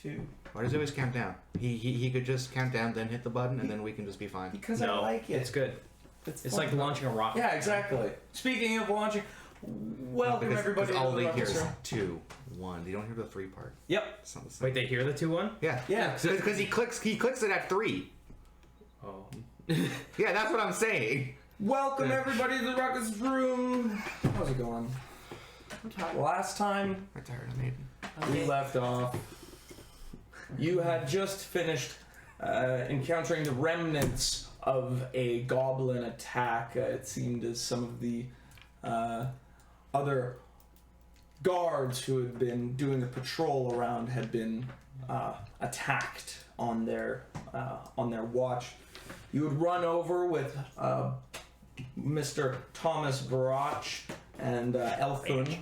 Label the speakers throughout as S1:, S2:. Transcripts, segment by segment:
S1: 2.
S2: Why does he always count down? He could just count down, then hit the button, and then we can just be fine.
S1: Because I like it.
S3: It's good. It's like launching a rocket.
S1: Yeah, exactly. Speaking of launching, welcome everybody to
S2: all
S1: the
S2: they hear
S1: Ruckus
S2: is
S1: Room.
S2: 2, 1. They don't hear the 3 part.
S1: Yep.
S2: It's not the same.
S3: Wait, they hear the 2-1?
S2: Yeah.
S1: Yeah.
S2: Because he clicks it at 3.
S3: Oh.
S2: Yeah, that's what I'm saying.
S1: Welcome everybody to the Ruckus Room. How's it going?
S4: I'm tired.
S1: Last time
S2: I'm tired of Maiden.
S1: we left off, you had just finished encountering the remnants of a goblin attack. It seemed as some of the other guards who had been doing a patrol around had been attacked on their watch. You would run over with Mr. Thomas Barach and Elthun.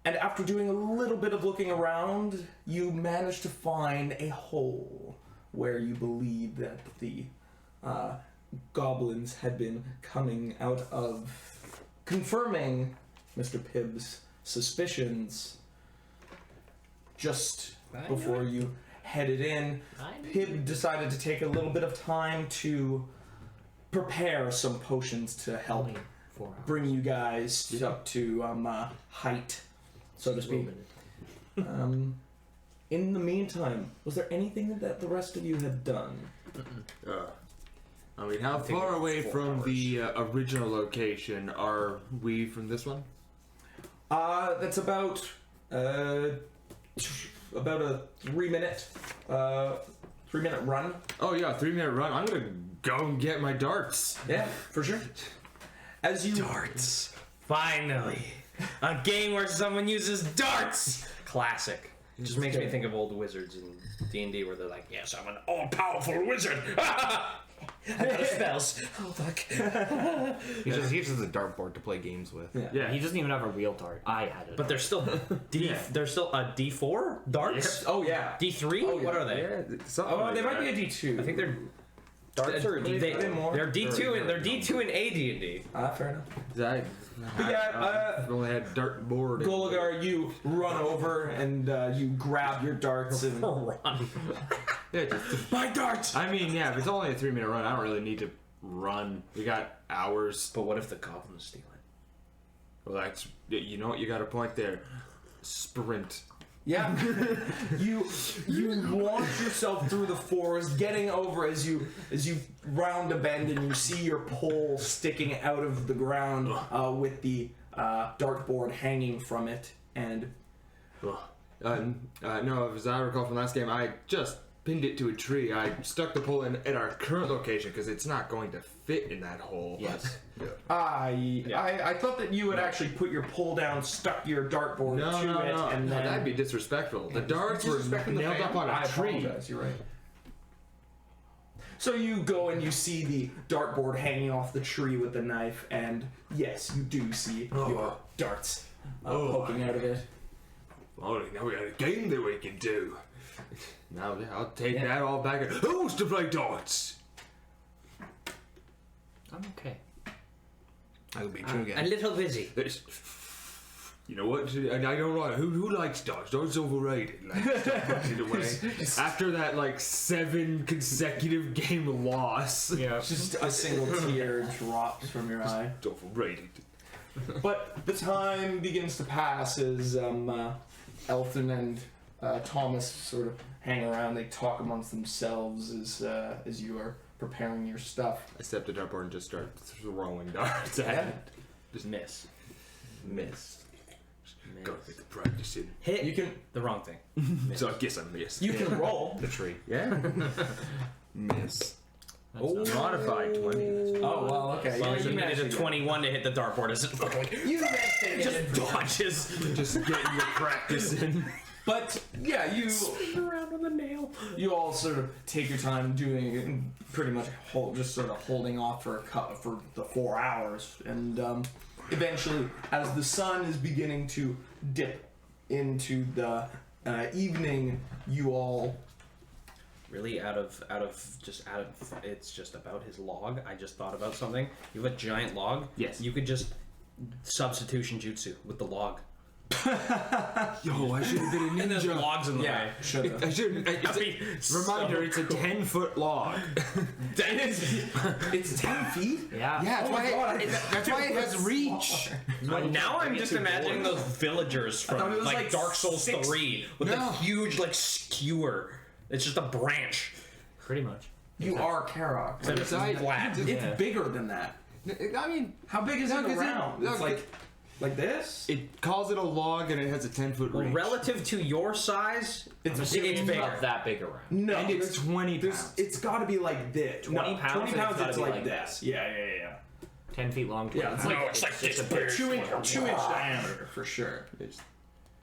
S1: And after doing a little bit of looking around, you managed to find a hole where you believe that the goblins had been coming out of, confirming Mr. Pibb's suspicions. Just before you headed in, Pibb decided to take a little bit of time to prepare some potions to help bring you guys up to height, so to speak. In the meantime, was there anything that the rest of you had done?
S5: I mean, how far away from the original location are we from this one?
S1: That's about a 3-minute run.
S5: Oh yeah, 3-minute run. I'm gonna go and get my darts.
S1: Yeah, for sure. As you
S3: Darts. Finally. A game where someone uses darts. Classic. It just makes me think of old wizards in D&D where they're like, yes, I'm an all-powerful wizard. I got spells. Oh, fuck.
S2: He uses the dartboard to play games with.
S5: Yeah.
S4: He doesn't even have a real dart. I had it.
S3: But they're still they're still a D4 darts?
S1: Oh yeah.
S3: D3?
S1: Oh, yeah.
S3: What are they?
S1: Oh, they might be a D2.
S3: I think they're
S1: darts are a D4.
S3: They're D2 and they're D2 in AD&D.
S1: Fair enough.
S5: I've only had dart board.
S1: Gulagar, you run over and you grab your darts and
S3: Run.
S5: Yeah, just,
S1: my darts.
S5: I mean, yeah, if it's only a 3-minute run, I don't really need to run. We got hours.
S3: But what if the goblins steal it?
S5: Well, that's, you know what, you got a point there. Sprint.
S1: Yeah. you launch yourself through the forest, getting over as you round a bend and you see your pole sticking out of the ground with the dartboard hanging from it. And
S5: no, as I recall from last game, I just pinned it to a tree. I stuck the pole in at our current location because it's not going to fit in that hole.
S3: Yes.
S1: I thought that you had actually put your pole down, stuck your dartboard to it, and then
S5: that'd be disrespectful. The darts were nailed up on a tree.
S1: Apologize, you're right. So you go and you see the dartboard hanging off the tree with the knife, and yes, you do see your darts poking out of it.
S5: Oh, now we got a game that we can do. Now I'll take that all back. Who wants to play darts?
S4: I'm okay.
S2: I would be true again.
S3: A little busy.
S5: You know what? I don't know. Who likes darts? Darts overrated. After that, 7 consecutive game loss.
S1: Yeah. Just a single tear drops from your eye.
S5: Overrated.
S1: But the time begins to pass as Elthun and Thomas sort of hang around. They talk amongst themselves as you are preparing your stuff.
S5: I stepped to dartboard and just start throwing darts at it. Just miss. Gotta get the practice in.
S3: Hit.
S1: You can
S3: The wrong thing.
S5: So I guess I missed.
S1: you can roll.
S2: The tree.
S5: Yeah.
S2: Miss.
S5: Modified 20.
S1: Oh well, okay.
S3: Well,
S1: Yeah,
S3: you needed a
S1: managed to
S3: 21 to hit the dartboard. Isn't
S1: You managed to get it.
S3: dodges.
S5: Just getting your practice in.
S1: But yeah, you
S3: around on the nail.
S1: you all sort of take your time doing it and pretty much just sort of holding off for the 4 hours, and eventually, as the sun is beginning to dip into the evening, you all
S3: Really, it's just about his log. I just thought about something. You have a giant log.
S5: Yes.
S3: You could just substitution jutsu with the log.
S5: Yo, I should have been a
S3: And there's
S5: ninja.
S3: logs in the
S1: Yeah,
S3: way.
S1: should have.
S5: I should. Reminder: it's a 10-foot log.
S1: It's 10 feet?
S4: Yeah.
S5: Yeah,
S1: Oh my God,
S5: that's why it has reach.
S3: Now I'm just imagining those villagers
S1: thought
S3: from
S1: it was
S3: like
S1: like
S3: Dark Souls
S1: 6.
S3: 3 with
S5: No.
S3: the huge like skewer. It's just a branch.
S4: Pretty much.
S1: You are Karok.
S3: Except it's
S5: Besides-
S3: flat.
S1: It's
S4: Yeah.
S1: bigger than that.
S5: I mean,
S1: How big is
S5: No,
S1: it
S5: 'cause
S1: around?
S5: no,
S1: It's like this?
S5: it calls it a log and it has a 10-foot reach.
S3: Relative to your size, it's
S4: It's
S3: bigger.
S4: not that big around.
S1: No,
S5: And it's 20 pounds.
S1: It's got to be like this.
S4: 20
S1: No,
S4: pounds,
S1: 20
S4: it's
S1: pounds.
S4: gotta
S1: It's
S4: be
S1: like
S4: like
S1: this. Yeah.
S4: 10 feet long. 20
S1: Yeah, it's
S4: pounds.
S1: like-
S3: it's like
S4: just
S3: this
S4: a
S3: big.
S4: big.
S1: 2-inch diameter for sure.
S3: It's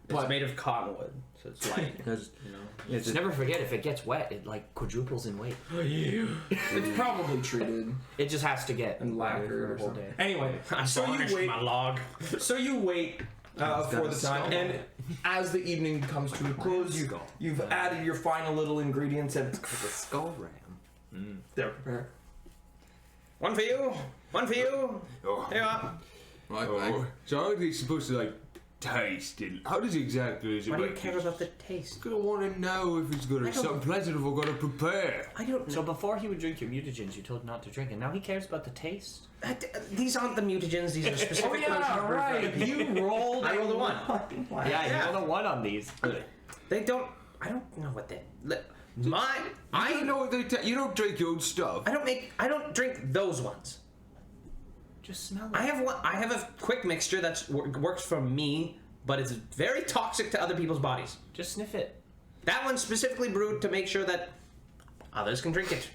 S1: But-
S3: made of cottonwood, so it's light.
S5: Because
S3: You know.
S4: Just never forget, if it gets wet, it like quadruples in weight.
S1: It's probably treated
S4: It just has to get
S1: and lacquered
S4: for
S1: or
S4: a whole
S1: something.
S4: day.
S1: Anyway,
S3: I
S1: so you
S3: varnished
S1: wait.
S3: my log.
S1: So you wait for the time, and as the evening comes to a close, you've added your final little ingredients, and
S5: the skull ram.
S1: they're prepared.
S3: One for you. One for you.
S5: Oh.
S3: Here you are.
S5: Right. So how are they supposed to like taste it? How does it exactly?
S3: Why do you care about the taste?
S5: I want to know if it's good or something pleasant if we're gonna prepare.
S3: I don't
S4: So before he would drink your mutagens, you told him not to drink, and now he cares about the taste?
S3: These aren't the mutagens. These are specific.
S1: You rolled.
S3: I rolled a 1.
S4: Yeah, you rolled a 1 on these.
S3: They don't. I don't know what they.
S5: I don't know what they you don't drink your own stuff.
S3: I don't drink those ones.
S4: Just smell it.
S3: I have a quick mixture that works for me, but it's very toxic to other people's bodies.
S4: Just sniff it.
S3: That one's specifically brewed to make sure that others can drink it.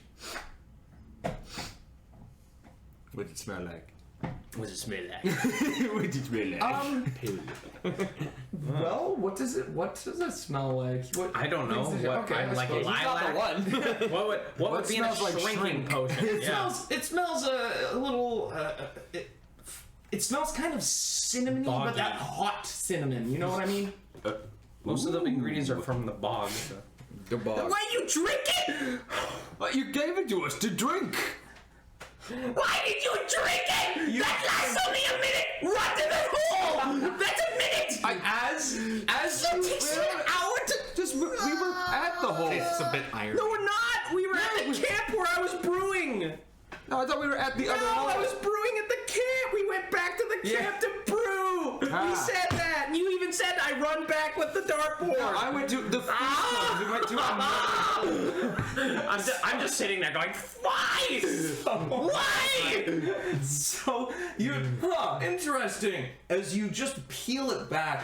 S5: What does it smell like?
S3: What does it smell like?
S5: What does it smell like?
S1: Well, what does it smell like? What,
S3: I don't know.
S1: Okay, I
S3: like
S1: suppose.
S3: lilac. what would be in a
S5: smells like
S3: shrinking
S5: shrink?
S3: potion?
S1: It smells a little. It smells kind of cinnamony, but
S3: Boggy.
S1: that hot cinnamon. You know what I mean?
S3: Most of the ingredients are from the bog. So.
S5: The bog.
S3: Why you drink it?
S5: You gave it to us to drink.
S3: Why did you drink it? That lasts only a minute. Run to the hole. That's a minute.
S1: As
S3: It takes an hour to.
S5: Just we were at the hole.
S2: It's a bit iron.
S3: No, we're not. We were at the camp where I was brewing.
S5: No, I thought we were at the other
S3: No,
S5: hole.
S3: I was brewing at the camp. We went back to the camp to brew.
S5: Ah.
S3: We said that. And you even said I run back with the dartboard.
S5: No, I went to the first one. We went to another.
S3: I'm just sitting there going, why? Why?
S1: So you, interesting. As you just peel it back,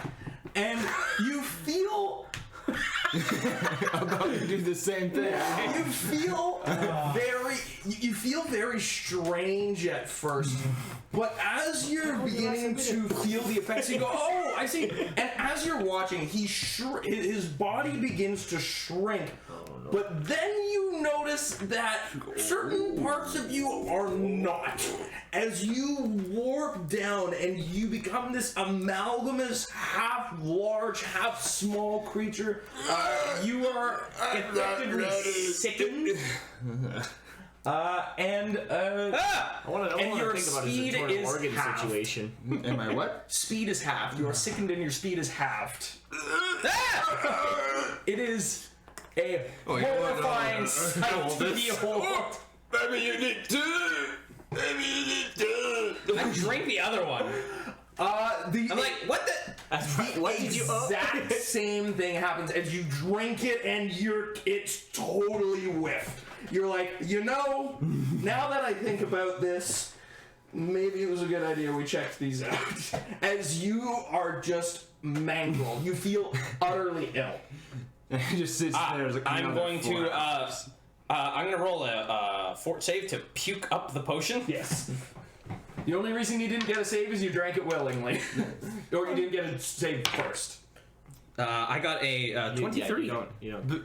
S1: and you feel,
S5: About to do the same thing.
S1: you feel very strange at first, but as you're beginning to feel the effects, you go, oh, I see. And as you're watching, his body begins to shrink. But then you notice that certain parts of you are not. As you warp down and you become this amalgamous, half large, half small creature, you are effectively sickened.
S4: I want
S1: And your
S4: to think about his
S1: speed
S4: internal
S1: is
S4: organ
S1: halved.
S4: situation.
S5: Am I what?
S1: Speed is halved. You are sickened and your speed is halved. It is a horrifying sight to behold.
S5: Maybe you need to. Maybe you need to.
S3: I drank the other one. I'm like, what the?
S4: What did you?
S1: Exact same thing happens as you drink it and it's totally whiffed. You're like, now that I think about this, maybe it was a good idea we checked these out. As you are just mangled, you feel utterly ill.
S5: And he just sits there. Like,
S3: I'm going to roll a fort save to puke up the potion.
S1: Yes. The only reason you didn't get a save is you drank it willingly, or you didn't get a save first.
S3: I got a 23.
S4: You don't.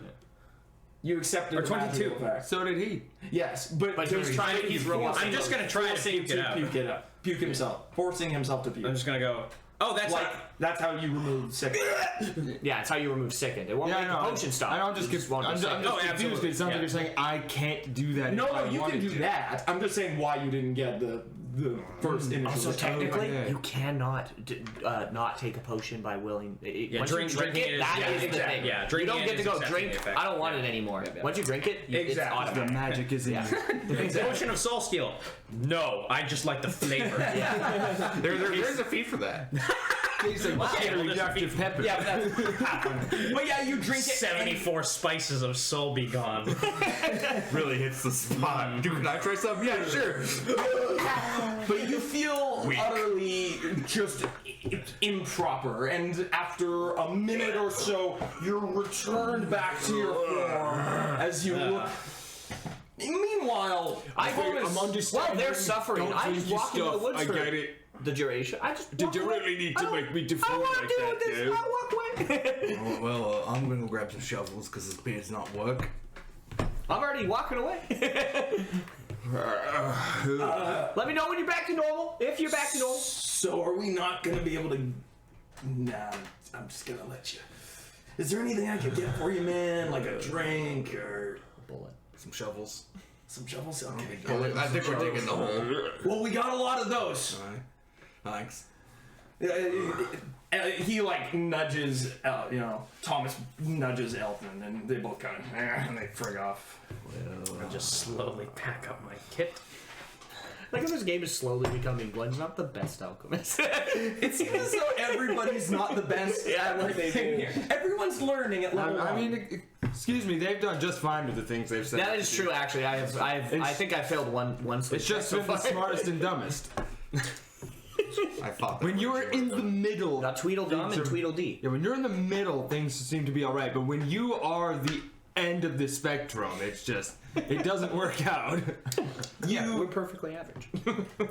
S1: You accepted
S3: Or
S1: the magical
S3: 22.
S1: effect.
S5: So did he.
S1: Yes, but
S4: he's trying to- he's rolling.
S3: I'm just gonna try to puke it out.
S1: Puke it up. Puke himself, forcing himself to puke.
S3: I'm just gonna go. Oh, that's
S1: Like that's how you remove sick.
S4: Yeah, it's how you remove sickened. It won't make the potion stop.
S5: I don't just
S4: It
S5: get.
S4: won't
S5: I'm
S4: do
S5: just
S4: sickened.
S5: confused because it sounds like you're saying I can't do that.
S1: No,
S5: if I
S1: you can
S5: wanted
S1: do
S5: to.
S1: that. I'm just saying why you didn't get the the first initial.
S4: Also,
S1: attack.
S4: technically,
S5: yeah.
S4: you cannot not take a potion by willing. Once you drink
S3: drinking
S4: it,
S3: is-
S4: that
S3: yeah,
S4: is the
S3: exactly,
S4: thing.
S3: yeah,
S4: you
S3: drinking
S4: don't
S3: it
S4: get to
S3: is
S4: go
S3: accepting
S4: drink.
S3: the effect.
S4: I don't want
S3: Yeah.
S4: it anymore.
S3: Yeah.
S4: Once you drink it, it's
S1: Exactly.
S5: The
S4: automatic.
S5: magic is in you.
S3: Potion of soul steal. No, I just like the flavor.
S2: There's a fee for that.
S5: Tastes like cherry Dr. Pepper.
S4: Yeah, but that's
S1: But yeah, you drink it.
S3: 74 spices of soul be gone.
S2: Really hits the spot. Dude, can I try some? Yeah, sure.
S1: But you feel utterly just improper, and after a minute or so, you're returned back to your form as you look. Meanwhile,
S5: I'm understanding.
S4: well, they're suffering.
S5: Don't
S4: I
S5: drink
S4: just
S5: your
S4: walk into the
S5: stuff.
S4: woods
S5: I
S4: for
S5: get it.
S4: the duration. I just
S5: Did
S4: walk
S5: you
S4: away.
S5: really need to
S4: I
S5: make me
S4: don't
S5: deform
S4: want
S5: like
S4: to deal
S5: that,
S4: with this.
S5: dude?
S4: I walk away.
S2: Well, I'm gonna go grab some shovels because this beard's not work.
S4: I'm already walking away. Let me know when you're back to normal. If you're back to normal.
S1: so are we not gonna be able to? Nah, I'm just gonna let you. Is there anything I could get for you, man? Like a drink or
S4: Bullet.
S2: Some shovels.
S1: some shovels? Okay.
S2: I think we're digging the hole.
S1: Well, we got a lot of those.
S2: Alright. Thanks.
S1: He like nudges, Thomas nudges Elton, and they both kind of and they frig off.
S3: I just slowly pack up my kit.
S4: Like if this game is slowly becoming Glenn's not the best alchemist.
S1: It seems as though everybody's not the best at what they do. Everyone's learning at level
S5: I
S1: one.
S5: mean, excuse me, they've done just fine with the things they've said.
S4: That is true. Actually, I think I failed one.
S5: It's just been the smartest and dumbest.
S2: I thought that
S5: When you're in the middle,
S4: Got Tweedledum
S5: things
S4: and
S5: are-
S4: Tweedledee.
S5: Yeah, when you're in the middle, things seem to be all right. But when you are the end of the spectrum, it's just it doesn't work out.
S4: We're perfectly average.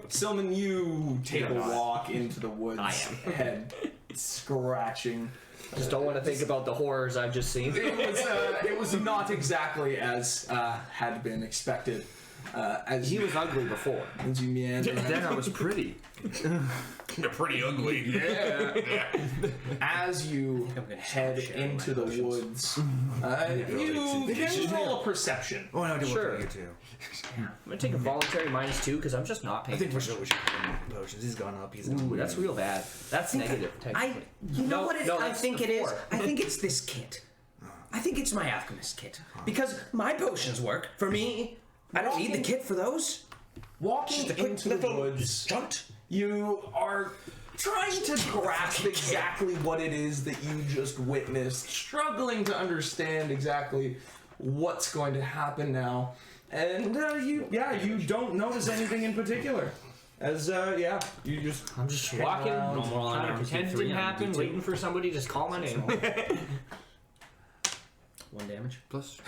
S1: Silman, you take a
S4: You're not.
S1: walk into the woods,
S4: I am.
S1: head scratching.
S4: Just don't want to think about the horrors I've just seen.
S1: It was not exactly as had been expected. As
S4: He was ugly before.
S1: as you meander.
S5: Then I was pretty.
S2: They're pretty ugly.
S5: Yeah.
S1: As you head into the woods, you can roll a perception.
S2: Oh no, I do
S4: Sure.
S2: want to you too.
S4: I'm gonna take a voluntary -2 because I'm just not
S2: I
S4: paying.
S2: think we should put him in potions. He's gone up. He's
S4: Ooh, that's real bad. That's negative.
S6: You know
S4: No,
S6: what
S4: no,
S6: I
S4: that's
S6: think
S4: the
S6: it is?
S4: 4.
S6: I think it's this kit. I think it's my alchemist kit. Because my potions work. For me, I don't need the kit for those.
S1: Walking
S6: Just a quick
S1: into the
S6: little
S1: woods,
S6: Chunt.
S1: you are trying to grasp exactly what it is that you just witnessed, struggling to understand exactly what's going to happen now. And you don't notice anything in particular. As you just
S4: I'm just
S1: head
S4: walking,
S1: around.
S3: Normal on
S4: trying to
S3: arms,
S4: pretend it
S3: 3
S4: didn't
S3: on
S4: happen,
S3: D2.
S4: waiting for somebody to just call my name.
S3: 1 damage.
S5: Plus,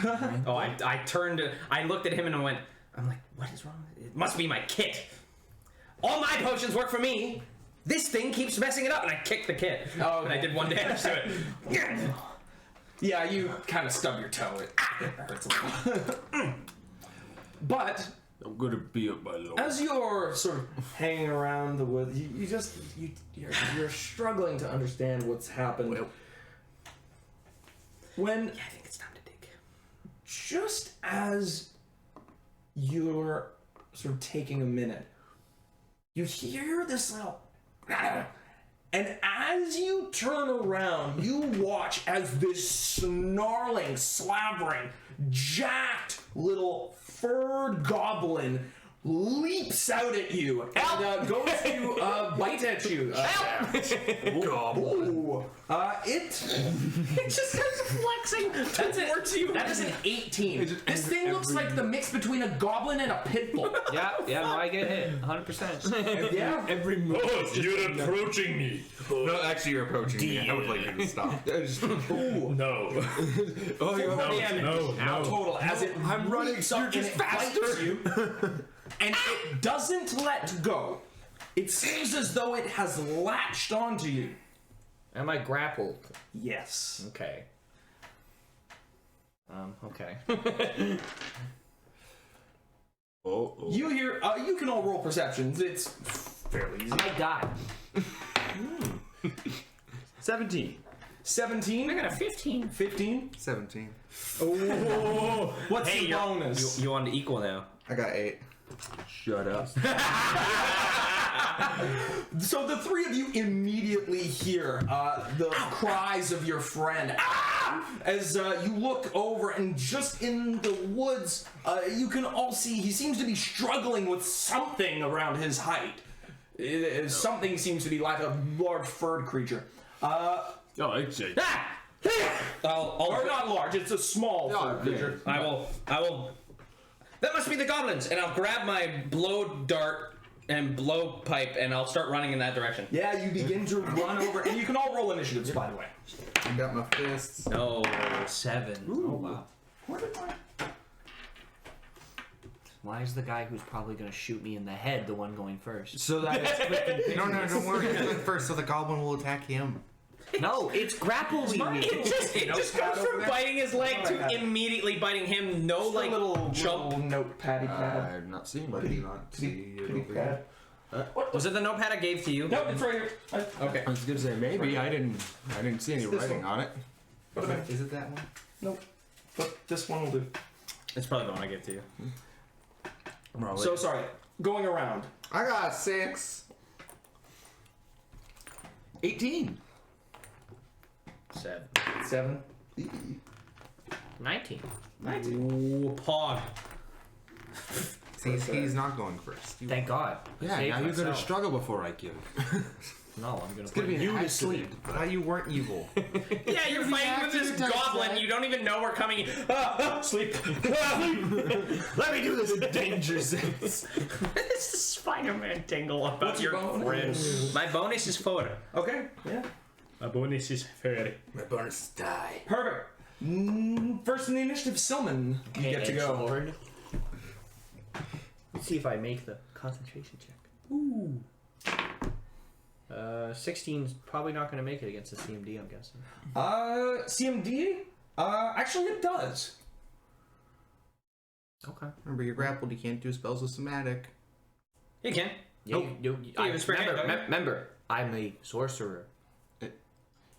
S3: Oh, I turned. I looked at him and I went. I'm like, what is wrong? It must be my kit. All my potions work for me. This thing keeps messing it up, and I kicked the kit.
S1: Oh,
S3: and I did 1 damage to it.
S1: Yeah, you kind of stub your toe. It hurts a little. But
S5: I'm gonna be up my lord.
S1: as you're sort of hanging around the woods, you're struggling to understand what's happened. When
S3: I think it's time to dig.
S1: just as you're sort of taking a minute, you hear this little, and as you turn around, you watch as this snarling, slavering, jacked little furred goblin leaps out at you and goes to bite at you. Ooh. It just starts flexing towards you. That is an 18. This thing looks like the mix between a goblin and a pit bull.
S4: yeah, no, I get hit 100%.
S1: Yeah.
S5: Every move.
S2: You're approaching me. No, actually, you're approaching me. I would like you to stop.
S3: No.
S5: Oh, you're
S1: Now total as it
S5: I'm running.
S1: leaps up
S5: You're
S1: and
S5: just
S1: it bites
S5: faster.
S1: you, and it doesn't let go. It seems as though it has latched onto you.
S4: Am I grappled?
S1: Yes.
S4: Okay. Okay.
S1: You hear? You can all roll perceptions. It's fairly easy.
S4: I might die.
S5: 17.
S1: 17.
S6: I got a 15.
S1: 15.
S2: 17.
S1: Oh, what's
S3: Hey,
S1: your bonus?
S3: You on to equal now.
S2: I got 8.
S5: Shut up.
S1: So the three of you immediately hear the cries of your friend as you look over, and just in the woods, you can all see he seems to be struggling with something around his height. Something seems to be like a large furred creature.
S5: Oh, it's a...
S1: Or not large, it's a small furred creature.
S3: I will. That must be the goblins, and I'll grab my blow dart and blow pipe, and I'll start running in that direction.
S1: Yeah, you begin to run over, and you can all roll initiatives, by the way.
S2: I got my fists.
S3: No, 7.
S4: Oh wow.
S1: Where did my...
S4: Why is the guy who's probably gonna shoot me in the head the one going first?
S5: So that it's
S2: No, don't worry. You're going first, so the goblin will attack him.
S4: No, it's grappling me.
S3: It just goes from biting his leg to immediately biting him. No,
S1: Just
S3: like,
S1: a little
S3: chump.
S1: notepad pad.
S5: I'm not seeing
S2: But
S5: it.
S2: do you not see it over here?
S3: Was it the notepad I gave to you?
S1: No, it's right here.
S3: Okay.
S5: I was gonna say maybe. I didn't see any
S1: This
S5: writing
S1: one.
S5: on it.
S2: Is it that one?
S1: Nope. But this one will do.
S3: It's probably the one I gave to you.
S1: So sorry. Going around.
S2: I got 6.
S5: 18.
S3: 7.
S1: 7.
S4: 19.
S3: Ooh, pog.
S2: See, he's not going first.
S4: Thank God. I
S5: Yeah,
S4: saved
S5: now you're gonna
S4: myself.
S5: struggle before I kill.
S4: No, I'm gonna
S5: It's
S4: put
S5: gonna be
S4: you
S5: an
S4: to
S5: accident.
S4: sleep.
S2: Why you weren't evil?
S3: Yeah, you're fighting with this
S5: accident,
S3: goblin.
S5: Zach.
S3: You don't even know we're coming. Sleep.
S4: Let me do this in danger sense.
S3: This is Spider-Man tingle about
S1: What's your
S3: your
S1: bonus?
S3: friend. My bonus is 4.
S1: Okay. Yeah.
S3: My bonus is 30.
S2: My bonus die.
S1: Perfect. First in the initiative, Silman. You get to go.
S4: Lord. Let's see if I make the concentration check. Ooh. 16's probably not going to make it against the CMD, I'm guessing.
S1: CMD? Actually, it does.
S4: Okay.
S2: Remember, you're grappled. You can't do spells with somatic.
S3: You can.
S4: Yeah, remember, I'm a sorcerer.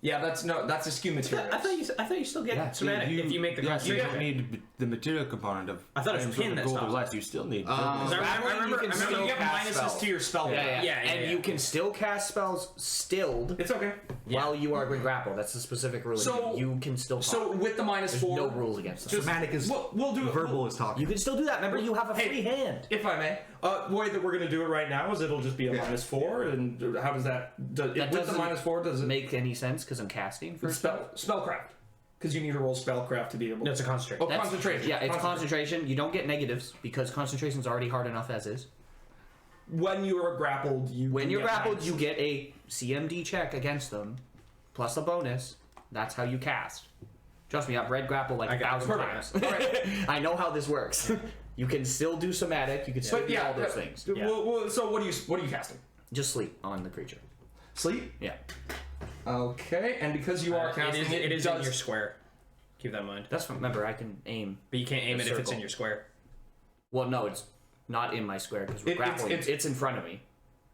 S1: Yeah, that's a skew material.
S3: I thought you still get
S5: Yeah,
S3: somatic if you make the
S5: yeah, so you
S3: concentration.
S5: don't need the material component of.
S3: I thought it was
S5: items with
S3: pin
S5: a
S3: that
S5: gold or
S3: stops
S5: less. You still need.
S3: I remember
S1: you
S4: still
S1: get
S4: cast
S1: minuses
S4: spells.
S1: to your spell.
S4: And you can still cast spells stilled
S1: It's okay.
S4: while you are grappled. That's a specific rule.
S1: So-
S4: you can still talk.
S1: So with the
S4: There's
S1: -4,
S4: no rules against that.
S1: just
S2: Somatic is
S1: we'll do it.
S2: verbal is talking.
S4: You can still do that. Remember, you have a free hand.
S1: If I may, the way that we're going to do it right now is it'll just be a -4, and how does that? With the
S4: doesn't
S1: -4, does it
S4: Make any sense? Because I'm casting for
S1: spellcraft? Because you need to roll spellcraft to be able.
S3: No, it's a concentration.
S1: Oh, concentration.
S4: Yeah, it's concentration. You don't get negatives because concentration's already hard enough as is.
S1: When you are grappled,
S4: When you're
S1: get
S4: grappled,
S1: minuses.
S4: you get a CMD check against them, plus a bonus. That's how you cast. Trust me, I've read grapple like 1,000 times. I know how this works. You can still do somatic. You can still do all those things.
S1: So what are you casting?
S4: Just sleep on the creature.
S1: Sleep.
S4: Yeah.
S1: Okay, and because you are casting
S3: it is
S1: does,
S3: in your square. Keep that in mind.
S4: That's remember I can aim.
S3: But you can't aim
S4: A
S3: it if it's
S4: circle.
S3: in your square.
S4: Well, no, it's not in my square because we're
S1: It's-
S4: grappling.
S1: it's-
S4: It's in front of me.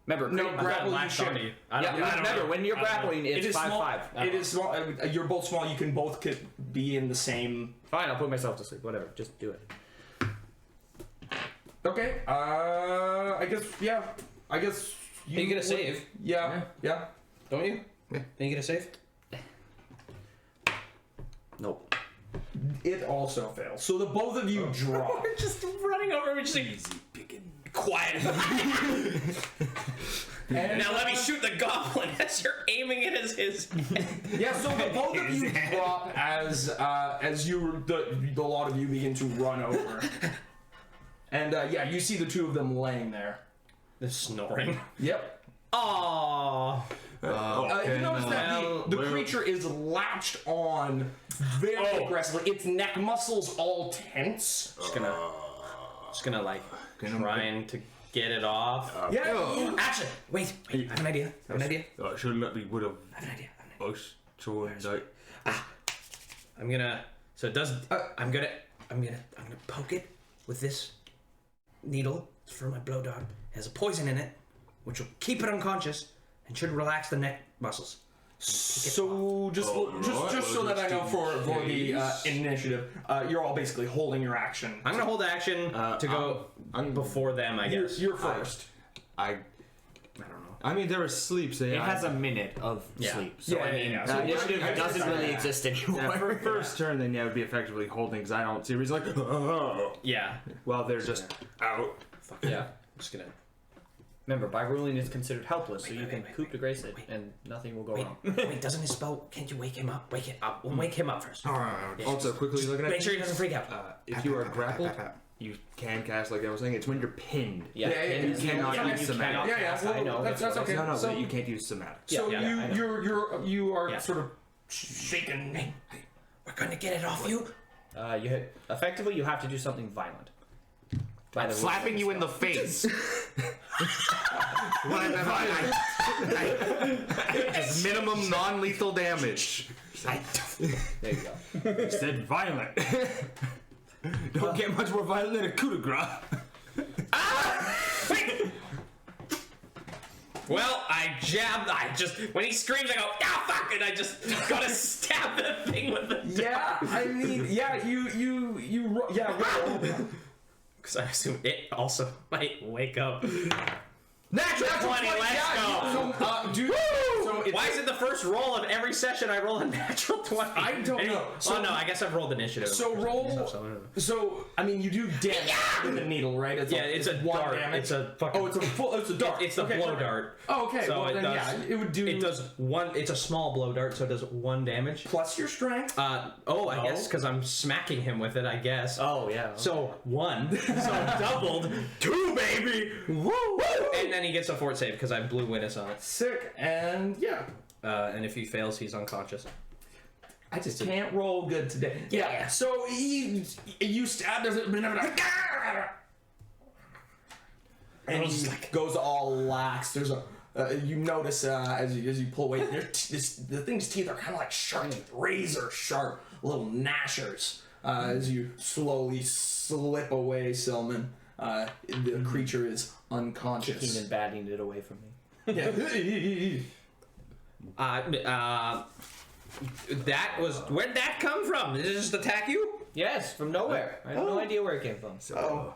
S4: Remember,
S1: No,
S4: cre-
S1: grapple you
S3: Latched
S1: should.
S3: onto you.
S4: remember when you're grappling,
S1: It
S4: it's
S1: is small.
S4: 5-5.
S1: It is small. You're both small. You can both be in the same.
S4: Fine, I'll put myself to sleep. Whatever, just do it.
S1: Okay. I guess. Yeah. I guess.
S3: You get a save,
S1: Yeah.
S3: don't you?
S2: Yeah.
S3: Then you get a save?
S4: Nope.
S1: It also fails. So the both of you drop.
S3: We're just running over. We're just like, quiet.
S1: And
S3: Now let me shoot the goblin as you're aiming it as his.
S1: Yeah, so the both of you drop as the lot of you begin to run over. And yeah, you see the two of them laying there.
S3: The snoring.
S1: Yep.
S3: Aww.
S1: You notice that the creature is latched on very aggressively. Its neck muscles all tense.
S3: Just gonna like trying to get it off.
S1: Yeah.
S3: Actually, wait. I have an idea.
S5: I should let me would have
S3: I have an idea.
S5: us throwing that.
S3: I'm gonna. So it does. I'm gonna poke it with this needle. It's for my blow dart. It has a poison in it, which will keep it unconscious and should relax the neck muscles.
S1: So just so that I know for for the initiative. You're all basically holding your action.
S3: I'm gonna hold action to go before them. I guess
S1: You're first.
S5: I
S3: don't know.
S5: I mean, they're asleep, so
S4: It has a minute of sleep. So
S1: Yeah,
S4: I mean,
S1: yeah. So
S4: initiative
S5: I
S4: doesn't really
S1: that.
S4: exist anymore.
S5: for first turn, then yeah, it would be effectively holding because I don't see a reason like
S3: Yeah.
S5: while they're just out.
S3: Fuck yeah. I'm just gonna.
S4: Remember, by ruling, it's considered helpless, so you can coup de grace it, and nothing will go wrong.
S6: Wait, doesn't his spell? Can't you wake him up? Wake it up. We'll wake him up first.
S5: Also, quickly looking at
S6: Make sure he doesn't freak out.
S5: if you are grappled, you can cast like I was saying. It's when you're pinned.
S4: Yeah,
S5: you cannot use
S4: you
S5: somatic.
S4: cannot cast, I know.
S1: That's okay.
S5: No,
S1: So,
S5: you can't use somatic.
S1: so
S4: Yeah, I know.
S1: you are
S6: Yeah.
S1: sort of shaken.
S6: Hey, we're gonna get it off you.
S4: Effectively, you have to do something violent. By the
S2: Slapping you in the face. As minimum non-lethal damage.
S4: There you go.
S5: You said violent. Don't get much more violent than a coup de grace.
S3: Well, I just when he screams, I go, ah, fuck, and I just gotta stab the thing with the.
S1: Yeah, I mean, yeah, roll.
S3: Because I assume it also might wake up.
S1: Natural
S3: 20, let's go.
S1: Dude, so it's,
S3: Why is it the first roll of every session I roll a natural 20?
S1: I don't know.
S3: So, no, I guess I've rolled initiative.
S1: So roll.
S3: So I don't know.
S1: So I mean, you do damage with the needle, right?
S3: It's a
S1: one
S3: dart.
S1: damage.
S3: It's a fucking.
S1: Oh, it's a dart.
S3: It's the
S1: Okay,
S3: blow
S1: perfect.
S3: dart.
S1: Oh, okay.
S3: So
S1: well,
S3: it
S1: then
S3: does.
S1: yeah, it would do.
S3: It does one. It's a small blow dart, so it does 1 damage.
S1: plus your strength.
S3: I guess because I'm smacking him with it. I guess.
S4: Oh, yeah.
S3: So 1. So doubled. 2, baby. Woo! And then he gets a fort save because I blew witness on it.
S1: Sick, and yeah.
S3: And if he fails, he's unconscious.
S1: I just can't roll good today. Yeah. So you stab it, and he goes all lax. There's a you notice as you pull away, the thing's teeth are kind of like sharp, razor sharp, little gnashers. As you slowly slip away, Silman, the creature is unconscious.
S4: Kicking and batting it away from me.
S1: Yeah.
S3: That was. Where'd that come from? Did it just attack you?
S4: Yes, from nowhere. I have no idea where it came from.
S1: Oh.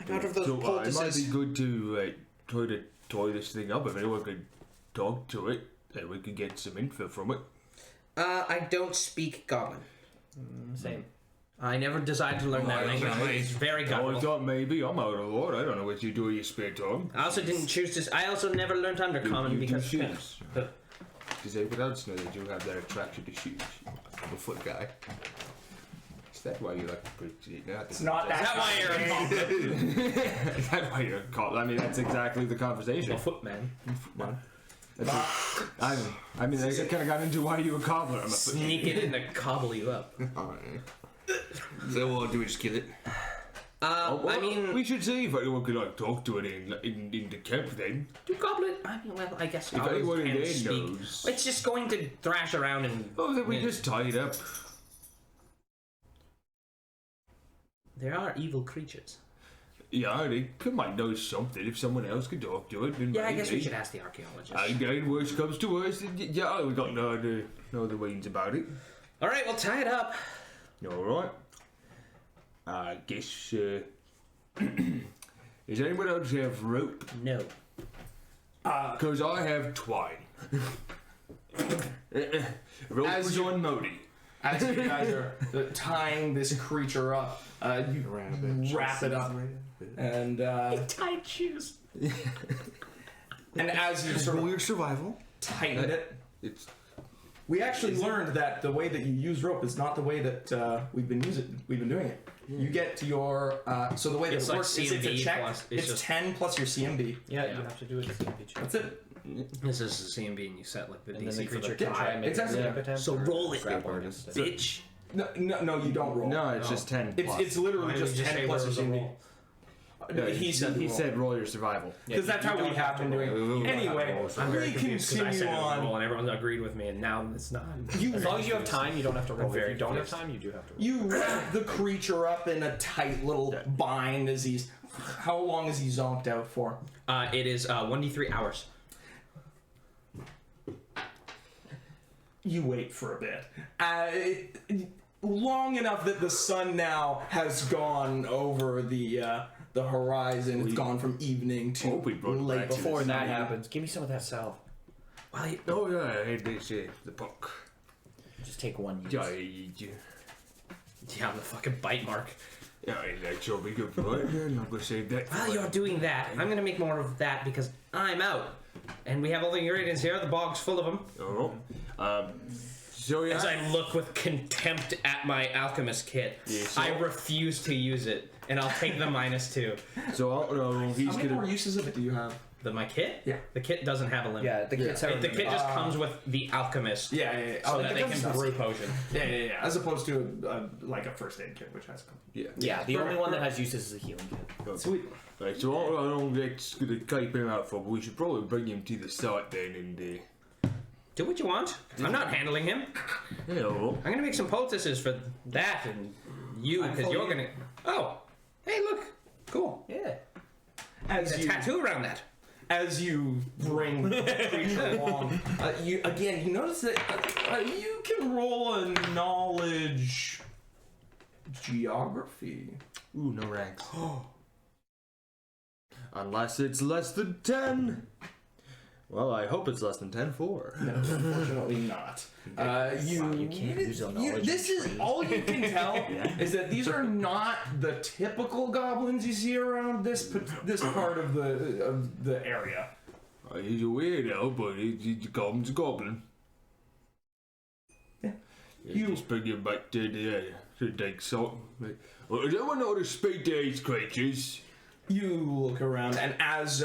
S3: Out of those
S5: So it might be
S3: poultices.
S5: good to try to tie this thing up. If anyone could talk to it, then we could get some info from it.
S3: I don't speak Goblin.
S4: Same.
S3: I never decided to learn that language. It's very
S5: I
S3: guttural.
S5: thought maybe I'm out of order. I don't know what you do with your spare time.
S3: I also didn't choose to. I also never learned Undercommon
S5: You
S3: because.
S5: shoes. Does everybody else know that you have that attraction to shoes? I'm a foot guy. Is that why you like to preach it?
S1: It's not that.
S3: Is that why you're a goblin?
S5: Is that why you're called? I mean, that's exactly the conversation.
S3: A footman.
S5: I mean, I kind of got into why you a cobbler. I'm a foot.
S3: Sneak it in to cobble you up.
S2: So what do we just kill it?
S3: I mean,
S5: we should see if anyone could like talk to it in the camp then.
S3: do goblin? I mean, well, I guess
S5: If
S3: goblins
S5: anyone in
S3: can
S5: there
S3: speak.
S5: knows.
S3: It's just going to thrash around and.
S5: Oh, then we just tie it up.
S3: There are evil creatures.
S5: Yeah, they might know something if someone else could talk to it. Then
S3: Yeah, I guess we
S5: maybe.
S3: should ask the archaeologist.
S5: Again, worst comes to worst, yeah, we got no other ways about it.
S3: All right, we'll tie it up.
S5: All right. I guess. Does anyone else have rope?
S3: No.
S5: Because I have twine. Rope
S1: As
S5: was
S1: you-
S5: on Modi.
S1: As you guys are tying this creature up, you wrap it up, and
S3: Tight shoes.
S1: and as you sort of
S2: Roll your survival.
S1: tighten it,
S5: It's
S1: we actually learned that the way that you use rope is not the way that we've been doing it. You get to your so the way that
S3: It's
S1: it
S3: like
S1: works is it's a
S3: CMB
S1: check.
S3: plus-
S1: It's
S3: just-
S1: 10 plus your CMB.
S4: Yeah, you have to do it.
S1: That's it.
S3: This is the CMB, and you set like the
S4: And then
S3: DC
S4: the
S3: for
S4: creature
S3: the
S4: can try and make
S1: exactly.
S4: a escape attempt.
S3: So
S4: or
S3: roll it,
S4: grapple it instead.
S3: bitch.
S1: No, you don't roll.
S5: no, it's just 10
S1: It's
S5: plus.
S1: it's literally
S3: Why
S1: just
S3: did you
S1: 10
S3: say
S1: plus
S3: there
S1: your
S3: was a
S1: CMB.
S3: roll?
S5: Yeah,
S1: He said
S5: roll your survival.
S1: because that's how we have been doing it. Anyway,
S3: I'm very
S1: we
S3: confused because I
S1: continue
S3: said it was a roll,
S1: on.
S3: and everyone agreed with me, and now it's not.
S4: As long as you have time, you don't have to roll. If
S3: very
S4: you don't have
S3: confused.
S4: time, you do have to roll.
S1: You wrap the creature up in a tight little bind as he's. How long is he zonked out for?
S3: It is 1d3 hours.
S1: You wait for a bit. Long enough that the sun now has gone over the horizon. It's gone from evening to late.
S4: Before that happens, give me some of that salve.
S6: Well,
S5: Oh yeah, hey, they say the book.
S4: Just take one.
S5: Yeah,
S3: Yeah, I'm the fucking bite mark.
S5: that's all be good for it. I'm not gonna say that.
S6: Ah,
S3: While you're doing that, I'm gonna make more of that because I'm out. And we have all the ingredients here. The bog's full of them.
S5: Oh, so yeah.
S3: As I look with contempt at my alchemist kit, I refuse to use it, and I'll take the -2.
S5: So I don't know. He's
S1: How many more
S5: gonna.
S1: uses of it do you have?
S3: My kit?
S1: Yeah.
S3: The kit doesn't have a limit.
S4: Yeah, the kit's have
S3: The kit just comes with the alchemist.
S1: Yeah.
S3: So that they can brew potion.
S1: Yeah. As opposed to like a first aid kit, which has.
S4: Yeah, the only one that has uses is a healing kit.
S1: Sweet.
S5: Right, so I don't that's gonna keep him out for, but we should probably bring him to the site then and
S3: Do what you want. I'm not handling him.
S5: hello.
S3: I'm gonna make some poultices for that and you, because you're gonna. Oh, hey, look, cool.
S4: Yeah.
S1: As
S3: There's a
S1: you
S3: tattoo around that.
S1: as you bring the creature along, you notice that you can roll a knowledge geography.
S5: Ooh, no ranks. Unless it's less than 10. Well, I hope it's less than 10 for.
S1: No, unfortunately not.
S4: You can't use a knowledge.
S1: This is all you can tell is that these are not the typical goblins you see around this part of the area.
S5: He's a weirdo, but he's a goblin's a goblin.
S1: Yeah.
S5: You just bring him back to the dig salt. Well, I don't want to speak to these creatures.
S1: You look around, and as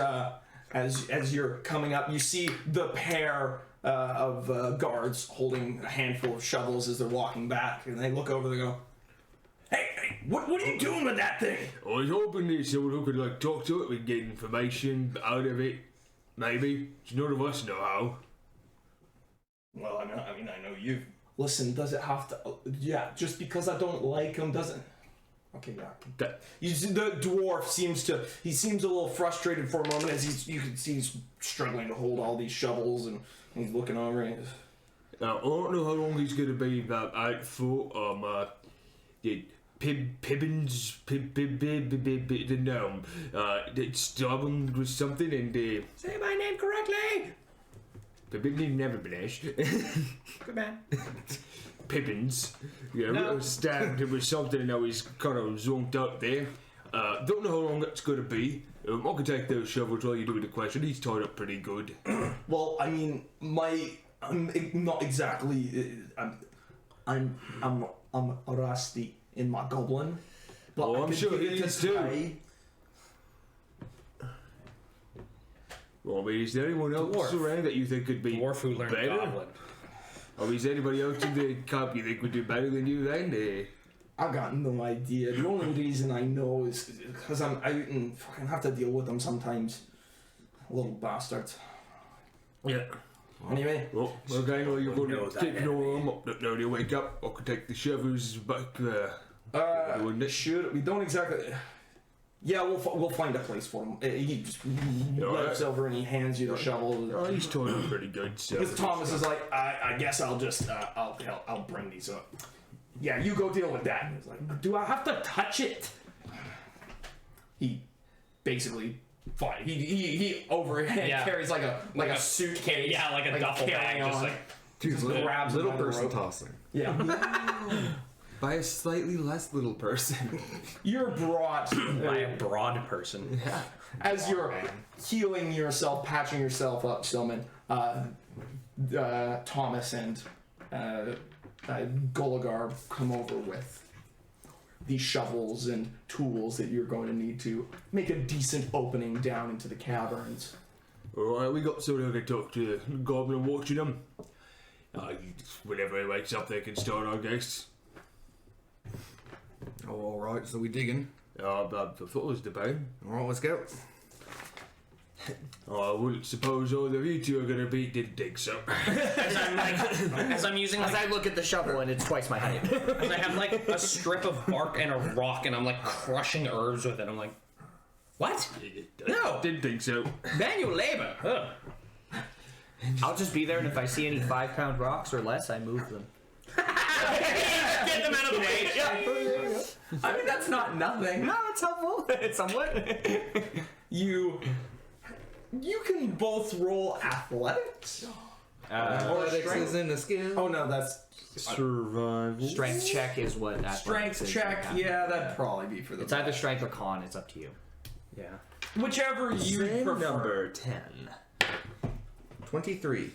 S1: you're coming up, you see the pair of guards holding a handful of shovels as they're walking back, and they look over. They go, "Hey, what are you doing with that thing?"
S5: I was hoping that someone who could talk to it, we could get information out of it. Maybe. None of us know how.
S1: Well, I mean, I know you. Listen, does it have to? Yeah, just because I don't like him doesn't. Okay, yeah. You see, the dwarf seems a little frustrated for a moment as you can see he's struggling to hold all these shovels and he's looking over and
S5: Now, I don't know how long he's going to be out for. Pibbins, the gnome. It's stubborn with something and
S3: Say my name correctly.
S5: Pibbins never blush.
S3: Good man.
S5: Pippins. Yeah,
S3: No.
S5: stabbed him with something and now he's kind of zonked out there. Don't know how long that's going to be. I can take those shovels while you do the question. He's tied up pretty good.
S1: well, I mean, I'm not exactly. I'm rusty in my goblin, but
S5: Oh,
S1: I
S5: I'm
S1: could
S5: sure
S1: give
S5: he
S1: it a
S5: is too.
S1: try.
S5: Well, I mean, is there anyone else
S3: Dwarf.
S5: around that you think could be
S3: Dwarf who learned
S5: better?
S3: goblin.
S5: Or is anybody else in the camp you think would do better than you then?
S1: I got no idea. The only reason I know is because I'm out and fucking have to deal with them sometimes. Little bastards.
S5: Yeah.
S1: Anyway,
S5: Well, okay, well, you're going
S3: knows
S5: to
S3: that
S5: take your arm up now you wake up. I can take the shovels back wouldn't it?
S1: should we don't exactly. Yeah, we'll find a place for him. He just looks over and he hands you the shovel.
S5: Oh, he's tied up pretty good, so.
S1: Because Thomas is like, I guess I'll just I'll bring these up. Yeah, you go deal with that. And he's like, do I have to touch it? He basically fine. He overhead
S3: Yeah.
S1: carries like a suitcase.
S3: Yeah, like a duffel bag.
S1: carry-on.
S3: Just like
S5: Dude,
S1: grabs
S5: little
S1: him by the
S5: person
S1: rope.
S5: tossing.
S1: Yeah.
S5: By a slightly less little person.
S1: You're brought
S3: by a broad person.
S5: Yeah.
S1: as you're healing yourself, patching yourself up, Stillman. Thomas and Gulagar come over with the shovels and tools that you're going to need to make a decent opening down into the caverns.
S5: Alright, we got someone who can talk to the goblin watching him. Whenever he wakes up, they can start, I guess.
S2: Oh, alright, so we digging.
S5: I thought it was the bane.
S2: Alright, let's go.
S5: I wouldn't suppose either of you two are going to be did dig so.
S3: As I'm using
S4: As
S3: like,
S4: I look at the shovel and it's twice my height.
S3: as I have like a strip of bark and a rock and I'm like crushing herbs with it. I'm like, what? No.
S5: Didn't think so.
S3: Manual labor. Ugh.
S4: I'll just be there, and if I see any 5-pound rocks or less, I move them.
S3: Get them out of the way.
S1: I mean, that's not nothing.
S4: No, it's helpful. It's somewhat.
S1: You can both roll athletics.
S2: Athletics
S1: strength?
S2: isn't a skill.
S1: Oh no, that's
S5: Survival.
S4: Strength check is what athletics
S1: strength
S4: is.
S1: check. Yeah, that'd probably be for the.
S4: It's either strength or con. It's up to you.
S3: Yeah.
S1: Whichever you
S5: Same
S1: prefer.
S5: number 10.
S2: 23.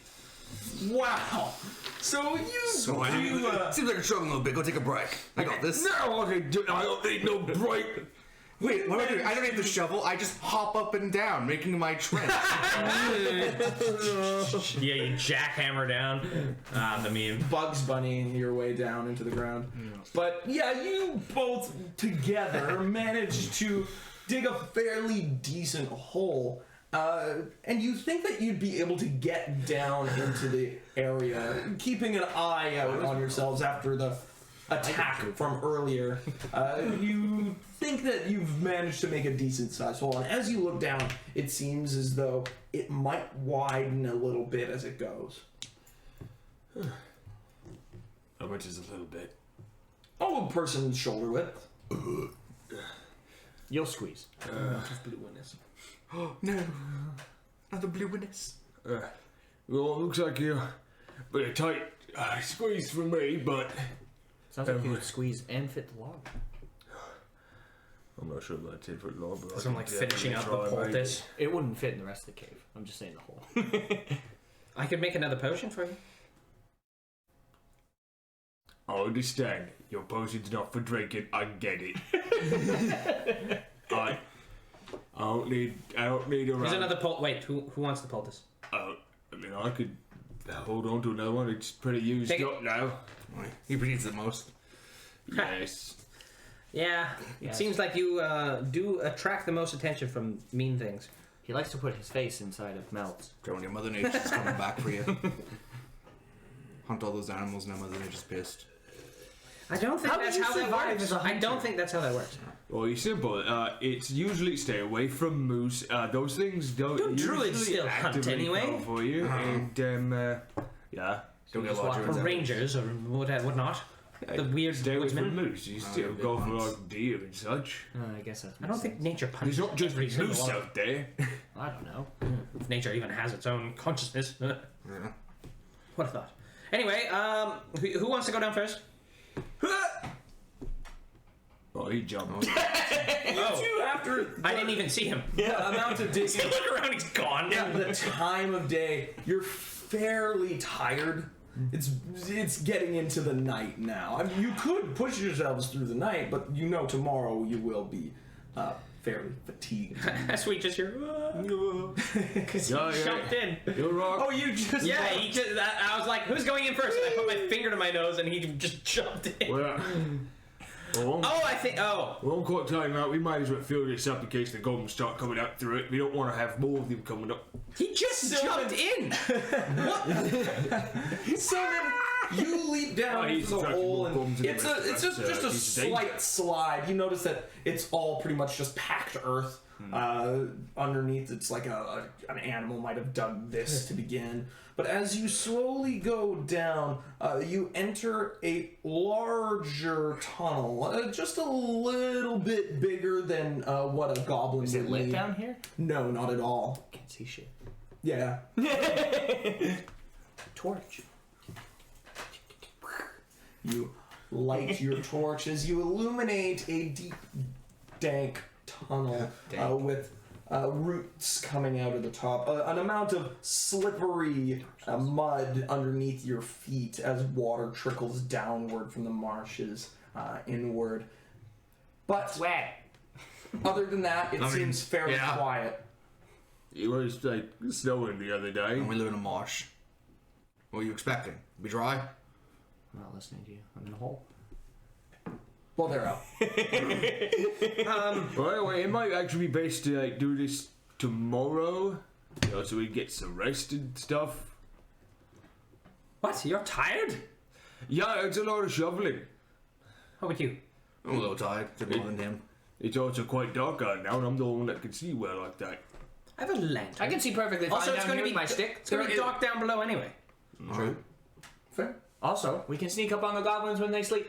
S1: Wow. So you
S2: So
S1: do.
S2: seems like you're struggling a little bit. Go take a break. I got this.
S5: No, I don't need no break.
S2: Wait, what do I do? I don't need the shovel. I just hop up and down, making my trench.
S3: Yeah, you jackhammer down. The meme.
S1: Bugs Bunny your way down into the ground. But yeah, you both together managed to dig a fairly decent hole. And you think that you'd be able to get down into the area, keeping an eye out on yourselves after the attack from earlier. You think that you've managed to make a decent sized hole, and as you look down, it seems as though it might widen a little bit as it goes.
S5: How much is a little bit?
S1: Oh, a person's shoulder width.
S4: You'll squeeze.
S2: Oh no, not the blueness.
S5: Well, it looks like you're a bit tight squeeze for me, but
S4: Sounds like you would squeeze and fit the log.
S5: I'm not sure about 10 foot long. But
S3: So I'm like finishing up the poultice.
S4: It wouldn't fit in the rest of the cave. I'm just saying the hole.
S3: I could make another potion for you.
S5: I understand. Your potion's not for drinking. I get it. I don't need a
S3: There's
S5: round.
S3: another wait, who wants the poultice?
S5: I mean, I could hold on to another one. It's pretty used
S3: Take it.
S5: up now.
S2: He needs it most.
S5: Yes.
S3: Yeah, it seems like you do attract the most attention from mean things.
S4: He likes to put his face inside of mouths.
S2: When your Mother Nature's coming back for you. Hunt all those animals, now Mother Nature's pissed.
S3: I don't think
S4: How
S3: that's
S4: would you
S3: how that
S4: survive
S3: works.
S4: as a
S3: I don't
S4: hunter?
S3: think that's how that works.
S5: Well, it's simple. It's usually stay away from moose. Those things don't
S3: druids
S5: usually
S3: still hunt
S5: actively
S3: anyway?
S5: come for you. And yeah.
S2: Don't get
S4: just
S2: lost.
S4: walk
S3: Or rangers or whatnot. The weird
S5: Stay away from
S3: woodsmen.
S5: moose. You still
S2: yeah,
S5: go for
S2: once.
S5: like deer and such.
S4: I guess that's.
S3: I don't think nature punches
S5: There's not just
S3: every single
S5: moose
S3: one.
S5: out there.
S4: I don't know.
S3: If nature even has its own consciousness.
S2: Yeah.
S3: What a thought. Anyway, who wants to go down first?
S5: Oh, he jumped.
S1: You, after
S3: I didn't even see him.
S1: the amount of digging
S3: Look around, he's gone.
S1: and the time of day, you're fairly tired. It's getting into the night now. I mean, you could push yourselves through the night, but you know tomorrow you will be fairly fatigued.
S3: Sweet, just here. Because he jumped in.
S5: You're right.
S1: Oh, you just
S3: Yeah, he just. I was like, "Who's going in first?" And I put my finger to my nose, and he just jumped in.
S5: Well,
S3: Oh, I think. Oh,
S5: well, I'm quite telling you, we might as well fill this up in case the goblins start coming out through it. We don't want to have more of them coming up.
S3: he just jumped in.
S1: So then you leap down
S5: Oh, he's
S1: into the
S5: attracting
S1: hole,
S5: more
S1: and
S5: bums than
S1: it's
S5: the rest of
S1: just
S5: us,
S1: just a
S5: he's dangerous.
S1: slight slide. You notice that it's all pretty much just packed earth. Underneath, it's like an animal might have dug this to begin. But as you slowly go down, you enter a larger tunnel, just a little bit bigger than what a goblin
S4: Is
S1: would
S4: it lit
S1: need.
S4: down here?
S1: No, not at all.
S4: Can't see shit.
S1: Yeah.
S4: Torch.
S1: You light your torch as you illuminate a deep, dank tunnel with roots coming out of the top. An amount of slippery mud underneath your feet as water trickles downward from the marshes inward. But
S4: Wet.
S1: other than that, it
S2: I mean,
S1: seems fairly
S2: yeah.
S1: quiet.
S5: It was like snowing the other day.
S2: And we live in a marsh. What are you expecting? Be dry?
S4: I'm not listening to you. I'm in a hole.
S1: Well, they're out.
S5: Well, anyway, it might actually be best to like do this tomorrow, so we get some rest and stuff.
S3: What? You're tired?
S5: Yeah, it's a lot of shoveling.
S3: How about you?
S2: I'm a little tired. It's more than him.
S5: It's also quite dark out now, and I'm the only one that can see well like that.
S6: I have a lantern.
S4: I can see perfectly fine
S6: Also, it's
S4: down
S6: going
S4: here
S6: to be
S4: with my stick.
S6: It's going to be dark down below anyway.
S2: True.
S1: Fair.
S4: Also, we can sneak up on the goblins when they sleep.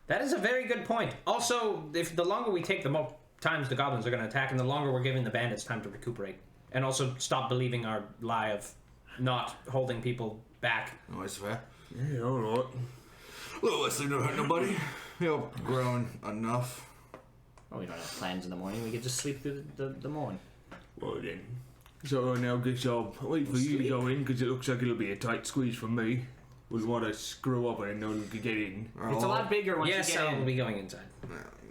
S6: That is a very good point. Also, if the longer we take, the more times the goblins are going to attack, and the longer we're giving the bandits time to recuperate, and also stop believing our lie of not holding people back.
S2: Oh, that's fair.
S5: Yeah, alright.
S2: Little less than don't hurt nobody. You're grown enough.
S4: Oh, we don't have plans in the morning. We can just sleep through the morning.
S5: Well then. So now guess I'll wait for you to go in, because it looks like it'll be a tight squeeze for me. Wouldn't want to screw up and no one could get in.
S4: It's a lot bigger once
S6: Yes,
S4: you get
S6: I'll
S4: in.
S6: be going inside.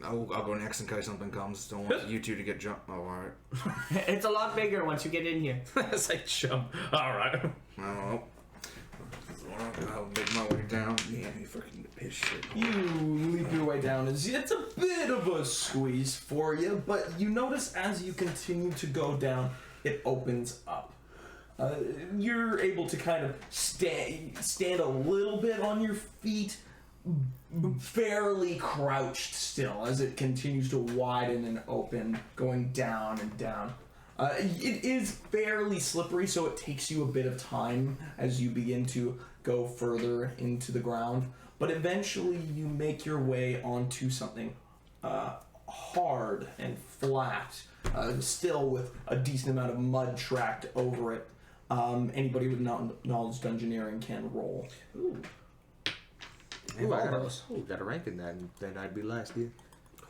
S2: I'll go next in case something comes. Don't want you two to get jumped. Oh, alright.
S4: It's a lot bigger once you get in here.
S6: It's like chum. All right.
S2: Oh, I'll make my way down. Yeah, you fucking piss shit.
S1: You leap your way down. It's a bit of a squeeze for you, but you notice as you continue to go down, it opens up. You're able to kind of stand a little bit on your feet, fairly crouched still, as it continues to widen and open, going down and down. It is fairly slippery, so it takes you a bit of time as you begin to go further into the ground, but eventually you make your way onto something hard and flat, still with a decent amount of mud tracked over it. Anybody with knowledge dungeoneering can roll.
S4: Ooh.
S6: Ooh, all those.
S5: Oh, got a rank in that, then I'd be last year.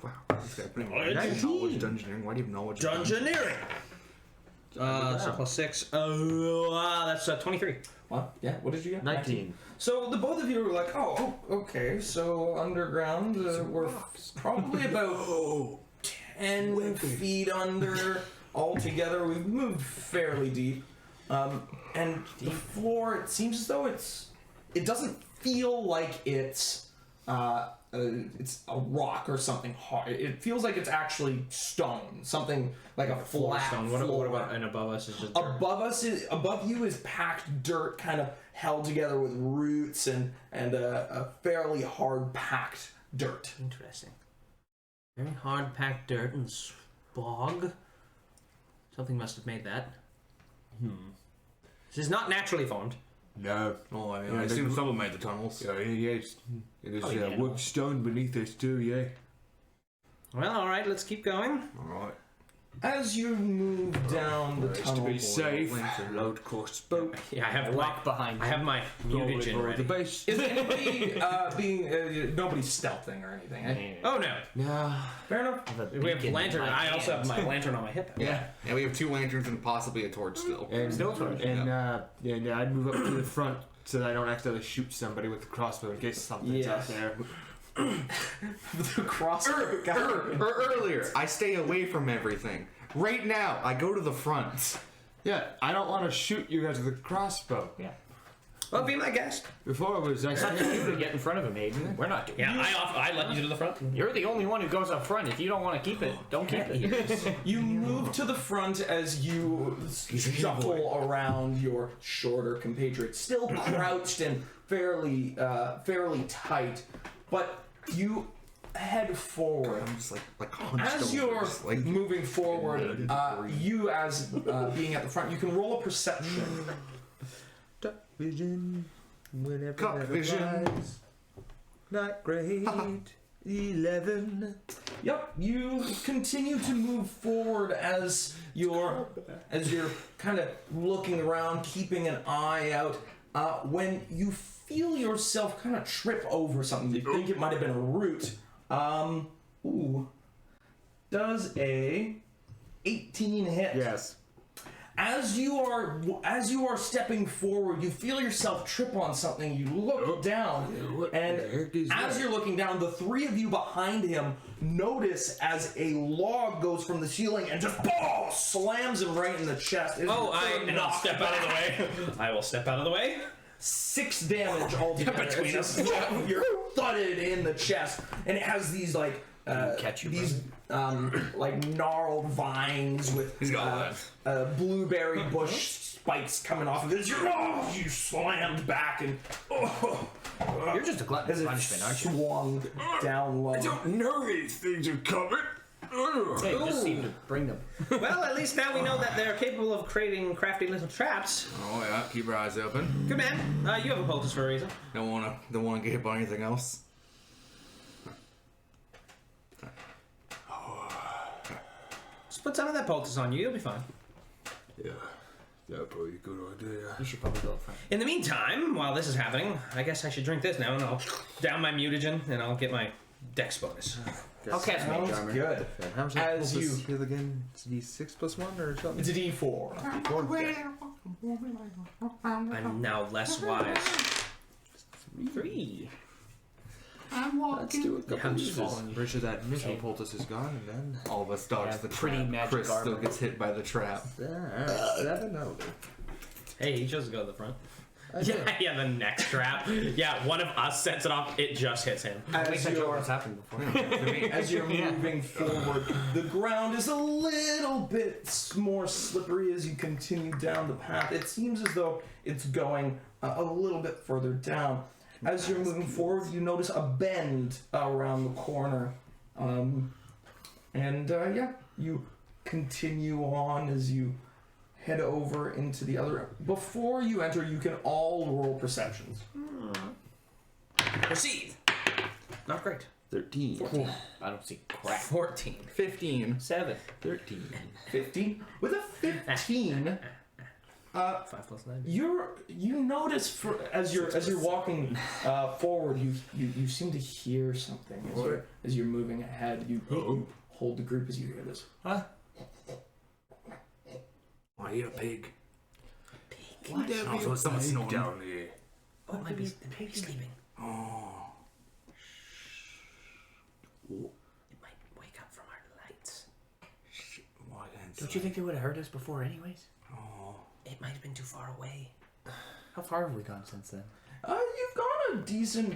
S2: Wow. This guy pretty much knowledge dungeoneering. Why do you have knowledge
S6: Dungeoneering. So plus 6. That's 23.
S1: What? Yeah, what did you get?
S5: 19.
S1: So the both of you were like, oh, okay, so underground, we're probably about 10 feet under altogether. We've moved fairly deep. And the floor, it seems as though it doesn't feel like it's a rock or something hard. It feels like it's actually stone, something like a flat
S6: stone.
S1: floor.
S6: What about and above us is just dirt?
S1: Above you is packed dirt, kind of held together with roots and a fairly hard packed dirt.
S6: Interesting. Very hard packed dirt and bog. Something must have made that. This is not naturally formed.
S5: No.
S2: Oh, I
S5: Yeah,
S2: I assume someone made the tunnels.
S5: Yeah, yes. There's
S4: yeah.
S5: wood stone beneath us too, yeah.
S6: Well, all right, let's keep going.
S2: Alright.
S1: As you move down the
S5: Just
S1: tunnel,
S5: to be safe,
S2: lantern.
S5: load crossbow.
S6: Yeah, I have
S4: Walk behind
S6: I
S4: you.
S6: have my mutagen
S5: Roll
S6: ready.
S5: the base.
S1: is anybody nobody's stealthing or anything? Eh?
S6: Oh no,
S5: No.
S1: Fair enough.
S6: we have lantern. I also have my lantern on my hip.
S2: Yeah. Yeah, we have 2 lanterns and possibly a torch still.
S5: And,
S4: Still torch.
S5: and I'd move up to the front so that I don't accidentally shoot somebody with the crossbow in case something's out
S1: Yes.
S5: there.
S1: The crossbow guy.
S2: Earlier, I stay away from everything. Right now, I go to the front.
S5: Yeah, I don't want to shoot you guys with a crossbow.
S4: Yeah.
S6: Well, be my guest.
S5: Before I was
S4: It's not
S5: actually...
S4: just you to get in front of him, Aiden. We're not doing
S6: Yeah, I let you to the front.
S4: You're the only one who goes up front. If you don't want to keep it, don't keep it.
S1: You move to the front as you shuffle around your shorter compatriots, still crouched and fairly tight, but you head forward.
S2: I'm just like hunched
S1: As
S2: over,
S1: you're
S2: just, like,
S1: moving forward, you as being at the front, you can roll a perception.
S5: Vision, whenever
S2: Cock
S5: that
S2: vision.
S5: applies. Not great. 11.
S1: Yep, you continue to move forward as you're kind of looking around, keeping an eye out. When you feel yourself kind of trip over something, you think it might have been a root. Does a 18 hit?
S5: Yes.
S1: As you are stepping forward, you feel yourself trip on something. You look down,
S5: what
S1: and
S5: the heck is
S1: as
S5: that?
S1: you're looking down, the 3 of you behind him notice as a log goes from the ceiling and just slams him right in the chest.
S6: Oh, I'll step out of the way. I will step out of the way.
S1: 6 damage altogether
S6: between
S1: as
S6: us.
S1: you're thudded in the chest, and it has these like
S4: catch you,
S1: these like gnarled vines with
S2: He's got
S1: blueberry bush spikes coming off of it. You slammed back and
S4: You're just a glutton
S1: as
S4: for
S1: it
S4: punishment, aren't you?
S1: swung down low.
S5: I don't know these things are covered.
S4: Hey, you just seem to bring them.
S6: Well, at least now we know that they're capable of creating crafty little traps.
S2: Oh yeah, keep your eyes open.
S6: Good man. You have a poultice for a reason.
S2: Don't wanna get hit by anything else.
S6: Just put some of that poultice on you. You'll be fine.
S5: Yeah, that'd probably be a good idea.
S4: You should probably go up front.
S6: In the meantime, while this is happening, I guess I should drink this now, and I'll down my mutagen, and I'll get my dex bonus.
S4: I'll cast Mage
S1: Sounds
S4: Armor.
S1: good.
S2: How much
S1: As you-
S2: heal again? It's D6 plus 1 or something?
S1: It's a D4.
S6: I'm now less wise.
S4: 3.
S2: Let's do a couple
S6: I'm
S2: uses.
S6: just falling.
S2: Pretty sure that missile poultice is gone, and then all of us dodge
S4: Yeah,
S2: the
S4: pretty
S2: trap.
S4: magic
S2: Chris still
S4: armor.
S2: gets hit by the trap. 7 over.
S6: Hey, he chose to go to the front.
S2: Yeah.
S6: Yeah, the next trap. Yeah, one of us sets it off. It just hits him.
S4: At least I know what's happened before.
S1: As you're moving forward, the ground is a little bit more slippery as you continue down the path. It seems as though it's going a little bit further down. As you're moving forward, you notice a bend around the corner. Yeah, you continue on as you head over into the other. Before you enter, you can all roll perceptions.
S6: Proceed. Not great.
S2: 13.
S6: 14.
S4: I don't see crap.
S6: 14.
S2: 15.
S6: 7.
S2: 13.
S1: 15. With a 15,
S6: 5 plus 9.
S1: you notice as you're walking forward, you seem to hear something as you're moving ahead. You hold the group as you hear this.
S5: Huh? I eat a pig.
S6: What?
S2: Oh, so it's someone snoring.
S5: Down there.
S6: Oh, it might be the baby sleeping.
S2: Oh.
S6: It might wake up from our lights.
S2: Shit. Why didn't
S4: Don't you think they would have heard us before anyways?
S2: Oh.
S6: It might have been too far away.
S4: How far have we gone since then?
S1: You've gone a decent.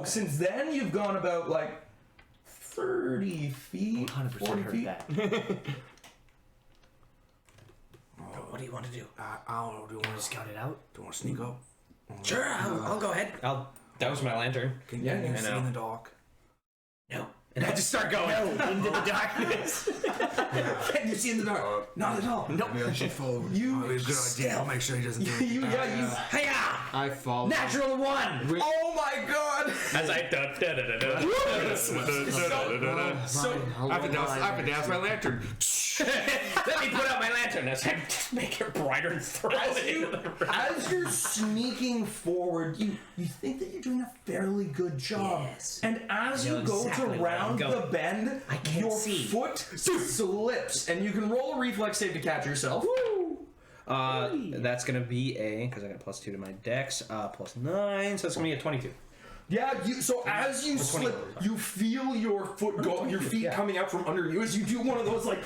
S1: Since then you've gone about like 30 feet.
S4: 100%
S1: 40
S4: heard
S1: feet.
S4: that.
S6: What do you want to do?
S2: I don't know. Do you want to
S4: Scout it out?
S2: Do you want to sneak up?
S6: Sure, I'll go ahead. That was my lantern.
S2: Can
S1: Yeah,
S2: you
S1: I
S2: see
S6: know.
S2: in the dark?
S6: No. And I just start going.
S4: Into the darkness.
S1: Can you see in the dark? Not at all.
S4: Nope.
S2: Maybe I should follow him.
S1: You
S2: Oh, it's a good idea. I'll make sure he doesn't do it.
S6: Hiya!
S2: I follow.
S6: Natural 1!
S1: Oh my god!
S6: As I
S1: So
S2: I have to dance my lantern.
S6: let me put out my lantern as I just make it brighter and throw it into the room.
S1: as you're sneaking forward, you think that you're doing a fairly good job.
S6: Yes.
S1: And as
S6: I know
S1: you go
S6: exactly
S1: to
S6: where I'm
S1: round the
S6: going.
S1: bend,
S6: I can't
S1: your
S6: see.
S1: foot slips, and you can roll a reflex save to catch yourself.
S6: That's gonna be because I got +2 to my dex, +9, so it's gonna be a 22.
S1: Yeah, so as you slip, you feel your foot go, your feet coming out from under you as you do one of those like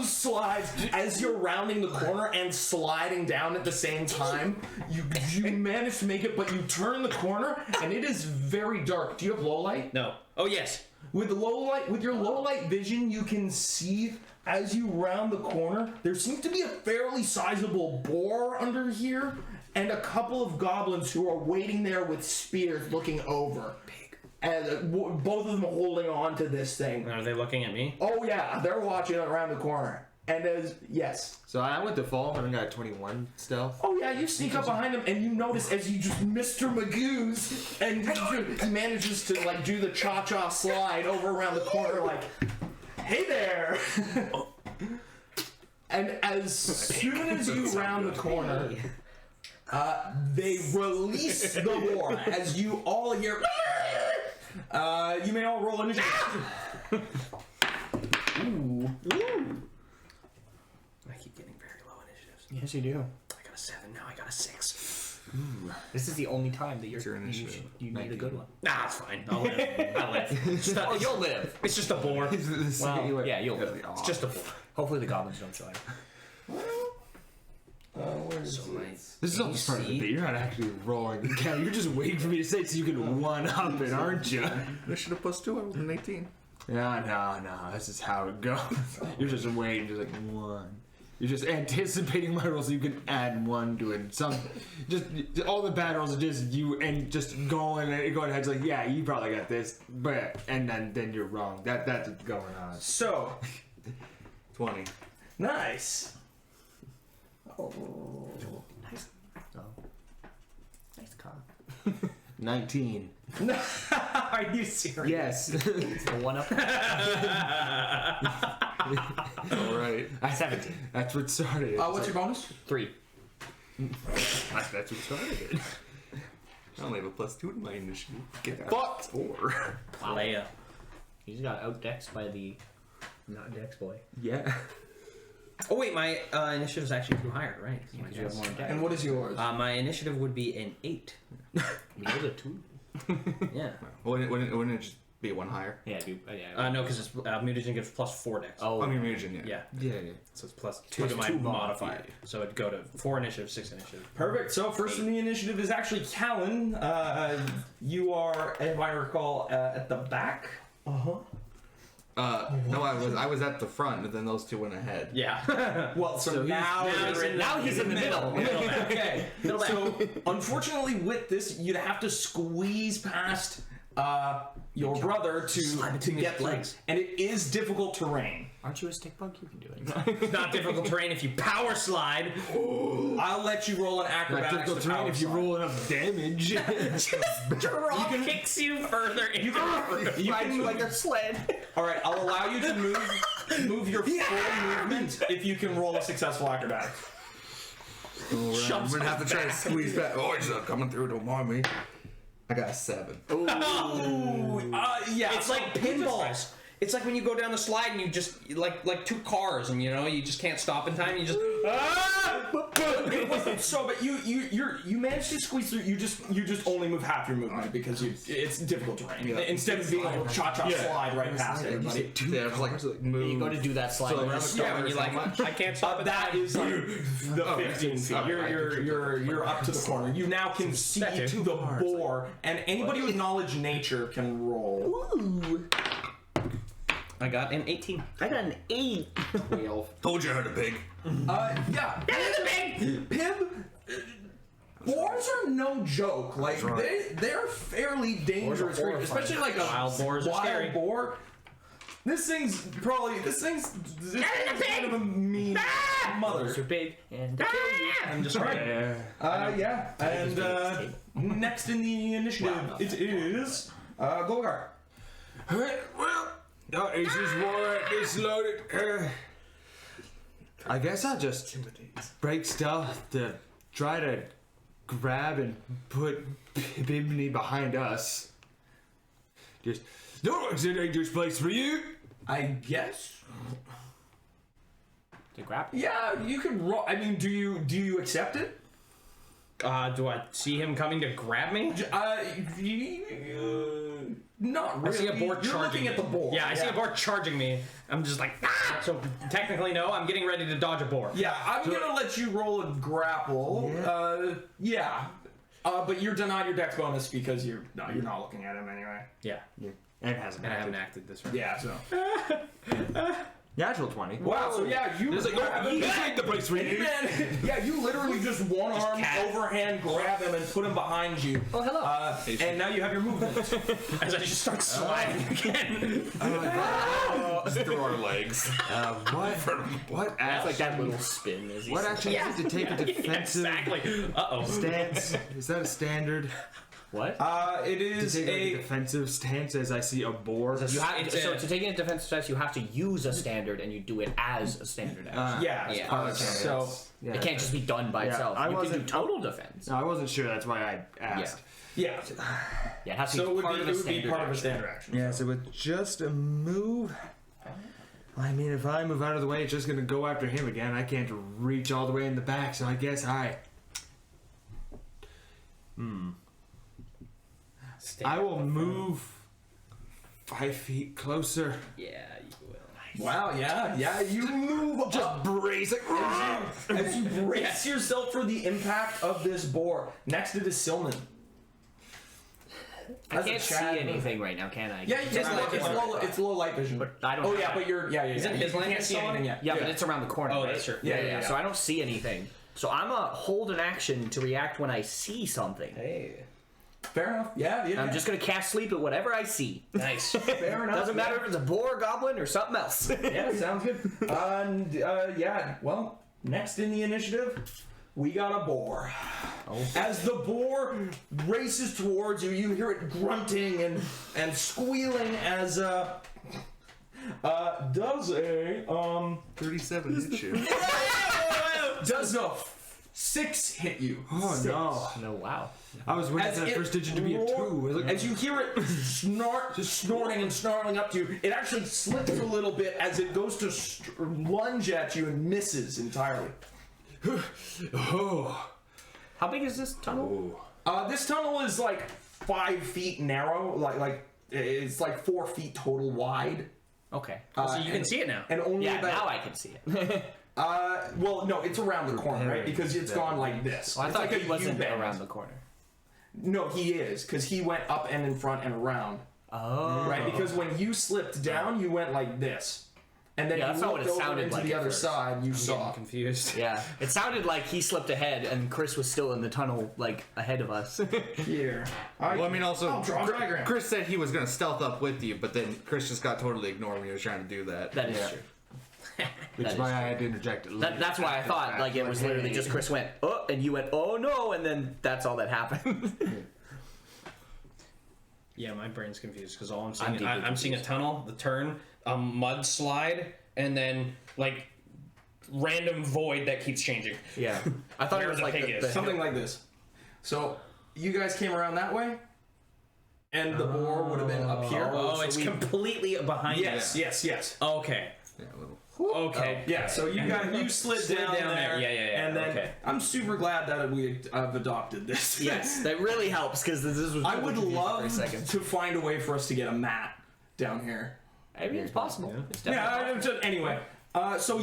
S1: slides. As you're rounding the corner and sliding down at the same time, you manage to make it, but you turn the corner and it is very dark. Do you have low light?
S6: No. Oh yes.
S1: With your low light vision, you can see as you round the corner. There seems to be a fairly sizable boar under here, and a couple of goblins who are waiting there with spears, looking over. And both of them holding on to this thing.
S6: Are they looking at me?
S1: Oh yeah, they're watching around the corner. And yes.
S2: So I went to fall and I got 21 stealth.
S1: Oh yeah, you sneak up behind him and you notice as you just Mr. Magoo's and he manages to like do the cha-cha slide over around the corner like, hey there. And as soon as you round the corner, they release the boar as you all hear. You may all roll initiative. Ooh.
S6: I keep getting very low initiatives.
S4: Yes, you do.
S6: I got a 7, now I got a 6.
S4: This is the only time that
S2: Your initiative.
S4: you need a good one.
S6: Nah, it's fine. I'll live. I'll live. It's just a-
S4: You'll live.
S6: It's just a boar.
S4: Well, yeah, you'll live.
S6: It's just a boar.
S4: Hopefully the goblins don't show up.
S6: So my
S5: This is all just part of the bit. You're not actually rolling the count. You're just waiting for me to say it so you can one up it, aren't you?
S2: I should have +2. I was an 18.
S5: No. This is how it goes. You're just waiting, just like 1. You're just anticipating my rolls so you can add one to it. Just all the bad rolls are just you and just going ahead. It's like, yeah, you probably got this, but and then you're wrong. That's what's going on.
S1: So
S2: 20.
S1: nice. Oh.
S4: Nice. Oh. Nice car.
S5: 19.
S1: Are you serious?
S5: Yes.
S4: The one up.
S2: All right.
S4: 17.
S5: That's what started it.
S1: What's your bonus?
S4: 3.
S5: That's what started it.
S2: I only have a +2 to my initiative. Get that.
S5: Fuck.
S2: 4.
S6: Leia.
S4: He just got outdexed by the not dex boy.
S5: Yeah.
S6: Oh wait, my initiative is actually too higher, right?
S4: Because you have more dex.
S1: And what is yours?
S6: My initiative would be an 8.
S4: We rolled a 2.
S6: Yeah.
S2: Wouldn't it just be one higher?
S4: Yeah, dude. Yeah.
S6: No, because it's mutagen gives +4 dex.
S4: Oh.
S2: I mean, mutagen, yeah.
S6: Yeah.
S5: Yeah.
S6: So it's +2 to my modifier. So it'd go to 4 initiative, 6 initiative.
S1: Perfect. So first in the initiative is actually Callan. You are, if I recall, at the back.
S2: No, I was at the front, and then those two went ahead.
S6: Yeah.
S1: Well, so now
S4: he's in the middle.
S1: Okay. So unfortunately, with this, you'd have to squeeze past your brother to get legs, and it is difficult terrain.
S4: Aren't you a stick bug? You can do it.
S6: It's not difficult terrain if you power slide.
S1: I'll let you roll an acrobatics.
S5: Difficult terrain if you roll enough damage.
S6: Draw kicks you further into the
S1: You can move.
S4: like a sled.
S1: All right, I'll allow you to move your full movement if you can roll a successful acrobatics.
S2: I'm gonna have to try to squeeze back. Oh, he's not coming through. Don't mind me. I got a 7.
S1: Yeah.
S6: It's like pinballs. It's like when you go down the slide and you just like 2 cars and you just can't stop in time. You just
S1: It wasn't so, but you managed to squeeze through. You just only move half your movement because it's difficult terrain.
S2: Yeah.
S1: Instead of being like cha-cha slide right past everybody.
S2: Yeah, I was like, move.
S4: You go to do that slide.
S2: So,
S4: and
S2: like,
S4: just
S2: yeah,
S4: start
S6: when you like I can't stop at
S1: That is like the 15 feet. You're up to the corner. You now can see
S6: too.
S1: the boar, and anybody with knowledge nature can roll.
S6: I got an 18.
S4: I got an 8.
S2: 12. Told you I heard a pig.
S1: Yeah. Pib. Boars are no joke. Like they're fairly dangerous, creatures, especially like a
S6: Wild boars are scary.
S1: boar. This thing's kind of a mean mother.
S4: Those are big and they kill you.
S6: I'm just right.
S1: Yeah. And next in the initiative, it is Golgar.
S5: Alright, well, that is just war at this loaded. I guess I'll just break stuff to try to grab and put Bimini behind us. Just, no, it's a dangerous place for you.
S1: I guess.
S4: To grab.
S1: Yeah, you can roll. I mean, do you accept it?
S6: Do I see him coming to grab me?
S1: Not really.
S6: I see a boar
S1: You're
S6: charging
S1: looking
S6: me.
S1: at the boar.
S6: Yeah, I see a boar charging me. I'm just like, ah! So technically, no. I'm getting ready to dodge a boar.
S1: Yeah, I'm gonna let you roll a grapple. But you're denied your dex bonus because you're not looking at him anyway.
S6: Yeah.
S5: And hasn't
S6: And I haven't
S5: acted.
S6: acted this right.
S1: Yeah, so.
S5: Natural 20.
S1: Wow, so yeah, you.
S5: It's like, oh, this ain't the place for you.
S1: Man, yeah, you literally just one arm overhand grab him and put him behind you.
S4: Oh, hello.
S1: And now you have your movement.
S6: As I just start sliding again.
S2: Just through our legs.
S5: What
S4: It's like that little spin. As
S5: What actually is it to take a defensive
S6: Exactly. Uh-oh.
S5: stance? Is that a standard?
S4: What?
S1: It
S5: To
S1: is
S5: take a
S1: a.
S5: defensive stance as I see a boar?
S4: You have,
S6: It's
S4: so
S6: a-
S4: to take a defensive stance, you have to use a standard, and you do it as a standard action.
S1: Yeah.
S6: Yeah.
S1: So.
S5: Yeah.
S4: It can't just be done by itself.
S5: I
S4: You can do
S5: wasn't-
S4: total defense.
S5: No, I wasn't sure. That's why I asked.
S1: Yeah.
S4: Yeah, it has to
S1: So it
S4: be part of a
S1: would be
S4: standard
S1: part of a
S4: action.
S1: standard action.
S5: Yeah, so with just a move. I mean, if I move out of the way, it's just gonna go after him again. I can't reach all the way in the back, so I guess I will move 5 feet closer.
S6: Yeah, you will.
S1: Wow, yeah, you move
S5: Just brace it.
S1: as you brace yourself for the impact of this boar. Next it is Silman.
S4: I can't see anything right now, can I?
S1: Yeah, you can. It's low light vision.
S4: But I don't.
S1: Oh yeah, but you're
S6: Is it his
S1: you
S6: lantern
S1: can't see
S6: still on?
S1: anything yet.
S4: Yeah, but it's around the corner.
S6: Oh,
S4: right?
S6: that's true.
S1: Yeah.
S4: So I don't see anything. So I'm gonna hold an action to react when I see something.
S6: Hey.
S1: Fair enough. Yeah.
S4: I'm just gonna cast sleep at whatever I see.
S6: Nice.
S1: fair enough.
S4: Doesn't matter if it's a boar, goblin, or something else.
S1: Yeah, sounds good. And yeah, well, next in the initiative, we got a boar. As the boar races towards you, you hear it grunting and squealing as does a
S2: 37 hit you.
S1: does a 6 hit you.
S5: Oh
S1: Six.
S5: no!
S4: No, wow.
S5: I was waiting
S1: As
S5: for that
S1: it
S5: first digit to be a
S1: roar-
S5: 2. I was like,
S1: As you hear it snorting and snarling up to you, it actually slips a little bit as it goes to lunge at you and misses entirely.
S5: oh.
S4: How big is this tunnel?
S1: This tunnel is like 5 feet narrow, like it's like 4 feet total wide.
S4: Okay.
S6: So you can see it now.
S1: And only
S4: Yeah,
S1: about,
S4: now I can see it.
S1: well, no, it's around the corner, right? Because it's gone like this.
S4: I
S1: It's
S4: thought
S1: like
S4: he
S1: a
S4: wasn't
S1: U-bend.
S4: around the corner.
S1: No, he is, because he went up and in front and around,
S4: Oh.
S1: right? Because when you slipped down, you went like this. And then
S4: Yeah,
S1: you
S4: that's not what
S1: looked
S4: it
S1: over
S4: sounded
S1: into
S4: like
S1: the
S4: at
S1: other
S4: first.
S1: side, you
S6: I'm
S1: saw.
S6: getting confused.
S4: Yeah. It sounded like he slipped ahead and Chris was still in the tunnel, like, ahead of us.
S1: Here.
S2: Well, I mean, also,
S1: I'll draw a diagram.
S2: Chris said he was going to stealth up with you, but then Chris just got totally ignored when he was trying to do that.
S4: That is
S5: Yeah.
S4: true.
S5: Which is why I had to interject.
S4: That's why I thought, like, it was literally just Chris went, oh, and you went, oh no, and then that's all that happened.
S6: Yeah, my brain's confused because all I'm
S4: I'm
S6: seeing,
S4: deeply
S6: I'm seeing a tunnel, the turn, a mudslide, and then like random void that keeps changing.
S4: Yeah. I thought
S6: Where
S4: it was
S6: the
S4: like
S6: pig is.
S1: Something like this. So, you guys came around that way, and the boar would have been up here.
S6: Oh,
S1: So
S6: it's
S1: we-
S6: completely behind
S1: Yes,
S6: us.
S1: yes.
S6: Okay.
S2: Yeah, a little.
S6: Okay.
S1: Yeah, so you slid down there.
S6: Yeah.
S1: And then
S6: Okay.
S1: I'm super glad that I've adopted this.
S4: Yes, that really helps because this was.
S1: I would
S4: confusing for a
S1: love
S4: second.
S1: to find a way for us to get a mat down here.
S4: Maybe it's possible. It's
S1: Yeah,
S4: definitely
S1: anyway. So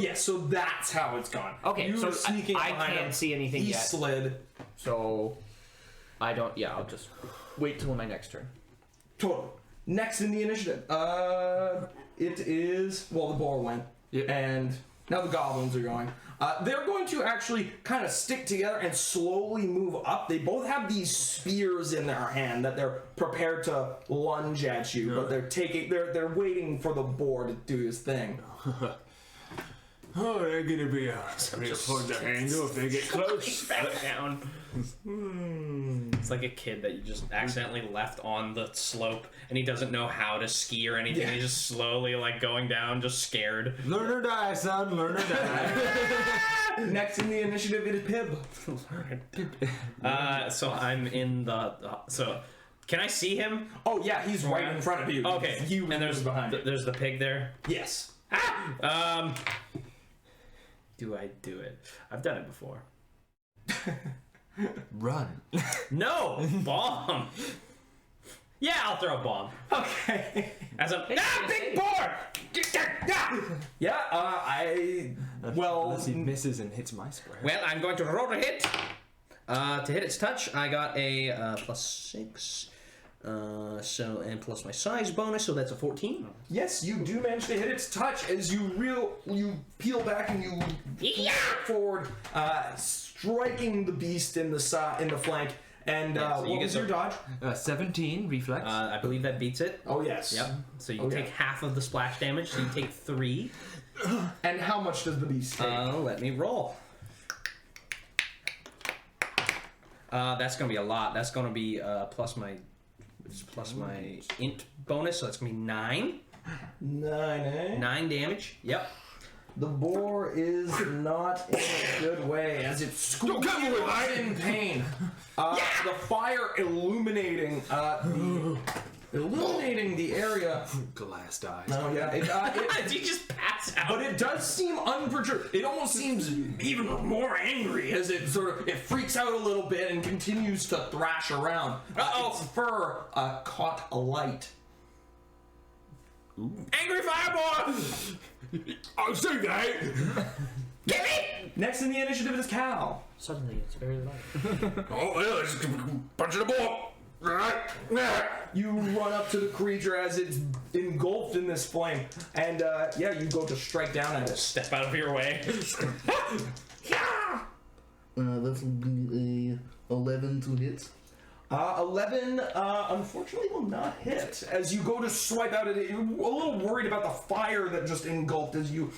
S1: that's how it's gone.
S4: Okay,
S1: you
S4: so
S1: were sneaking
S4: I
S1: behind
S4: can't
S1: him.
S4: see anything
S1: he
S4: yet.
S1: slid.
S4: So I don't. Yeah, I'll just wait till my next turn.
S1: Totally. Next in the initiative, it is the boar went, and now the goblins are going. They're going to actually kind of stick together and slowly move up. They both have these spears in their hand that they're prepared to lunge at you, but they're waiting for the boar to do his thing.
S5: oh, they're gonna be real fun to handle if they get close.
S6: Back down. It's like a kid that you just accidentally left on the slope, and he doesn't know how to ski or anything.
S1: Yeah.
S6: He's just slowly like going down, just scared.
S5: Learn or die, son. Learn or die.
S1: Next in the initiative, it is Pib.
S6: So I'm in the. So, can I see him?
S1: Oh yeah, he's right in front of you.
S6: Okay.
S1: He was
S6: And there's
S1: behind you.
S6: there's the pig there.
S1: Yes.
S6: Do I do it? I've done it before.
S5: Run.
S6: No bomb. Yeah, I'll throw a bomb.
S1: Okay.
S6: As a big boar.
S1: Yeah.
S5: Unless he misses and hits my square.
S6: Well, I'm going to roll a hit. To hit its touch, I got a +6. And plus my size bonus, so that's a 14.
S1: Yes, you do manage to hit its touch as you peel back and you forward, striking the beast in the flank. And
S6: so you
S1: what
S6: get
S1: was your
S6: the-
S1: dodge?
S5: 17 reflex.
S6: I believe that beats it.
S1: Oh yes.
S6: Yep. So you
S1: Okay.
S6: take half of the splash damage, so you take 3.
S1: And how much does the beast take?
S6: Let me roll. That's gonna be a lot. That's gonna be plus my int bonus, so that's gonna be 9.
S1: 9, eh?
S6: 9 damage. Yep.
S1: The boar is not in a good way as it squeals in pain. The fire illuminating the area.
S5: Glass dies.
S1: Oh yeah.
S6: Did you just pass out?
S1: But it does seem unperturbed. It almost seems even more angry as it it freaks out a little bit and continues to thrash around. Its fur caught alight.
S6: Angry fireball!
S5: I'll say that.
S6: Get me!
S1: Next in the initiative is Cal.
S4: Suddenly, it's very light.
S2: Oh, yeah, just punch the ball.
S1: You run up to the creature as it's engulfed in this flame, and yeah, you go to strike down at it.
S3: Step out of your way.
S2: That'll be a 11 to hit.
S1: 11, unfortunately, will not hit. As you go to swipe out at it, you're a little worried about the fire that just engulfed as you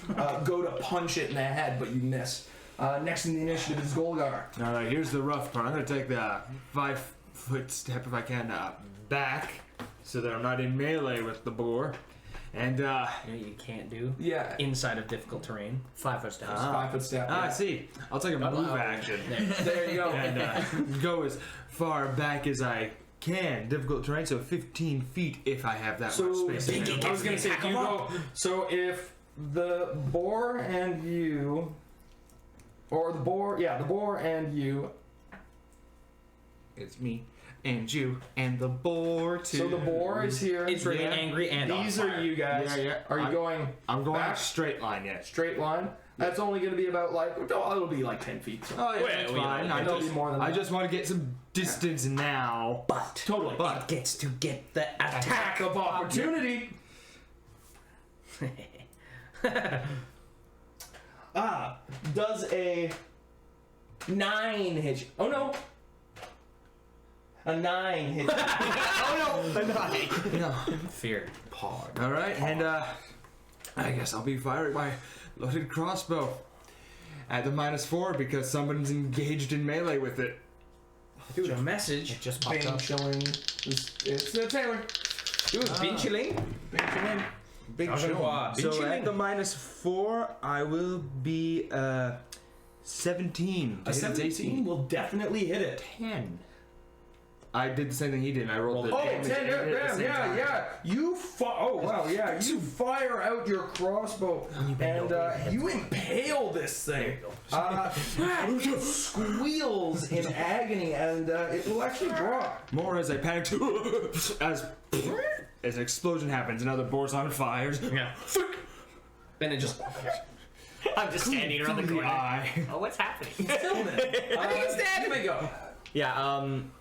S1: go to punch it in the head, but you miss. Next in the initiative is Golgar.
S5: All right, here's the rough part. I'm gonna take the 5-foot step if I can back, so that I'm not in melee with the boar. And
S3: You know what you can't do?
S1: Yeah.
S3: Inside of difficult terrain.
S4: 5-foot steps.
S1: 5-foot step.
S5: I
S1: Yeah.
S5: see. I'll take a move action
S1: There you go.
S5: and go as far back as I can. Difficult terrain, so 15 feet if I have that
S1: So
S5: much space.
S1: I was gonna say, if you go. So if the boar and you, or the boar and you.
S2: It's me and you and the boar too.
S1: So the boar is here.
S3: It's really
S5: Yeah.
S3: angry and on
S1: These
S3: fire.
S1: are you guys.
S5: Yeah, yeah.
S1: Are you going?
S5: I'm going
S1: back?
S5: straight line, yes.
S1: Straight line. That's only going to be about like it'll be like 10 feet. So.
S5: Oh yeah,
S3: Well,
S5: that's
S3: we know
S5: fine.
S1: it'll be more than
S5: I
S1: that.
S5: just want to get some distance now.
S3: But
S1: Totally.
S3: it gets to get the
S1: Attack
S3: attack.
S1: of opportunity. Does a 9 hit you? Oh no. A 9 hit you.
S4: Oh no! A 9.
S3: Fear.
S2: Pod.
S5: All right, and I guess I'll be firing my loaded crossbow at the -4 because someone's engaged in melee with it.
S3: Dude, a message.
S4: It just popped
S1: Bane
S4: up.
S1: chilling. It's Taylor.
S3: Dude, Bin chilling.
S1: Bane chilling.
S2: Big chill.
S5: So at the -4, I will be 17.
S1: A 17 will definitely hit it.
S5: 10. I did the same thing he did. I rolled the
S1: Oh,
S5: damage
S1: 10,
S5: and hit it at the same time.
S1: yeah. You oh wow, yeah. You fire out your crossbow and you impale this thing. It squeals in agony and it will actually drop.
S5: More as I panic as an explosion happens, another boar's on fire.
S3: Yeah. Then it just.
S4: I'm just standing around the corner.
S5: Eye.
S4: Oh, what's happening?
S1: Stillness. He's dead. Here we go.
S4: Yeah,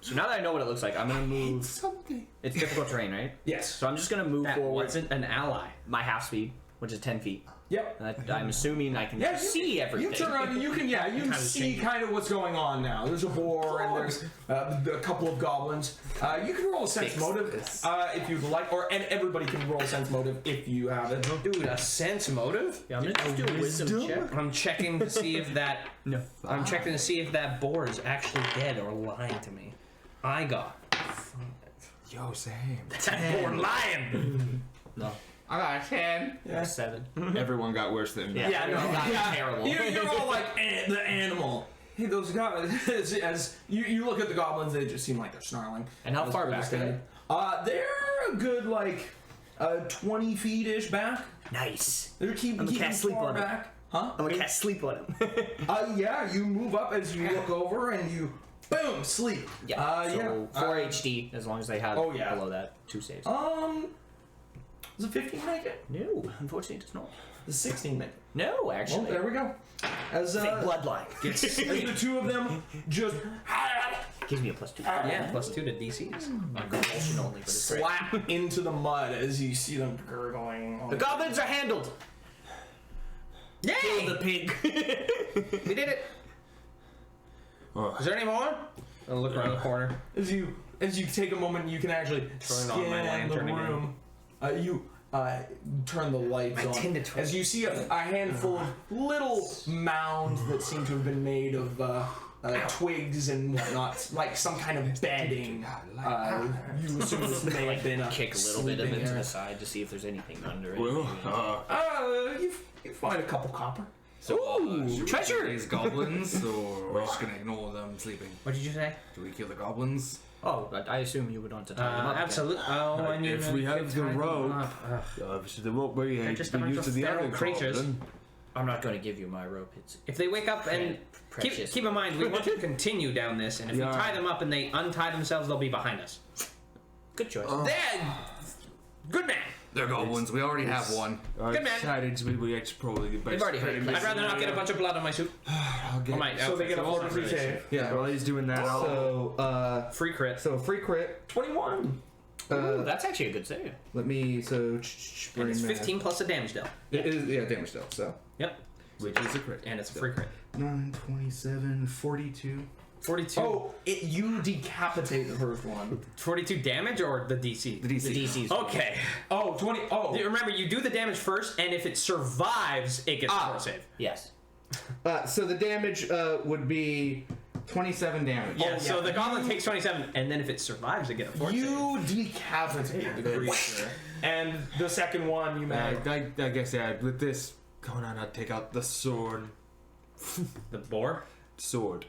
S4: so now that I know what it looks like, I'm gonna move.
S2: Something.
S4: It's difficult terrain, right?
S1: Yes.
S4: So I'm just gonna move
S3: That
S4: forward
S3: wasn't an ally.
S4: my half speed, which is 10 feet.
S1: Yep.
S4: And I'm assuming I can
S1: Yeah,
S4: see everything.
S1: You turn around and you can see kind of what's going on now. There's a boar and there's a couple of goblins. You can roll a sense motive if you'd like, and everybody can roll a sense motive if you have it.
S3: Dude, a sense motive?
S4: Yeah, I'm gonna just do a wisdom check.
S3: I'm checking to see if that.
S4: No.
S3: I'm checking to see if that boar is actually dead or lying to me. I got.
S5: Yo, same.
S3: That boar lying.
S4: No.
S2: I got a 10.
S1: Yeah.
S4: 7.
S5: Everyone got worse than me.
S1: Yeah, no,
S4: That's terrible.
S1: You're all like the animal. Hey, those goblins. As you look at the goblins, they just seem like they're snarling.
S4: And how far back are they?
S1: They're a good 20 feet ish back.
S4: Nice.
S1: They're keeping
S4: cast sleep
S1: far
S4: on it.
S1: back. Huh?
S4: I'm gonna cast sleep on him.
S1: Yeah, you move up as you look over and you, boom, sleep.
S4: Yeah. So
S1: yeah.
S4: 4 HD, as long as they have
S1: Oh, yeah.
S4: below that 2 saves.
S1: Does a 15 make it?
S4: No, unfortunately, it does not.
S1: Does 16 make it?
S4: No,
S1: Well,
S4: actually.
S1: there we go. As
S4: Thick bloodline.
S1: as the two of them just
S4: Gives me a +2.
S3: Yeah, +2 to DCs.
S4: Compulsion only, but it's great.
S1: slap into the mud as you see them gurgling.
S4: The goblins are handled.
S3: Yay!
S4: Kill the pig.
S3: We did it.
S5: Oh.
S3: Is there any more? I'll look around the corner.
S1: As you take a moment, you can actually
S3: Turn on my
S1: scan the
S3: lantern again.
S1: room. You turn the lights on
S3: 10 to 12.
S1: as you see a handful of little mounds that seem to have been made of twigs and whatnot, like some kind of bedding. You assume this may have been a
S4: Kick a little bit of
S1: sleeping
S4: it to
S1: area.
S4: the side to see if there's anything under it.
S5: Well,
S1: You find a couple copper.
S2: So, should we
S4: treasure!
S2: kill these goblins, or we're just gonna ignore them sleeping?
S3: What did you say?
S2: Do we kill the goblins?
S4: Oh, I assume you would want to tie them up.
S3: Absolutely. Oh, I knew
S5: if
S3: that
S5: we
S3: you
S5: have
S3: could
S5: the
S3: tie them
S5: rope,
S3: up. Ugh.
S5: obviously the rope we
S3: They're
S5: had
S3: just
S5: to
S3: a
S5: be
S3: bunch
S5: used
S3: of
S5: to the
S3: feral
S5: other
S3: creatures.
S5: goblin.
S4: I'm not going to give you my rope. It's
S3: If they wake up and
S4: precious.
S3: keep in mind, we want to continue down this, and if we
S5: Yeah.
S3: tie them up and they untie themselves, they'll be behind us.
S4: Good choice.
S3: Then, good man.
S2: They're goblins. We already have one.
S3: Good man.
S5: Decided we actually probably
S4: They've already heard it.
S3: I'd rather not get a bunch of blood on my suit.
S5: Okay.
S1: So they get a fortitude save.
S2: Yeah.
S5: While he's doing that,
S2: So
S3: Free crit.
S2: so free crit.
S1: 21.
S4: Ooh, that's actually a good save.
S2: Let me
S3: And
S2: brain
S3: it's
S2: math.
S3: 15 plus a damage dealt.
S2: It is damage dealt. So
S3: Yep.
S5: which is a crit.
S3: And it's a free crit.
S2: 9, 27, 42.
S3: 42.
S1: Oh, you decapitate the first one.
S3: 42 damage or the DC?
S2: The DC.
S4: The DC's
S3: Okay.
S1: Oh, 20. Oh.
S3: Remember, you do the damage first, and if it survives, it gets a fort save.
S4: Yes.
S2: So the damage would be 27 damage.
S3: Yeah, so the goblin takes 27, and then if it survives, it gets a fort save.
S1: You decapitate the creature. And the second one you made.
S5: I guess, yeah, with this going on, I'd take out the sword.
S3: The boar?
S5: Sword.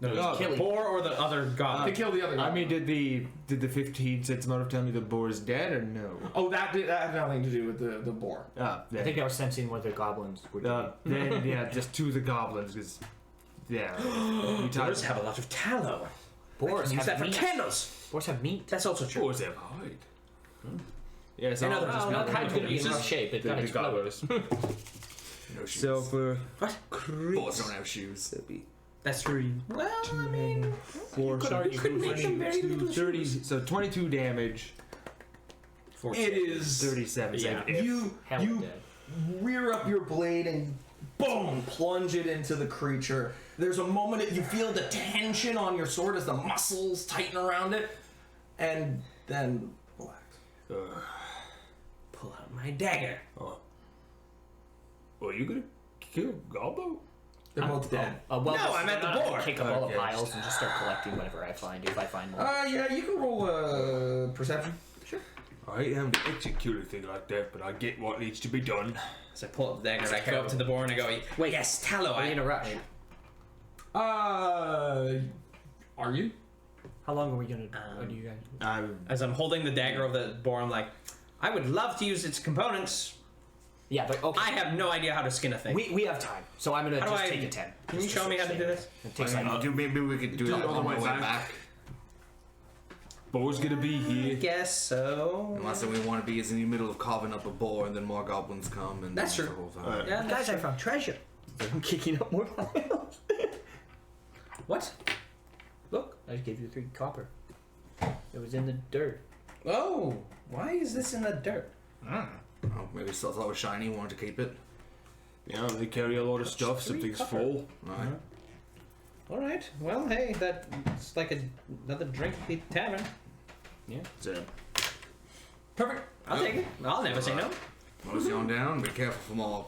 S3: No, it was
S4: killing.
S3: the boar or the other goblin?
S1: To kill the other guy.
S5: I mean, did the 15 sense motive tell me the boar is dead or no?
S1: Oh, that had nothing to do with the boar.
S5: Ah,
S4: I think I was sensing what the goblins were doing.
S5: then yeah, just to the goblins, because yeah.
S3: Boars have a lot of tallow.
S4: Boars
S3: Use that
S4: have
S3: for
S4: meat.
S3: candles.
S4: Boars have meat.
S3: That's also true.
S5: Boars have hide. Yeah, so
S3: And other
S4: Oh,
S3: just
S4: that hide's gonna be in
S3: uses.
S4: rough shape. It got
S5: the
S4: exploded.
S5: goblins.
S2: No shoes.
S5: So for
S3: What?
S2: Bulls don't have shoes. That'd be
S3: That's true. Well, I mean,
S5: 4,
S4: could
S5: so
S4: argue
S3: could make them very little
S5: 30, so 22 damage,
S1: It is.
S5: 37
S3: Yeah.
S5: save.
S1: You
S4: Hella dead.
S1: rear up your blade and boom, plunge it into the creature. There's a moment that you feel the tension on your sword as the muscles tighten around it, and then relax.
S3: pull out my dagger.
S5: Oh, you gonna kill Gobbo?
S1: They're both dead.
S4: Well,
S3: No, I'm at the
S4: I'm gonna
S3: board.
S4: Kick up all the
S5: Okay.
S4: piles and just start collecting whatever I find. If I find more.
S1: Yeah, you can roll a perception.
S5: I hate having to execute a thing like that, but I get what needs to be done.
S3: As I pull up the dagger, I go up to the boar and I go,
S4: Wait,
S3: yes, tallow.
S4: Are you in a rush?
S1: Are you?
S4: How long are we gonna? What do you guys?
S3: As I'm holding the dagger of the boar, I'm like, I would love to use its components.
S4: Yeah, but okay.
S3: I have no idea how to skin a thing.
S4: We have time, so I'm gonna
S3: How do
S4: just
S3: I-
S4: take a 10.
S3: Can you show me how to do this?
S4: It takes like
S2: maybe we could do it
S5: all the way back.
S2: back.
S5: Boar's gonna be
S3: I
S5: here.
S3: guess so.
S2: Unless we want to be is in the middle of carving up a boar and then more goblins come and
S3: That's
S2: the
S3: true.
S2: whole time.
S5: Alright.
S3: Yeah,
S4: guys, I found treasure. I'm kicking up more piles.
S3: What?
S4: Look, I just gave you 3 copper. It was in the dirt.
S3: Oh, why is this in the dirt?
S2: Oh, maybe thought it was shiny, wanted to keep it.
S5: Yeah, they carry a lot of stuff, something's full.
S2: Right.
S3: All right. Well, hey, that's like another drink at the tavern.
S4: Yeah.
S5: So,
S1: Perfect.
S3: I'll take it. I'll never say no.
S2: Nose on down. Be careful for more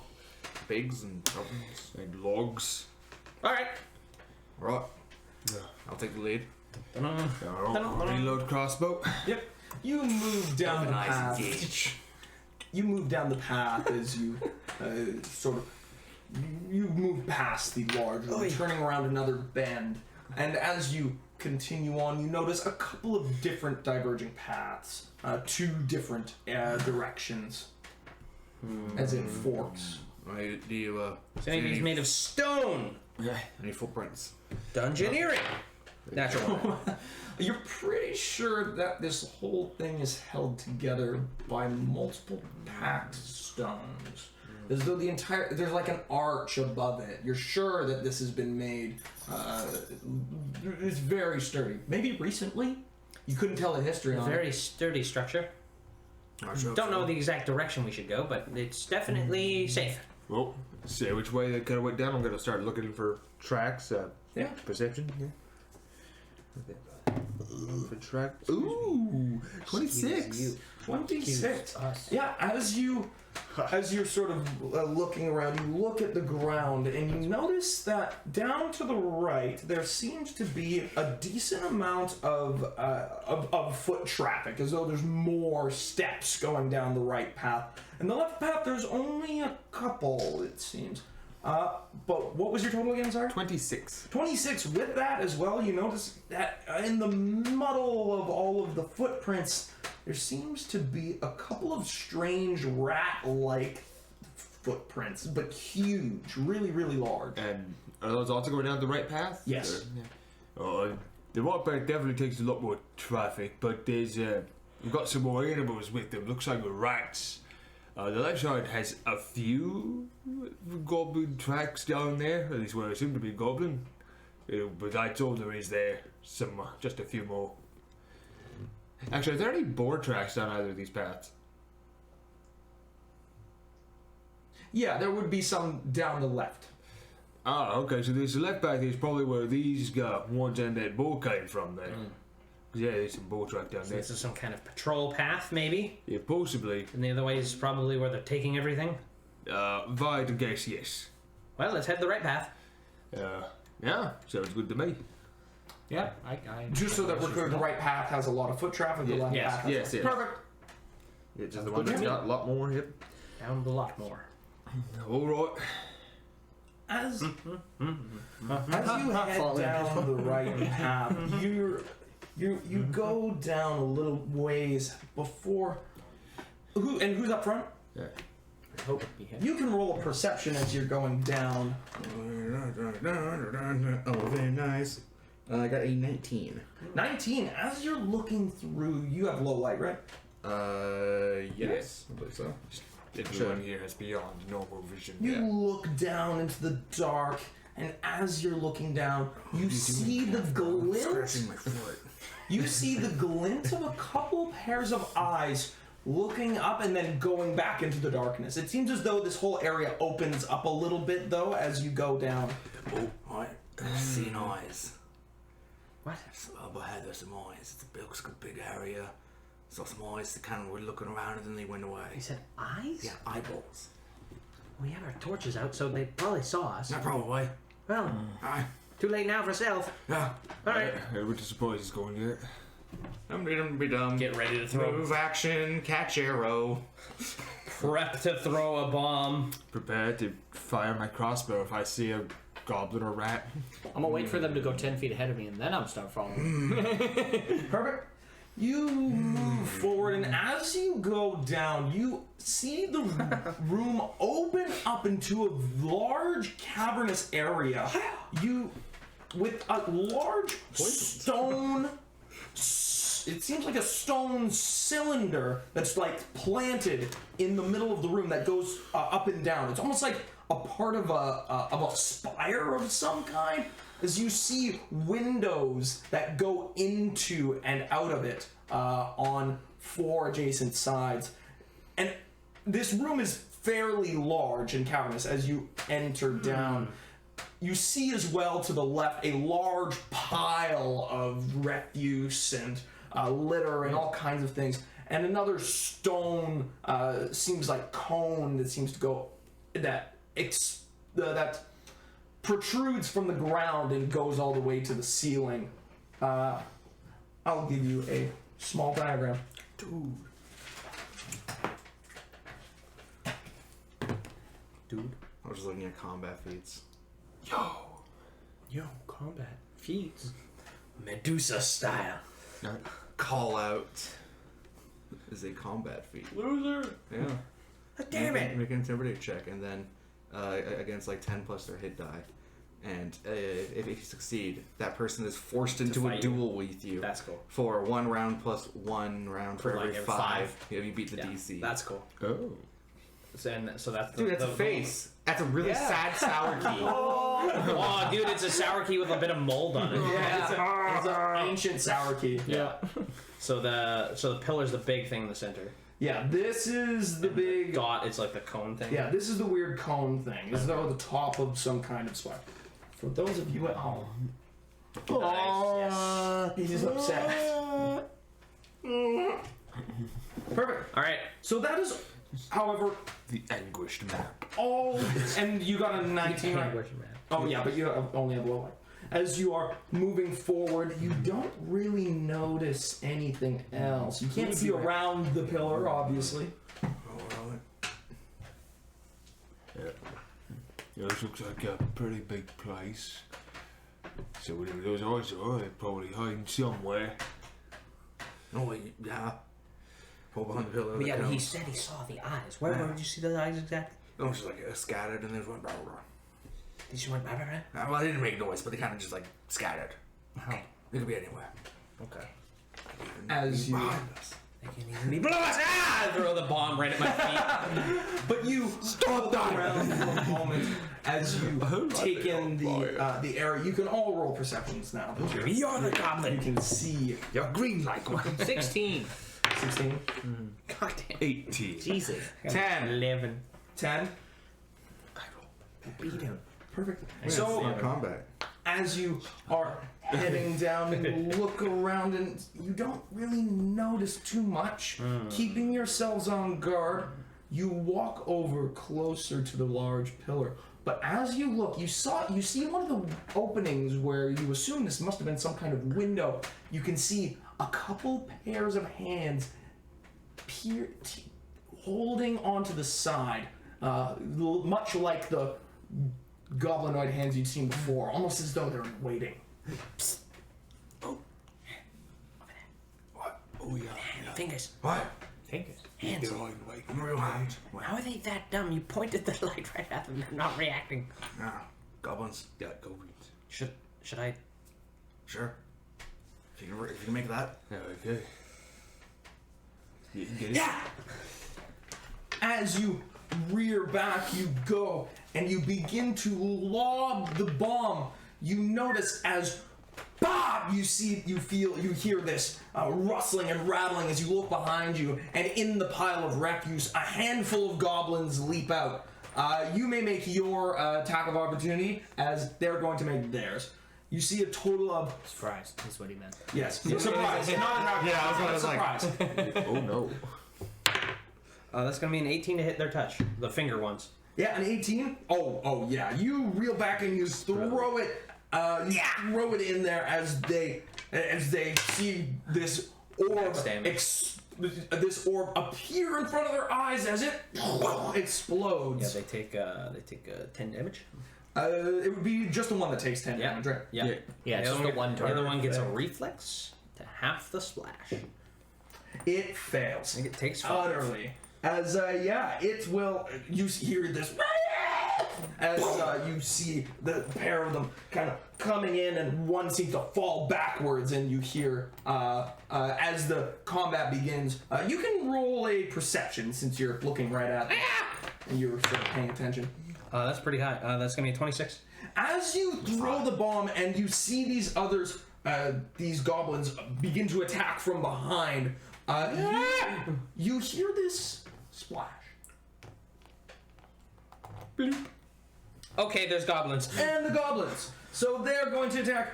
S2: pigs and goblins.
S5: and logs.
S3: All right.
S2: Right. I'll take the lead.
S5: Reload crossbow.
S1: Yep. You move down the path. You move down the path as you sort of you move past the large room, turning around another bend, and as you continue on, you notice a couple of different diverging paths, 2 different directions, as it forks.
S2: Right, do you
S3: So anything's made of stone.
S2: any footprints?
S3: Dungeoneering. Natural one.
S1: You're pretty sure that this whole thing is held together by multiple packed stones. As though there's like an arch above it. You're sure that this has been made. It's very sturdy. Maybe recently? You couldn't tell the history on it.
S3: Very sturdy structure.
S2: Not sure.
S3: Don't know the exact direction we should go, but it's definitely safe.
S5: Well, say which way they kind of went down. I'm gonna start looking for tracks.
S1: Yeah.
S5: Perception. Yeah. For tracks.
S1: Ooh, 26.
S4: Excuse you.
S1: 26.
S4: Us.
S1: Yeah, as you're sort of looking around, you look at the ground and you notice that down to the right there seems to be a decent amount of foot traffic, as though there's more steps going down the right path. And the left path, there's only a couple, it seems. But what was your total again, sorry?
S5: 26.
S1: 26. With that as well, you notice that in the muddle of all of the footprints, there seems to be a couple of strange rat-like footprints, but huge, really, really large.
S5: And are those also going down the right path?
S1: Yes.
S5: Or, the right path definitely takes a lot more traffic, but there's we've got some more animals with them. Looks like rats. The left side has a few goblin tracks down there, at least where I seem to be goblin. But that's all there is there. Just a few more. Actually, are there any boar tracks down either of these paths?
S1: Yeah, there would be some down the left.
S5: Ah, okay, so this left path is probably where these ones and that boar came from then. Yeah, there's some boar track down
S6: So
S5: there.
S6: this is some kind of patrol path, maybe?
S5: Yeah, possibly.
S6: And the other way is probably where they're taking everything?
S5: If I had to guess, yes.
S6: Well, let's head the right path.
S5: Yeah, sounds good to me.
S4: Yeah, I
S1: Just so that we're clear, the right path has a lot of foot traffic. The left
S6: Yes.
S1: path has
S5: Yes, yes.
S1: Perfect.
S5: Yeah, just the one that's got a lot more, yep.
S6: Down a lot more.
S5: Alright.
S1: As you head down the right path, you go down a little ways before. Who's up front?
S5: Yeah.
S6: I hope it'd be him.
S1: You can roll a perception as you're going down.
S2: Oh, very nice. I got a 19.
S1: 19. As you're looking through, you have low light, right?
S2: Yes. I believe so.
S5: Everyone here has beyond normal vision.
S1: You look down into the dark, and as you're looking down, you see the glint.
S2: Scratching my foot.
S1: You see the glint of a couple pairs of eyes looking up and then going back into the darkness. It seems as though this whole area opens up a little bit, though, as you go down.
S2: Oh, right. Seen eyes.
S6: What?
S2: Up ahead, there's some eyes. It's a big area. Saw some eyes that kind of were looking around and then they went away.
S6: He said eyes?
S2: Yeah, eyeballs.
S6: We have our torches out, so they probably saw us.
S2: Not probably.
S6: Well,
S2: Aye.
S6: too late now for stealth.
S2: Yeah.
S6: Alright.
S5: I wouldn't suppose he's going yet.
S2: I'm be dumb.
S6: Get ready to throw.
S2: Move action, catch arrow.
S6: Prep to throw a bomb.
S5: Prepare to fire my crossbow if I see a goblin or rat.
S4: I'm gonna wait for them to go 10 feet ahead of me, and then I'm start following.
S1: Perfect. You move forward, and as you go down, you see the room open up into a large cavernous area. With a large stone. It seems like a stone cylinder that's like planted in the middle of the room that goes up and down. It's almost like a part of a spire of some kind, as you see windows that go into and out of it on 4 adjacent sides. And this room is fairly large and cavernous as you enter down. You see as well to the left a large pile of refuse and litter and all kinds of things. And another stone seems like cone that seems to go that protrudes from the ground and goes all the way to the ceiling. I'll give you a small diagram.
S6: Dude.
S2: I was just looking at combat feats.
S4: Yo, combat feats.
S6: Medusa style.
S2: Call out is a combat feat.
S4: Loser.
S2: Yeah.
S6: Damn it.
S2: Make an intimidate check, and then against like 10 plus their hit die. And if you succeed, that person is forced into a
S6: fight
S2: duel with you.
S6: That's cool.
S2: For 1 round plus 1 round for
S6: like
S2: every
S6: every
S2: 5. If you beat the
S6: Yeah,
S2: DC.
S6: that's cool.
S5: Oh.
S6: So that's
S2: Dude, that's a face. That's a really sad sour key.
S6: Oh, dude, it's a sour key with a bit of mold on it.
S1: Yeah, it's an ancient sour key.
S6: Yeah. So the pillar's the big thing in the center.
S1: Yeah, this is the big
S6: Dot, it's like the cone thing.
S1: Yeah, this is the weird cone thing. This is the top of some kind of spire. For those of you at home,
S6: Nice, yes.
S1: he's upset. Perfect.
S6: All right.
S1: So that is, however,
S5: The anguished map.
S1: all. And you got a 19, right? Oh yeah, but you only have low light. As you are moving forward, you don't really notice anything else. You can't see around the pillar, obviously.
S5: Yeah, this looks like a pretty big place. So whatever those eyes are, they're probably hiding somewhere.
S2: Oh, wait, yeah. Hold behind the pillar.
S6: Yeah, but he said he saw the eyes. Where did you see the eyes exactly?
S2: It was just like scattered and they just went blah, blah, blah.
S6: Did you went blah, blah, blah?
S2: Well, they didn't make noise, but they kind of just like scattered.
S6: How?
S2: They could be anywhere.
S6: Okay.
S1: As you
S2: Behind us.
S6: He blew us! Ah! I throw the bomb right at my feet.
S1: But you stop around for a moment as you take in the area. You can all roll perceptions now.
S6: You're the
S1: You
S6: goblin.
S1: can see
S5: You're green like one.
S4: 16.
S1: 16,
S6: God damn.
S5: 18.
S4: Jesus.
S2: 10.
S6: 11.
S1: 10.
S4: Beat him.
S1: Perfect.
S2: So
S1: So
S2: combat.
S1: as you are heading down, you look around and you don't really notice too much. Keeping yourselves on guard, you walk over closer to the large pillar. But as you look, you see one of the openings where you assume this must have been some kind of window. You can see a couple pairs of hands holding onto the side, much like the goblinoid hands you'd seen before, almost as though they're waiting.
S5: What? Oh, yeah.
S6: Fingers.
S2: What?
S4: Fingers.
S6: Hands.
S2: I'm real hot.
S6: How are they that dumb? You pointed the light right at them. They're not reacting.
S2: Yeah. Goblins.
S5: Yeah, go read.
S6: Should I?
S2: Sure. If you can make that.
S5: Yeah, okay. You can get it?
S1: Yeah! As you rear back, you go and you begin to lob the bomb. You notice as Bob, you hear this rustling and rattling as you look behind you, and in the pile of refuse, a handful of goblins leap out. You may make your attack of opportunity as they're going to make theirs. You see a total of
S4: Surprise. That's what he meant.
S1: yes, surprise. Not
S2: Yeah, I was
S1: surprise.
S5: Oh, no.
S6: That's gonna be an 18 to hit their touch. The finger ones.
S1: Yeah, an 18. Oh yeah. You reel back and you throw it. Throw it in there as they see this orb this orb appear in front of their eyes as it explodes.
S6: Yeah, they take 10 damage.
S1: It would be just the one that takes 10 damage, right?
S6: Yeah.
S4: Yeah, it's
S6: the
S4: just
S6: other
S4: the one
S6: The other
S4: turn.
S6: one gets a reflex to half the splash. I
S1: It fails.
S6: think it takes 5.
S1: Utterly. As it will. You hear this. As you see the pair of them kind of coming in, and one seems to fall backwards, and you hear as the combat begins. You can roll a perception since you're looking right at them, and you're sort of paying attention.
S6: That's pretty high. That's gonna be a 26.
S1: As you throw the bomb and you see these others, these goblins begin to attack from behind, you hear this splash. Bloop.
S6: Okay, there's goblins.
S1: And the goblins. So they're going to attack.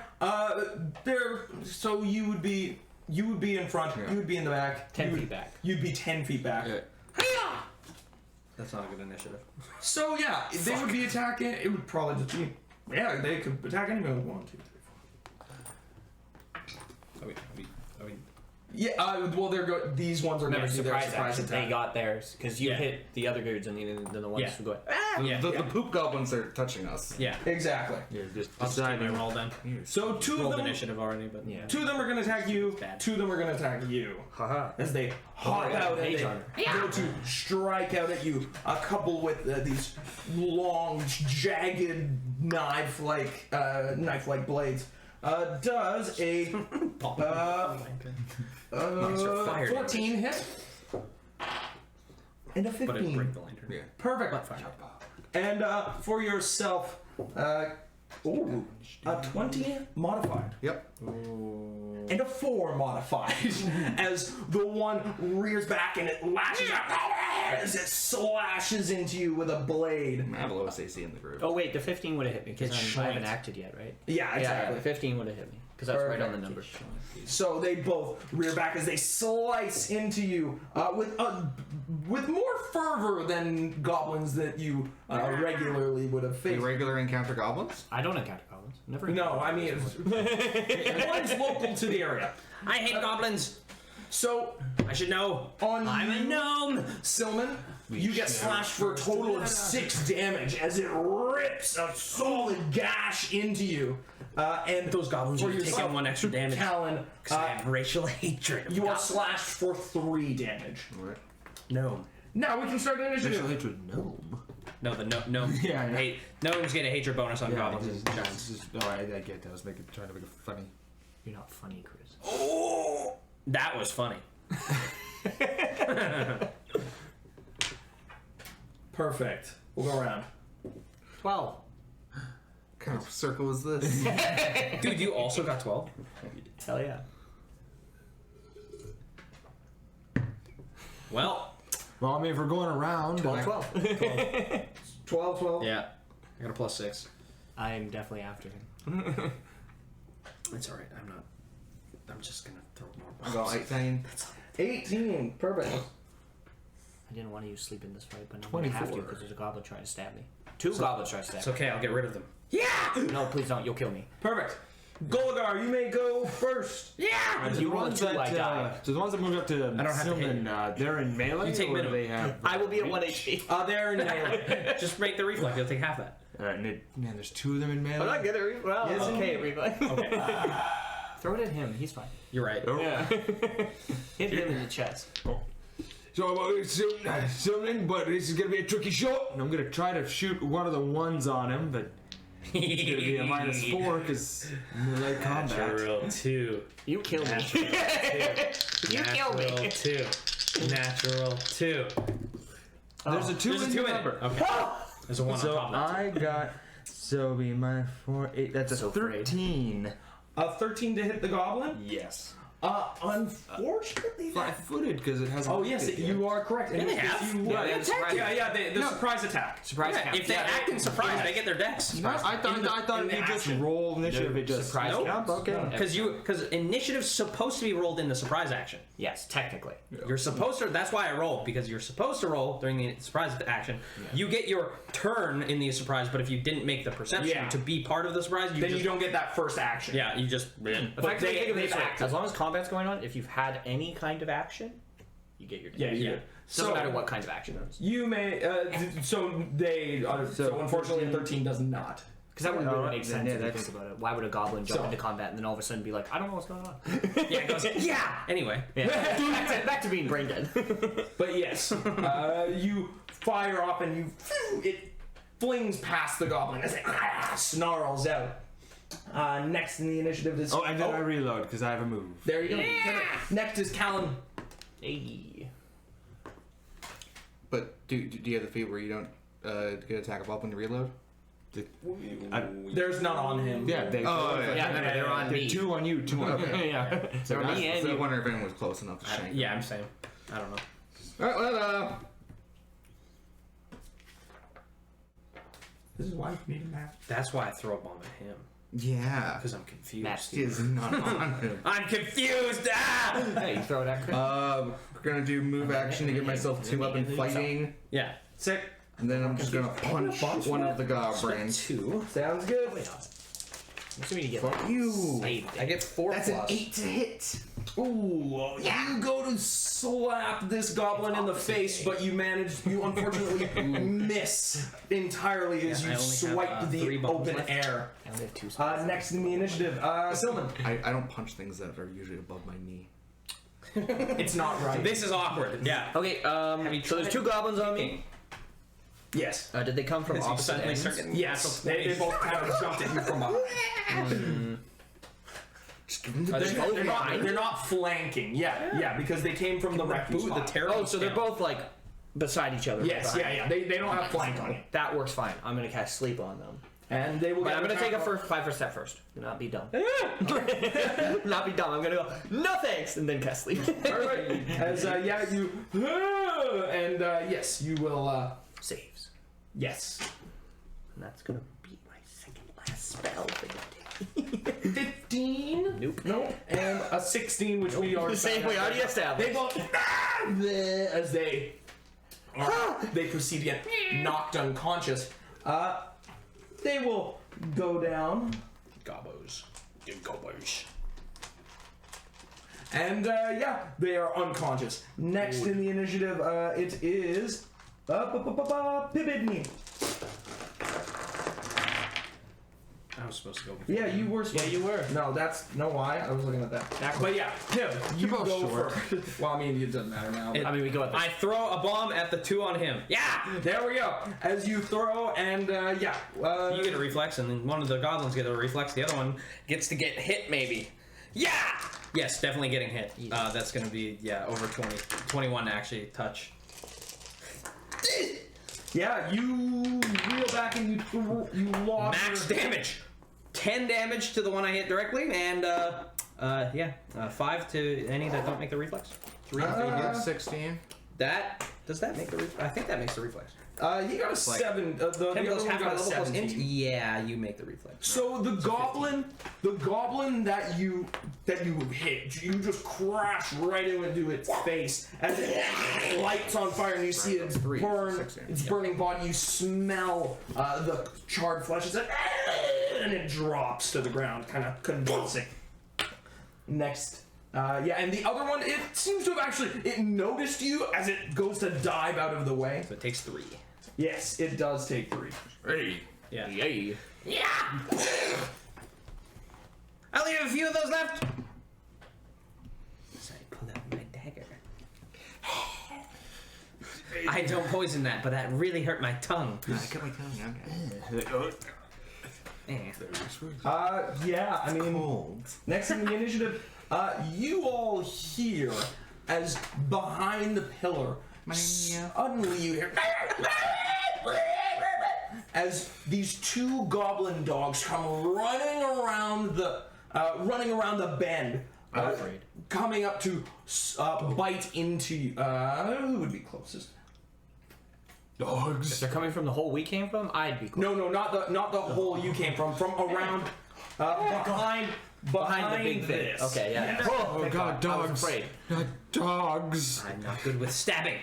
S1: So you would be in front.
S2: Yeah.
S1: You would be in the back.
S4: 10 feet back.
S1: You'd be 10 feet back.
S5: Yeah.
S6: That's not a good initiative.
S1: So yeah, they would be attacking. It would probably just be. Yeah, they could attack anyone with 1, 2, 3, 4.
S6: I mean,
S1: Yeah. Well, these ones are
S4: Never
S1: going to do their
S4: surprise
S1: surprise
S4: action. They
S1: attack.
S4: got theirs because you
S6: Yeah.
S4: hit the other dudes and then the ones
S6: Yeah.
S4: who go.
S2: The poop goblins are touching us.
S6: yeah.
S1: Exactly.
S5: Yeah, just
S6: I'll just take my
S5: deciding.
S6: roll then.
S1: So two
S6: Rolled
S1: of them.
S6: initiative already, but
S4: Yeah.
S1: Two of them are going to attack you.
S6: Bad.
S1: 2 of them are going to attack you.
S4: Haha.
S1: As they hop
S4: yeah,
S1: out and
S4: page
S1: they
S4: armor.
S1: go to strike out at you. A couple with these long, jagged knife-like blades. Does a
S6: are fired.
S1: 14 hit and a
S6: but it
S1: 15.
S6: break the lantern.
S2: Yeah.
S1: Perfect.
S6: But fire.
S1: And for yourself, a 20 modified.
S2: Yep.
S1: And a 4 modified as the one rears back and it lashes out as it slashes into you with a blade.
S2: I have the lowest AC in the group.
S4: Oh wait, the 15 would have hit me because
S6: Get
S4: I haven't
S6: shanked.
S4: acted yet, right?
S1: Yeah, exactly.
S4: Yeah, 15 would have hit me because that's right on the number.
S1: So they both rear back as they slice into you with more fervor than goblins that you regularly would have
S2: Do
S1: faced.
S2: you regular encounter goblins?
S4: I don't encounter goblins. Never.
S1: No, I mean one's local to the area.
S6: I hate goblins.
S1: So
S6: I should know.
S1: on
S6: I'm a
S1: you,
S6: gnome.
S1: Silman, you get slashed for a total of 6 damage as it rips a solid gash into you. And
S6: Those goblins
S1: for
S6: are taking
S1: yourself,
S6: 1 extra damage.
S1: Callan,
S6: Because I have racial hatred. of
S1: you are
S6: goblins.
S1: slashed for 3 damage.
S2: Alright.
S6: Gnome.
S1: Now we can start the
S5: Racial
S1: initiative.
S5: hatred, gnome.
S6: No, the gnome.
S5: Yeah, I know.
S6: Hate. Gnomes get a hatred bonus on
S5: Yeah,
S6: goblins
S5: just,
S6: and giants.
S5: I get that. I was trying to make it funny.
S4: You're not funny, Chris.
S1: Oh!
S6: That was funny.
S1: Perfect. We'll go around.
S4: 12.
S2: What kind of circle is this?
S6: Dude, you also got 12?
S4: Hell yeah.
S6: Well,
S5: Well, I mean, if we're going around,
S4: 12, 12.
S1: 12, 12.
S6: yeah. I got a +6.
S4: I'm definitely after him.
S6: It's alright, I'm just gonna throw more
S2: I
S6: bombs.
S2: got 18.
S1: 18. Perfect.
S4: I didn't want to use sleep in this fight, but I'm going to have to
S5: 24.
S4: because there's a goblin trying to stab me. Two goblins trying to stab
S6: It's okay, I'll get rid of them.
S1: Yeah!
S4: me. No, please don't. You'll kill me.
S1: Perfect. Gulligar, you may go first.
S6: Yeah!
S4: You roll a 2, I die.
S5: so the ones that moved up to
S6: I don't have to hit
S5: Silman, they're in melee.
S6: You take
S5: or do
S6: minimum.
S5: they have?
S4: I will be at 1 HP.
S1: They're in melee.
S6: Just break the reflex, you'll take half that.
S5: Man, there's 2 of them in melee.
S4: I'm not good at well,
S1: Yes,
S4: okay, everybody.
S6: Okay.
S4: Throw it at him. He's fine.
S6: You're right.
S4: Yeah. Hit him in the chest.
S5: So Silman, but this is gonna be a tricky shot. And I'm gonna try to shoot one of the ones on him, but it's gonna be a -4 because melee combat.
S6: Natural 2.
S4: You kill me.
S6: Natural 2.
S4: You kill me.
S6: Natural 2. Natural 2.
S5: There's a 2
S6: There's a
S5: in
S6: 2
S5: your
S6: in it.
S5: number.
S6: Okay. There's a 1
S5: So
S6: on top of that.
S5: I got so be -4, 8. That's a
S4: So afraid.
S5: 13.
S1: 13 to hit the goblin.
S5: Yes.
S1: Unfortunately, that.
S5: Flat-footed because it has.
S1: Oh yes, you are correct.
S6: Yeah, they have.
S1: You
S4: Yeah, they have surprise.
S1: the surprise attack.
S4: Surprise count.
S6: If they act in surprise, they get their dex.
S5: No, I thought
S1: in the
S5: you just
S1: action.
S5: roll initiative. It just
S4: Surprise
S6: Nope.
S4: counts.
S5: Okay.
S6: Because initiative's supposed to be rolled in the surprise action.
S4: Yes, technically.
S6: You're supposed to. That's why I rolled, because you're supposed to roll during the surprise action. You get your turn in the surprise, but if you didn't make the perception
S1: Yeah.
S6: to be part of the surprise,
S1: Then you don't get that first action.
S6: Yeah, you just.
S4: Effectively,
S1: they-
S4: think of it
S1: they've
S4: this way.
S1: acted.
S4: As long as combat's going on, if you've had any kind of action, you get your
S1: Yeah,
S4: damage.
S1: you
S6: Yeah.
S1: do.
S4: Doesn't matter what kind of action it is.
S1: You may. So unfortunately, a 13 does not.
S4: Because that wouldn't really
S5: No,
S4: make
S5: then,
S4: sense
S5: yeah,
S4: if you
S5: that's-
S4: think about it. Why would a goblin jump
S1: So-
S4: into combat and then all of a sudden be like, I don't know what's going on?
S6: Yeah, it goes. Yeah. Anyway.
S4: Yeah. back to being brain dead.
S1: But yes, you fire off and it flings past the goblin as it snarls out. Next in the initiative is.
S5: Oh, and then I reload because I have a move.
S1: There you go. Next is Callan.
S4: Hey.
S2: But do you have the feat where you don't get attack of up when you reload?
S1: There's none on him.
S5: Yeah, they.
S2: Oh,
S4: Yeah, remember, they're on me.
S5: 2 on you, 2 on
S2: Okay.
S4: Yeah.
S2: So
S4: They're on me and
S2: I
S4: you.
S2: wonder if anyone was close enough to shank.
S6: Yeah, I'm saying. I don't know.
S2: All right, well,
S1: This is why you need a map.
S6: That's why I throw a bomb at him.
S2: yeah,
S6: Because I'm confused.
S4: Matt
S2: he is not on him.
S6: I'm confused! Ah!
S4: Hey, you throw it at Chris.
S2: We're gonna do move action to give myself 2 up in fighting,
S6: Yeah.
S1: Sick.
S2: and then I'm just gonna punch one of the goblins.
S6: 2.
S1: Sounds good.
S4: I'm assuming you get
S2: Fuck you.
S4: saved.
S6: I get 4
S2: That's an
S6: plus.
S2: 8 to hit.
S1: Ooh, you go to slap this goblin in the face, but you unfortunately miss entirely as
S6: Yeah,
S1: you
S6: I only have,
S1: swipe
S6: 3
S1: the
S6: bombs
S1: open
S6: left.
S1: air.
S4: I only have 2 spots.
S1: Next in the initiative, Silman.
S2: I don't punch things that are usually above my knee.
S1: It's not right.
S6: This is awkward. Yeah.
S4: Okay,
S6: you
S4: so there's 2 goblins on me.
S1: Yes.
S4: Did they come from
S6: Because you
S4: opposite
S6: suddenly
S4: ends?
S6: start getting
S1: Yes. They both kind of jumped at you from behind.
S2: Just give him the
S4: Are they
S2: dick.
S4: both
S1: They're not,
S4: behind?
S1: they're not flanking. Yeah, because they came from the refuge
S6: Ooh, the
S1: spot.
S6: terror.
S4: Oh, so they're both like beside each other.
S1: Yes,
S4: behind.
S1: yeah. They don't have flank on you.
S4: That works fine. I'm gonna cast sleep on them.
S1: And they will
S4: But
S1: get
S4: I'm gonna
S1: attack
S4: take a
S1: roll.
S4: 5 step first. Do not be dumb. Not be dumb. I'm gonna go, no thanks, and then cast sleep.
S1: Alright. As, you. And, yes, you will,
S4: Saves.
S1: yes.
S4: And that's gonna be my second last spell for the day.
S1: 15?
S4: Nope.
S1: Nope. And a 16, which we already
S4: Same we already established.
S1: They both as they proceed to get knocked unconscious. They will go down.
S6: Gobbos. Gobbos.
S1: And they are unconscious. Next in the initiative, it is Pibidney.
S6: I was supposed to go before.
S1: Yeah, you were.
S4: Yeah, you were.
S1: No, that's no why. I was looking at that. But yeah, Pib, you
S5: both
S1: go
S5: short.
S1: first. Well, I mean, it doesn't matter now.
S4: I mean, we go at this.
S6: I throw a bomb at the 2 on him. Yeah!
S1: There we go. As you throw, and
S6: You get a reflex, and then one of the goblins get a reflex. The other one gets to get hit, maybe. Yeah! Yes, definitely getting hit. That's going to be, over 20. 21 actually touch.
S1: Yeah, you reel back and you lost
S6: Max damage! 10 damage to the one I hit directly, and 5 to any that don't make the reflex.
S2: 3 16.
S6: Does that make the reflex? I think that makes the reflex.
S1: You got a 7. The
S6: 10
S1: other
S6: plus
S1: one
S6: half my
S1: got a
S6: level plus
S1: 17.
S6: int? Yeah, you make the reflex.
S1: So the goblin that you hit, you just crash right into its face as it lights on fire, and you see it burn its burning body. You smell the charred flesh, and it drops to the ground, kind of convulsing. Next. And the other one, it seems to have it noticed you as it goes to dive out of the way.
S6: So it takes 3.
S1: Yes, it does take 3.
S2: Hey.
S6: Yeah.
S4: Yay.
S6: Yeah! I only have a few of those left. So I pull out my dagger. I don't poison that, but that really hurt my tongue.
S2: I cut my tongue.
S1: I mean, next in the initiative, you all hear as behind the pillar, suddenly you hear as these 2 goblin dogs come running around the bend, coming up to bite into you. Who would be closest?
S5: Dogs.
S4: If they're coming from the hole we came from, I'd be close.
S1: No, not the hole you came from around, behind
S4: Behind the big thing.
S1: this.
S4: Okay, yeah.
S5: Oh god, dogs.
S4: I was afraid.
S5: Not dogs.
S6: I'm not good with stabbing.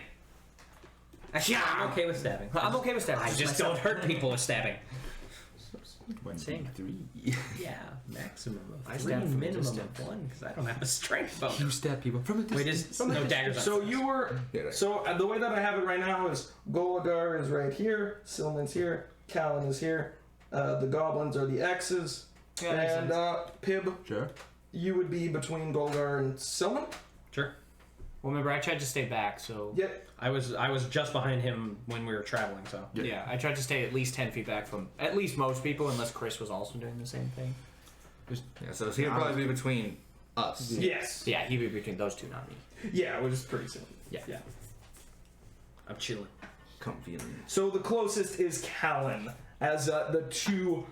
S6: Actually, I'm okay with stabbing.
S4: I'm okay with stabbing.
S6: I just don't hurt people with stabbing.
S4: Same.
S5: 3.
S6: Yeah, maximum of
S4: I
S6: 3,
S4: stab from a
S6: minimum
S4: distance.
S6: of 1, because I don't have a strength bonus.
S5: You stab people from a distance.
S6: Wait, is no daggers on.
S1: So you were. So the way that I have it right now is Golagar is right here, Silman's here, Callan is here, the goblins are the X's, and Pib,
S5: Sure.
S1: you would be between Golagar and Silman.
S6: Sure.
S4: Well, remember, I tried to stay back, so...
S1: Yep.
S6: I was just behind him when we were traveling, so.
S4: Yeah, I tried to stay at least 10 feet back from at least most people, unless Chris was also doing the same thing.
S2: Yeah, so he'd probably be between us.
S1: Yes.
S4: Yeah, he'd be between those two, not me.
S1: Yeah, it was pretty simple.
S4: Yeah.
S6: I'm chilling.
S2: Comfy.
S1: So the closest is Callan, as the two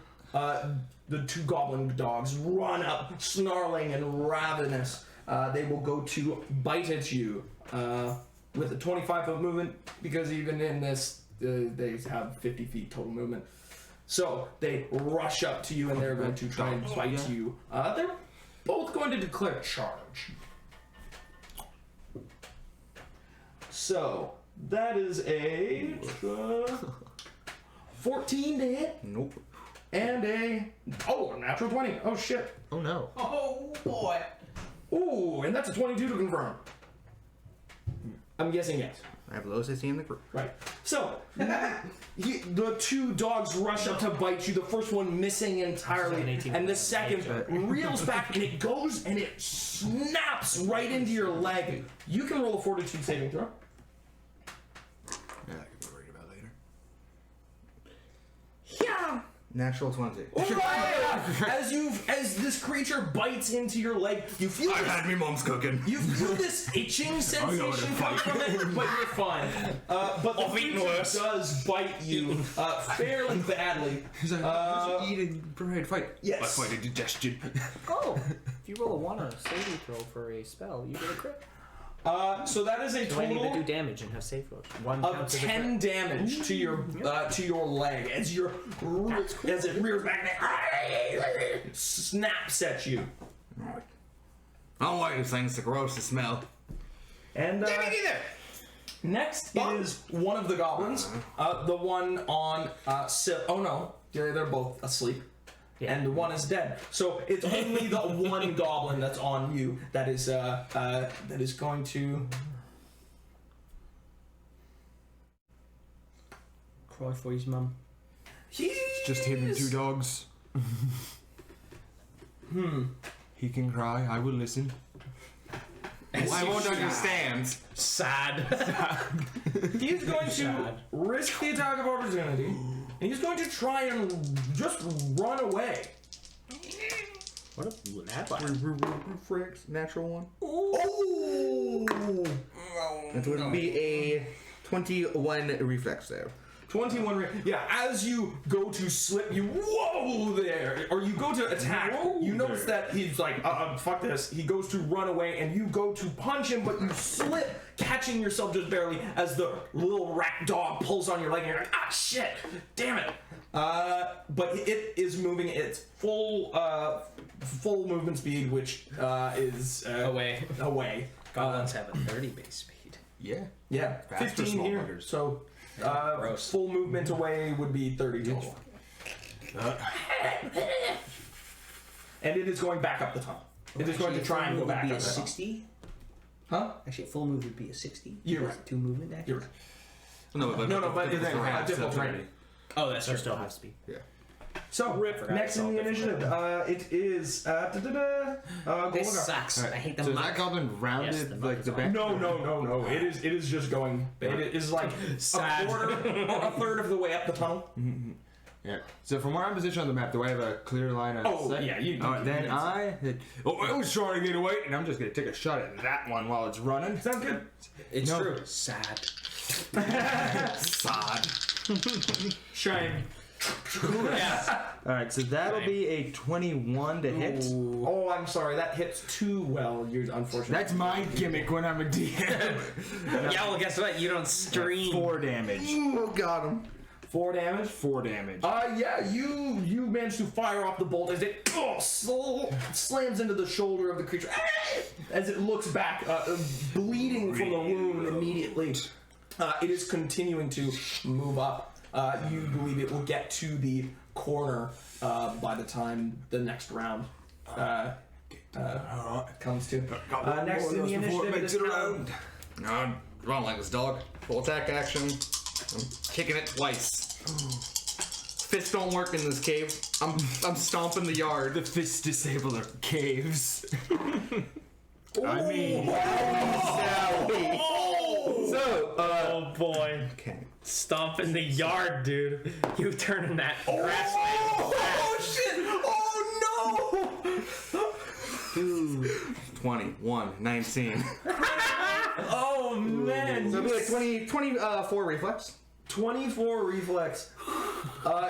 S1: goblin dogs run up, snarling and ravenous. They will go to bite at you with a 25-foot movement, because even in this, they have 50 feet total movement. So they rush up to you and they're going to try and bite you. They're both going to declare charge. So that is a 14 to hit.
S2: Nope.
S1: And a natural 20. Oh shit.
S5: Oh no.
S1: Oh boy. Ooh, and that's a 22 to confirm. I'm guessing yes.
S2: I have low 16 in the group.
S1: Right. So, the two dogs rush up to bite you, the first one missing entirely, and the second reels back and it goes and it snaps right into your leg. You can roll a fortitude saving throw.
S2: Yeah, I could be worried about later.
S1: Yeah.
S2: Natural 20.
S1: As this creature bites into your leg, you feel this,
S2: me mom's cooking.
S1: you feel this itching sensation come from it, but you're fine. But the creature does bite you fairly badly.
S5: He's like, eating bread. Fight.
S1: Yes.
S5: I fight indigestion.
S4: Oh! If you roll a 1 on a saving throw for a spell, you get a crit.
S1: So that is a
S4: Do I need to do
S1: total
S4: damage and have save throws? 1
S1: of
S4: counts as a
S1: 10
S4: crit.
S1: damage to your leg as as it rears back and snaps at you.
S2: I don't like these things. They're gross to smell.
S1: And next is one of the goblins. The one on oh no, they're both asleep.
S4: Yeah.
S1: And one is dead. So it's only the one goblin that's on you that is going to
S6: Cry for his mum.
S5: It's just him and 2 dogs. He can cry. I will listen.
S2: I won't understand.
S6: Sad.
S1: He's going to
S6: Sad.
S1: risk the attack of opportunity, and he's going to try and just run away.
S4: What a nat one.
S2: Reflex, natural one.
S1: Oh!
S2: That would be a 21 reflex there.
S1: 21 yeah, as you go to slip, you whoa there, or you go to attack, you notice that he's like, fuck this. He goes to run away, and you go to punch him, but you slip, catching yourself just barely as the little rat dog pulls on your leg, and you're like, ah, shit, damn it. But it is moving its full movement speed, which is
S6: Away. Goblins have a 30 base speed.
S5: Yeah.
S1: Yeah,
S5: Fast for
S1: 15
S5: small
S1: here.
S5: buggers.
S1: So
S6: Gross.
S1: full movement away would be 30 total. And it is going back up the tunnel. It is going to try and go back
S7: Would be
S1: up
S7: a
S1: the tunnel.
S7: 60.
S1: Huh?
S7: Actually, full move would be a 60.
S1: You're
S7: Because
S1: right.
S7: 2 movement action.
S1: You're right.
S2: No, but
S1: it's
S2: terrain,
S1: difficult
S2: so
S1: terrain.
S6: Oh, that's
S4: So
S6: true.
S4: still have speed.
S2: Yeah.
S1: So,
S6: Forgot
S1: next
S6: it's
S1: in
S6: all
S1: the
S6: different.
S1: initiative, it is
S7: This
S1: Golgar.
S7: sucks.
S5: Alright,
S7: I hate the
S5: so is
S7: muck.
S5: that goblin rounded
S6: Yes, the muck
S5: like
S6: is
S5: the
S6: on.
S5: back?
S1: No. It is just going. It is like
S6: Sad.
S1: a quarter or a third of the way up the tunnel.
S5: Yeah. So from where I'm positioned on the map, do I have a clear line of
S1: Oh,
S5: sight?
S1: yeah, you-
S5: Alright, then I was trying to get away, and I'm just gonna take a shot at that one while it's running.
S1: Sounds good.
S6: It's
S5: No.
S6: true. Sad.
S2: Sod.
S1: Shame.
S6: Yeah.
S5: Alright, so that'll be a 21 to hit.
S1: Oh, I'm sorry. That hits too well. You're unfortunate.
S5: That's my gimmick when I'm a DM.
S6: Yeah, well, guess what? You don't stream.
S5: 4 damage.
S2: Oh, got him.
S1: 4 damage.
S5: 4 damage.
S1: Yeah, you manage to fire off the bolt as it slams into the shoulder of the creature as it looks back, bleeding from the wound immediately. It is continuing to move up. You believe it will get to the corner by the time the next round comes to. Next in the initiative, it is Alan.
S2: No, wrong like this dog. Full attack action. I'm kicking it twice. Fists don't work in this cave. I'm stomping the yard.
S5: The fist disabler caves. I mean,
S2: So,
S6: Oh boy.
S2: okay.
S6: Stomp in the yard, dude. You turning that grassland.
S1: Oh shit! Oh no!
S2: 21, 19.
S1: Oh man!
S2: So it'll be like 24 reflex.
S1: 24 reflex.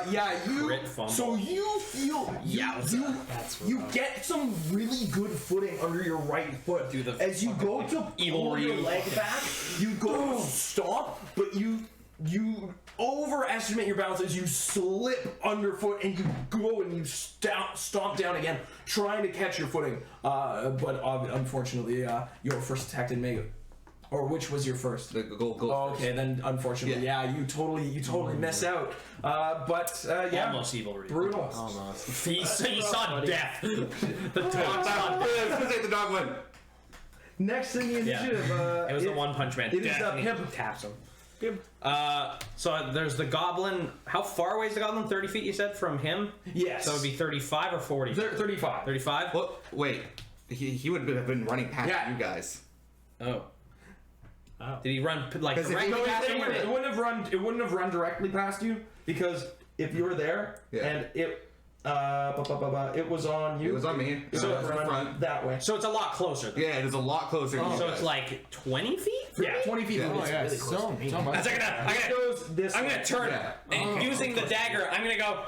S1: Yeah, you.
S6: Crit fumble.
S1: So you feel you get some really good footing under your right foot.
S6: Do the
S1: as you go to
S6: evil
S1: pull your
S6: Ryu.
S1: leg back, you go to stomp, but you overestimate your balance as you slip underfoot and you go and you stomp down again, trying to catch your footing. But unfortunately, your first attack didn't make it. Or which was your first?
S2: The gold
S1: Oh, okay, then unfortunately, yeah, you totally miss out. Yeah,
S6: Almost evil Ryu.
S1: brutal.
S5: almost.
S6: He saw death. The dog saw death.
S2: I was gonna say the dog went.
S1: Next in the initiative,
S6: It was the One Punch Man.
S1: it is
S6: Death, and he
S1: him.
S6: taps him. So there's the goblin. How far away is the goblin? 30 feet, you said, from him?
S1: Yes.
S6: So it would be 35 or 40?
S1: 35.
S6: 35?
S2: What? Wait. He would have been running past
S1: Yeah.
S2: you guys.
S6: Oh. Did he run like
S2: Because if
S6: directly
S2: he-
S6: past
S1: It
S6: him?
S1: wouldn't have run directly past you because if you were there
S2: Yeah.
S1: and it was on you.
S2: It was on me.
S1: So
S2: It was
S1: it
S2: in
S1: run
S2: front.
S1: that way.
S6: So it's a lot closer. Then.
S2: Yeah, it is a lot closer. to you
S6: So
S2: guys.
S6: it's like 20 feet?
S1: Yeah, 20 feet.
S2: Yeah.
S1: from
S5: Oh
S1: you.
S5: yeah, so much.
S6: I'm gonna turn
S2: Yeah.
S6: and using the dagger. I'm gonna go.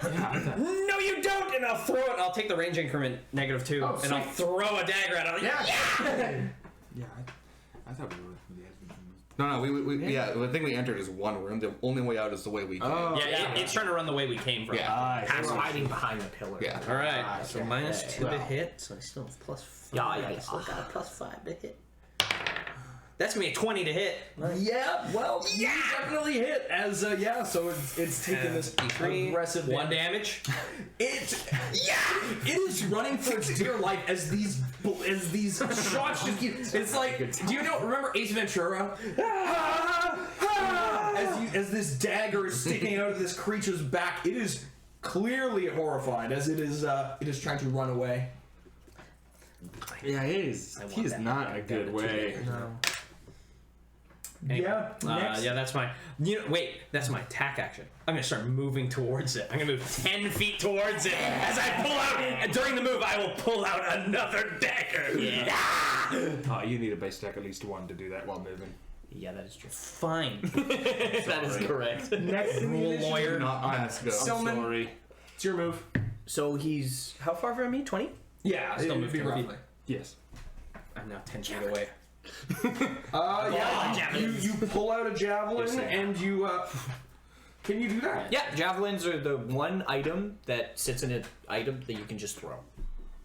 S6: No, you don't, and I'll throw it. I'll take the range increment -2,
S1: Oh,
S6: and I'll
S1: sweet.
S6: throw a dagger at him.
S1: Yeah.
S5: Yeah, I thought we were.
S2: No, yeah. The thing we entered is one room. The only way out is the way we came.
S5: Oh,
S6: Yeah, it's trying to run the way we came from.
S2: Yeah.
S4: They were hiding behind the pillar.
S2: Yeah.
S6: All right. So -2 to
S5: Well.
S6: hit. So I still have +5.
S4: Yeah.
S6: I still got a +5 to hit. That's gonna be a 20 to hit.
S1: Yeah, well, you definitely hit as so it's taking this aggressive
S6: 1 damage.
S1: It is running for its dear life as these shots just keep. It's like, do you remember Ace Ventura? As this dagger is sticking out of this creature's back, it is clearly horrified as it is trying to run away.
S5: Yeah, he is. He is not a good way.
S4: No.
S6: Anyway,
S1: next.
S6: yeah, that's my. That's my attack action. I'm gonna start moving towards it. I'm gonna move 10 feet towards it. As I pull out, and during the move, I will pull out another dagger. Yeah.
S5: You need a base attack at least 1 to do that while moving.
S4: Yeah, that is true.
S6: Fine.
S4: That is correct.
S1: Next in the
S6: Rule
S1: initiative,
S6: lawyer.
S2: Not honest, go.
S1: Stillman.
S5: Sorry.
S1: It's your move.
S4: So he's how far from me? 20?
S1: Yeah,
S6: Still
S1: it would
S6: move
S1: be
S6: 10 feet.
S1: roughly.
S5: Yes.
S6: I'm now 10 feet away.
S1: You pull out a javelin and you. Can you do that?
S4: Yeah, javelins are the one item that sits in an item that you can just throw.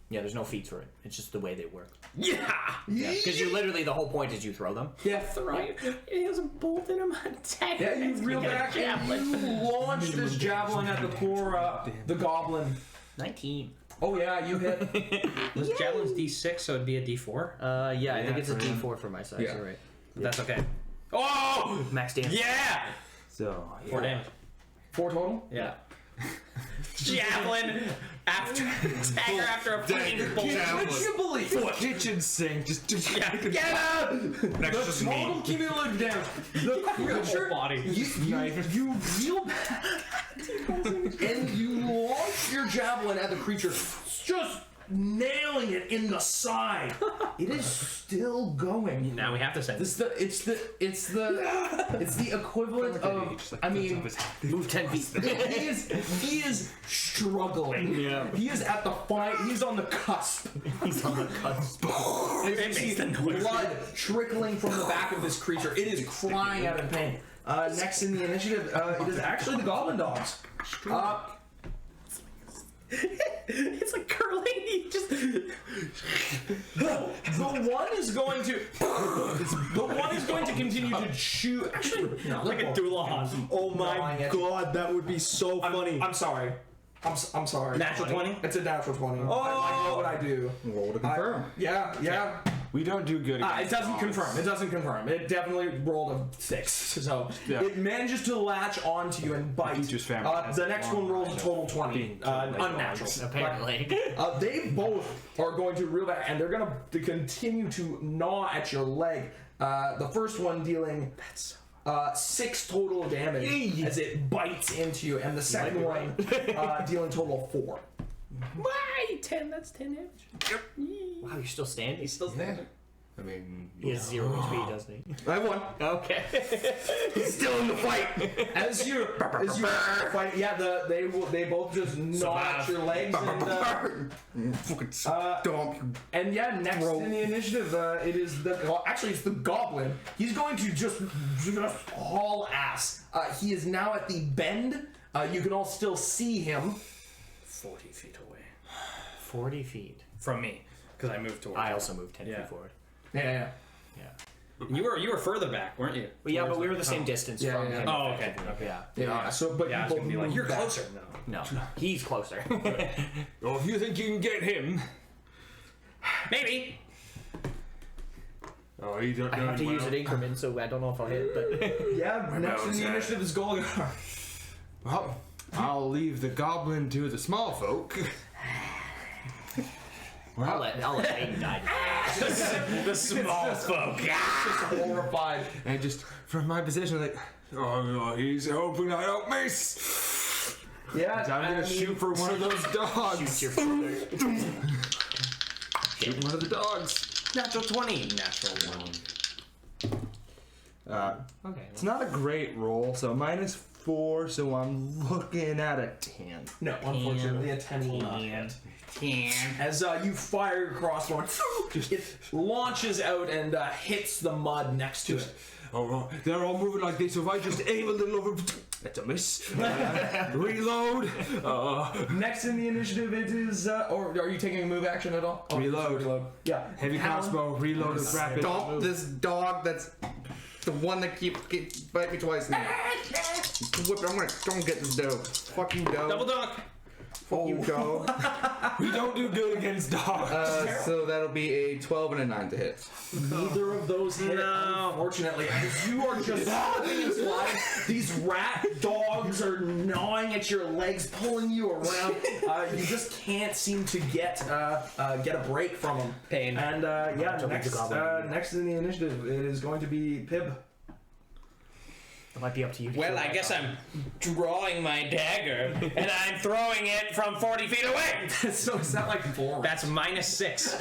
S4: Yeah, there's no feats for it. It's just the way they work.
S6: Yeah.
S4: Because you literally, the whole point is you throw them.
S1: Yeah.
S6: Right. He has a bolt in him. Attack.
S1: Yeah, you reel back and you launch this javelin at the poor the goblin.
S4: 19.
S1: Oh yeah, you hit.
S6: Was javelin's D6, so it'd be a D4?
S4: Yeah, I think it's a
S5: for him.
S4: D4 for my size.
S1: Yeah.
S4: You're right.
S6: But that's okay. Oh!
S4: Max damage.
S6: Yeah!
S5: So
S6: 4 damage.
S1: 4 total.
S6: Yeah. Javelin after dagger after a fucking bolt.
S1: Would you believe?
S5: the kitchen sink just
S6: Yeah, get up!
S1: The total cumulative damage. The creature.
S6: Body.
S1: You reel back and you launch your javelin at the creature, just nailing it in the side. It is still going.
S6: Now we have to send.
S1: It's the equivalent of. I mean,
S4: Move 10 feet.
S1: he is struggling.
S5: Yeah.
S1: He is at the he's on the cusp.
S4: He's on the cusp.
S1: It
S6: makes the noise.
S1: Blood trickling from the back of this creature. It is crying out in pain. Next in the initiative, it is actually the goblin dogs.
S6: It's like curling. He just.
S1: The one is going to continue to chew. Actually, no,
S6: Like a Doulahan.
S1: Oh my god, that would be so funny. I'm sorry. I'm sorry.
S6: Natural 20?
S1: It's a natural 20. Oh, I know what I do.
S2: Roll to confirm.
S1: Yeah.
S5: we don't do good.
S1: It
S5: against
S1: doesn't
S5: dogs.
S1: confirm. It doesn't confirm. It definitely rolled a 6. So
S5: Yeah.
S1: it manages to latch onto you and bite.
S5: Each family has
S1: The
S5: a
S1: next
S5: long
S1: one rolls a
S5: line
S1: total
S5: of
S1: 20.
S5: being killed by
S1: Unnatural.
S5: dogs.
S4: Apparently.
S1: They both are going to reel back, and they're going to continue to gnaw at your leg. The first one dealing 6 total damage as it bites into you, and the second one dealing total of 4.
S6: Why? 10. That's 10 damage.
S4: Wow, you're still standing?
S6: He's still standing.
S5: I mean,
S4: He has 0 HP, doesn't he?
S1: I won.
S4: Okay.
S1: He's still in the fight. As you fight, yeah, they both just gnaw at your legs,
S2: Fucking stomp.
S1: and yeah, next in the initiative, it is it's the goblin. He's going to just haul ass. He is now at the bend. You can all still see him.
S6: 40 feet away
S4: 40 feet.
S6: from me because I moved towards.
S4: I also moved 10 feet forward.
S1: Yeah.
S6: You were further back, weren't you?
S4: But yeah, but we were the same distance
S1: Yeah,
S4: from
S1: yeah.
S4: him.
S6: Oh, okay.
S4: Yeah.
S1: So, but
S6: Yeah, I
S1: you
S6: was gonna be like,
S1: moved
S6: you're
S1: back.
S6: closer. No.
S4: No, he's closer.
S5: well, if you think you can get him,
S6: Maybe.
S5: oh, you don't.
S4: I have to use an increment, so I don't know if I'll hit, but
S1: Yeah, next in the initiative is Golgar.
S5: Well, I'll leave the goblin to the small folk.
S4: I'll let Aiden die.
S6: The small folk.
S1: Horrified.
S5: And just from my position, like, oh no, he's hoping I don't miss.
S1: Yeah,
S5: I'm gonna shoot for one of those dogs.
S4: Shoot your brother.
S5: Shoot one of the dogs.
S6: Natural 20. Natural 1.
S4: Okay.
S5: It's not a great roll, so -4, so I'm looking at a 10.
S1: No, unfortunately, a 10 will not hit. As you fire your crossbow, it launches out and hits the mud next to it.
S5: Oh, they're all moving like this, so if I just aim a little over, that's a miss. Reload.
S1: Next in the initiative, it is. Or are you taking a move action at all? Oh,
S5: Reload.
S1: Yeah.
S5: Heavy crossbow, reload, rapid.
S2: Stomp this dog that's the one that keeps bite me twice now. Whip it. I'm gonna get this dog. Fucking dog.
S6: Double dog.
S2: Fuck you, dog.
S5: We don't do good against dogs.
S2: So that'll be a 12 and a 9 to hit.
S1: Neither of those hit, unfortunately. As you are just slipping and sliding, these rat dogs are gnawing at your legs, pulling you around. You just can't seem to get a break from them.
S6: Pain.
S1: And next in the initiative, it is going to be Pib.
S4: It might be up to you. To
S6: Well,
S4: kill
S6: I
S4: that
S6: guess
S4: goblin.
S6: I'm drawing my dagger, and I'm throwing it from 40 feet away.
S1: So it's not like 4.
S6: That's -6.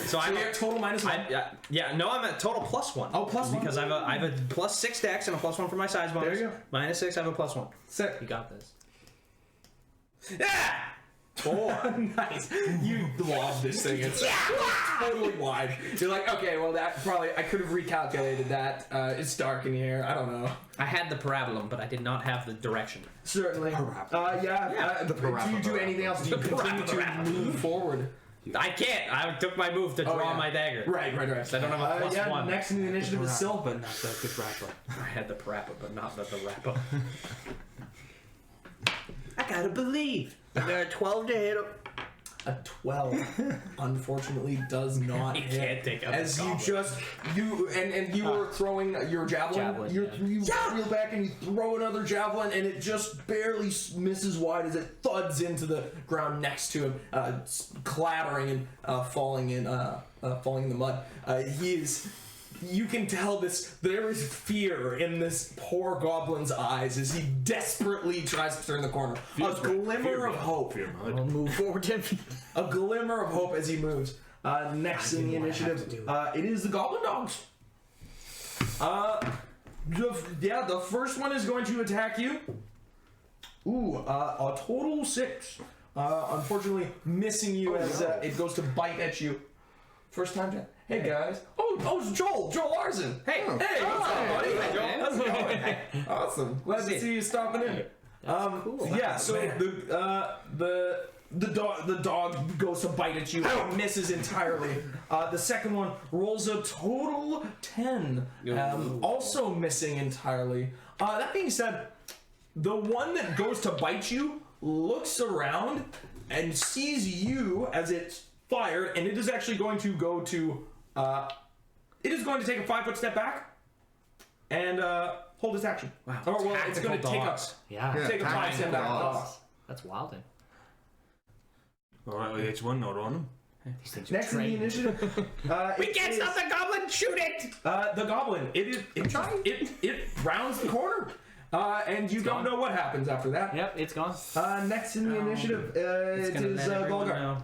S6: So I'm
S1: you're at total -1.
S6: no, I'm at total +1.
S1: Oh, +1.
S6: Because I have a +6 dex and a +1 for my size bonus.
S1: There you go.
S6: -6, I have a +1.
S1: Sick.
S4: You got this.
S6: Yeah.
S1: 4. Nice. You lob this thing. It's totally wide. You're like, okay, well, that probably, I could have recalculated that. It's dark in here. I don't know.
S6: I had the parabolum, but I did not have the direction.
S1: Certainly. Do you do anything else? Do you continue to move forward?
S6: I can't. I took my move to draw my dagger.
S1: Right.
S6: So I don't have a +1.
S1: Next in the initiative is Sil.
S5: but not the grapple.
S6: I had the parappa, but not the rappa.
S7: I gotta believe. I got a 12 to hit him.
S1: A 12, unfortunately, does not
S6: He
S1: hit.
S6: can't take out
S1: As
S6: the
S1: you
S6: goblin.
S1: just you were throwing your javelin.
S4: Javelin,
S1: You reel back and you throw another javelin, and it just barely misses wide as it thuds into the ground next to him, clattering and falling in the mud. You can tell there is fear in this poor goblin's eyes as he desperately tries to turn the corner. A glimmer of hope.
S4: I'll move forward 10 feet.
S1: A glimmer of hope as he moves. Next in the initiative, it is the goblin dogs. The first one is going to attack you. Ooh, a total 6. Unfortunately, missing you as it goes to bite at you. First time, Jack. Hey guys. Oh, it's Joel Larson.
S6: Hey,
S1: Hey, what's up, buddy?
S6: Hey, Joel.
S1: How's it going? Awesome. Glad to see you stopping in. Yeah. So the dog goes to bite at you and misses entirely. The second one rolls a total 10, also missing entirely. That being said, the one that goes to bite you looks around and sees you as it's fired, and it is actually going to go to. It is going to take a 5-foot step back and hold its action.
S6: Wow.
S1: Or well, it's going to take a take a 5 step back.
S4: That's wild.
S5: Alright, it's one not on him.
S4: These things are
S1: Next in the
S4: trained.
S1: initiative,
S6: We can't stop the goblin! Shoot it!
S1: the goblin. It rounds the corner, and you don't know what happens after that.
S4: Yep, it's gone.
S1: Next in the initiative, it is Golgar.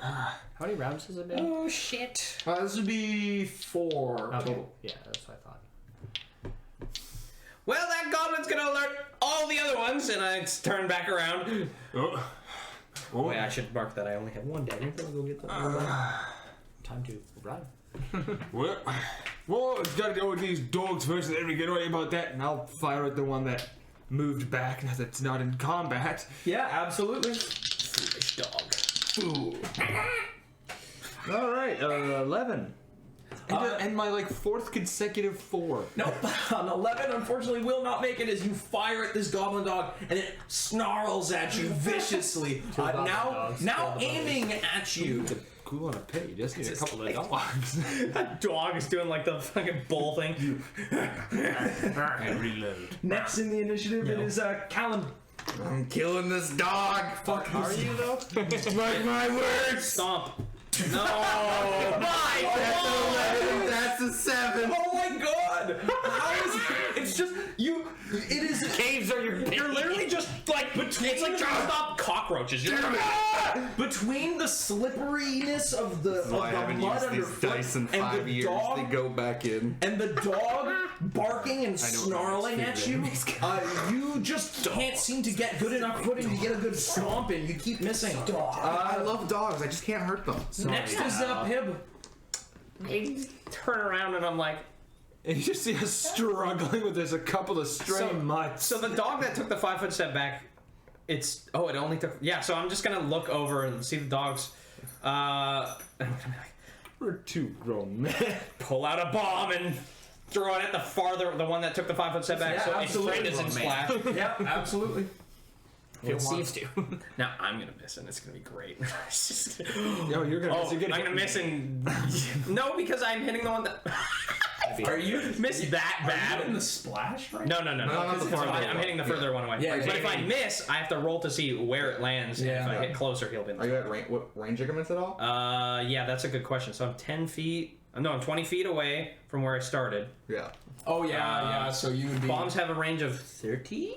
S4: How many rounds has it been?
S6: Oh shit!
S1: This would be 4
S4: Okay.
S1: total.
S4: Yeah, that's what I thought.
S6: Well, that goblin's gonna alert all the other ones, and I turn back around.
S5: Oh.
S6: Wait, I should mark that I only have one dagger. I'll go get that.
S4: Time to run.
S5: Well, it's gotta go with these dogs first, and then we get away about that, and I'll fire at the one that moved back now that's not in combat.
S1: Yeah, absolutely.
S6: Foolish dog.
S5: Alright, 11. And my like 4th consecutive 4.
S1: Nope. An 11 unfortunately will not make it as you fire at this goblin dog and it snarls at you viciously. Now aiming at you.
S5: Cool on a pay, you just need a couple of dogs.
S6: That dog is doing like the fucking bull thing.
S5: And reload.
S1: Next in the initiative it is Callum.
S2: I'm killing this dog.
S1: Fuck, are you though?
S2: Mark my words.
S6: Stomp. No.
S2: That's a 7.
S1: Oh my god! How is it's just you? It is
S6: Caves are your. You're literally just like between. It's like trying to stop cockroaches. You're
S1: between the slipperiness of the
S2: I haven't
S1: mud
S2: used these
S1: underfoot
S2: dice in
S1: and
S2: 5
S1: the
S2: years.
S1: dog
S2: They go back in.
S1: and the dog barking and snarling at you, you just can't seem to get good enough footing to get a good stomp in. You keep missing.
S2: I love dogs. I just can't hurt them.
S1: Next is Pib.
S6: I turn around and I'm like.
S5: And you just see us struggling with this, a couple of stray mutts.
S6: So the dog that took the 5-foot step back, it only took. Yeah, so I'm just gonna look over and see the dogs. And I'm gonna be like,
S5: We're 2 grown men.
S6: pull out a bomb and throw it at the one that took the 5-foot step back.
S1: Yeah,
S6: so
S1: absolutely.
S6: it doesn't splash.
S1: Yeah, absolutely.
S4: It seems to.
S6: Now I'm gonna miss and it's gonna be great. It's just-
S5: No, you're gonna miss.
S6: oh,
S5: You're
S6: I'm gonna miss and no, because I'm hitting the one that.
S1: Are you
S6: miss that bad?
S1: in the splash right
S6: No.
S2: not the
S6: It's
S2: farther
S6: fine. I'm
S2: one.
S6: hitting the further one away.
S1: Yeah,
S6: but if I miss, I have to roll to see where it lands.
S1: Yeah.
S6: And if I hit closer, he'll be in the
S2: Are you at range increments at all?
S6: Yeah, that's a good question. So I'm 10 feet. I'm 20 feet away from where I started.
S2: Yeah.
S1: Oh yeah. So you would be.
S6: Bombs have a range of 30?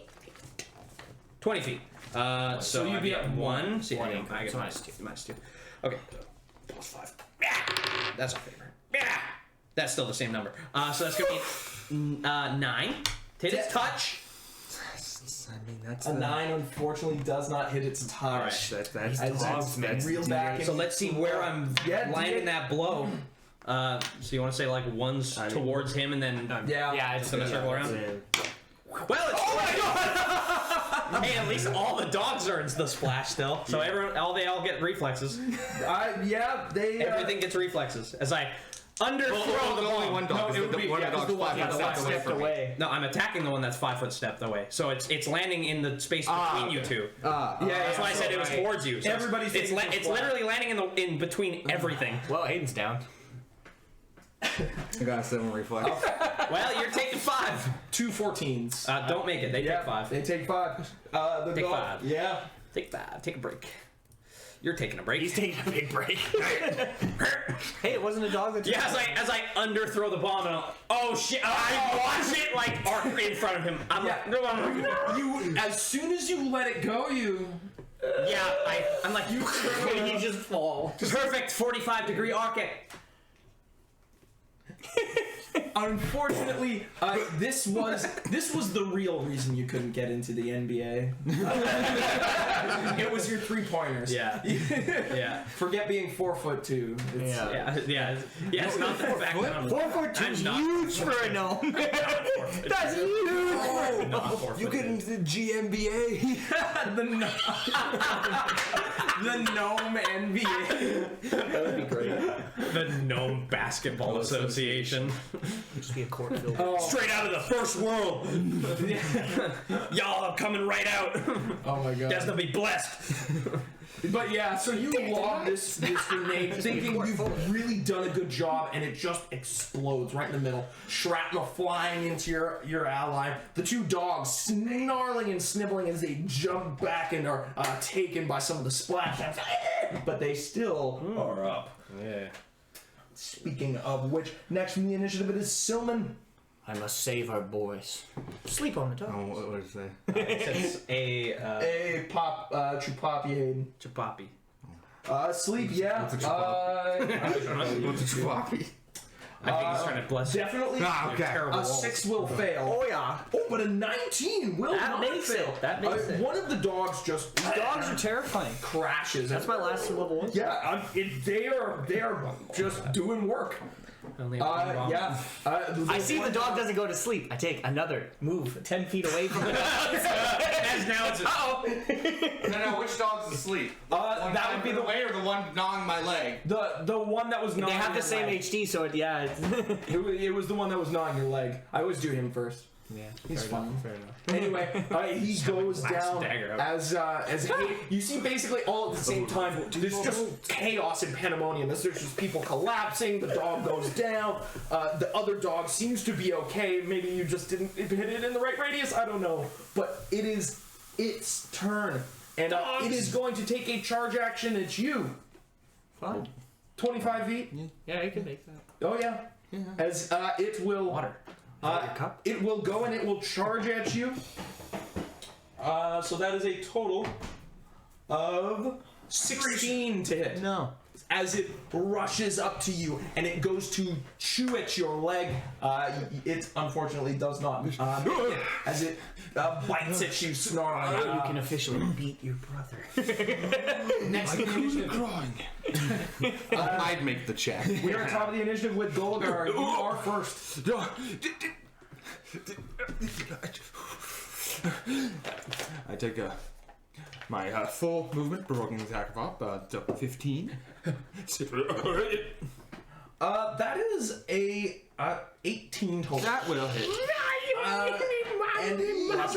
S6: 20 feet. So
S1: you'd
S6: I'd
S1: be at
S6: 1. See,
S4: One
S6: I
S4: increment,
S6: get
S4: so
S6: minus 2. Okay. Plus 5. Yeah! That's our favorite. Yeah! That's still the same number. So that's going to be 9. Hit its touch.
S5: I mean, that's
S1: A 9 unfortunately does not hit its touch.
S5: That's
S1: As it's reeled back.
S6: So let's see where I'm landing that blow. So you want to say like one's towards him and then
S1: Yeah.
S4: it's
S6: gonna circle around. Well, it's hey, at least all the dogs are in the splash still. So everyone, they all get reflexes.
S1: They.
S6: Everything gets reflexes as I underthrow the
S2: only
S6: bomb.
S2: one dog.
S1: No, it would be
S2: one
S1: the
S2: dog's
S1: one
S2: 5
S1: that's
S2: steps away from me.
S6: No, I'm attacking the one that's 5 foot stepped away. So it's landing in the space between you two. That's why I said it was towards you. So
S1: Everybody's
S6: it's
S1: thinking
S6: it's
S1: flat.
S6: literally landing in between everything.
S4: Well, Aiden's down.
S2: I got a 7 reflex.
S6: Well, you're taking 5.
S1: 2 14s.
S6: Don't make it. They take 5.
S1: They take 5. The
S6: Take
S1: dog-
S6: 5.
S1: Yeah.
S6: Take 5. Take a break. You're taking a break.
S4: He's taking a big break. Hey, it wasn't a dog that.
S6: Yeah, as I underthrow the bomb and oh shit! I watch it like arc in front of him. I'm like,
S1: You as soon as you let it go, you.
S6: yeah, I'm like you.
S4: He just fall.
S6: Perfect 45-degree arc it.
S1: Unfortunately, this was the real reason you couldn't get into the NBA. It was your 3-pointers.
S6: Yeah. Yeah.
S1: Forget being 4'2". It's,
S6: Yeah. It's not the fact that I'm
S4: 4'2" is huge for a gnome. That's huge.
S5: You get into the GMBA.
S1: the gnome NBA.
S4: That would be great.
S6: the Gnome Basketball Association.
S4: Just be a court filled.
S6: Straight out of the first world. Y'all are coming right out.
S1: Oh my god.
S6: Guys, they'll be blessed.
S1: But yeah, so you lob this grenade thinking you've really done a good job, and it just explodes right in the middle. Shrapnel flying into your ally. The 2 dogs snarling and sniveling as they jump back and are taken by some of the splash sounds. But they still are up.
S6: Yeah.
S1: Speaking of which, next in the initiative it is Silman.
S4: I must save our boys. Sleep on the dogs.
S2: Oh, what did it say?
S6: It's a
S1: Hey, Pop, Chupapi.
S6: chapapi.
S1: Sleep, yeah.
S2: What's a floppy?
S6: I think he's trying to bless you.
S1: Definitely.
S2: Okay.
S1: A 6 will fail.
S4: Oh yeah.
S1: Oh, but a 19 will
S4: That
S1: not
S4: makes
S1: fail.
S4: it. That makes it.
S1: One of the dogs just
S4: Dogs are terrifying.
S1: crashes.
S4: That's my last level 1.
S1: Yeah, they are just doing work.
S6: Only one bomb.
S1: Yeah.
S4: I see the dog doesn't go to sleep. I take another move 10 feet away from the dog.
S6: As now it's
S2: No, which dog's asleep?
S1: That would be the
S2: way or the one gnawing my leg?
S1: the one that was
S4: They
S1: gnawing
S4: have the
S1: your
S4: same
S1: leg.
S4: HD, so yeah.
S1: It was the one that was gnawing your leg. I always do him first.
S4: Yeah,
S1: He's fine.
S4: Fair enough.
S1: Anyway, he goes down
S6: dagger out.
S1: as you see basically all at the same time. There's just chaos and pandemonium. There's just people collapsing. The dog goes down. The other dog seems to be okay. Maybe you just didn't hit it in the right radius. I don't know. But it is its turn, and it is going to take a charge action at you.
S4: Fine.
S1: 25 feet.
S4: Yeah, you can make that.
S1: Oh yeah. As it will.
S6: water.
S1: It will go and it will charge at you. So that is a total of 16 to hit.
S5: No.
S1: As it rushes up to you and it goes to chew at your leg, it unfortunately does not. As it bites at you, snarling.
S4: Now you can officially beat your brother.
S1: Next in the initiative.
S2: I'd make the check.
S1: We are at top of the initiative with Golagar. You are first.
S5: I take my full movement, provoking attack of up to 15.
S1: That is a 18 total.
S5: That will hit.
S1: And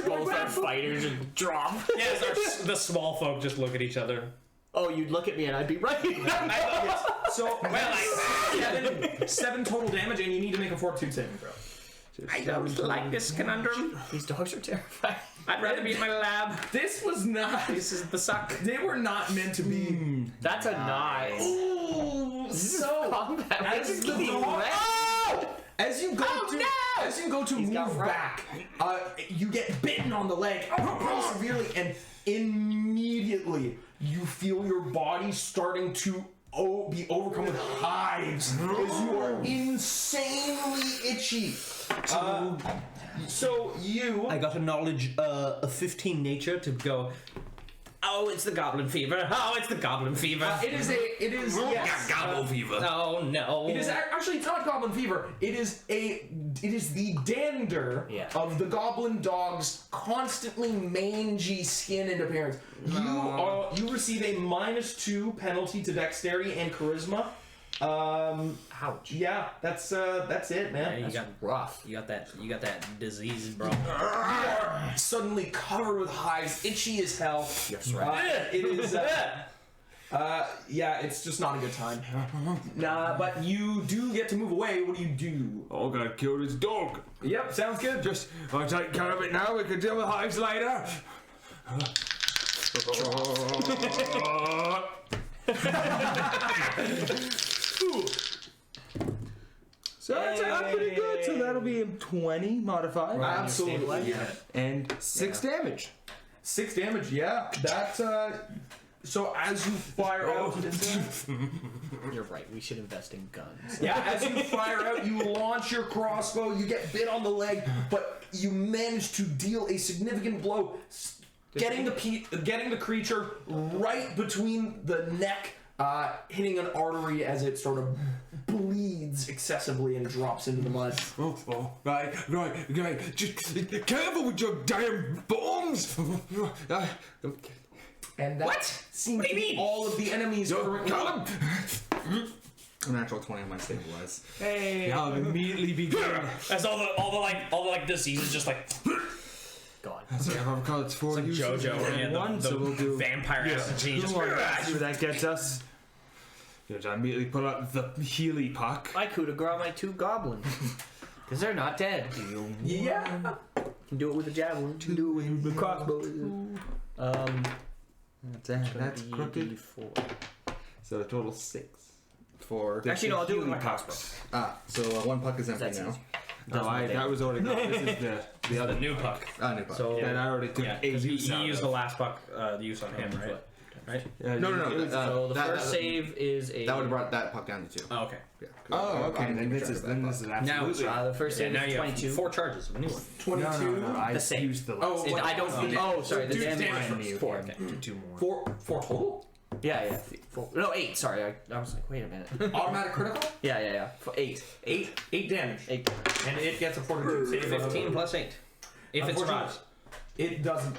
S4: Both our fighters and drop.
S6: Yes, the small folk just look at each other.
S4: Oh, you'd look at me and I'd be right.
S1: so, 7 total damage, and you need to make a fortitude saving throw.
S6: I don't like this conundrum.
S4: These dogs are terrifying.
S6: I'd rather be in my lab.
S1: This was not.
S6: This is the suck.
S1: They were not meant to be.
S4: That's a nice.
S1: Ooh, so
S4: Combat.
S1: as
S4: Just
S1: the
S4: keep
S1: dog-
S4: wrecked.
S1: As you go to as you go to
S4: got
S1: move
S4: wrecked.
S1: back, you get bitten on the leg pretty severely, and immediately you feel your body starting to be overcome with hives as you are insanely itchy. So you
S6: I got a knowledge of 15 nature to go. Oh, it's the goblin fever. Oh, it's the goblin fever.
S1: it is yes.
S2: Gobble fever.
S6: Oh no.
S1: It is actually, it's not goblin fever. It is the dander
S4: Yeah.
S1: of the goblin dog's constantly mangy skin and appearance. You receive a -2 penalty to dexterity and charisma.
S4: Ouch.
S1: Yeah, that's it, man.
S6: Yeah, you got
S4: Rough.
S6: you got that disease, bro.
S1: You are suddenly covered with hives, itchy as hell.
S4: Yes, right.
S1: It is. Yeah, it's just not a good time. Nah, but you do get to move away. What do you do?
S5: Oh, gotta kill this dog.
S1: Yep, sounds good.
S5: Just, I'll take care of it now. We can deal with hives later. So that's pretty good. So that'll be 20 modified.
S1: Absolutely.
S4: Yeah.
S5: And 6 damage.
S1: 6 damage, yeah. That's so as you fire out
S4: You're right. We should invest in guns.
S1: yeah, as you fire out, you launch your crossbow, you get bit on the leg, but you manage to deal a significant blow, getting the creature right between the neck, hitting an artery as it sort of bleeds excessively and drops into the mud.
S5: Right. Just careful with your damn bombs.
S1: And that seems
S6: What do you
S1: to be
S6: mean?
S1: all of the enemies currently.
S2: A natural 20 on my stabilize.
S4: Hey.
S5: I'll immediately begin.
S3: As all the diseases just like
S4: God.
S5: So I've got 4
S3: like
S5: uses
S3: JoJo or
S5: and one, so we'll do
S3: vampire acid gene just
S5: see what that gets us. Yes, I immediately pull out the Healy puck.
S4: I coup de grace my 2 goblins. Because they're not dead.
S1: Yeah.
S4: Can do it with a javelin. Can do it with a crossbow.
S5: That's crooked.
S4: 4.
S5: So a total 6.
S2: For
S6: Actually, no, I'll do it with my
S5: Healy
S6: crossbow.
S2: so one puck is empty
S4: That's
S2: now.
S4: easy.
S5: No, that was already gone. This is the other
S3: the new puck.
S2: New puck.
S4: So
S5: that I already took
S3: Yeah,
S5: 8
S3: because
S5: use
S3: he
S5: out
S3: used
S5: of.
S3: the last puck use on him, right? Right.
S5: Yeah,
S2: no.
S4: so the
S2: that-
S4: first
S2: that-
S4: save is a.
S2: That would have brought that puck down to 2.
S3: Oh, okay.
S2: Yeah.
S5: Oh, okay.
S2: I'm
S5: Then
S2: keeping
S5: this
S2: track
S5: is
S2: of that
S5: then
S2: puck.
S5: this is
S3: Now
S5: absolutely.
S4: the first
S3: Yeah,
S4: save
S3: now
S4: is
S3: you
S4: 22.
S3: have 4 charges of a new one.
S1: 22.
S5: No, I
S4: The same.
S5: used the
S1: Oh,
S5: last.
S1: what-
S4: I don't. Oh, sorry. The
S1: do
S4: damage.
S1: damage
S4: on
S1: first.
S4: you.
S3: 4,
S4: Okay.
S3: okay.
S5: 2 more.
S1: Four total?
S4: Yeah. 4. No, 8. Sorry. I was like, wait a minute.
S1: Automatic critical?
S4: yeah. 8.
S1: 8 damage.
S4: 8.
S1: And it gets a fortitude save of
S3: 15 plus 8. If it
S1: Unfortunately,
S3: survives.
S1: It doesn't.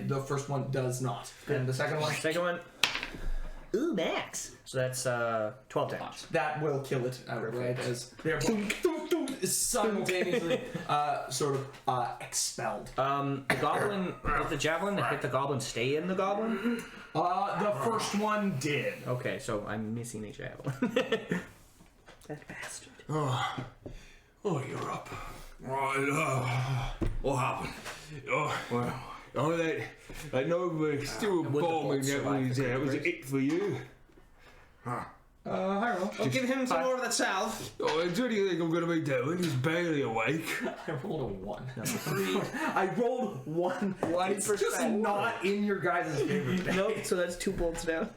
S1: The first one does not. And the second one,
S4: Second one. Ooh, max. So that's 12 damage.
S1: that will kill it outright as they're simultaneously sort of expelled.
S4: The goblin with the javelin that hit the goblin stay in the goblin?
S1: The first one did.
S4: Okay, so I'm missing a javelin. That bastard.
S5: Oh, you're up. Right.
S2: What happened?
S5: I know we're still
S4: would the
S5: bombing
S4: bolt
S5: that
S4: survive
S5: was
S4: the
S5: it was
S4: quick
S5: it for you.
S1: Hi, roll.
S3: I'll give him some more of that salve.
S5: Oh, what do you think I'm gonna be doing? He's barely awake.
S1: I rolled a 1. I rolled 1. It's just
S4: 1%.
S1: not in your guys' favor.
S4: Nope, so that's 2 bolts down.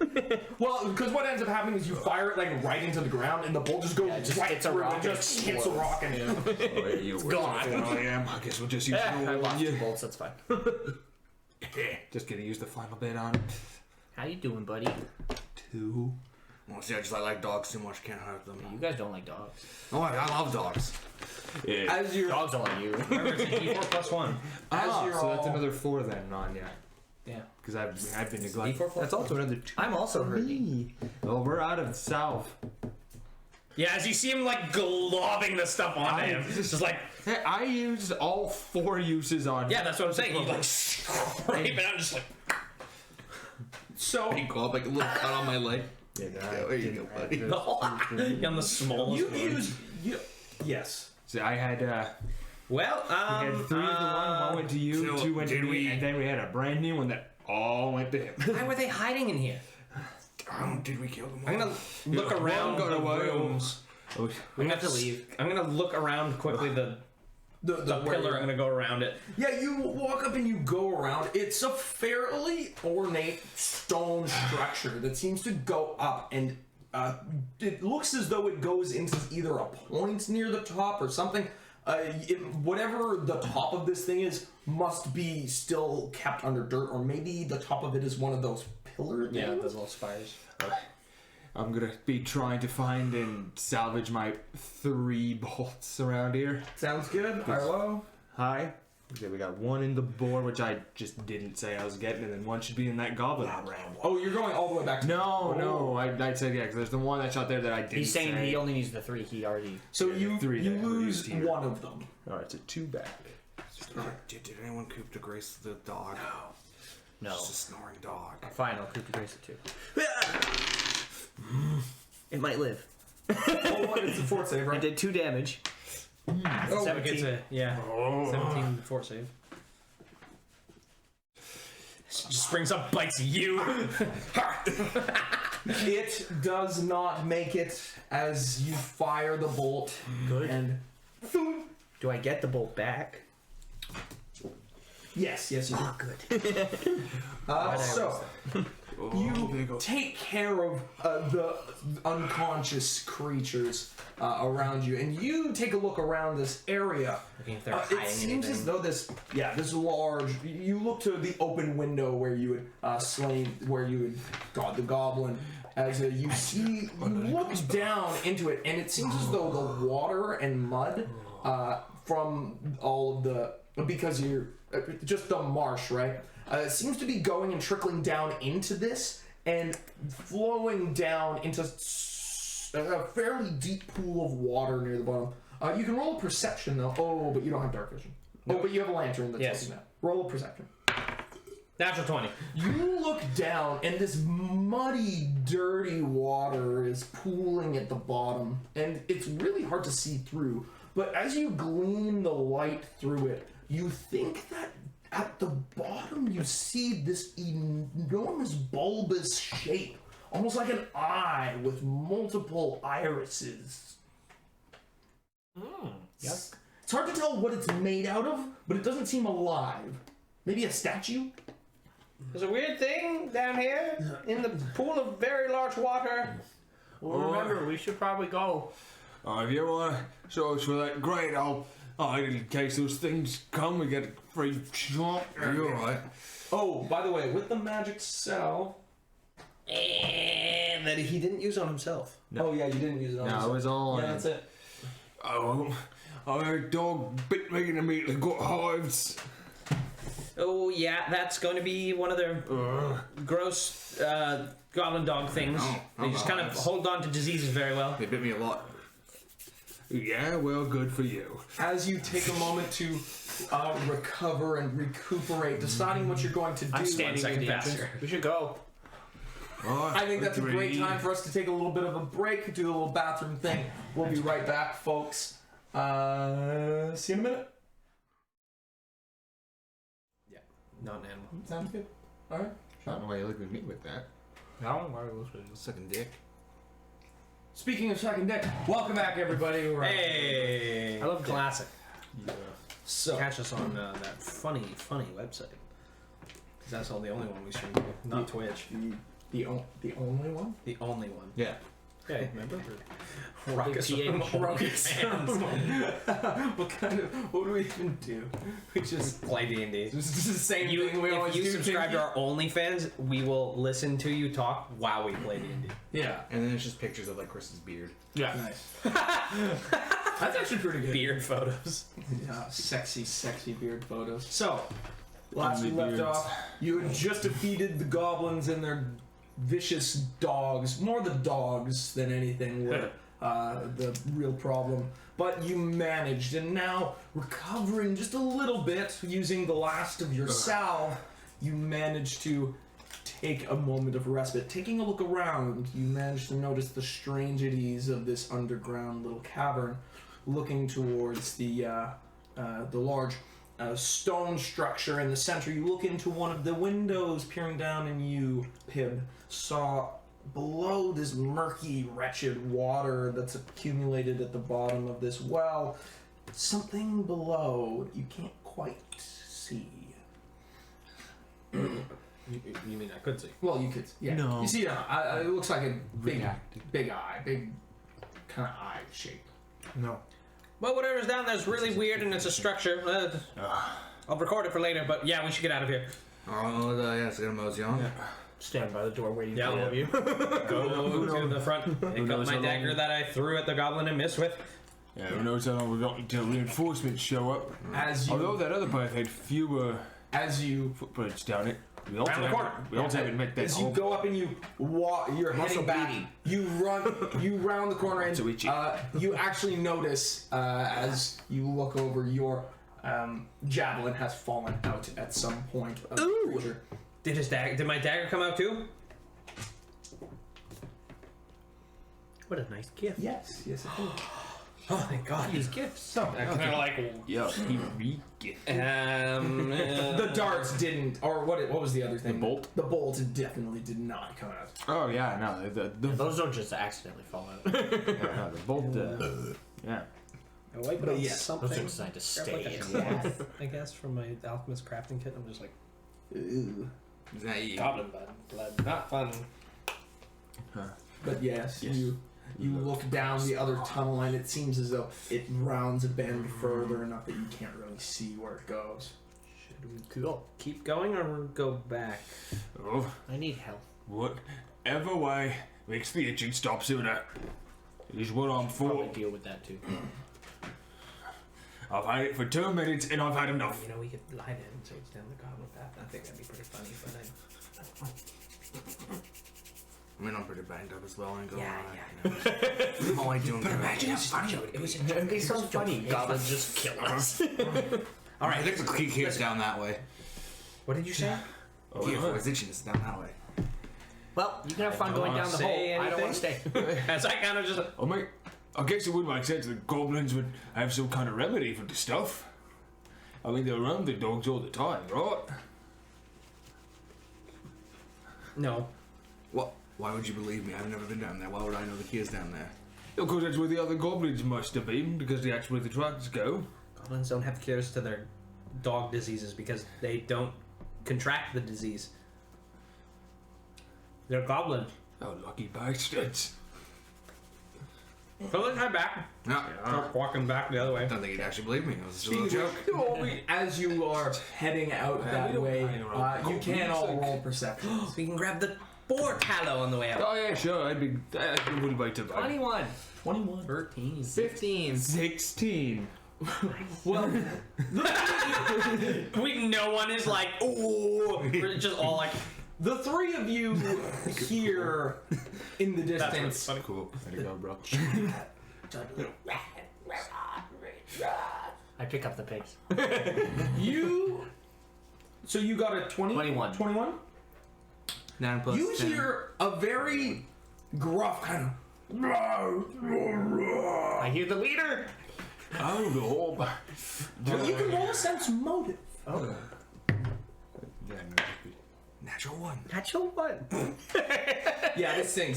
S1: Well, because what ends up happening is you fire it like right into the ground, and the bolt just goes
S4: Yeah, it just
S1: right
S4: hits a
S1: through
S4: rock
S1: and
S4: and
S1: just hits a rock and
S5: It's
S1: gone.
S5: I am. I guess we'll just use
S4: I
S5: the
S4: lost 2
S5: one.
S4: bolts, that's fine.
S5: Just gonna use the final bit on
S4: How you doing, buddy?
S5: 2.
S2: Well, see, I like dogs too much. Can't hurt them.
S4: You guys don't like dogs.
S2: Oh, I love dogs.
S5: Yeah.
S1: As you're
S4: Dogs don't like you.
S3: Remember, it's a D4 plus 1.
S1: as you're
S5: so that's
S1: all-
S5: another 4 then, on yeah.
S3: Yeah.
S5: Because I've been neglected.
S3: D4 plus
S5: That's also another 2.
S4: I'm also hurting.
S5: Oh, we're out of salve.
S3: Yeah, as you see him like globbing the stuff onto him, just like
S5: Hey, I used all 4 uses on.
S3: yeah, that's what I'm saying. He like scrape it out, just like
S1: so
S2: Big glob, like a little cut on my leg.
S5: Yeah,
S2: There you go, buddy.
S3: on the smallest
S1: you
S3: one.
S1: use yes.
S5: So I had
S6: Well,
S5: We had 3 of the one went to you,
S2: so
S5: 2 went to
S2: did
S5: me,
S2: we-
S5: and then we had a brand new one that all went to him.
S6: why were they hiding in here?
S2: Did we kill them all?
S6: I'm gonna look around
S5: got
S6: the
S5: away.
S6: rooms.
S4: We have to leave.
S6: I'm gonna look around quickly the
S1: The
S6: pillar. I'm gonna go around it.
S1: Yeah, you walk up and you go around. It's a fairly ornate stone structure that seems to go up, and it looks as though it goes into either a point near the top or something. Whatever the top of this thing is must be still kept under dirt, or maybe the top of it is one of those pillar things.
S6: Yeah, the little spires.
S5: I'm gonna be trying to find and salvage my 3 bolts around here.
S1: Sounds good. Arlo.
S5: Hi. Okay, we got 1 in the board, which I just didn't say I was getting, and then 1 should be in that goblin round.
S1: Oh, you're going all the way back to
S5: No, I said yeah, because there's the one that's out there that I didn't
S4: He's saying
S5: say.
S4: he only needs the 3 he already.
S1: So
S5: Yeah,
S1: you
S5: 3 that I
S1: lose
S5: used here.
S1: one of them.
S5: Alright, so 2 back.
S2: Did anyone coop the grace of the dog?
S4: No.
S2: It's a snoring dog.
S4: Fine, I'll keep the grace of 2. It might live.
S1: Oh, it's a fort save,
S4: I
S1: right?
S4: did 2 damage.
S1: Oh,
S6: 17. Yeah. 17 fort save. Just springs up, bites you.
S1: It does not make it as you fire the bolt.
S4: Good.
S1: And
S4: Do I get the bolt back?
S1: yes, you do.
S4: Oh, good.
S1: So you take care of the unconscious creatures around you, and you take a look around this area.
S6: Looking if they're
S1: It
S6: hiding
S1: seems
S6: anything.
S1: as though this large. You look to the open window where you had got the goblin. As you look down into it, and it seems as though the water and mud from all of the because you're just the marsh, right? It seems to be going and trickling down into this and flowing down into a fairly deep pool of water near the bottom. You can roll a perception though. Oh, but you don't have dark vision. Oh, but you have a lantern that's
S6: Yes.
S1: looking at. Roll a perception.
S6: Natural 20.
S1: You look down, and this muddy, dirty water is pooling at the bottom, and it's really hard to see through. But as you gleam the light through it, you think that at the bottom you see this enormous bulbous shape, almost like an eye with multiple irises.
S4: Yes.
S1: It's hard to tell what it's made out of, but it doesn't seem alive. Maybe a statue?
S6: There's a weird thing down here in the pool of very large water.
S4: Well, remember, we should probably go.
S5: If you want to show us for that, great. In case those things come, we get a free shot.
S2: You're alright.
S1: Oh, by the way, with the magic cell.
S6: And that he didn't use on himself.
S5: No.
S1: Oh, yeah, you didn't use it on
S5: No,
S1: yourself.
S5: it was all.
S1: Yeah, that's it.
S5: Our dog bit me and immediately got hives.
S6: Oh, yeah, that's going to be one of their gross goblin dog things. They just kind of hold on to diseases very well.
S2: They bit me a lot.
S5: Yeah, well, good for you.
S1: As you take a moment to recover and recuperate, deciding what you're going to do.
S4: I'm standing
S6: second
S4: in the entrance.
S6: faster.
S4: We should go.
S1: I think that's a great time for us to take a little bit of a break, do a little bathroom thing. We'll be right back, folks. See you in a minute.
S6: Not an animal.
S1: Sounds good. All right.
S5: I don't know why you look at me with that.
S4: No, why are we listening?
S2: Sucking dick.
S1: Speaking of sucking dick, welcome back, everybody. We're
S6: Hey!
S4: I love
S6: classic.
S1: So,
S6: Catch us on that funny website. 'Cause that's all the only one we stream to, not Twitch.
S1: the only one?
S6: The only one.
S2: Yeah.
S6: Yeah, remember?
S4: Ruckus.
S1: Ruckus. What do we even do? We just
S6: Play D&D.
S1: it's just the same thing we always
S6: If you
S1: do.
S6: subscribe to our OnlyFans, we will listen to you talk while we play D&D.
S1: Yeah.
S2: And then it's just pictures of like Chris's beard.
S4: Yeah.
S1: Nice. That's actually pretty good.
S6: Beard photos.
S1: Yeah, sexy beard photos. So, last
S5: Only
S1: we left
S5: beards.
S1: off, you had just defeated the goblins and their vicious dogs. More the dogs than anything were the real problem. But you managed, and now recovering just a little bit using the last of your salve, you managed to take a moment of respite. Taking a look around, you managed to notice the strangeties of this underground little cavern, looking towards the stone structure in the center. You look into one of the windows, peering down, and you, Pib, saw below this murky, wretched water that's accumulated at the bottom of this well, something below you can't quite see.
S6: You mean I could see?
S1: Well, you could, yeah.
S5: No.
S1: You see, it looks like a big eye, big kind of eye shape.
S5: No.
S6: Well, whatever's down there is really weird, and it's a structure. I'll record it for later, but yeah, we should get out of here.
S2: Oh, yes, I got a mosey on.
S4: Stand by the door waiting
S6: Yeah,
S4: for all of you.
S6: Go to the front. Pick up
S5: knows
S6: my
S5: how long-
S6: dagger that I threw at the goblin and missed with.
S5: Yeah, who knows how long we got until reinforcements show up.
S1: As you,
S5: Although that other path had fewer
S1: as you
S5: footprints down it. We also
S6: Round the corner.
S5: haven't met that
S1: As you
S5: whole-
S1: go up and you walk, you're heading back.
S4: bleeding.
S1: You run, you round the corner, and
S5: So itchy.
S1: you actually notice as you look over, your javelin has fallen out at some point of the creature.
S6: Did my dagger come out too? What a nice gift.
S1: Yes, yes, it did.
S6: Oh, thank God. These gifts. So, I kind of like.
S5: Yeah, he re-get.
S1: The darts didn't, or what was the other thing?
S5: The bolt?
S1: The bolt definitely did not come out.
S5: Oh yeah, no, the
S4: Those don't just accidentally fall out.
S5: yeah, no, the bolt. Yeah.
S6: I wipe it
S1: But
S6: on
S1: yeah,
S6: something.
S4: Those are designed to
S6: Grab
S4: stay.
S6: like a cloth, I guess, from my alchemist crafting kit. I'm just like,
S1: Ooh.
S2: Is that you?
S6: goblin blood. Not fun.
S1: But yes,
S5: Yes.
S1: you look down the other tunnel, and it seems as though it rounds a bend further enough that you can't really see where it goes.
S6: Should we keep going or go back?
S5: Oh,
S4: I need help.
S5: whatever way makes the itching stop sooner is what I'm
S4: Probably
S5: for.
S4: deal with that too.
S5: I've had it for 2 minutes and I've had enough.
S6: You know, we could lie down so it's down the goblin path. I think that'd be pretty funny, but
S2: I mean, I'm pretty banged up as well. I ain't gonna lie.
S6: yeah.
S2: I'm only doing good.
S6: Imagine how funny it was.
S4: It'd be so funny. Goblins just kill us.
S2: All right, I think the key here's down that way.
S6: What did you say?
S5: Oh,
S2: Key
S5: yeah.
S2: for his itchiness is down that way.
S4: Well, you can have fun
S6: don't
S4: going
S6: wanna
S4: down the
S6: say
S4: hole. I don't want to
S6: anything.
S4: stay.
S6: As I kind of just.
S5: Oh mate, I guess it would make sense that goblins would have some kind of remedy for the stuff. I mean, they're around the dogs all the time, right?
S6: No.
S2: What? Why would you believe me? I've never been down there. Why would I know the key is down there?
S5: Of course, that's where the other goblins must have been, because that's where the tracks go.
S6: Goblins don't have cures to their dog diseases because they don't contract the disease. They're goblins.
S5: Oh, lucky bastards.
S6: So let's head back.
S2: No,
S6: Start walking back the other way.
S2: I don't think he'd actually believe me. It was just a little joke.
S1: As you are heading out that
S5: don't
S1: way,
S5: hang around
S1: you can
S5: goblins,
S1: all
S5: like-
S1: roll perception.
S6: So we can grab the boar tallow on the way out.
S5: Oh yeah, sure. I wouldn't wait till
S4: 21.
S1: 21.
S6: 13.
S4: 15.
S5: 16.
S1: Well,
S6: No one is like, ooh. We're just all like,
S1: the three of you hear in the
S6: that's what's
S1: distance.
S6: funny.
S5: Cool. There you go, bro.
S4: I pick up the pace.
S1: So you got a 20?
S4: 21.
S1: 21?
S2: 9 plus
S1: You
S2: 10.
S1: hear a very gruff kind of.
S4: I hear the leader.
S5: Oh, the orb.
S1: Well, you can roll a sense motive.
S4: Oh.
S5: Yeah, no,
S2: Natural 1.
S4: Natural one.
S1: Yeah, this thing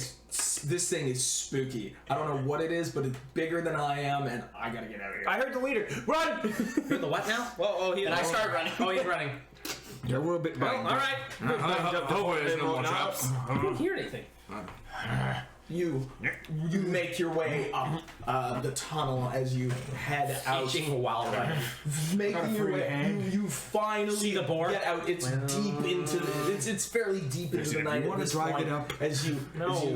S1: is spooky. I don't know what it is, but it's bigger than I am, and I gotta get out of here.
S4: I heard the leader. Run!
S6: You're the what now? Whoa, oh,
S4: And I start running.
S6: Oh, he's running.
S5: yeah, we're a bit
S6: Well,
S5: banged
S6: all
S5: up.
S6: right.
S2: Hopefully there's no more traps.
S6: I don't hear anything.
S1: You make your way up the tunnel as you head out.
S6: Itching while running.
S1: Making your way, you finally
S6: See the boar?
S1: get out. It's deep into it's fairly deep into
S5: Listen,
S1: the
S5: if
S1: night.
S5: you
S1: at
S5: wanna
S1: this
S5: drag
S1: point
S5: it up.
S1: as you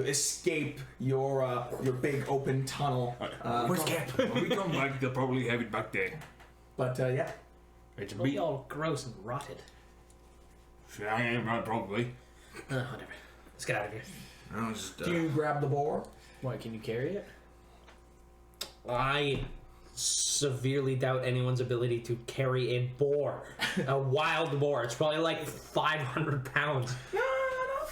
S1: escape your big open tunnel.
S5: Where's Cap? When we come back, they'll probably have it back there.
S1: But yeah,
S5: It's a
S6: It'll be
S5: beat.
S6: all gross and rotted.
S5: I am right, probably.
S6: Whatever. Let's get out of here.
S2: I was just,
S1: do you grab the boar?
S4: Why, can you carry it?
S6: I severely doubt anyone's ability to carry a boar. A wild boar. It's probably like 500 pounds.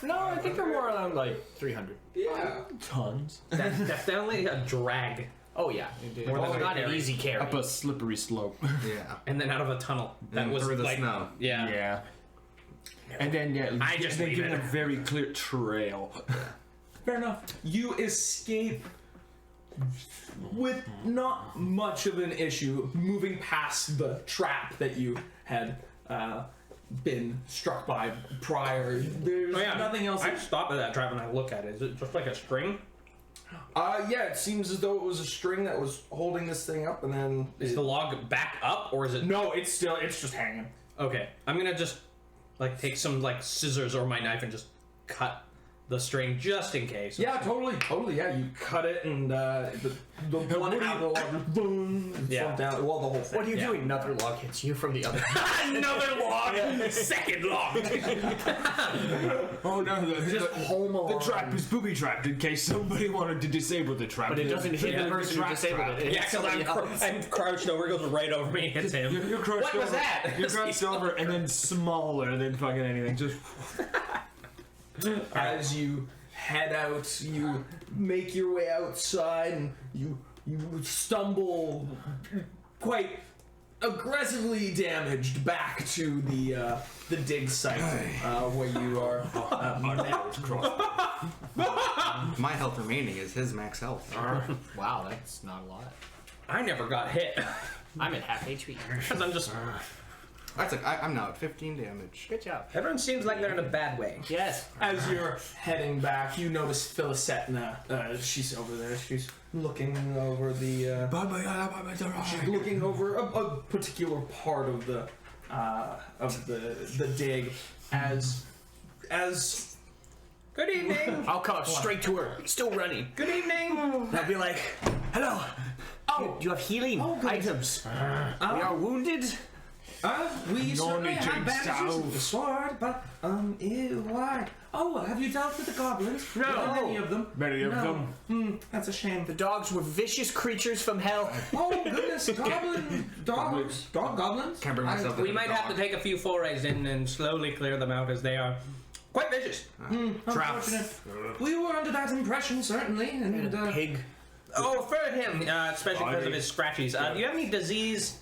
S4: No, I think they're more around like 300.
S1: Yeah.
S5: Tons.
S6: That's definitely a drag.
S4: Oh yeah, it
S6: More than
S4: was
S6: a
S4: not an
S6: carry.
S4: easy carry.
S5: Up a slippery slope.
S2: Yeah.
S6: And then out of a tunnel that
S2: And
S6: was
S2: through the
S6: like,
S2: snow.
S6: Yeah.
S5: Yeah. And then
S6: I just
S5: they
S6: leave
S5: give
S6: it.
S5: it a very clear trail.
S1: Fair enough. You escape with not much of an issue, moving past the trap that you had been struck by prior. There's
S6: Oh, yeah.
S1: nothing else.
S6: I stop at that trap and I look at it. Is it just like a string?
S1: Yeah, it seems as though it was a string that was holding this thing up, and then
S6: Is the log back up or is it?
S1: no, it's just hanging.
S6: Okay, I'm gonna just like take some like scissors or my knife and just cut the string just in case.
S1: Yeah, totally. Yeah, you cut it, and the one half of the log, boom,
S6: Yeah.
S1: down. Well, the whole thing.
S4: What are you doing? Another log hits you from the other.
S6: Another log, second log.
S5: Oh no,
S1: Just home
S5: the
S1: alone.
S5: trap is booby trapped in case somebody wanted to disable the trap.
S4: But it doesn't hit the person who disabled it.
S6: Yeah, because I'm crouched over, goes right over me, hits him.
S5: You're crouched
S6: What was
S5: over,
S6: that?
S5: You're crouched over and then smaller than fucking anything. Just
S1: As you head out, you make your way outside, and you stumble quite aggressively damaged back to the dig site where you are.
S2: My health remaining is his max health.
S4: Wow, that's not a lot.
S6: I never got hit.
S4: I'm at half HP.
S6: Because I'm just.
S2: That's like I'm now at 15 damage.
S4: Good job.
S6: Everyone seems like they're in a bad way.
S4: Yes.
S1: As you're heading back, you notice Philisetna. She's over there. She's looking over the. She's looking over a particular part of the dig as.
S6: Good evening.
S4: I'll come up straight to her. Still running.
S6: Good evening.
S4: And I'll be like, hello. Oh, do you have healing items? We are wounded.
S1: We certainly have
S5: jigs
S1: bandages
S5: out.
S1: and the sword, but why? Oh, have you dealt with the goblins?
S4: No.
S1: Many of them.
S5: Many of
S1: No.
S5: them.
S1: That's a shame.
S4: The dogs were vicious creatures from hell.
S1: Oh goodness, goblins.
S2: Can't bring myself.
S6: We might have to take a few forays in and slowly clear them out as they are quite vicious.
S1: Unfortunate. We were under that impression, certainly, and
S4: Pig.
S6: Oh, for him, especially because of his scratchies. Do you have any disease?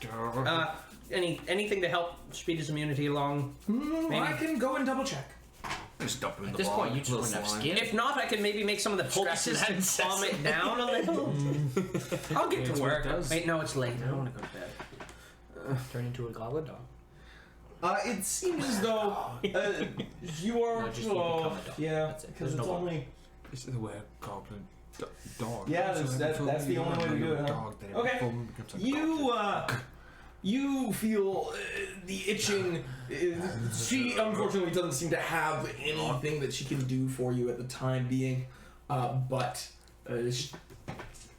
S6: Anything to help speed his immunity along?
S1: I can go and double check.
S2: Just dump him in
S4: At
S2: the
S4: this
S2: bog,
S4: point, you just
S2: little
S4: wouldn't have
S2: slime.
S4: skin.
S6: If not, I can maybe make some of the poultices
S4: Scratch
S6: to
S4: his
S6: calm
S4: head.
S6: it down a little. I'll get
S5: That's
S6: to
S5: what
S6: work.
S5: it does.
S6: Wait, no, it's late. I don't want to go to bed.
S4: Turn into a goblin dog.
S1: It seems as though you are.
S4: No, just you become a dog.
S1: Yeah,
S4: That's it.
S1: because
S4: There's
S1: it's
S4: no
S1: only.
S5: This is the way a goblin dog.
S1: Yeah, that's the only way to do it, huh?
S5: Dog that
S1: Okay.
S5: becomes a goblin.
S1: You feel the itching. She unfortunately doesn't seem to have anything that she can do for you at the time being, but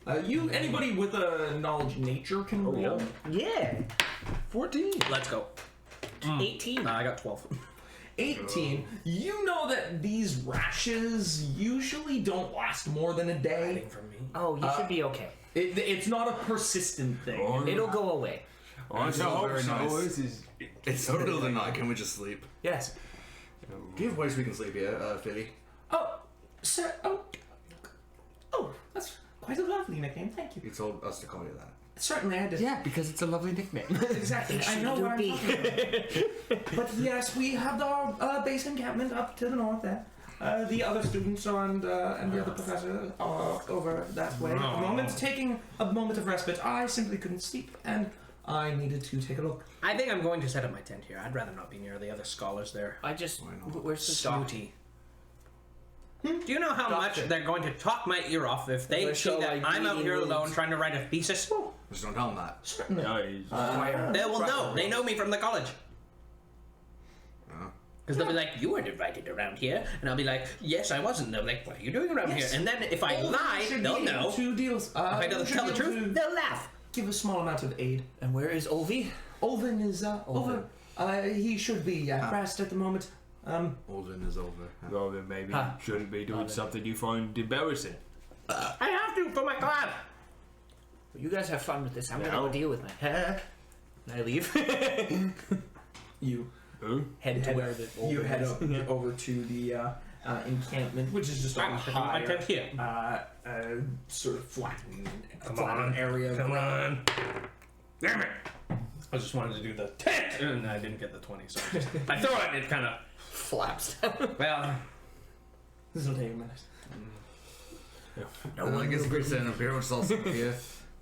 S1: anybody with a knowledge nature can roll.
S4: Yeah.
S1: 14.
S6: Let's go.
S4: 18.
S6: I got 12.
S1: 18. You know that these rashes usually don't last more than a day.
S6: From me.
S4: Oh, you should be okay.
S1: It's not a persistent thing.
S4: It'll go away.
S5: Oh,
S2: It's
S5: no,
S2: very
S5: no,
S2: nice.
S5: this is.
S2: It's so middle of the night. Can we just sleep?
S4: Yes.
S2: Do you have a place we can sleep here, Philly?
S1: Oh, sir. Oh, that's quite a lovely nickname. Thank you.
S2: You told us to call you that.
S1: Certainly, I did.
S5: Yeah, because it's a lovely nickname.
S1: Exactly. I know where I'm talking about. But yes, we have our base encampment up to the north there. The other students and the other professor are over that way at the moment, taking a moment of respite. I simply couldn't sleep, and I needed to take a look.
S6: I think I'm going to set up my tent here. I'd rather not be near the other scholars there.
S4: I just.
S2: Why not?
S4: Where's the dog?
S6: Snooty. Do you know how much
S4: Doctor.
S6: they're going to talk my ear off if they
S4: They
S6: see
S4: show,
S6: that
S4: like,
S6: I'm out
S4: bleeding
S6: here
S4: wounds.
S6: alone trying to write a thesis?
S2: Just don't tell him that.
S1: Certainly.
S6: They will know. They know me from the college. Because they'll be like, you weren't invited around here. And I'll be like, yes, I wasn't. They're like, what are you doing around
S1: Yes.
S6: here? And then if I lie,
S1: Should
S6: they'll
S1: be able
S6: know.
S1: to deal.
S6: If I don't tell the truth, they'll laugh.
S1: Give a small amount of aid.
S4: And where is Olvi?
S1: Olvin is over. He should be at rest at the moment.
S2: Olden is over.
S5: Well, then maybe
S4: Huh.
S5: you shouldn't be doing something you find embarrassing.
S6: I have to for my class.
S4: Well, you guys have fun with this. I'm gonna
S5: Yeah.
S4: go deal with my. And I leave.
S1: You
S5: Who?
S4: Head to
S1: head,
S4: where the
S1: you
S4: Olvi
S1: head
S4: is.
S1: over to the encampment, which is just on a higher, sort of flattened area.
S6: Come on. Damn it. I just wanted to do the tent, and I didn't get the 20, so I throw it and it kind of
S4: Flaps down.
S6: well.
S1: This will take a minute.
S2: No, I guess we're sitting up here, which is also yeah.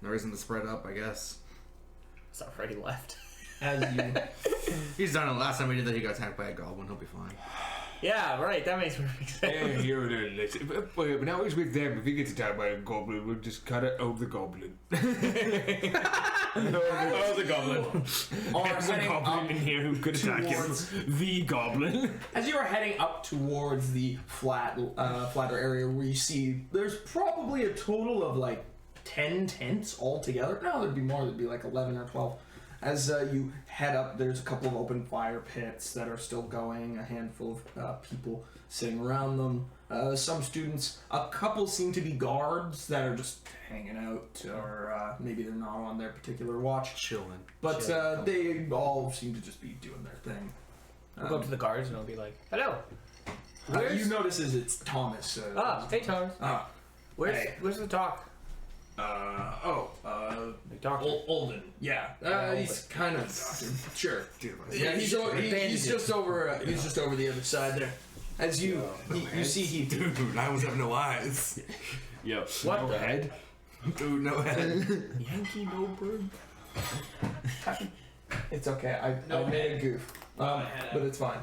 S2: No reason to spread up, I guess.
S4: It's already left.
S1: As you,
S2: He's done it. Last time we did that, he got attacked by a goblin. He'll be fine.
S4: Yeah, right. That makes perfect sense.
S5: Yeah, here it is. But now he's with them. If he gets attacked by a goblin, we'll just cut it over the goblin.
S6: Oh, the goblin.
S5: There's a goblin in here who could attack him.
S1: towards-
S5: The goblin.
S1: As you are heading up towards the flatter area where you see there's probably a total of like 10 tents altogether. No, there'd be more. There'd be like 11 or 12. As you head up, there's a couple of open fire pits that are still going, a handful of people sitting around them. Some students, a couple seem to be guards that are just hanging out, or maybe they're not on their particular watch.
S2: Chilling.
S1: But they all seem to just be doing their thing.
S4: We'll go up to the guards and I'll be like, hello.
S1: You notice is it's Thomas.
S4: Hey Thomas. Where's
S1: Hey.
S4: where's the doc? The doctor.
S1: Olden. Yeah. He's kind of a doctor. Sure. Yeah, he's just over. He's just over the other side there. As you see, he.
S2: Dude, I was have no eyes.
S5: Yep.
S4: What
S5: no
S4: the-
S5: head?
S2: Dude, no head.
S4: Yankee no bird.
S1: It's okay. I made a goof, but it's fine.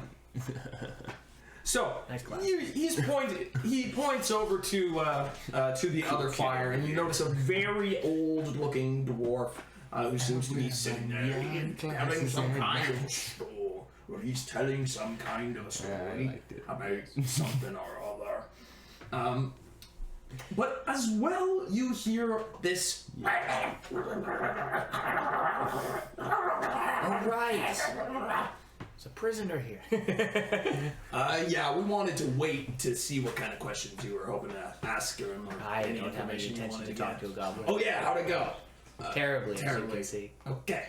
S1: So
S4: Nice glass.
S1: he points over to the other fire, and you notice a very old-looking dwarf who seems to be sitting there telling some kind of story. Well, he's telling some kind of a story about something or other. But as well, you hear this.
S4: All right. There's a prisoner here.
S1: Yeah, we wanted to wait to see what kind of questions you were hoping to ask her. And
S4: I
S1: any
S4: don't have any
S1: information you
S4: intention
S1: wanted
S4: to talk
S1: get.
S4: to a goblin.
S1: Oh yeah, how'd it go?
S4: Terribly, as you
S1: terribly.
S4: can see.
S1: Okay.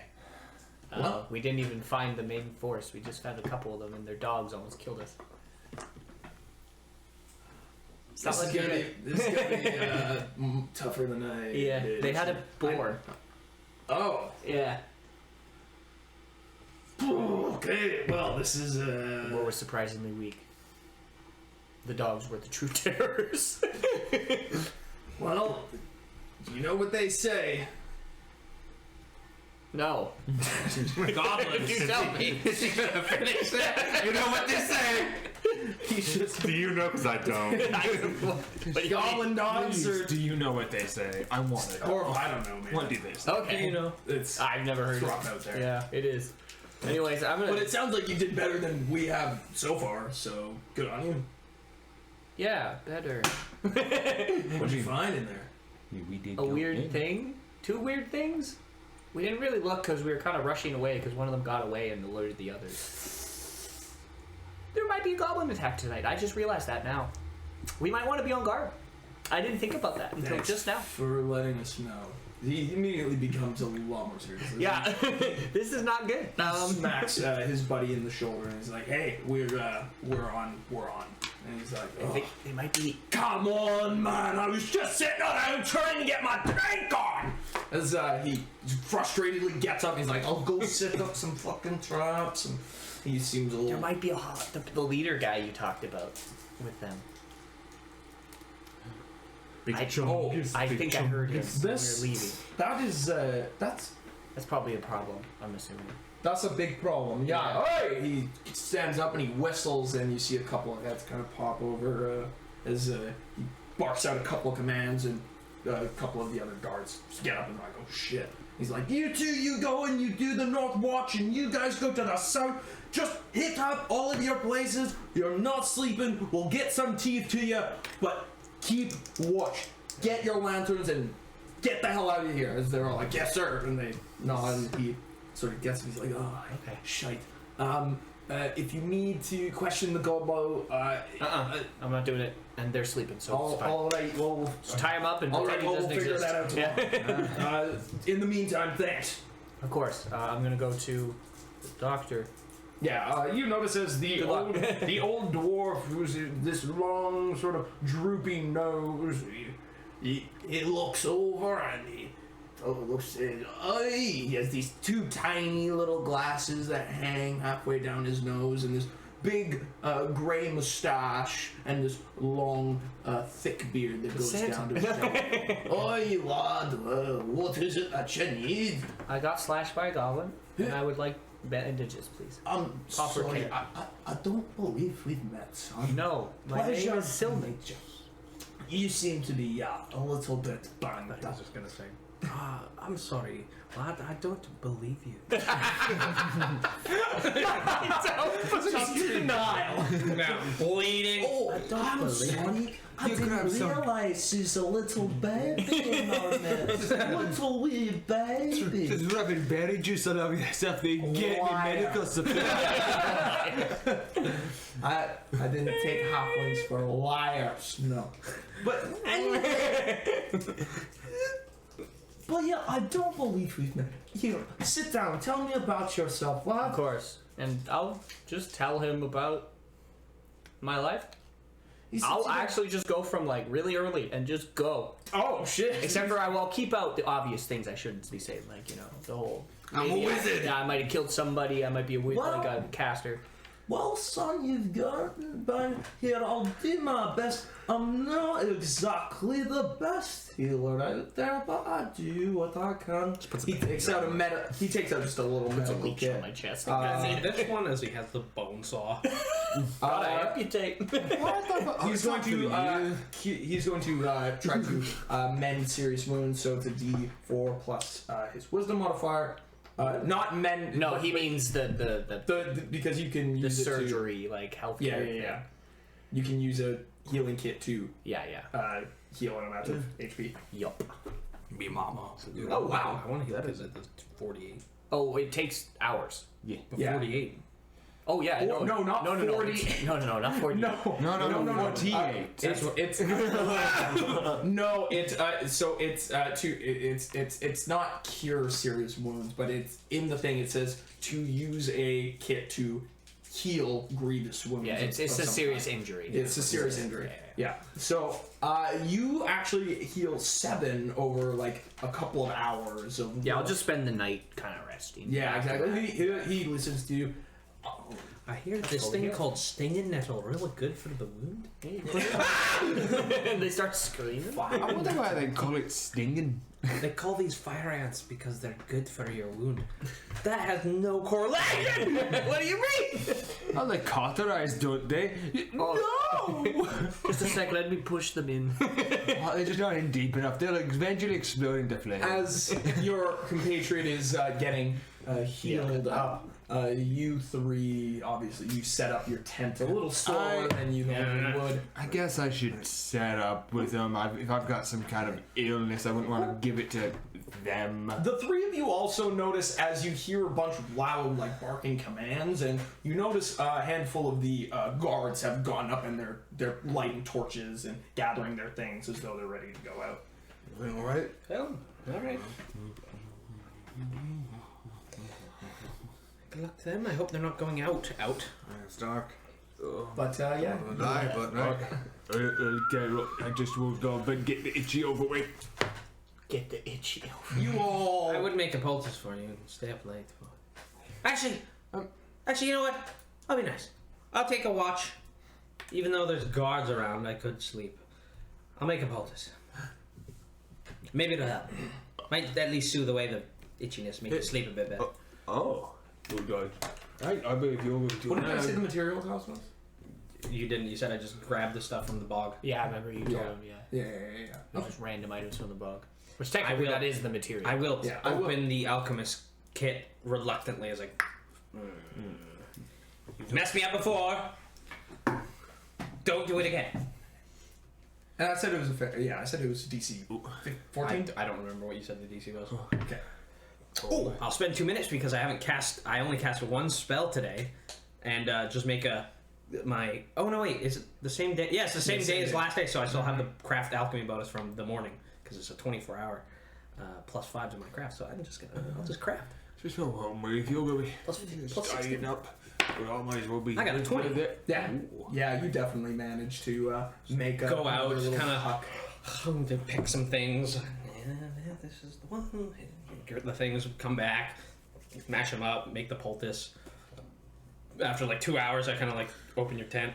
S4: We didn't even find the main force. We just found a couple of them, and their dogs almost killed us. It's not
S1: This
S4: like
S1: is gonna be tougher than I.
S4: Yeah,
S1: did.
S4: they had a boar.
S1: Oh.
S4: Yeah,
S1: Okay. Well, this is
S4: the boar was surprisingly weak. The dogs were the true terrors.
S1: Well, you know what they say.
S4: No.
S6: Goblins.
S4: You tell me.
S2: Is he gonna finish that? You know what they say?
S1: He's just
S2: Do you know? Because I don't.
S4: But
S1: goblin dogs, or
S5: Do you know what they say? I want it.
S1: or I don't know, man.
S5: What do they say?
S4: okay, you know,
S1: It's
S4: I've never heard
S1: rough
S4: it.
S1: out there.
S4: Yeah, it is. Anyways, I'm gonna.
S1: But it sounds like you did better than we have so far. So good on you.
S4: Yeah, better.
S1: What'd you find in there?
S5: We did
S4: A weird thing? 2 weird things? We didn't really look because we were kind of rushing away because one of them got away and alerted the others. There might be a goblin attack tonight. I just realized that now. We might want to be on guard. I didn't think about that until
S1: Thanks
S4: just now.
S1: for letting us know. He immediately becomes a lot more serious.
S4: Yeah, this is not good.
S1: Smacks his buddy in the shoulder and he's like, "Hey, we're on." And he's like,
S4: I
S1: "Oh,
S4: think they might be.
S1: come on, man! I was just sitting around trying to get my drink on." As he frustratedly gets up, he's like, "I'll go set up some fucking traps." And he seems a
S4: There
S1: little.
S4: might be the leader guy you talked about with them. I think I heard him when we were leaving.
S1: That is that's
S4: Probably a problem, I'm assuming.
S1: That's a big problem. Yeah. Hey! He stands up and he whistles, and you see a couple of heads kind of pop over as he barks out a couple of commands, and a couple of the other guards get up and like, "Oh shit!" He's like, "You two, you go and you do the North Watch, and you guys go to the South. Just hit up all of your places. You're not sleeping. We'll get some teeth to you, but keep watch. Get your lanterns and get the hell out of here." As they're all like, "Yes, sir," and they nod, and he sort of gets him. He's like, "Oh,
S4: Okay.
S1: shite." If you need to question the Gobbo,
S4: I'm not doing it, and they're sleeping, so it's fine.
S1: all right, well,
S4: Just tie him up and
S1: all
S4: pretend
S1: right,
S4: he
S1: we'll
S4: doesn't
S1: figure
S4: exist.
S1: that out tomorrow. In the meantime, thanks.
S4: Of course, I'm gonna go to the doctor.
S1: Yeah, you notice as the old dwarf who's this long, sort of drooping nose, he looks over and he looks at, he has these two tiny little glasses that hang halfway down his nose and this big gray mustache and this long, thick beard that goes down to his shoulder. Oi, lad, what is it that you need?
S4: I got slashed by a goblin, and I would like bandages, please.
S1: I'm
S4: Proper
S1: sorry,
S4: care.
S1: I don't believe we've met, son.
S4: No, my name
S1: Pleasure
S4: is Sylvan.
S1: to meet you. You seem to be a little bit banged
S6: I
S1: up.
S6: was just gonna say. I'm sorry, lad. I don't believe you.
S1: Denial.
S6: Now bleeding.
S1: Oh, I'm sorry. I didn't realize she's a little baby in our midst. Little wee baby.
S5: Just rubbing berry juice all over yourself. They get me medical support.
S1: I didn't take halflings for liars. No. But anyway. But yeah, I don't believe we've met. Here, sit down. Tell me about yourself,
S4: Of
S1: lad.
S4: course. And I'll just tell him about my life.
S1: He sits
S4: I'll
S1: down.
S4: actually just go from like really early and just go.
S1: Oh shit.
S4: Except for I will keep out the obvious things I shouldn't be saying, like, you know, the whole.
S2: I'm a wizard.
S4: Yeah, I might have killed somebody. I might be like a caster.
S1: Well, son, you've gotten by here. I'll do my best. I'm not exactly the best healer out there, but I do what I can. He takes out He takes out just a little
S4: It's a
S1: medical
S4: leech
S1: kit.
S4: on my chest.
S6: See, this one is he has the bone saw.
S4: Gotta amputate.
S1: He's going to he's going to try to mend serious wounds. So it's a D4 plus his wisdom modifier. Not mend.
S4: No, he means the
S1: because you can
S4: the
S1: use it to,
S4: surgery, like healthcare.
S1: yeah. You can use a healing kit to
S4: Yeah.
S1: heal an amount of HP.
S4: Yup.
S2: Be mama.
S1: Oh wow.
S6: I want to heal because it's 48.
S4: Oh, it takes hours.
S6: But
S1: Yeah.
S6: 48.
S4: Oh yeah.
S1: Oh, no, not 40.
S4: No, not 40.
S1: No.
S5: No, 48.
S1: It's no. It's not cure serious wounds, but it's in the thing. It says to use a kit to heal grievous wounds.
S4: Yeah, it's
S1: of
S4: a
S1: some
S4: serious
S1: kind.
S4: injury.
S1: It's a serious injury. Yeah. So you actually heal 7 over like a couple of hours of.
S4: Yeah, I'll just spend the night kind of resting.
S1: Yeah, exactly. He listens to you.
S6: I hear this thing called stinging nettle really good for the wound.
S4: And they start screaming.
S5: I wonder why they call it stinging.
S6: They call these fire ants because they're good for your wound. That has no correlation.
S4: What do you mean?
S5: Oh, they cauterize, don't they? No!
S4: Just a sec, let me push them in.
S5: Oh, they're just not in deep enough. They'll eventually explode into flames.
S1: As your compatriot is getting healed up, you three, obviously, you set up your tent a little slower than you normally would.
S5: I guess I should set up with them. If I've got some kind of illness, I wouldn't want to give it to them.
S1: The three of you also notice as you hear a bunch of loud, like, barking commands, and you notice a handful of the guards have gone up and they're lighting torches and gathering their things as though they're ready to go out.
S2: Everything alright?
S6: Oh, all right. Good luck to them. I hope they're not going out.
S2: It's dark.
S1: But, yeah.
S2: I'm gonna die, but no.
S5: Okay, look, I just will go and get the itchy over with.
S4: Get the itchy over.
S1: You all...
S6: I would make a poultice for you and stay up late. Actually, you know what? I'll be nice. I'll take a watch. Even though there's guards around, I could sleep. I'll make a poultice. Maybe it'll help. Might at least soothe away the itchiness, make you sleep a bit better.
S5: Oh, good God. I believe you're going to
S1: What did I say the material cost was?
S6: You didn't. You said I just grabbed the stuff from the bog.
S4: Yeah, I remember you told him,
S1: Yeah.
S4: It's just random items from the bog. Which technically that is the material.
S6: I will
S1: Yeah, I
S6: open the alchemist kit reluctantly as like. You've messed me up before. Don't do it again.
S1: And I said it was I said it was DC 14.
S6: I don't remember what you said the DC was.
S1: Okay.
S6: Oh, I'll spend 2 minutes because I only cast one spell today, and just make my. Oh no, wait, is it the same day? Yeah, it's the same day as last day, so I still have the craft alchemy bonus from the morning because it's a 24-hour +5 to my craft. So I'll just craft.
S5: Just go home with you, baby.
S6: Plus
S5: Tidying up. Well, might as well be.
S6: I got a 20.
S5: with it.
S1: Yeah, yeah, you definitely managed to make a
S6: Go out,
S1: little
S6: kinda-
S1: huck.
S6: To pick some things. Yeah, this is the one. Get the things, come back, mash them up, make the poultice. After like 2 hours, I kind of like open your tent.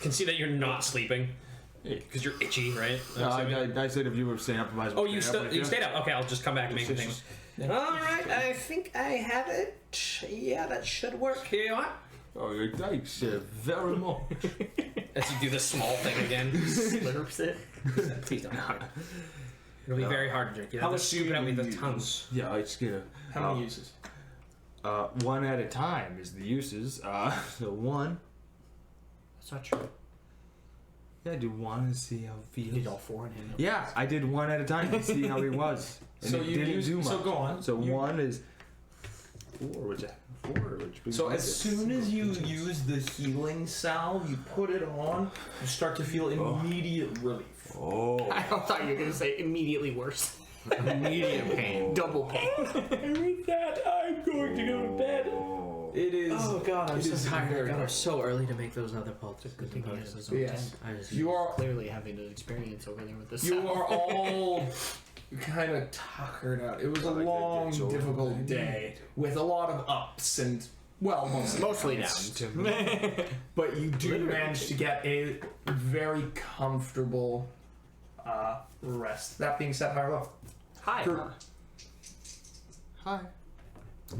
S6: Can see that you're not sleeping because you're itchy, right? I'm assuming.
S5: I said if you were staying up, I might as well
S6: Oh, you
S5: stay up with
S6: you stayed up. Okay, I'll just come back and make the things. All right, I think I have it. Yeah, that should work. Here you are.
S5: Oh, thanks very much.
S6: As you do the small thing again.
S4: Slurps it.
S6: Please don't. It'll be very hard to drink. You have to scoop it out with the tongue.
S5: Yeah, it's gonna.
S1: How many uses?
S5: One at a time is the uses. So one.
S4: That's not true.
S5: Yeah, I did one and see how it feels.
S4: You did all 4 in hand.
S5: Yeah, I did one at a time to see how he was. And
S1: So
S5: it
S1: you
S5: didn't
S1: use-
S5: do much.
S1: so go on.
S5: So
S1: You-
S5: one is 4, which brings
S1: So
S5: me
S1: as
S5: to
S1: soon as you use the healing salve, you put it on, you start to feel immediate relief.
S5: Oh.
S4: I thought you were gonna say immediately worse.
S5: Immediate pain.
S4: Double pain.
S1: And with that, I'm going to go to bed. It is.
S6: Oh god, I'm
S1: it
S6: so
S1: is
S6: tired.
S1: very
S6: God, we're
S1: hard.
S6: so early to make those other poultices.
S4: Good thing he has his own
S1: Yes.
S4: tent.
S6: I just,
S1: You are
S4: Clearly having an experience over there with this.
S1: you are all kind of tuckered out. It was a long, difficult day with a lot of ups and
S4: mostly down.
S1: but you do manage to get a very comfortable rest. That being said, higher level.
S4: Hi.
S5: Hi.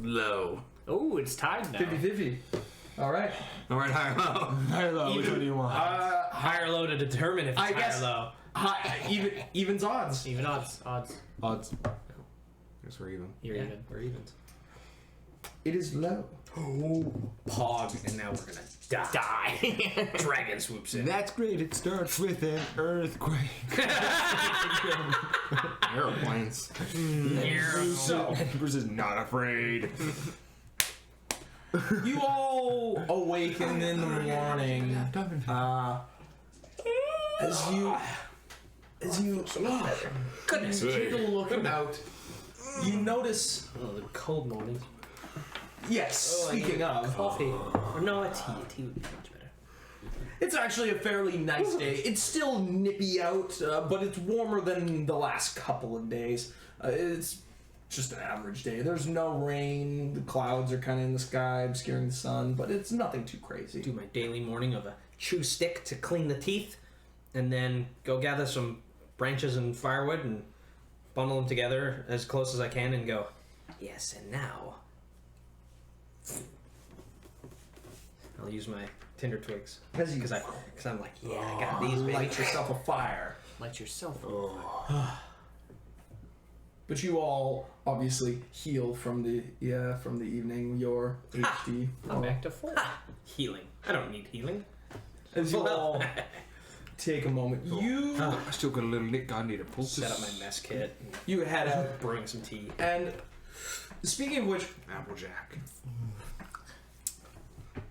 S2: Low.
S4: Oh, it's tied now.
S1: 50-50. All right.
S2: All right, higher low.
S5: Hello, which one do you want?
S6: higher low to determine if it's
S1: I
S6: higher
S1: guess-
S6: low.
S1: Evens odds.
S4: Even odds.
S5: Odds. Guess we're even.
S4: You're even.
S6: We're even.
S1: It is low.
S6: Pog, and now we're gonna die. Dragon swoops in.
S5: That's great. It starts with an earthquake.
S2: Airplanes.
S1: So
S5: Bruce is not afraid.
S1: you all awaken in the morning. As you
S6: Goodness.
S1: take a look out, you notice.
S6: Oh, the cold mornings.
S1: Yes. Speaking of,
S6: Coffee. Or no, a tea. A tea would be much better.
S1: it's actually a fairly nice day. It's still nippy out, but it's warmer than the last couple of days. It's just an average day. There's no rain. The clouds are kind of in the sky, obscuring the sun, but it's nothing too crazy.
S6: Do my daily morning of a chew stick to clean the teeth, and then go gather some branches and firewood and bundle them together as close as I can and go, yes, and now I'll use my tinder twigs because I'm like, yeah, I got these, baby.
S1: Light yourself a fire.
S4: Light yourself.
S1: But you all obviously heal from the evening. Your HD.
S4: I'm back to 4.
S6: Healing. I don't need healing.
S1: As you all take a moment, you
S5: I still got a little nick. I need a pulse.
S6: Set up my mess kit, and
S1: you head out.
S6: brewing some tea.
S1: And speaking of which,
S5: Applejack.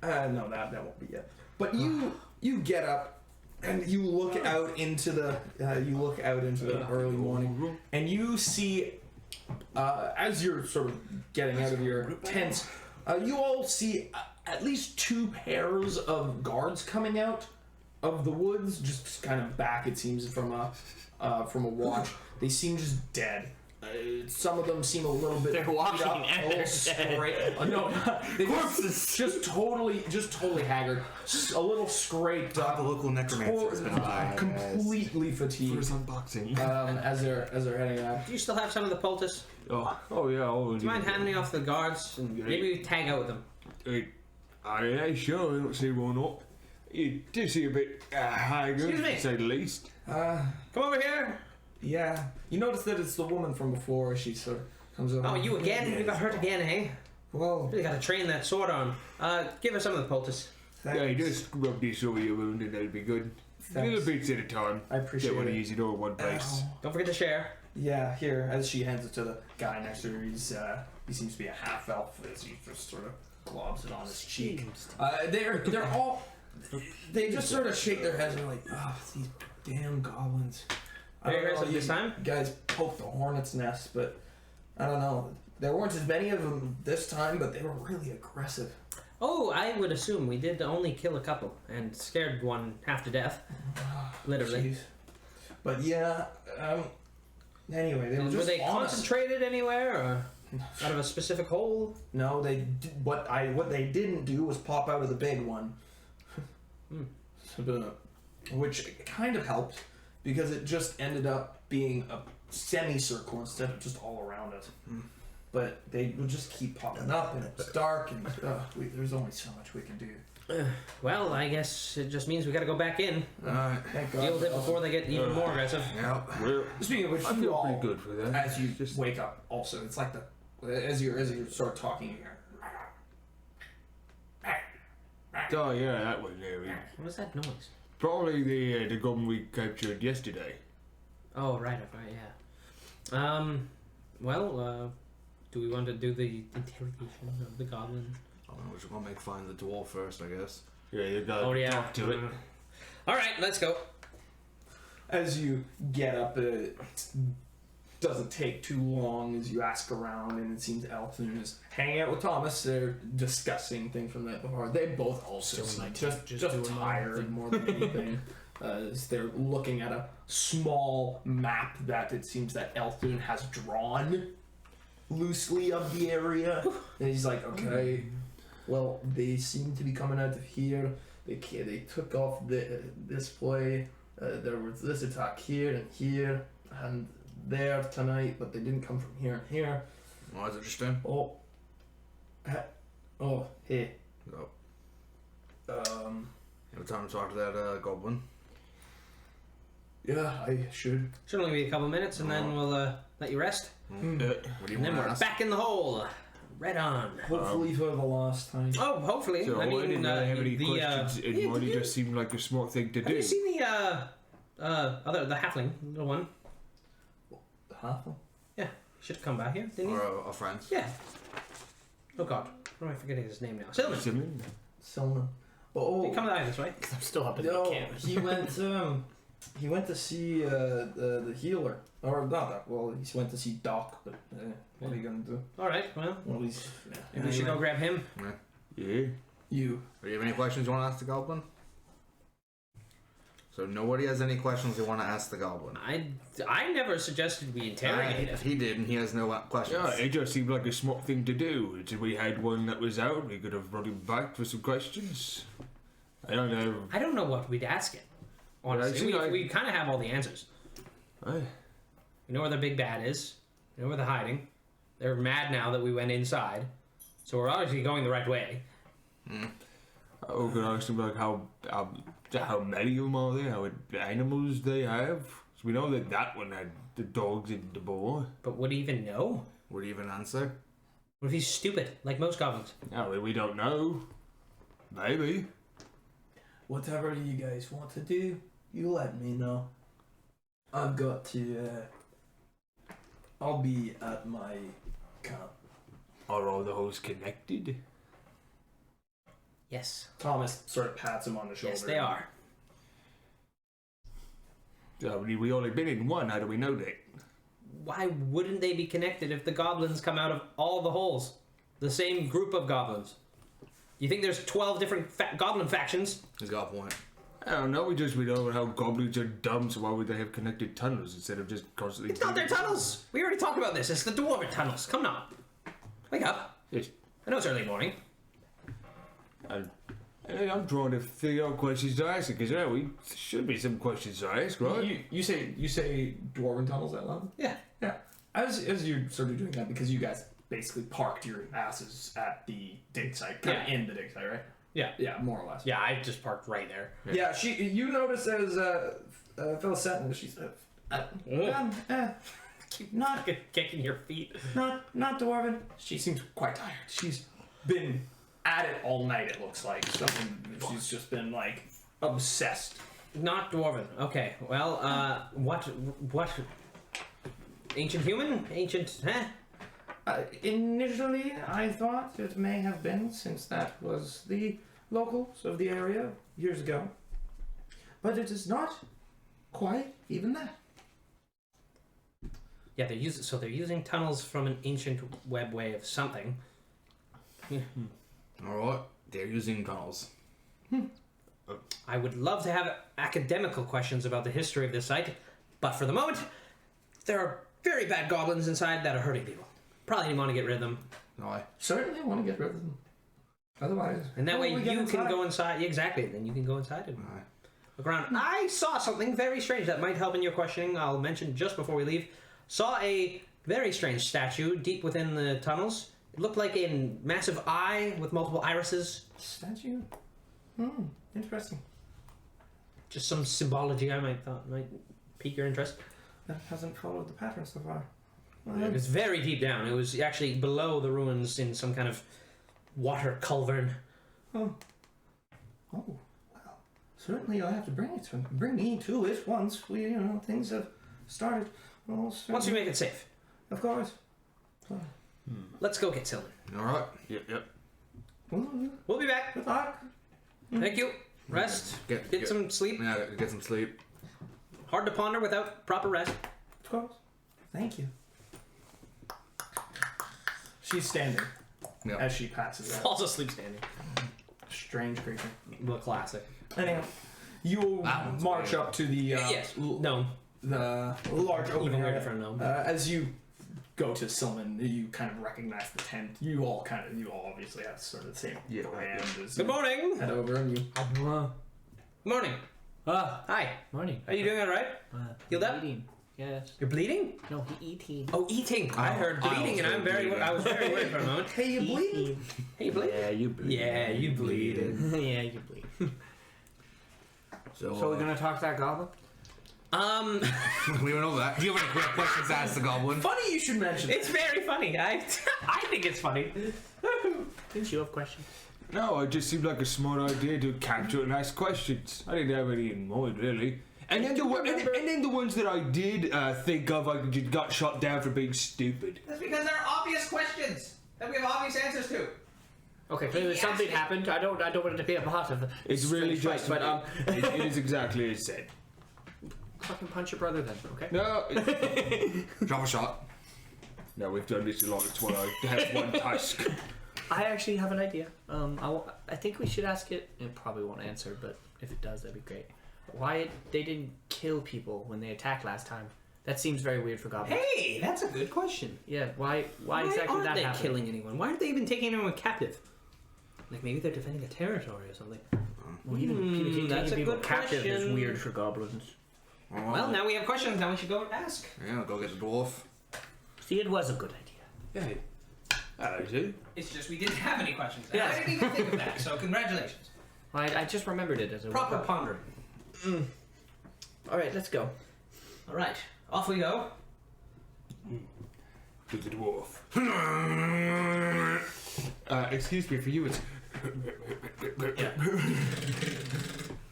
S1: no, that won't be yet. But you get up and you look out into the early morning, and you see as you're sort of getting out of your tents, you all see at least 2 pairs of guards coming out of the woods, just kind of back. It seems from a watch. They seem just dead. Some of them seem a little bit.
S4: They're walking
S1: beat up,
S4: and
S1: a little
S4: they're
S1: scraped. No, they just totally haggard, a little scraped up.
S2: The local necromancer has been by.
S1: Completely fatigued.
S5: First unboxing.
S1: As they're heading out.
S6: Do you still have some of the poultice?
S5: Oh yeah.
S6: Do you mind handing me off the guards and maybe we tag out with them?
S5: I sure. I don't see one up. You do see a bit haggard,
S6: Excuse me.
S5: to say the least.
S6: Come over here.
S1: Yeah. You notice that it's the woman from before. She sort of comes over.
S6: Oh, you again? You got hurt again, eh?
S1: Well,
S6: Really got to train that sword arm. Give us some of the poultice.
S5: Yeah, you just rub this over your wound and that'll be good.
S1: Thanks.
S5: Little bits at a time.
S1: I appreciate
S5: Don't want to
S1: it.
S5: use it all in one place.
S1: Ow.
S6: Don't forget to share.
S1: Yeah, here, as she hands it to the guy next to her, he seems to be a half elf as he just sort of globs it on his cheek. They're all, they just sort of shake their heads and are like, oh, these damn goblins. I
S6: Very
S1: don't know,
S6: aggressive this
S1: you
S6: time?
S1: guys poked the hornet's nest, but I don't know. There weren't as many of them this time, but they were really aggressive.
S6: Oh, I would assume we did only kill a couple and scared one half to death. Literally.
S1: Jeez. But yeah, anyway, they were just
S6: they
S1: on us.
S6: concentrated anywhere or out of a specific hole?
S1: No, they did, what they didn't do was pop out of the big one. Which kind of helped because it just ended up being a semicircle instead of just all around us. But they would just keep popping up, and it's dark, and there's only so much we can do.
S6: Well, I guess it just means we gotta go back in.
S1: Thank God.
S6: Deal with it before they get even more aggressive.
S2: Yeah.
S5: Well,
S1: Speaking of which,
S5: I
S1: you
S5: feel
S1: all,
S5: pretty good for that.
S1: as you just wake up, also, it's like as you start talking here.
S5: Oh yeah, that one there.
S6: What was that noise?
S5: Probably the goblin we captured yesterday.
S6: Oh, right, yeah. Well, do we want to do the interrogation of the goblin?
S2: We're just gonna find the dwarf first, I guess.
S5: Yeah, you gotta
S6: Oh, yeah.
S5: talk to it.
S6: Alright, let's go.
S1: As you get up, it doesn't take too long as you ask around, and it seems Elton is hanging out with Thomas. They're discussing things from that before. They both also seem just tired more than anything. As they're looking at a small map that it seems that Elthun has drawn loosely of the area. And he's like, okay, well, they seem to be coming out of here. They took off this way. There was this attack here and there tonight, but they didn't come from here and here.
S2: Well, that's interesting.
S1: Oh, hey.
S2: So, you have time to talk to that goblin?
S1: Yeah, I should.
S6: Should only be a couple minutes, and then we'll let you rest.
S2: What do you
S6: And then
S2: want
S6: we're
S2: to ask?
S6: back in the hole. Right on.
S1: Hopefully for the last time.
S6: Oh, hopefully.
S5: So I didn't really have any
S6: the,
S5: questions. It
S6: yeah,
S5: really just seemed like a smart thing to
S6: have
S5: do.
S6: you seen the the halfling, the one?
S1: The half?
S6: Yeah, should have come back here, didn't he?
S2: Or a friend?
S6: Yeah. Oh God, what am I forgetting his name now? Silman.
S5: Simon?
S1: Selma.
S6: Did he come by this way?
S4: I'm still up in the
S1: No,
S4: camp.
S1: he went to see the healer, or not that. Well, he went to see Doc, but what are you gonna do?
S6: All right. Well,
S1: Well, he's
S6: maybe we should go grab him.
S5: Yeah.
S1: you.
S2: Do you have any questions you want to ask the goblin? So nobody has any questions they want to ask the goblin.
S6: I never suggested we interrogate him.
S2: He did, and he has no questions.
S5: Yeah, it just seemed like a smart thing to do. If we had one that was out, we could have brought him back for some questions. I don't know.
S6: I don't know what we'd ask it. Honestly,
S5: Yeah, I see,
S6: we kind of have all the answers.
S5: Aye.
S6: We know where the big bad is. We know where they're hiding. They're mad now that we went inside, so we're obviously going the right way.
S5: Oh, could I ask him like how many of them are there? How many animals they have? So we know that one had the dogs and the boar.
S6: But would he even know?
S2: Would he even answer?
S6: What if he's stupid, like most goblins?
S5: Yeah, we don't know. Maybe.
S1: Whatever you guys want to do, you let me know. I've got to. I'll be at my camp.
S5: Are all the holes connected?
S6: Yes.
S1: Thomas sort of pats him on the shoulder.
S6: Yes, they are.
S5: We only been in one. How do we know that?
S6: Why wouldn't they be connected if the goblins come out of all the holes? The same group of goblins. You think there's 12 different goblin factions?
S2: He's got a point.
S5: I don't know. We know how goblins are dumb. So why would they have connected tunnels instead of just constantly?
S6: It's not their tunnels! We already talked about this. It's the dwarven tunnels. Come on. Wake up.
S5: Yes.
S6: I know it's early morning.
S5: I'm trying to figure out questions to ask because we should be some questions to ask, right?
S1: You say dwarven tunnels out loud?
S6: Yeah.
S1: Yeah. As you're sort of doing that, because you guys basically parked your asses at the dig site, kind of in the dig site, right?
S6: Yeah.
S1: Yeah, more or less.
S6: Yeah, I just parked right there.
S1: Yeah, you notice as Phyllis sat there, she said, not
S6: Kicking your feet.
S1: not dwarven. She seems quite tired. She's been at it all night, it looks like. She's just been like obsessed.
S6: Not dwarven. Okay. Well, what? Ancient human? Ancient?
S1: Initially, I thought it may have been, since that was the locals of the area years ago. But it is not quite even that.
S6: Yeah, they're using tunnels from an ancient webway of something.
S2: All right. They're using tunnels.
S6: I would love to have academical questions about the history of this site, but for the moment, there are very bad goblins inside that are hurting people. Probably want to get rid of them.
S2: No, I
S1: Certainly want to get rid of them. Otherwise,
S6: And that way
S1: we get
S6: you can
S1: inside?
S6: go inside. Yeah, exactly. Then you can go inside and
S2: Aye.
S6: look around. I saw something very strange that might help in your questioning. I'll mention just before we leave. Saw a very strange statue deep within the tunnels. It looked like a massive eye with multiple irises.
S1: Statue? Interesting.
S6: Just some symbology I might pique your interest.
S1: That hasn't followed the pattern so far.
S6: It was very deep down. It was actually below the ruins in some kind of water culvern.
S1: Oh, well, certainly you'll have to bring me to it once things have started. Well,
S6: Once we make it safe.
S1: of course.
S6: Let's go get Sylvan.
S2: All right.
S5: Yep.
S6: We'll be back.
S1: Good luck.
S6: Thank you. Rest. Get some sleep.
S2: Yeah, get some sleep.
S6: Hard to ponder without proper rest.
S1: Of course. Thank you. She's standing
S2: Yeah.
S1: as she passes out.
S6: Falls asleep standing.
S1: Strange creature.
S6: The classic.
S1: Anyhow, you
S2: That one's
S1: march
S2: weird.
S1: up to the
S6: Yes. No.
S1: the large open
S6: Even
S1: area.
S6: weirder for a gnome.
S1: As you go to Silman, you kind of recognize the tent. You all obviously have sort of the same brand as
S6: Good morning.
S1: head over and you.
S6: Morning. Hi.
S4: Morning.
S6: Are you doing all right? Healed up?
S4: Eating. Yes.
S6: You're bleeding?
S4: No, he eating.
S6: Oh, eating. I heard bleeding, and I was very worried for a moment.
S1: Hey, you bleeding?
S6: Hey, you bleed?
S5: Yeah, you bleed.
S6: Yeah, you bleeding.
S4: Yeah, you bleed.
S2: So,
S4: So we're gonna talk to that goblin?
S2: we went over that. Do you have any questions to ask the goblin?
S1: Funny you should mention
S6: It's very funny. I think it's funny.
S4: Didn't you have questions?
S5: No, it just seemed like a smart idea to capture and ask questions. I didn't have any in mind, really. And then the ones that I did think of, I just got shot down for being stupid.
S6: That's because they're obvious questions that we have obvious answers to.
S4: Okay, clearly something happened. I don't want it to be a part of
S5: It's really
S4: strange
S5: just,
S4: fight, but
S5: it is exactly as said.
S4: fucking punch your brother then, okay?
S5: No,
S2: Drop a shot.
S5: no, we've done this too long. It's why I have one tusk.
S4: I actually have an idea. I think we should ask it. It probably won't answer, but if it does, that'd be great. Why they didn't kill people when they attacked last time? That seems very weird for goblins.
S6: Hey, that's a good question.
S4: Yeah, why exactly
S6: aren't
S4: that
S6: they
S4: happened?
S6: killing anyone? Why aren't they even taking anyone captive? Like maybe they're defending a territory or something.
S4: Well, even
S6: that's
S4: taking
S6: a
S4: people
S6: good
S4: captive is
S6: question.
S4: weird for goblins.
S6: Well, now we have questions. Now we should go and ask.
S2: Yeah, go get the dwarf.
S4: See, it was a good idea.
S5: Yeah, I do.
S6: It's just we didn't have any questions.
S4: Yeah.
S6: I didn't even think of that. So congratulations.
S4: Well, I just remembered it as a
S6: Proper pondering.
S4: All right, let's go.
S6: All right, off we go.
S5: To the dwarf. Excuse me, for you it's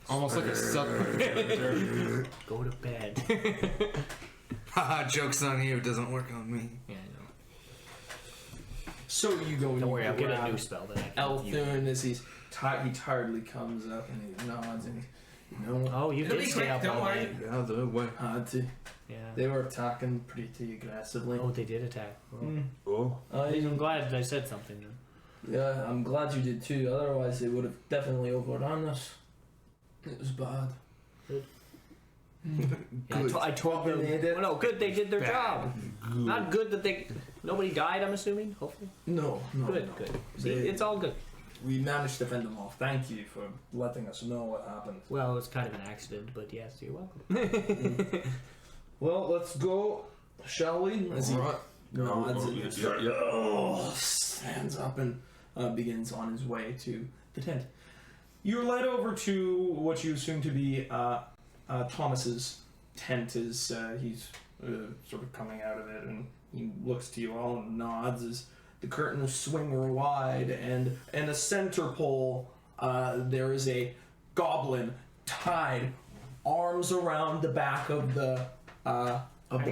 S5: almost like a sub.
S4: Go to bed.
S2: Haha, joke's on you. It doesn't work on me.
S4: Yeah, I know.
S1: So you go and
S4: Don't worry, I'll get a
S1: grab
S4: new spell that I can use.
S1: Elthun as he tiredly comes up and he nods and
S4: Oh, you
S6: It'll
S4: did
S6: be
S4: stay
S6: quick,
S4: up
S6: don't
S4: all
S6: worry.
S4: night.
S2: Yeah, the way.
S4: Yeah.
S1: They were attacking pretty aggressively.
S4: Oh, they did attack.
S5: Oh,
S4: I'm glad I said something then.
S1: Yeah, I'm glad you did too. Otherwise, they would have definitely overrun us. It was bad.
S4: Yeah, I told them.
S1: They did.
S4: Well, no, good. They did their job. Not good that nobody died. I'm assuming. Hopefully.
S1: No.
S4: Good. See, it's all good.
S1: We managed to fend them off. Thank you for letting us know what happened.
S4: Well, it's kind of an accident, but yes, you're welcome.
S1: Well, let's go, shall we? As he nods and stands up and begins on his way to the tent. You're led over to what you assume to be Thomas's tent. As he's sort of coming out of it, and he looks to you all and nods as the curtains swing wide, and in a center pole there is a goblin tied, arms around the back of the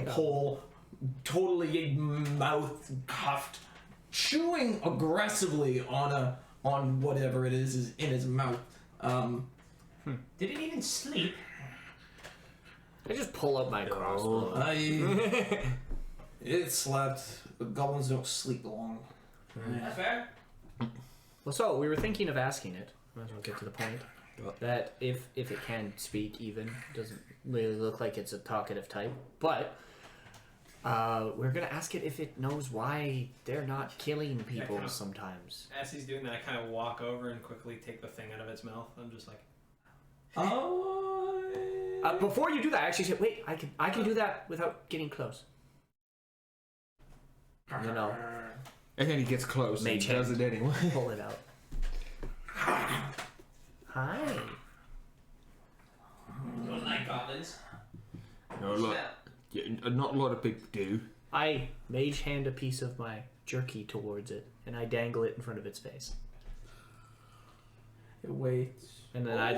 S1: pole, totally mouth cuffed, chewing aggressively on whatever it is in his mouth.
S6: Did it even sleep?
S4: I just pull up my crossbow.
S1: It slept. The goblins don't sleep long.
S6: That's fair.
S4: Well, so we were thinking of asking it. Might as well get to the point. That if it can speak, even doesn't really look like it's a talkative type, but we're gonna ask it if it knows why they're not killing people
S3: kinda.
S4: sometimes.
S3: As he's doing that, I kind of walk over and quickly take the thing out of its mouth. I'm just like,
S4: Before you do that, I actually said, "Wait, I can do that without getting close." You know,
S5: And then he gets close and
S4: Mage
S5: he does
S4: hand.
S5: it anyway.
S4: pull it out. Hi.
S6: You don't like goblins?
S5: No, look, yeah, not a lot of people do.
S4: I mage hand a piece of my jerky towards it, and I dangle it in front of its face.
S1: It waits.
S4: And then I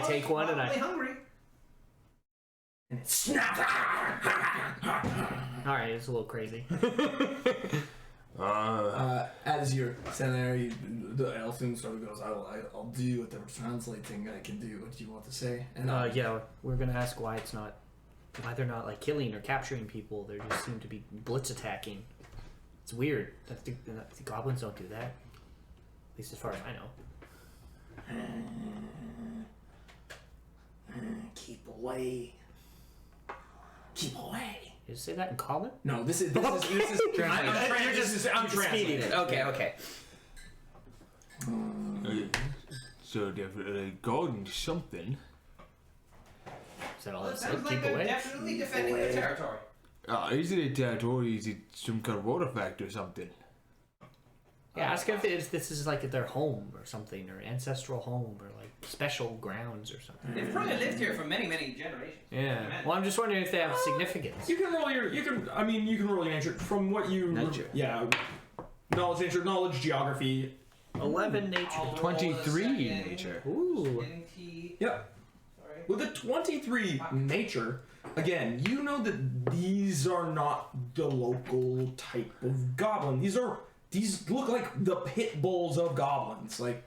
S4: take one and I.
S6: hungry.
S1: And it snaps.
S4: All right, it's a little crazy.
S1: As you're standing there, the elfin sort of goes, I'll do whatever translating I can do. What do you want to say? And
S4: Yeah, we're gonna ask why they're not like killing or capturing people. They just seem to be blitz attacking. It's weird. The goblins don't do that. At least as far as I know.
S1: Keep away. Keep away.
S4: Did you say that in common?
S1: No, this is
S6: I'm
S1: translating it.
S6: Okay.
S5: So definitely guarding something.
S4: Is that all it said? Keep away.
S6: definitely defending their territory.
S5: Is it a territory? Is it some kind of artifact or something?
S4: Yeah, ask if this is like their home or something, or ancestral home, or like special grounds or something.
S6: They've probably lived here for many, many generations.
S4: Yeah. Well, I'm just wondering if they have significance.
S1: You can roll your nature from what you
S4: Nature.
S1: knowledge, geography.
S4: 11 nature.
S5: 23 nature.
S4: Ooh.
S1: Yep. With a 23 nature, again, you know that these are not the local type of goblin. These look like the pit bulls of goblins. Like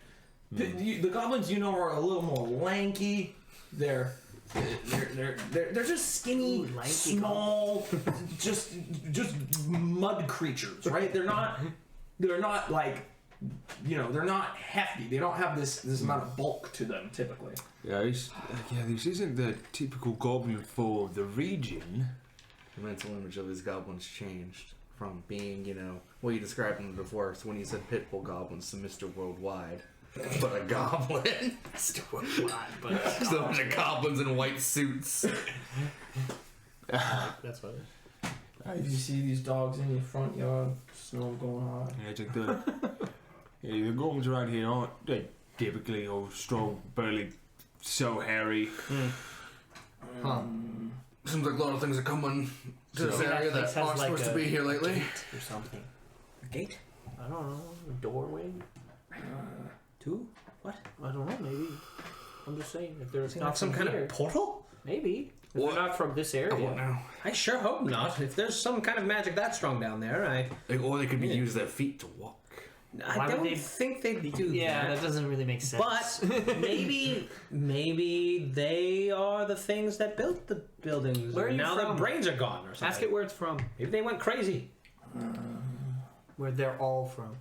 S1: the goblins, are a little more lanky. They're just skinny,
S4: Ooh, lanky
S1: small, just mud creatures, right? They're not like, they're not hefty. They don't have this amount of bulk to them typically.
S5: Yeah, this isn't the typical goblin for the region.
S2: The mental image of his goblins changed from being, what you described him before. So when you said pitbull goblins to Mr. Worldwide, but a goblin.
S4: Still alive, but
S2: Just a bunch of goblins in white suits.
S4: that's what it is.
S1: You see these dogs in your front yard, snow going on.
S5: Yeah, it's like the goblins around here aren't they typically all strong, burly, so hairy.
S4: Huh.
S2: Seems like a lot of things are coming to this
S4: Maybe that
S2: area
S4: place
S2: that
S4: has
S2: aren't
S4: like
S2: supposed to
S4: a
S2: be here lately.
S4: gate or something.
S6: A gate?
S4: I don't know. A doorway?
S6: Two? What?
S4: I don't know. Maybe. I'm just saying. If there's
S6: Like
S4: not
S6: some kind
S4: here,
S6: of portal?
S4: maybe. If
S2: What?
S4: they're not from this
S2: I
S4: area.
S2: won't know.
S6: I sure hope not. If there's some kind of magic that strong down there,
S2: Or they could be used their feet to walk.
S6: I
S4: Why would
S6: don't
S4: they-
S6: think they'd do
S4: Yeah,
S6: that.
S4: that doesn't really make sense.
S6: But maybe they are the things that built the buildings.
S4: Where are
S6: and
S4: you
S6: now
S4: from?
S6: their brains are gone or something.
S4: ask it where it's from.
S6: Maybe they went crazy.
S4: Where they're all from.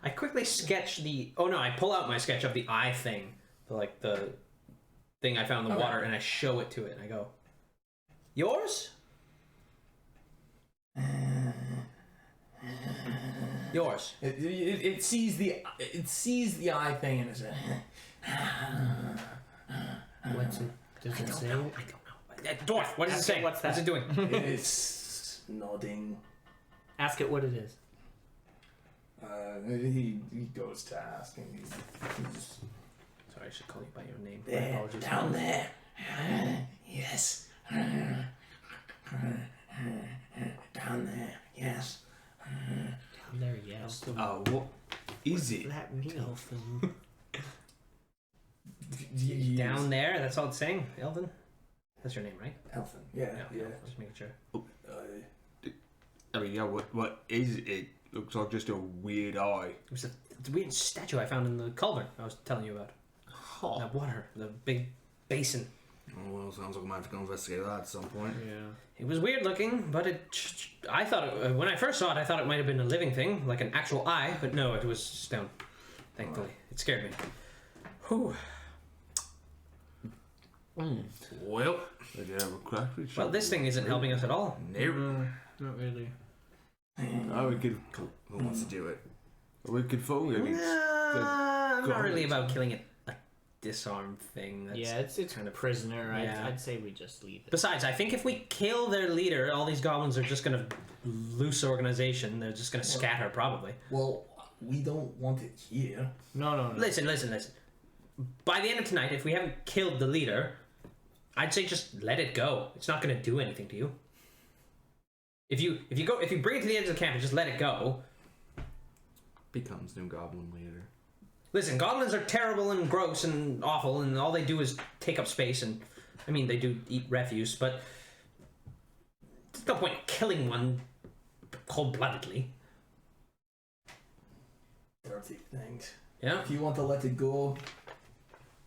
S6: I quickly sketch the. Oh no! I pull out my sketch of the eye thing, the thing I found in the water, and I show it to it, and I go, "Yours? Yours."
S1: It sees the eye thing and it's
S4: What's it? Does it say?
S6: I don't know. Dwarf. What does it
S4: Ask
S6: say?
S4: it what's
S6: What's
S4: that.
S6: it doing?
S1: it's nodding.
S4: Ask it what it is.
S1: He goes to ask and he's
S6: Sorry, I should call you by your name. My
S1: there,
S6: apologies.
S1: down there. Yes. Down there. Yes.
S4: Down there, yes.
S5: What is it?
S4: That mean?
S6: Down there. That's all it's saying. Elvin. That's your name, right?
S1: Elfin. Yeah. Yeah.
S6: Just making sure.
S5: I mean, yeah. What is it? Looks like just a weird eye.
S6: It was a weird statue I found in the culvert I was telling you about. That water, the big basin.
S2: Oh, well, sounds like I might have to go investigate that at some point.
S4: Yeah.
S6: It was weird looking, but I thought when I first saw it, I thought it might have been a living thing, like an actual eye, but no, it was stone. Thankfully, it scared me. Whew.
S2: Well,
S5: I did have a crack.
S6: Well, this thing isn't helping us at all.
S2: no.
S4: Not really.
S5: Oh, we could.
S2: Who wants to do it?
S5: We could phone it.
S6: I'm not really about killing it. A disarm thing. That's
S4: Yeah, it's
S6: kind of
S4: prisoner.
S6: Yeah.
S4: I'd say we just leave it.
S6: Besides, I think if we kill their leader, all these goblins are just gonna lose organization. They're just gonna scatter, probably.
S1: Well, we don't want it here.
S4: No.
S6: Listen. By the end of tonight, if we haven't killed the leader, I'd say just let it go. It's not gonna do anything to you. If you bring it to the edge of the camp and just let it go.
S2: Becomes new goblin leader.
S6: Listen, goblins are terrible and gross and awful, and all they do is take up space. And I mean, they do eat refuse, but there's no point in killing one cold-bloodedly.
S1: Dirty things.
S6: Yeah,
S1: If you want to let it go,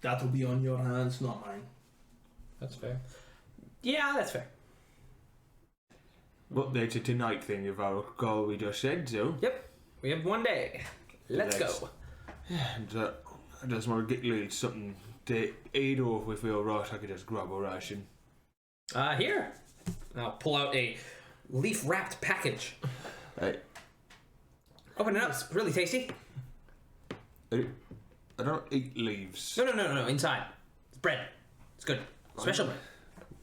S1: that'll be on your hands, not mine.
S6: that's fair. Yeah, that's fair.
S5: Well, that's a tonight thing, if I recall. We just said so.
S6: Yep, we have one day. Let's go.
S5: And I just want to get a little something to eat, or if we feel right, I could just grab a ration.
S6: Here, I'll pull out a leaf-wrapped package.
S5: Hey,
S6: Open it up. It's really tasty.
S5: I don't eat leaves.
S6: No. Inside, it's bread. It's good. Special bread.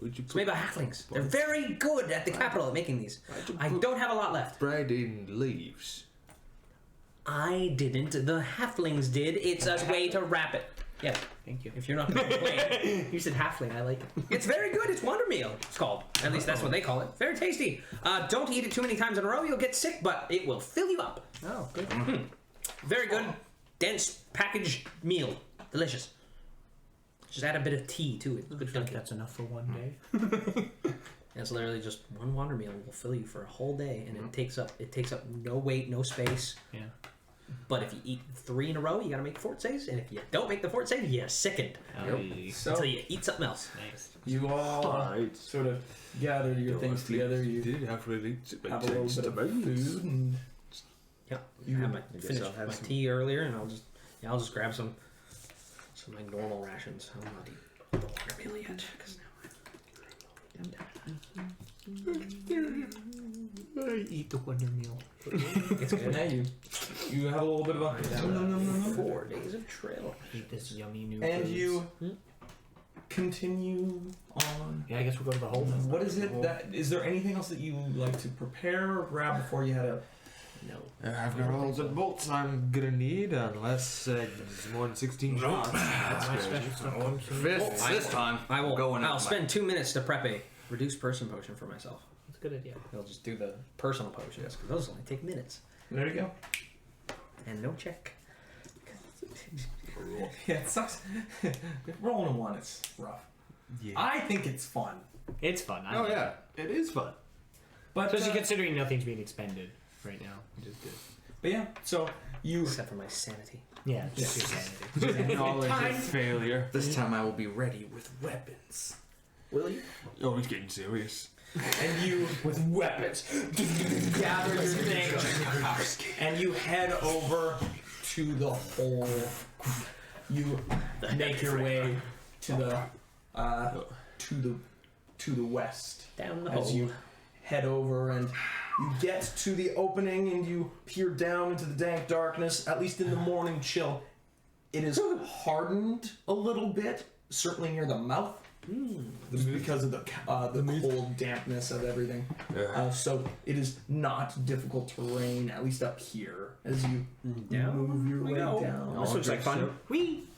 S5: Would you
S6: It's
S5: put
S6: made by halflings. They're very good at the capital at making these. I don't have a lot left.
S5: bread in leaves?
S6: I didn't. The halflings did. It's a way to wrap it. Yeah.
S4: Thank you.
S6: If you're not going to complain.
S4: You said halfling. I like it.
S6: It's very good. It's Wonder Meal, it's called. At least that's what they call it. Very tasty. Don't eat it too many times in a row. You'll get sick, but it will fill you up.
S4: Oh, good.
S6: Very good. Dense packaged meal. Delicious. Just add a bit of tea to it.
S4: I
S6: Good
S4: feel like
S6: dunking.
S4: that's enough for one day.
S6: It's literally just one Wonder Meal will fill you for a whole day, and it takes up no weight, no space.
S4: Yeah.
S6: But if you eat 3 in a row, you gotta make fort saves, and if you don't make the fort save, you're sickened
S1: So
S6: until you eat something else.
S4: Nice.
S1: you all
S5: Right.
S1: sort of gather your things together. You
S5: did have really
S1: have a little bit of food, and
S6: Yep.
S1: You-
S6: I had
S1: I guess
S6: finished
S1: I'll have
S6: my
S1: some-
S6: tea earlier, and I'll just grab some of my normal rations. I'll not eat the Wonder Meal yet, because
S4: I eat the Wonder Meal.
S6: it's good.
S1: now you have a little bit of a
S6: 4 days of trail.
S4: Eat this yummy new
S1: and
S4: foods.
S1: you continue on.
S4: Yeah, I guess we'll go to the hole.
S1: What is it that is there anything else that you would like to prepare or grab before you head out?
S6: No.
S5: I've got all the bolts I'm gonna need, unless it's more than 16 shots. That's
S4: My
S5: great.
S4: special stuff comes from
S2: Fifth this time.
S6: I will.
S2: Go in
S6: I'll
S2: at
S6: spend 2 minutes to prep a reduced person potion for myself.
S4: That's a good idea.
S6: I'll just do the personal potions because those only take minutes
S1: There you go.
S6: and no check.
S1: Yeah, it sucks. Rolling a 1, it's rough.
S5: Yeah.
S1: I think it's fun,
S4: It's fun. I
S5: Oh
S4: like it.
S5: yeah, it is fun.
S1: but
S4: Especially considering nothing's being expended right now, which is good.
S1: but yeah. So you
S6: Except for my sanity.
S4: Yeah, just your sanity.
S5: Knowledge of failure.
S2: This time I will be ready with weapons.
S1: will you?
S5: Oh, it's getting serious.
S1: And you with weapons gather your things and you head over to the hole. You make your way to the west
S6: Down the
S1: as
S6: hole.
S1: you head over and you get to the opening and you peer down into the dank darkness. At least in the morning chill, it is hardened a little bit, certainly near the mouth. Because of the cold dampness of everything. So it is not difficult terrain, at least up here, as you move your way down.
S4: This looks like fun. Whee!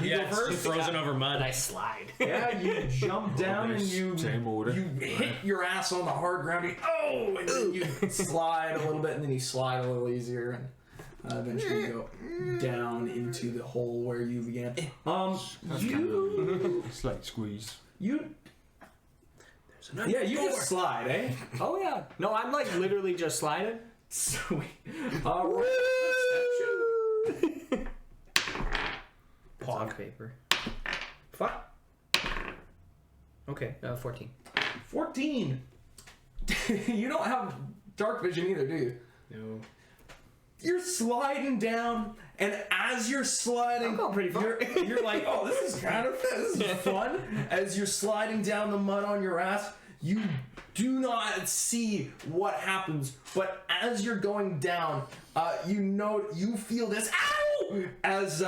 S6: Yeah, it's
S1: first?
S6: frozen over mud.
S4: I slide.
S1: Yeah, you jump down and you
S5: Same order.
S1: hit your ass on the hard ground. And then you slide a little bit, and then you slide a little easier, and eventually go down into the hole where you began.
S5: Slight squeeze.
S1: You just slide, eh?
S4: Oh yeah. No, I'm like literally just sliding.
S1: Sweet. Roll perception.
S4: Pog paper.
S1: Fuck.
S4: Okay, 14.
S1: 14. You don't have dark vision either, do you?
S3: No.
S1: You're sliding down, and as you're sliding,
S4: I'm going pretty far.
S1: You're like, oh, this is kind of this is fun. As you're sliding down the mud on your ass, you do not see what happens, but as you're going down, you feel this ow as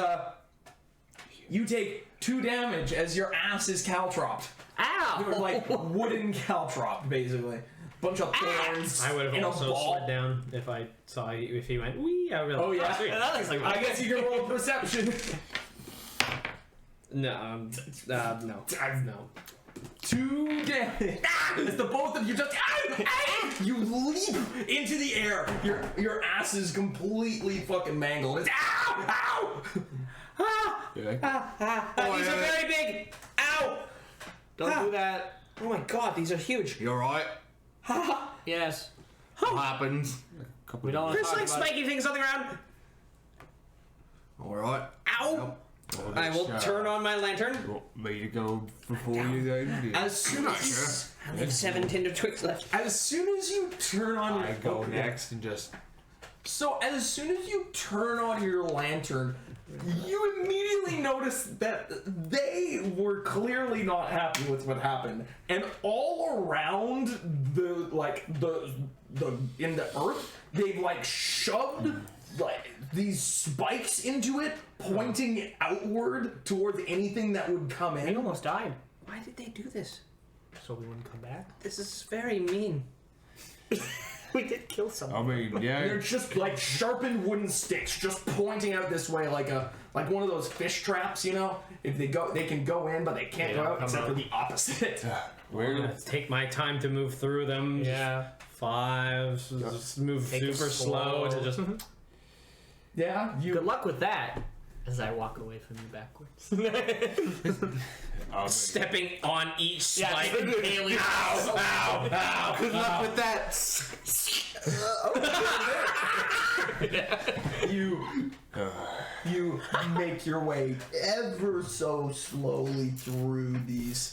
S1: you take 2 damage as your ass is caltropped.
S4: Ow!
S1: You're like wooden caltropped, basically. Bunch of thorns.
S6: I would
S1: in
S6: have
S1: a
S6: also
S1: ball.
S6: slid down if I saw if he went wee. I would have.
S1: Oh yeah.
S4: That looks like
S1: I guess you can roll perception.
S6: No. No.
S1: 2 damage. It's the both of you just you leap into the air. Your ass is completely fucking mangled. It's ow!
S5: You're like,
S6: These are very big. Ow!
S4: Don't do that.
S6: Oh my god, these are huge.
S2: You alright?
S4: Yes.
S2: What happens?
S4: We don't want to
S6: There's
S4: talk
S6: like
S4: about it.
S6: spiky things on the ground.
S2: Alright.
S6: Ow! I will turn on my lantern.
S5: you want me to go before you guys?
S1: As soon as
S6: I have 7 Tinder Twix left.
S1: you turn on your
S5: I go next and just.
S1: So as soon as you turn on your lantern, you immediately notice that they were clearly not happy with what happened, and all around the in the earth, they've like shoved like these spikes into it, pointing outward towards anything that would come
S4: We
S1: in.
S4: almost died.
S6: Why did they do this?
S4: So we wouldn't come back?
S6: This is very mean.
S4: We did kill someone.
S5: I mean,
S1: They're
S5: yeah.
S1: just like sharpened wooden sticks, just pointing out this way, like one of those fish traps, you know. If they go, they can go in, but they can't go out except for the opposite.
S6: I'm
S5: Where?
S6: gonna take my time to move through them.
S4: Yeah.
S6: 5. Just move
S4: Take it
S6: super slow to just.
S1: Yeah,
S4: Good luck with that. As I walk away from you backwards.
S6: Stepping on each spike.
S4: impaling.
S6: Ow! Ow!
S2: Good luck with that.
S1: you make your way ever so slowly through these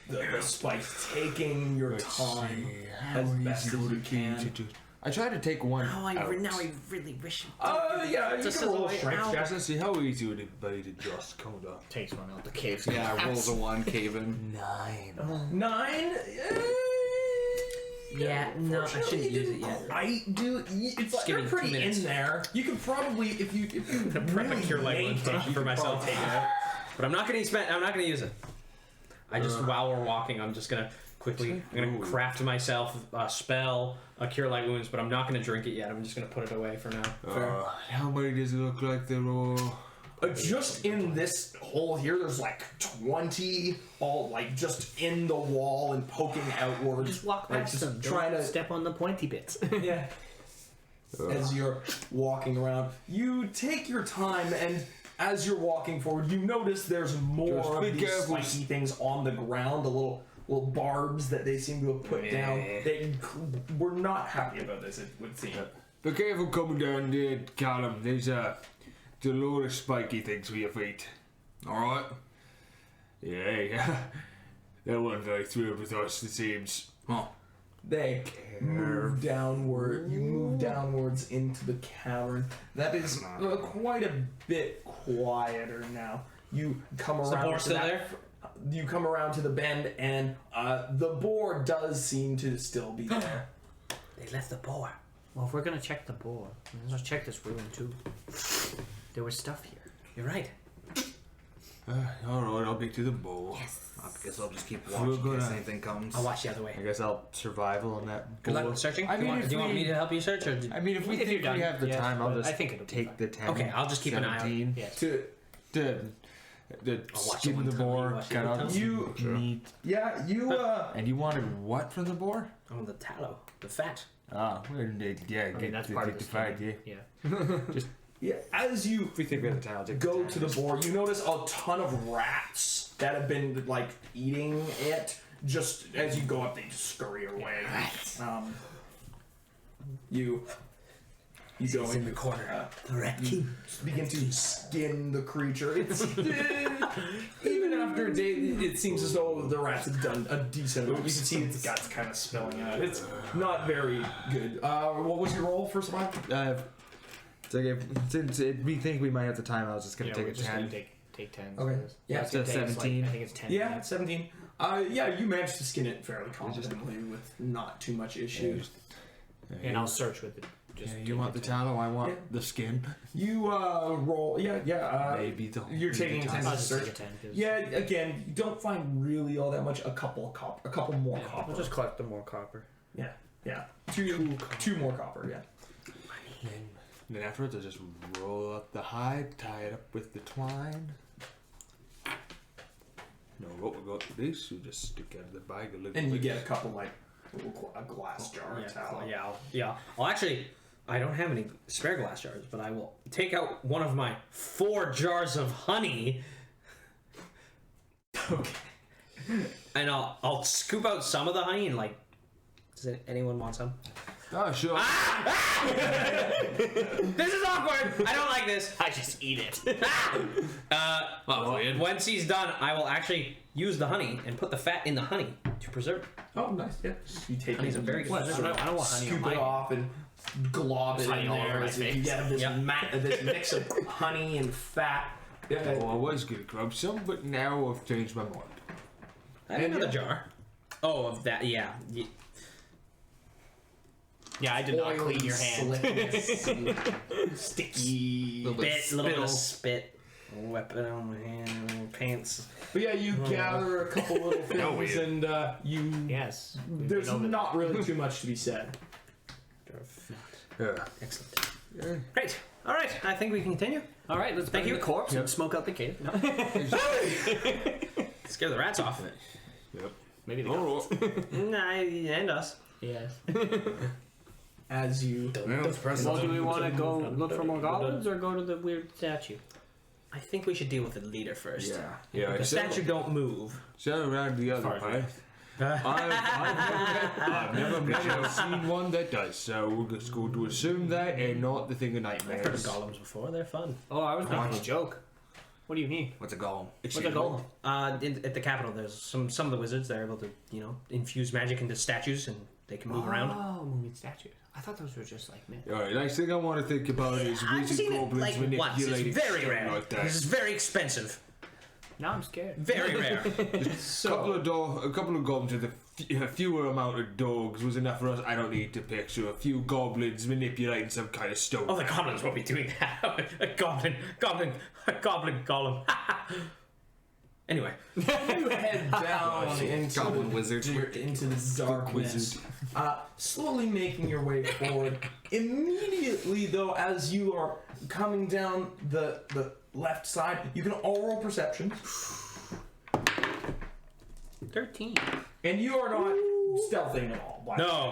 S1: the spikes, taking your time as best as you can.
S5: I tried to take one.
S7: Oh,
S5: out.
S7: now I really wish.
S1: Yeah, you
S7: Just
S1: can roll a
S7: as a
S1: strength
S7: way
S1: check.
S5: Just to see how easy would it be to just come down.
S4: Takes one out the cave.
S2: Yeah, rolls a 1, cave in.
S5: 9.
S1: 9.
S7: Yeah, no, I shouldn't use it yet.
S1: Right, dude. It's like
S6: give
S1: you're
S6: me
S1: pretty
S6: 2 minutes.
S1: in there. You could probably, if you
S6: Prep a cure light wound potion for myself.
S1: take it out.
S6: But I'm not gonna use it. I just while we're walking, I'm just gonna quickly. I'm gonna craft myself a spell, a cure light wounds, but I'm not gonna drink it yet. I'm just gonna put it away for now.
S5: How many does it look like there are?
S1: Just in this hole here, there's like 20 all like just in the wall and poking outwards.
S4: Just walk
S1: like,
S4: past
S1: just
S4: them.
S1: trying
S4: Don't
S1: to
S4: step on the pointy bits.
S1: yeah. As you're walking around, you take your time, and as you're walking forward, you notice there's more
S5: Just
S1: of
S5: be
S1: these
S5: careful.
S1: spiky things on the ground, the little barbs that they seem to have put down. They were not happy about this, it would seem.
S5: Be careful coming down there, Callum. There's a load of spiky things for your feet.
S2: Alright.
S5: Yeah. That wasn't very thrilled with us, it seems.
S2: Huh.
S1: They move downward. You move downwards into the cavern. That is quite a bit quieter now. You come around.
S6: the boar
S1: to
S6: still
S1: that-
S6: there?
S1: You come around to the bend, and the boar does seem to still be there.
S7: They left the boar.
S4: Well, if we're gonna check the boar, let's check this ruin too. There was stuff here.
S6: You're right.
S5: Alright, I'll get to the bowl.
S2: I guess I'll just keep
S5: We're
S2: watching in case
S5: gonna-
S2: anything comes.
S6: I'll watch the other way.
S5: I guess I'll survival on that.
S6: Good luck
S5: bowl.
S6: with searching.
S5: I mean,
S6: do you want me to help you search, or
S5: if we
S4: If
S5: think
S4: you're done,
S5: we have the
S4: yes,
S5: time, I'll
S4: but
S5: just
S4: I think it'll be
S5: take
S4: fine.
S5: the 10.
S6: Okay, I'll just keep an eye out.
S5: 17,
S4: Yes.
S1: To
S5: The
S6: I'll watch it
S5: skin
S6: one
S5: the
S6: time, you
S5: boar,
S6: watch it
S5: cut
S6: one
S5: off
S6: time.
S1: You-
S5: some meat.
S1: yeah, you
S5: And you wanted what from the boar?
S6: Oh, the tallow, the fat.
S5: Ah, well, yeah,
S4: I mean, that's part of the
S5: fight, yeah.
S4: Yeah.
S1: yeah. As you
S5: If we think we have the time, I'll take
S1: go
S5: the
S1: to the boar, you notice a ton of rats that have been like eating it. Just as you go up, they just scurry away. You You go
S6: in the corner.
S1: you begin to skin the creature. It's even after a day, it seems as though the rats have done a decent amount. You can see its guts kind of spilling out. It's not very good. What was your roll for survival?
S5: Since we think we might have the time, I was just gonna take a 10.
S4: Take 10.
S1: Okay. Yeah,
S4: it's gonna take us,
S5: 17.
S4: I think it's 10.
S1: Yeah, 17. Yeah, you managed to skin it fairly confidently with not too much issues.
S4: And I'll search with it. Just
S5: You want the tallow? I want the skin.
S1: You roll. Yeah.
S5: Maybe the.
S1: You're taking
S5: the
S1: 10
S5: tallow.
S4: I'll just
S1: search.
S4: take a 10. 'Cause
S1: Yeah, again, you don't find really all that much. A couple more copper.
S4: I'll just collect the more copper.
S1: Yeah. Two more copper. Yeah.
S5: Then afterwards, I just roll up the hide, tie it up with the twine. No, what we got for this? We just stick out of the bag a little
S1: And you
S5: bit.
S1: get a couple a glass jar of tallow.
S6: I'll actually. I don't have any spare glass jars, but I will take out one of my 4 jars of honey.
S1: Okay.
S6: And I'll scoop out some of the honey and like. Does anyone want some?
S5: Oh, sure.
S6: This is awkward. I don't like this.
S4: I just eat it.
S2: Weird.
S6: Once he's done, I will actually use the honey and put the fat in the honey to preserve it.
S1: Oh, nice. Yeah. You take
S6: Honey's
S1: it,
S6: a very good
S1: what,
S6: preservative.
S4: I don't want honey on
S1: scoop
S4: my
S1: it off and glob it
S4: honey
S1: in
S4: all over
S1: there.
S4: my
S1: So you
S4: face.
S1: get this this mix of honey and fat. Yeah.
S5: Oh, I was gonna grab some, but now I've changed my mind.
S6: I have another jar. Oh, of that, yeah.
S4: Yeah, I did not clean your hand.
S1: Sticky.
S6: Little bit of spit. Weapon on my hand, pants.
S1: But yeah, you gather a couple little things and you.
S4: Yes.
S1: There's not really too much to be said.
S5: Yeah.
S6: Excellent. Great. All right. I think we can continue.
S4: All right, let's
S6: Thank
S4: burn
S6: you.
S4: the corpse and smoke out the cave. No.
S6: Scare the rats off.
S5: Yep.
S4: Maybe the
S5: All
S4: goblins.
S5: right.
S6: Nah, and us.
S4: Yes.
S1: As you.
S4: Well, do we want to go look for more goblins or go to the weird statue?
S6: I think we should deal with the leader first.
S5: Yeah.
S6: The statue don't move.
S5: So around the other path. I've never met or seen one that does, so we're just going to assume that and not the thing of
S6: I've heard of
S5: nightmares.
S6: golems before. They're fun.
S4: Oh, I was making a joke. What do you mean?
S2: What's a golem?
S4: What's a golem?
S6: At the capital, there's some of the wizards. They're able to, infuse magic into statues, and they can move around.
S4: Oh, moving statues. I thought those were just like myths.
S5: Alright, next thing I want to think about is
S6: I've
S5: wizard
S6: seen it
S5: goblins
S6: like once.
S5: manipulating
S6: It's very
S5: shit
S6: rare.
S5: like that.
S6: This is very expensive.
S4: Now I'm scared.
S6: Very rare.
S5: A couple of goblins with a fewer amount of dogs was enough for us. I don't need to picture a few goblins manipulating some kind of stone.
S6: Oh, the goblins won't be doing that. a goblin golem. Anyway,
S1: You head down into
S2: Goblin wizard.
S1: into the darkness, slowly making your way forward. Immediately, though, as you are coming down the left side, you can all roll perception,
S4: 13.
S1: and you are not stealthing at all.
S6: no.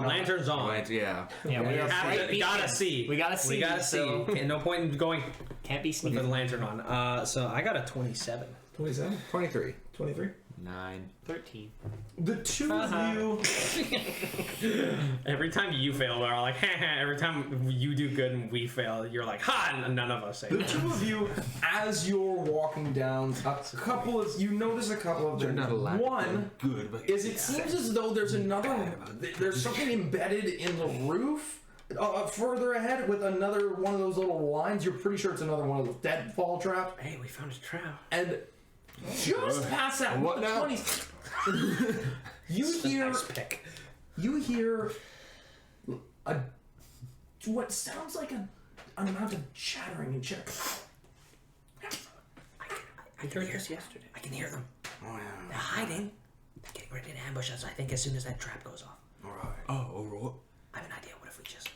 S6: Lanterns on.
S2: Right, yeah.
S4: Yeah, we
S6: Gotta see.
S4: We gotta see.
S6: We gotta see.
S4: so
S6: Okay, no point in going
S4: Can't be
S6: with
S4: sneaky.
S6: the lantern on. So I got a 27.
S1: 27,
S2: 23.
S1: 23.
S5: 9.
S4: 13.
S1: The two of you.
S6: Every time you fail, we're all like, every time you do good and we fail, you're like, ha! And none of us say
S1: The
S6: that.
S1: two of you, as you're walking down, you notice a couple of
S5: They're
S1: them.
S5: not allowed
S1: One
S5: to be good, but
S1: is it seems as though there's there's something embedded in the roof further ahead with another one of those little lines. You're pretty sure it's another one of those deadfall traps.
S6: Hey, we found a trap.
S1: And just past that,
S5: What now?
S1: you hear
S6: Nice pick.
S1: what sounds like an amount of chattering and chatter.
S4: I heard this yesterday.
S6: I can hear them.
S2: Oh, yeah.
S6: They're hiding. They're getting ready to ambush us, I think, as soon as that trap goes off.
S2: Alright.
S5: oh, alright.
S6: I have an idea. What if we just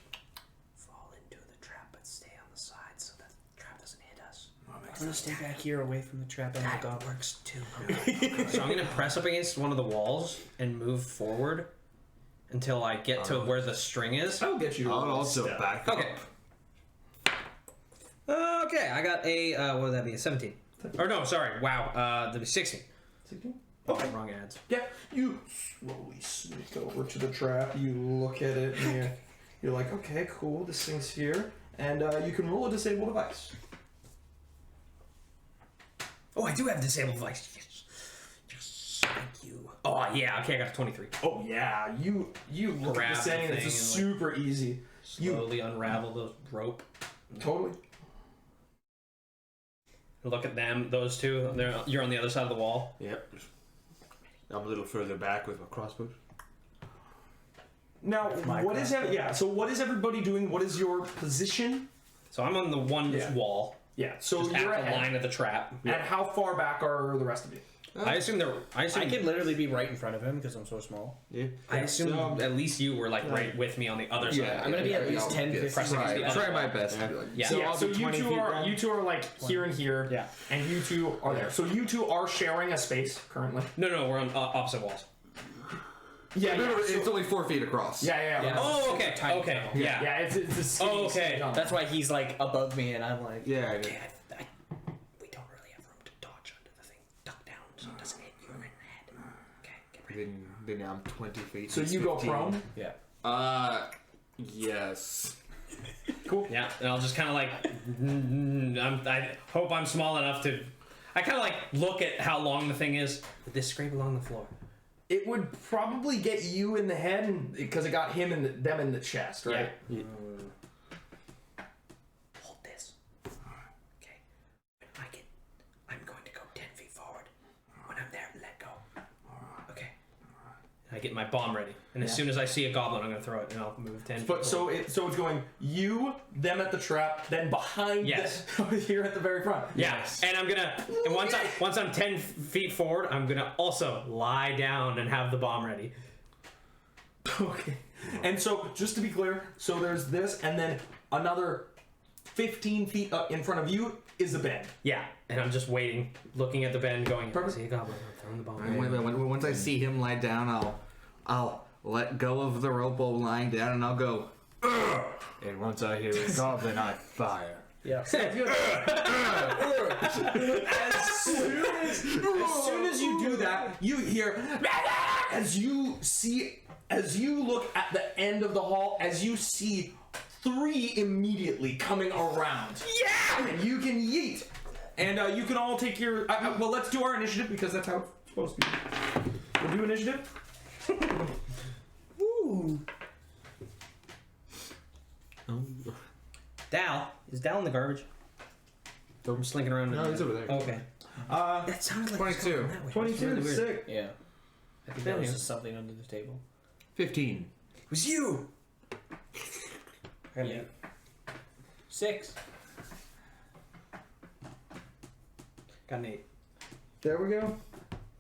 S6: fall into the trap but stay on the side so that the trap doesn't hit us?
S4: I'm gonna stay back here away from the trap and the
S6: That
S4: goblin.
S6: works too. So I'm gonna press up against one of the walls and move forward until I get to where the string is.
S1: I'll get you.
S5: I'll also
S1: step.
S5: back
S6: Okay.
S5: up.
S6: Okay, I got a what would that be? A 17. Or no, sorry. Wow. That'd be 16.
S1: 16?
S6: Oh, wrong ads.
S1: Yeah, you slowly sneak over to the trap. You look at it, You're like, okay, cool, this thing's here. And you can roll a disable device.
S6: Oh, I do have disabled device. Yes. Yes. Thank you. Oh yeah. Okay, I got a 23.
S1: Oh yeah, you look
S6: Grab
S1: at
S6: the
S1: this thing and
S6: thing
S1: it's
S6: and,
S1: super easy.
S6: Slowly unravel the rope.
S1: Totally.
S6: Look at them. Those two. You're on the other side of the wall.
S5: Yep. I'm a little further back with my crossbow.
S1: Now, what is so what is everybody doing? What is your position?
S6: So I'm on the one
S1: Yeah.
S6: wall.
S1: Yeah. So
S6: Just
S1: you're
S6: at the
S1: at
S6: line of the trap.
S1: And how far back are the rest of you?
S6: I assume they're. I
S4: I could literally be right in front of him because I'm so small.
S5: Yeah.
S6: I assume at least you were like right with me on the other side.
S4: I'm gonna be at least 10, 15
S6: pressing
S2: Try,
S6: the other
S2: try my
S6: wall.
S2: best.
S5: Yeah.
S2: to be like,
S6: Yeah.
S5: So
S1: Yeah,
S5: I'll
S1: so
S5: be 20 feet down.
S1: you two are like here and here.
S6: Yeah.
S1: And you two are there. So you two are sharing a space currently.
S6: No, we're on opposite walls.
S1: Yeah,
S2: No,
S1: yeah.
S2: it's only 4 feet across.
S1: Yeah.
S6: Oh, okay. Okay. Yeah.
S1: Yeah, it's a skinny,
S6: Oh, okay.
S1: skinny jump.
S4: That's why he's like above me, and I'm like,
S5: Yeah.
S6: We don't really have room to dodge under the thing. Duck down so it doesn't hit you in the head. Okay, get ready.
S5: Then I'm 20 feet.
S1: So
S5: he's
S1: you go
S5: 15.
S1: prone.
S6: Yeah.
S2: Yes.
S1: Cool.
S6: Yeah, and I'll just kind of like. I hope I'm small enough to. I kind of like look at how long the thing is. Would this scrape along the floor?
S1: It would probably get you in the head because it got him and them in the chest, right?
S6: Yeah. Hold this. Okay. I'm going to go 10 feet forward. When I'm there, let go. Okay. I get my bomb ready, and as soon as I see a goblin, I'm going to throw it, and I'll move 10 feet
S1: But so it's going you, them at the trap, then behind
S6: Yes.
S1: here at the very front.
S6: Yeah, and I'm gonna. And once I'm 10 feet forward, I'm gonna also lie down and have the bomb ready.
S1: Okay. And so just to be clear, so there's this, and then another 15 feet up in front of you is the bend.
S6: Yeah, and I'm just waiting, looking at the bend, going.
S1: Perfect.
S6: See a goblin? I'm throwing the bomb.
S2: Once I see him lie down, I'll let go of the rope while lying down, and I'll go. "Ugh!"
S5: And once I hear a goblin, I fire.
S4: yeah.
S1: As soon as you do that, you hear as you look at the end of the hall, as you see 3 immediately coming around. Yeah! And you can yeet. And you can all take your... well, let's do our initiative because that's how it's supposed to be. We'll do initiative.
S4: Woo.
S6: Dal is Dal in the garbage. I'm slinking around.
S5: No, he's over there.
S6: Okay.
S4: That sounds like
S2: 22.
S1: 22, sick.
S4: Yeah. I think that was just something under the table.
S5: 15.
S6: It was you.
S4: Yeah. 6.
S6: Got an 8.
S1: There we go.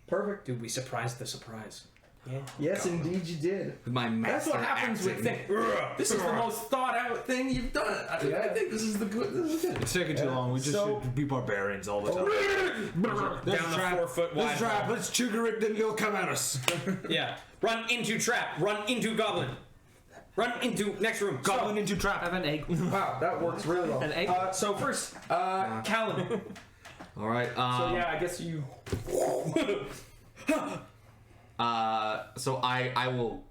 S1: Perfect.
S6: Dude, we surprised the surprise.
S4: Yeah.
S1: Yes, indeed you did.
S2: My
S1: That's
S2: master
S1: what happens with
S2: acting.
S1: things. This is the most thought out thing you've done. I think this is the good. This is good.
S5: It's taking too long. We just
S1: So-
S5: should be barbarians all the time.
S6: Down the 4 foot wide.
S5: Let's trap.
S6: hall.
S5: Let's trigger it. Then they'll come at us.
S6: Yeah. Run into trap. Run into goblin. Run into next room.
S5: Goblin into trap.
S4: I have an egg.
S1: Wow, that works really well.
S4: An egg?
S1: So first, Callum.
S2: All right.
S1: So yeah, I guess you.
S2: So I will.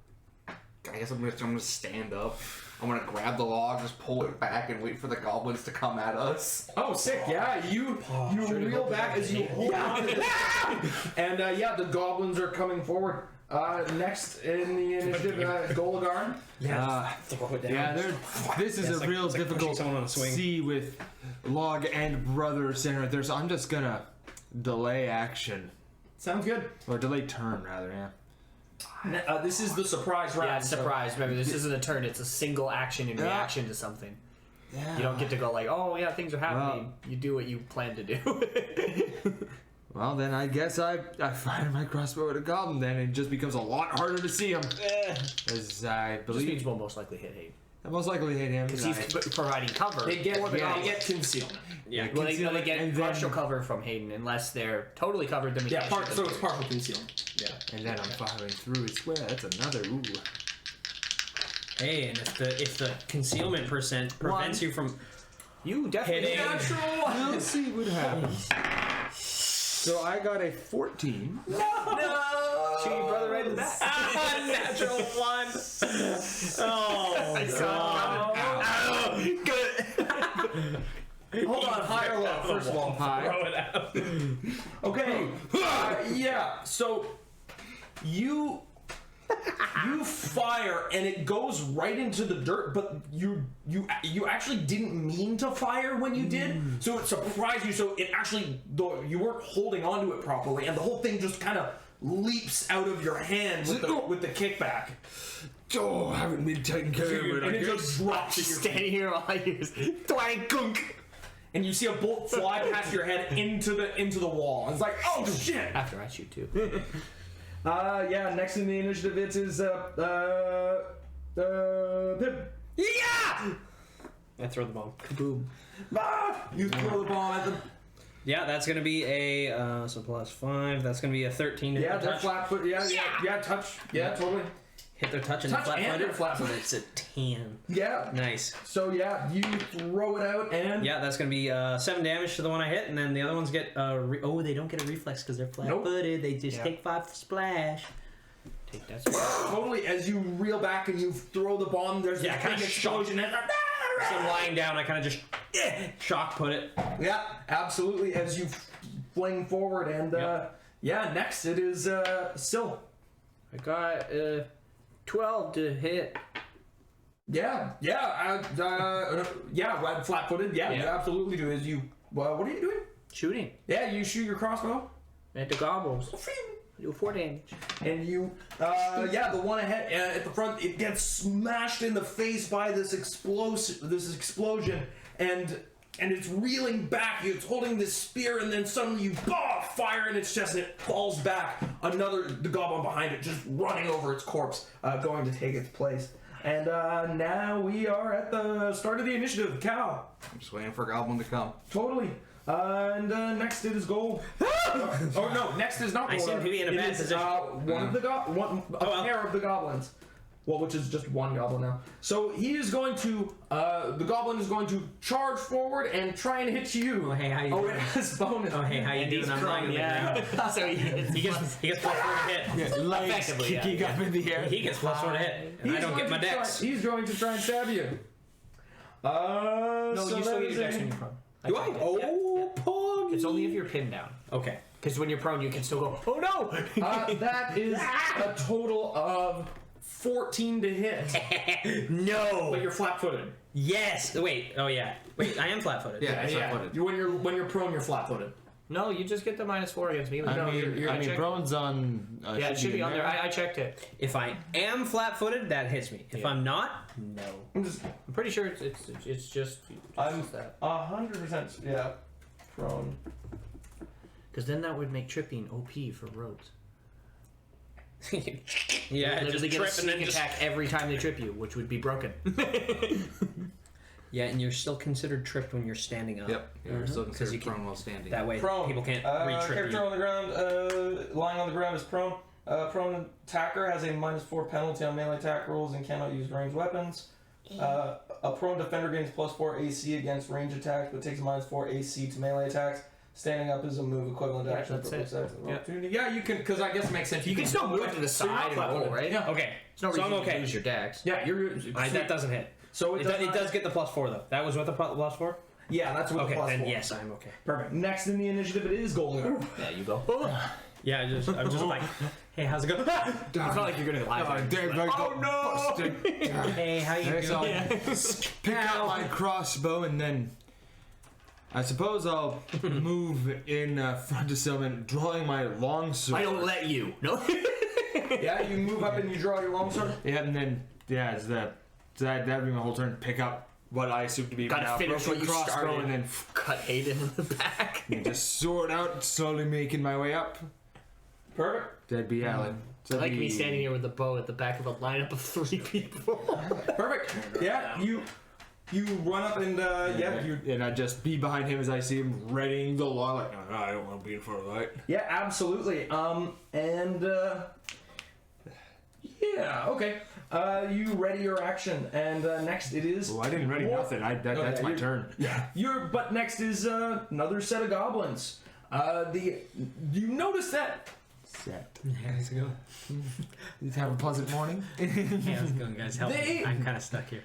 S2: I guess I'm gonna stand up. I'm gonna grab the log, just pull it back, and wait for the goblins to come at us.
S1: Oh, sick! Yeah, you reel back as you hold on to this, and the goblins are coming forward. Next in the initiative, Golagarn.
S6: Throw it down.
S5: Yeah, this is
S6: It's
S5: a
S6: like-
S5: real
S6: it's like pushing
S5: difficult
S6: someone on a swing.
S5: see with log and brother center right there. So I'm just gonna delay action
S1: Sounds good.
S5: or delay turn rather. Yeah.
S1: This is the surprise round.
S4: Yeah, surprise. Remember, this isn't a turn. It's a single action in reaction to something.
S5: Yeah.
S4: You don't get to go like, oh, yeah, things are happening. You do what you plan to do.
S5: Well, then I guess I fire my crossbow at a goblin. Then it just becomes a lot harder to see him. As I
S4: This
S5: believe
S4: means we'll most likely hit Hayden.
S5: I most likely hit him.
S4: Because he's providing cover.
S1: They get
S4: for the goblin.
S1: concealment.
S6: Yeah.
S4: Well, they
S5: conceal it,
S4: get
S5: and then-
S4: partial cover from Hayden unless they're totally covered. Then we can't shoot
S1: So
S4: them.
S1: it's partial concealment.
S5: And then I'm firing through his square. That's another ooh.
S6: Hey, and if the concealment percent prevents you from
S4: You definitely
S6: hitting.
S5: We'll see what happens. So I got a 14.
S4: Shoot your brother right in the back.
S3: Natural 1. Oh,
S1: Hold on, high or low? First of all,
S5: High.
S3: throw it out.
S1: okay. Yeah. So you fire and it goes right into the dirt, but you actually didn't mean to fire when you did, so it surprised you. So it actually, though you weren't holding onto it properly, and the whole thing just kind of leaps out of your hand with the kickback.
S5: Oh, I haven't been taking care of it.
S1: And it just drops at your feet.
S4: Standing here all I hear is twang gunk.
S1: And you see a bolt fly past your head into the wall. It's like, oh shit!
S4: After I shoot too.
S1: Yeah. Next in the initiative, it is Pip.
S3: Yeah! I throw the bomb.
S4: Boom.
S1: You throw the bomb at them.
S3: Yeah, that's gonna be a so plus 5. That's gonna be a 13 to
S1: Yeah,
S3: hit
S1: they're
S3: touch.
S1: flat foot. Yeah, touch. Yeah, totally.
S3: Hit their touch and
S1: Touch
S3: flat
S1: and
S3: footed.
S1: they're flat-footed.
S3: It's a 10.
S1: Yeah.
S3: Nice.
S1: So yeah, you throw it out and
S3: Yeah, that's gonna be 7 damage to the one I hit, and then the other ones get they don't get a reflex because they're flat-footed. They just take 5 splash.
S4: Take that.
S1: totally. As you reel back and you throw the bomb, there's
S3: Yeah,
S1: this
S3: kinda
S1: big explosion. And
S3: So I'm lying down, I kind of just shock put it.
S1: yeah, absolutely. As you fling forward and yeah, next it is Sil.
S4: I got 12 to hit.
S1: Yeah, flat-footed. Yeah, you absolutely do. As you, what are you doing?
S4: Shooting
S1: Yeah, you shoot your crossbow.
S4: at the goblins. Do 4 damage.
S1: And you, the one ahead at the front, it gets smashed in the face by this explosion, and it's reeling back. It's holding this spear, and then suddenly you fire in its chest, and it falls back. The goblin behind it, just running over its corpse, going to take its place. And now we are at the start of the initiative. Cal,
S2: I'm just waiting for Goblin to come.
S1: totally. And next it is Gold. Oh no, next is not Gold.
S3: I seem to be in a bad position.
S1: One of the pair of the goblins. Well, which is just one goblin now. So he is going to, the goblin is going to charge forward and try and hit you.
S3: Oh, hey, how you
S1: Oh,
S3: doing?
S1: it has bonus.
S3: Oh, hey, how you doing? I'm lying on the ground.
S4: So
S3: He gets plus 4 to hit.
S5: Yeah, legs
S4: Effectively,
S5: kicking
S4: yeah.
S5: up in the air.
S3: He gets plus 4 to hit, and I don't get my dex.
S1: He's going to try and stab you.
S4: No,
S1: So
S4: you still
S1: that
S4: get
S1: is
S4: your dex
S1: a-
S4: when you're prone.
S3: Do I?
S4: checked it.
S3: Oh, Pog.
S4: It's only if you're pinned down.
S3: Okay.
S4: Because when you're prone, you can still go, oh no!
S1: That is a total of 14 to hit.
S3: No.
S1: But you're flat-footed.
S3: Yes. Wait. Oh yeah. Wait. I am flat-footed.
S2: Yeah, flat-footed.
S1: When you're prone, you're flat-footed.
S4: No, you just get the -4 against me.
S5: I mean,
S4: checked-
S5: Prone's on.
S4: yeah, it should be on there. I checked it.
S3: If I am flat-footed, that hits me. If
S4: Yeah.
S3: I'm not, no.
S1: I'm just
S4: I'm pretty sure it's just that.
S1: 100% prone.
S4: Because then that would make tripping OP for roads.
S3: Yeah.
S4: Literally
S3: Just
S4: get a
S3: trip and
S4: sneak
S3: then just.
S4: attack every time they trip you, which would be broken.
S3: Yeah, and you're still considered tripped when you're standing up.
S2: Yep. You're still
S3: you
S2: considered
S3: can-
S2: prone while standing.
S3: That way,
S1: Prone.
S3: people can't re-trip
S1: Character
S3: you.
S1: on the ground, lying on the ground is prone. Prone attacker has a -4 penalty on melee attack rolls and cannot use ranged weapons. A prone defender gains +4 AC against range attacks, but takes a -4 AC to melee attacks. Standing up is a move equivalent to
S4: Yeah,
S1: action.
S4: that's
S1: for
S4: it.
S1: attacks of
S4: Yeah.
S1: opportunity. Yeah, you can, because I guess it makes sense.
S4: You can still move to the
S1: So you're
S4: side and
S1: not
S4: roll,
S1: flat-footed.
S4: right?
S1: Yeah.
S3: Okay.
S4: There's no
S3: So
S4: reason
S3: I'm okay.
S4: to lose your dex.
S1: Yeah, you're.
S3: That doesn't hit.
S1: So
S3: It does get the +4 though. That was with the +4.
S1: Yeah, that's what
S3: Okay,
S1: the +4.
S3: then yes, I'm okay.
S1: Perfect. Next in the initiative, it is Golden.
S4: Yeah, you go.
S3: Yeah, I'm just like, hey, how's it going?
S4: It's not like you're gonna lie.
S5: Oh no!
S3: Hey, how you
S5: Next, I'll
S3: doing?
S5: pick out my crossbow and then I suppose I'll move in front of someone, drawing my long sword.
S4: I don't let you. No.
S1: Yeah, you move up and you draw your longsword.
S5: Yeah, and then that'd be my whole turn. Pick up what I assume to be
S4: Gotta
S5: now
S4: finish
S5: broken
S4: what you
S5: crossbow,
S4: started.
S5: and then
S4: Cut Hayden in the back.
S5: just sword out, slowly making my way up.
S1: Perfect.
S5: That'd be Alan.
S4: I like me standing here with the bow at the back of a lineup of 3 people.
S1: Perfect. Yeah, you run up and
S5: And I'd just be behind him as I see him readying the law. Like, no, I don't want to be in front of the light.
S1: yeah, absolutely. Yeah, okay. You ready your action, and next it is.
S5: Oh, I didn't ready
S1: War-
S5: nothing. That's my
S1: you're-
S5: turn.
S1: But next is another set of goblins. You notice that
S5: Set.
S6: How's it going?
S5: Let's have a pleasant morning.
S6: Yeah, how's it going, guys? Help
S1: They-
S6: me. I'm kind of stuck here.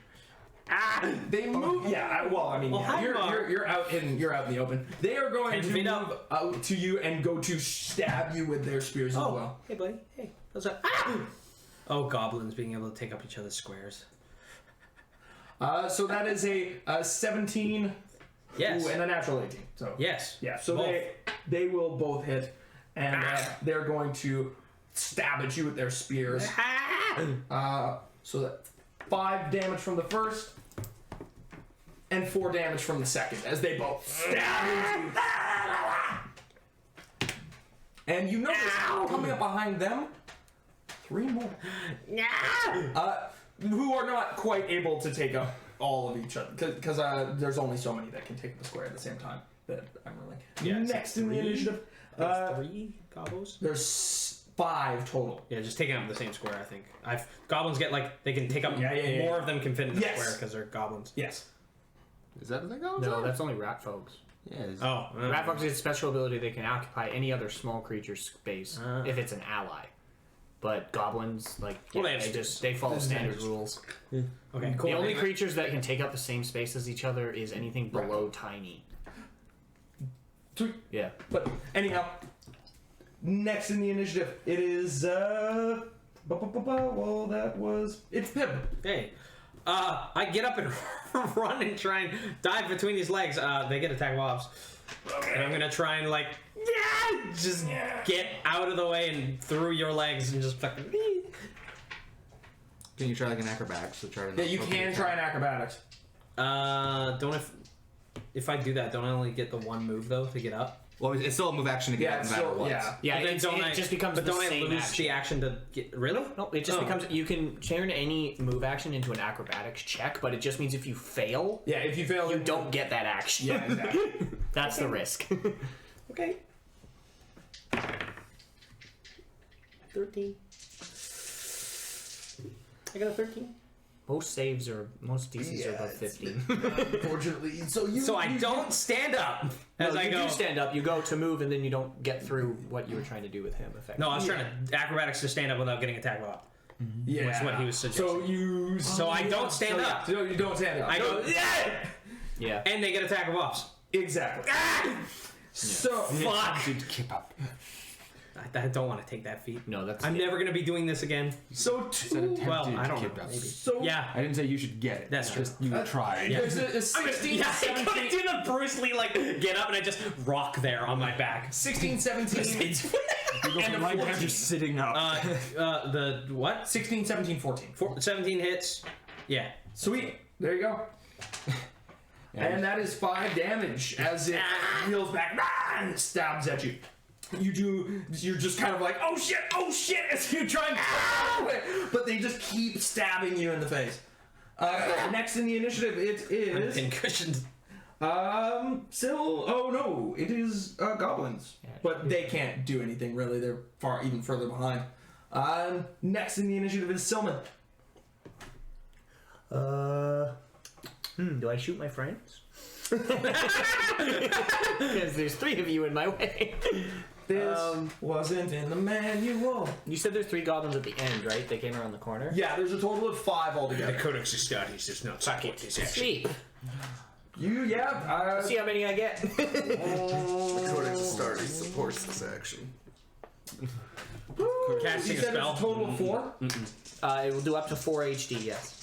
S1: they move. Yeah, well, I mean,
S6: Well,
S1: yeah,
S6: hi, Mark.
S1: you're out in the open. They are going
S6: 10
S1: to
S6: feet
S1: move
S6: up.
S1: out to you and go to stab you with their spears as
S6: Oh,
S1: well.
S6: hey, buddy. Hey, what's up? Ah! Oh, goblins being able to take up each other's squares.
S1: So that is a 17
S6: Yes.
S1: and a natural 18. So
S6: Yes.
S1: yeah, so
S6: Both.
S1: they will both hit, and they're going to stab at you with their spears. So that 5 damage from the first, and 4 damage from the second, as they both stab into you. And you notice coming up behind them, 3 more. Who are not quite able to take up all of each other, because there's only so many that can take the square at the same time that I'm rolling.
S6: Yeah, it's
S1: Next in the
S6: 3.
S1: initiative,
S6: There's 3 gobos?
S1: there's 5 total.
S6: Yeah, just taking up the same square, I think. Goblins get, like, they can take up
S1: Yeah.
S6: more of them can fit in the
S1: Yes.
S6: square because they're goblins.
S1: Yes.
S5: Is that what they go?
S4: No, that's only rat folks.
S5: Yeah.
S6: Oh.
S4: Rat folks get a special ability. They can occupy any other small creature's space if it's an ally. But goblins, like,
S6: Well,
S4: yeah,
S6: they
S4: they follow standard rules.
S6: Okay, cool.
S4: The only creatures that can take up the same space as each other is anything below tiny.
S1: Sweet.
S4: Yeah.
S1: But anyhow, next in the initiative, it is well, it's Pip.
S6: Hey. I get up and run and try and dive between these legs. They get attack mobs. And I'm gonna try and, like, just get out of the way and through your legs and just fucking.
S2: Can you try like an acrobatics to try to?
S1: Yeah, you can try an acrobatics.
S6: Don't if I do that, don't I only get the one move though to get up?
S2: Well, it's still a move action to get
S1: Yeah,
S2: up
S1: it's
S2: no matter
S1: still
S2: what.
S4: Yeah,
S6: But then
S4: it just becomes
S6: But
S4: the
S6: don't I
S4: same
S6: lose
S4: action.
S6: the action to get? Really?
S4: No, it just
S6: Oh.
S4: becomes. You can turn any move action into an acrobatics check, but it just means if you fail,
S1: Yeah, if you fail,
S4: you don't get that action.
S1: Yeah, exactly.
S4: That's the risk.
S6: Okay. 13. I got a 13.
S4: Most DCs are above 15.
S1: Unfortunately,
S6: So I don't stand up as
S4: No,
S6: I
S4: you
S6: go.
S4: do stand up. You go to move, and then you don't get through what you were trying to do with him. Effectively.
S6: No, I was trying to acrobatics to stand up without getting attacked off.
S1: Yeah,
S6: That's what he was suggesting.
S1: So
S6: I don't stand up.
S1: So you don't stand up.
S6: I go, yeah!
S4: Yeah.
S6: And they get attack of offs.
S1: Exactly. So
S6: Fuck!
S5: Keep up.
S6: I don't want to take that feat.
S4: No, that's.
S6: I'm never going to be doing this again.
S1: So two.
S6: Well, I don't
S5: keep
S6: know.
S5: up.
S6: Maybe.
S1: So
S6: Yeah.
S5: I didn't say you should get it.
S6: That's true.
S5: Just you tried.
S6: Yeah.
S1: There's a 16,
S6: Yeah, I
S1: 17,
S6: couldn't do the Bruce Lee, like, get up and I just rock there on my back.
S1: 16, 17,
S5: You go
S1: and
S5: from
S1: a
S5: lying down
S1: 14.
S5: to sitting up.
S6: The what?
S1: 16, 17, 14.
S6: 17 hits. Yeah.
S1: Sweet. There you go. And that is 5 damage as it reels back and stabs at you. You're just kind of like, oh shit, as you try and get away, but they just keep stabbing you in the face. Next in the initiative, it is
S6: Pincushion.
S1: still. Oh no, it is goblins, but they can't do anything really. They're even further behind. Next in the initiative is Silman.
S4: Do I shoot my friends? Because there's 3 of you in my way.
S1: This wasn't in the manual.
S4: You said there's 3 goblins at the end, right? They came around the corner.
S1: Yeah, there's a total of 5 altogether.
S6: Codex of Studies does not support this action.
S4: Sweet. See how many I get.
S2: The Codex of Starting supports this action.
S6: Casting
S1: You
S6: a
S1: said
S6: spell.
S1: it's a total of 4?
S4: It will do up to 4 HD, yes.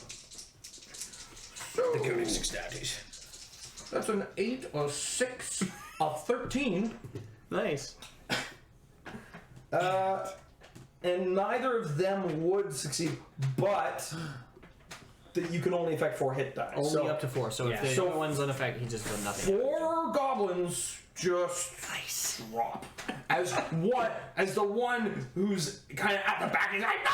S6: The Codex of Studies.
S1: That's an 8, a 6, a 13.
S4: Nice.
S1: And neither of them would succeed, but you can only affect 4 hit die.
S4: Only
S1: so
S4: up to 4. So
S6: Yeah.
S4: if the
S1: So-
S4: other one's unaffected, he just does nothing.
S1: 4 goblins just drop. As the one who's kind of at the back is like,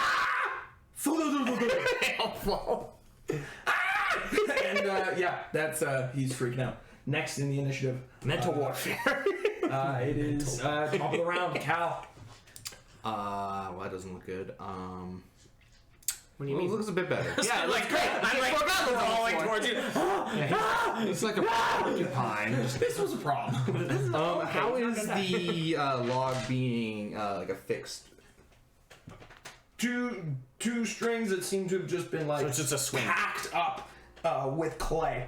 S1: and that's he's freaking out. Next in the initiative,
S4: Mental warfare.
S1: it is top of the round, Cal.
S2: Well, that doesn't look good.
S4: What do you
S2: Well, it
S4: mean?
S2: looks a bit better.
S4: Yeah, like great. I'm like
S3: falling towards you.
S5: It's like a porcupine.
S1: This was a problem.
S2: How is the log being like affixed?
S1: Two strings that seem to have just been like
S4: So it's just a swing.
S1: packed up with clay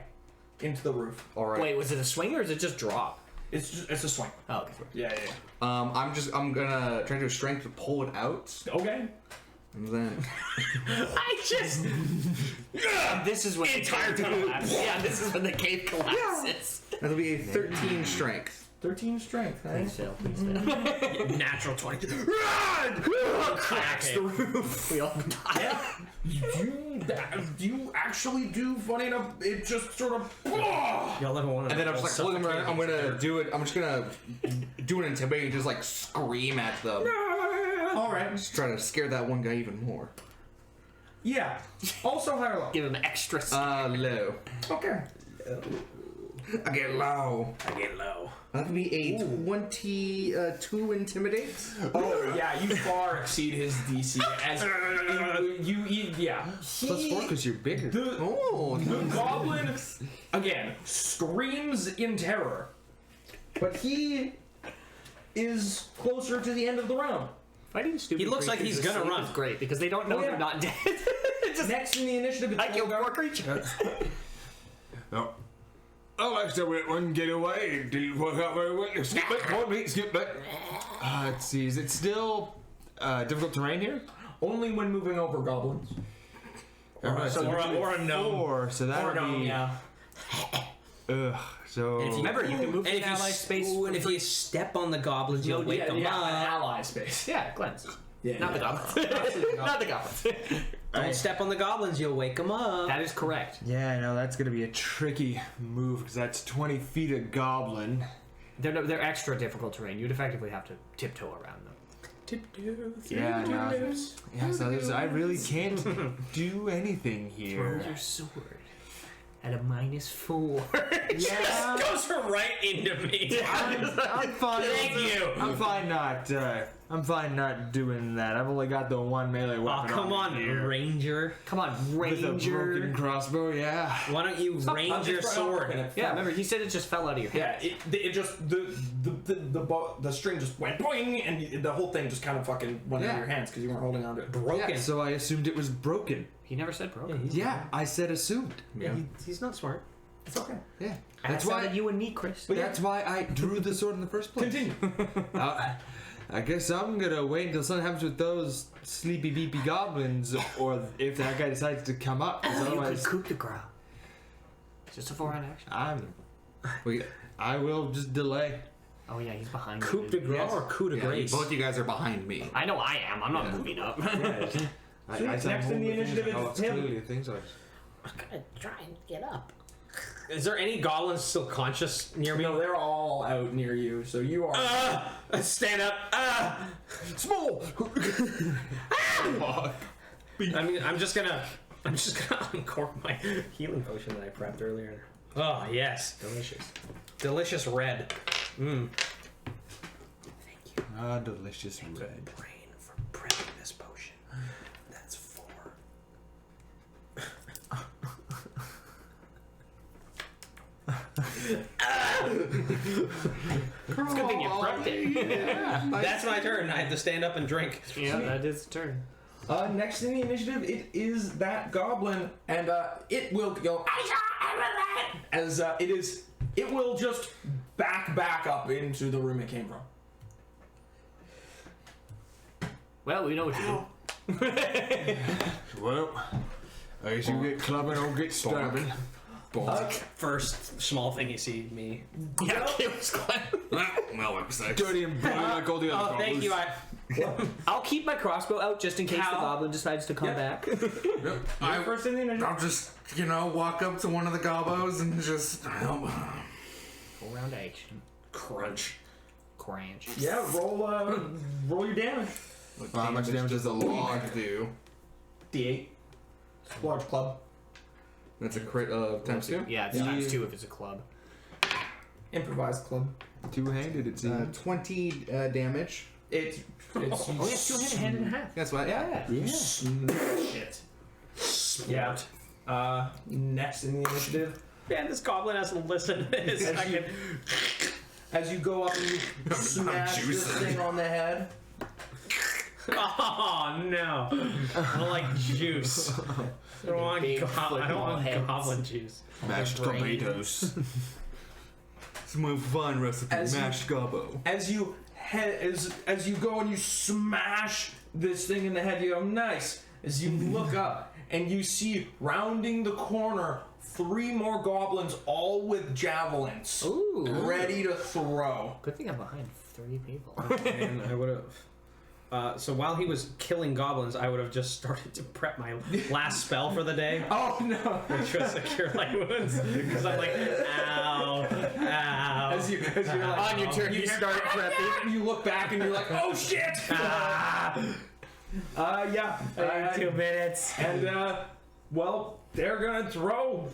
S1: into the roof.
S2: All right.
S4: Wait, was it a swing or is it just drop?
S1: It's a swing.
S4: Oh, okay.
S1: Yeah.
S2: I'm gonna try to do a strength to pull it out,
S1: Okay.
S2: and then
S4: This is when the cave collapses. Yeah, this is when the cave collapses.
S2: that'll be a 13 strength.
S1: 13 strength. Eh?
S4: Please fail, please fail.
S6: Natural 20.
S4: Cracks the roof. We all die.
S1: You actually do, funny enough, it just sort of.
S6: Y'all ever want to?
S2: And then I'm just like, look, I'm gonna do it. I'm just gonna do an intimidating, just like scream at them.
S1: Alright.
S2: Just try to scare that one guy even more.
S1: Yeah. Also higher low.
S4: Give him extra.
S2: Low.
S1: Okay.
S2: I get low.
S6: I get low.
S2: That'll be a 22 intimidate.
S1: Oh, yeah, you far exceed his DC. Yeah.
S5: Plus 4 because you're bigger.
S1: The goblin, again, screams in terror. But he is closer to the end of the round.
S4: Fighting stupid.
S6: He looks like
S4: creatures
S6: he's gonna
S4: asleep
S6: run.
S4: is great because they don't know
S1: yeah.
S4: they're not dead. Just
S1: Next in the initiative,
S4: I killed 4 creatures.
S5: Oh. Alex, I went one getaway. It didn't work out very well. Skip back, come on, mate, skip back. Let's see, is it still difficult terrain here?
S1: only when moving over goblins.
S5: Alright,
S6: or a gnome.
S5: 4, so that would be.
S6: yeah.
S5: Ugh, so.
S6: And if you,
S4: Remember, you can move
S6: and
S4: to
S6: if
S4: an
S6: you
S4: ally space.
S6: and if you step on the goblins, you'll wake them up.
S1: ally space.
S4: Yeah, cleanse.
S1: Yeah.
S4: Not the goblins. Not the goblins.
S6: Don't step on the goblins, you'll wake them up.
S4: That is correct.
S5: Yeah, no, that's gonna be a tricky move because that's 20 feet of goblin.
S4: They're extra difficult terrain. You'd effectively have to tiptoe around them.
S5: Yeah, no. Yeah, so I really can't do anything
S4: Throw
S5: here.
S4: your sword at a -4.
S5: Yeah,
S6: Goes right into me.
S5: I'm fine.
S6: Thank you.
S5: I'm fine not doing that. I've only got the one melee
S6: Oh,
S5: weapon.
S6: come on,
S5: here.
S6: Ranger.
S4: Come on,
S5: With a
S4: Ranger.
S5: broken crossbow, yeah.
S6: Why don't you range your sword?
S4: Yeah, remember he said it just fell out of your hand.
S1: Yeah, it just the string just went boing, and the whole thing just kind of fucking went out of your hands because you weren't holding on to it.
S6: Broken.
S5: Yeah, so I assumed it was broken.
S4: He never said broken.
S5: Yeah, I said assumed.
S6: Yeah, he's not smart.
S1: It's okay.
S5: Yeah,
S4: That's
S5: that's why.
S4: you and me, Chris.
S5: That's why I drew the sword in the first place.
S1: Continue.
S5: I guess I'm gonna wait until something happens with those sleepy beepy goblins, or if that guy decides to come up. 'Cause
S4: You could
S5: otherwise,
S4: coup de grace. It's just a 4-round action.
S5: I will just delay.
S4: Oh yeah, he's behind you.
S6: Coup de
S4: dude.
S6: grace or coup de
S2: Yeah,
S6: grace?
S2: both you guys are behind me.
S4: I know I am. I'm not moving up.
S1: Next in the initiative is him.
S7: I'm gonna try and get up.
S6: Is there any goblins still conscious near me?
S1: No, they're all out near you, so you are.
S6: Stand up.
S1: Small.
S6: I mean, I'm just gonna uncork my healing potion that I prepped earlier. Oh yes, delicious, delicious red. Mmm.
S5: Ah, delicious red.
S6: Brain for prepping this potion. That's 4.
S4: It's a good thing you prepped it.
S6: That's my turn. I have to stand up and drink.
S4: Yeah, that is turn.
S1: Next in the initiative, it is that goblin, and it will go as it will just back up into the room it came from.
S4: Well, we know what you do.
S5: Well, I guess you get clubbing or get stabbing.
S6: First small thing you see me.
S4: Yeah, kills Glenn.
S2: Well, I'm sorry.
S5: Dirty and bloody like all the other
S6: Oh, thank you.
S4: I'll keep my crossbow out just in case
S6: How?
S4: the goblin decides to come back.
S1: First in the initiative.
S2: I'll just, walk up to one of the gobos and just help.
S4: 4-round action.
S6: Crunch.
S4: Cranch.
S1: Yeah, roll your damage.
S5: How much damage
S2: does a log do?
S1: D8. Large club.
S2: That's a crit of times 2?
S4: Yeah, it's times 2 if it's a club.
S1: Improvised club.
S5: Two-handed, it seems.
S2: 20 damage.
S1: It's
S4: Oh, yeah, 2-handed, hand and a half.
S2: That's what, yeah.
S1: smash it Yeah. Next in the initiative,
S6: Man, this goblin hasn't listened to his second.
S1: as you go up and you smash this thing on the head.
S6: Oh no! I don't like juice. I don't want, goblin juice.
S5: Mashed tomatoes.
S2: It's my fun recipe, mashed gobbo.
S1: As you go and you smash this thing in the head, you go nice. As you look up and you see rounding the corner 3 more goblins, all with javelins, ready to throw.
S4: Good thing I'm behind 3 people.
S6: And I would have. So while he was killing goblins, I would have just started to prep my last spell for the day,
S1: Oh no!
S6: which was a cure light wounds. Because I'm like, ow, ow.
S1: As you're like,
S4: On your turn, you start prepping.
S1: you look back and you're like, oh shit! Yeah.
S6: 2 minutes.
S1: And well, they're gonna throw.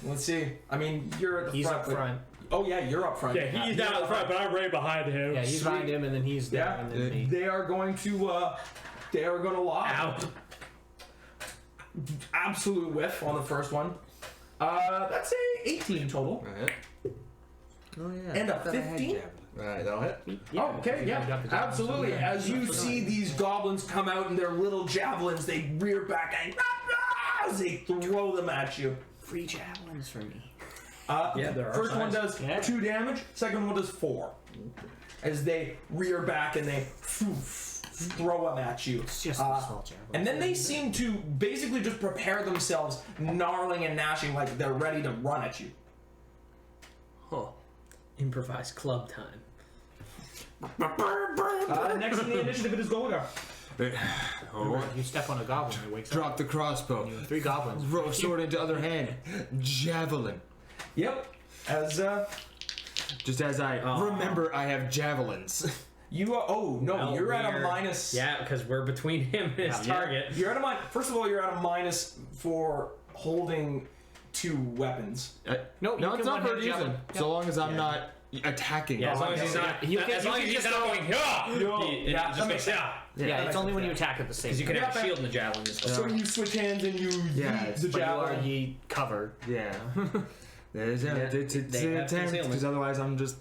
S1: Let's see. I mean, you're at the
S4: He's
S1: front.
S4: up
S1: but-
S4: front.
S1: Oh yeah, you're up front.
S6: Yeah, he's down at the front, but I'm right behind him.
S4: Yeah, he's behind him, and then he's there,
S1: Yeah.
S4: and then me.
S1: They are going to lob.
S6: Ow.
S1: Absolute whiff on the first one. That's a 18 total.
S2: Alright.
S4: Oh yeah.
S1: And a 15?
S2: Alright, that'll hit.
S1: Okay, yeah, absolutely. As you see these goblins come out in their little javelins, they rear back and as they throw them at you.
S4: Free javelins for me.
S6: Yeah, there are
S1: First one
S6: signs.
S1: does 2 damage. Second one does 4. As they rear back and they throw them at you.
S4: It's just a small javelin.
S1: And then they seem to basically just prepare themselves, gnarling and gnashing like they're ready to run at you.
S6: Huh. Improvised club time.
S1: Next in the initiative, it is Golgar.
S4: You step on a goblin, he wakes up.
S5: Drop the crossbow.
S4: 3 goblins.
S5: Roll sword into other hand. Javelin.
S1: Yep. As
S5: Just as I remember, I have javelins.
S1: you are, oh no,
S6: Well,
S1: you're at a
S6: we're-
S1: minus.
S6: Yeah, because we're between him and his target.
S1: You're at a minus. First of all, you're at a minus for holding 2 weapons.
S4: No,
S5: No,
S4: you
S5: it's
S4: can
S5: not for
S4: one-hand
S5: using.
S4: javelin.
S5: So long as I'm not attacking.
S6: Yeah, as long as he's not.
S4: You can-
S6: as
S4: you
S6: long
S4: can
S6: as he's
S4: just
S6: not
S4: go-
S6: going. Yeah.
S1: Yeah, that makes sense.
S4: Yeah, it's only when you attack at the same
S6: Because you can
S4: time.
S6: have a shield in the javelin and stuff.
S1: So you switch hands and you
S5: Yeah,
S1: yeet the
S4: But you are
S1: javelin.
S4: ye covered.
S5: Yeah. There's
S6: they have
S5: attempt
S6: concealment.
S5: because otherwise I'm just.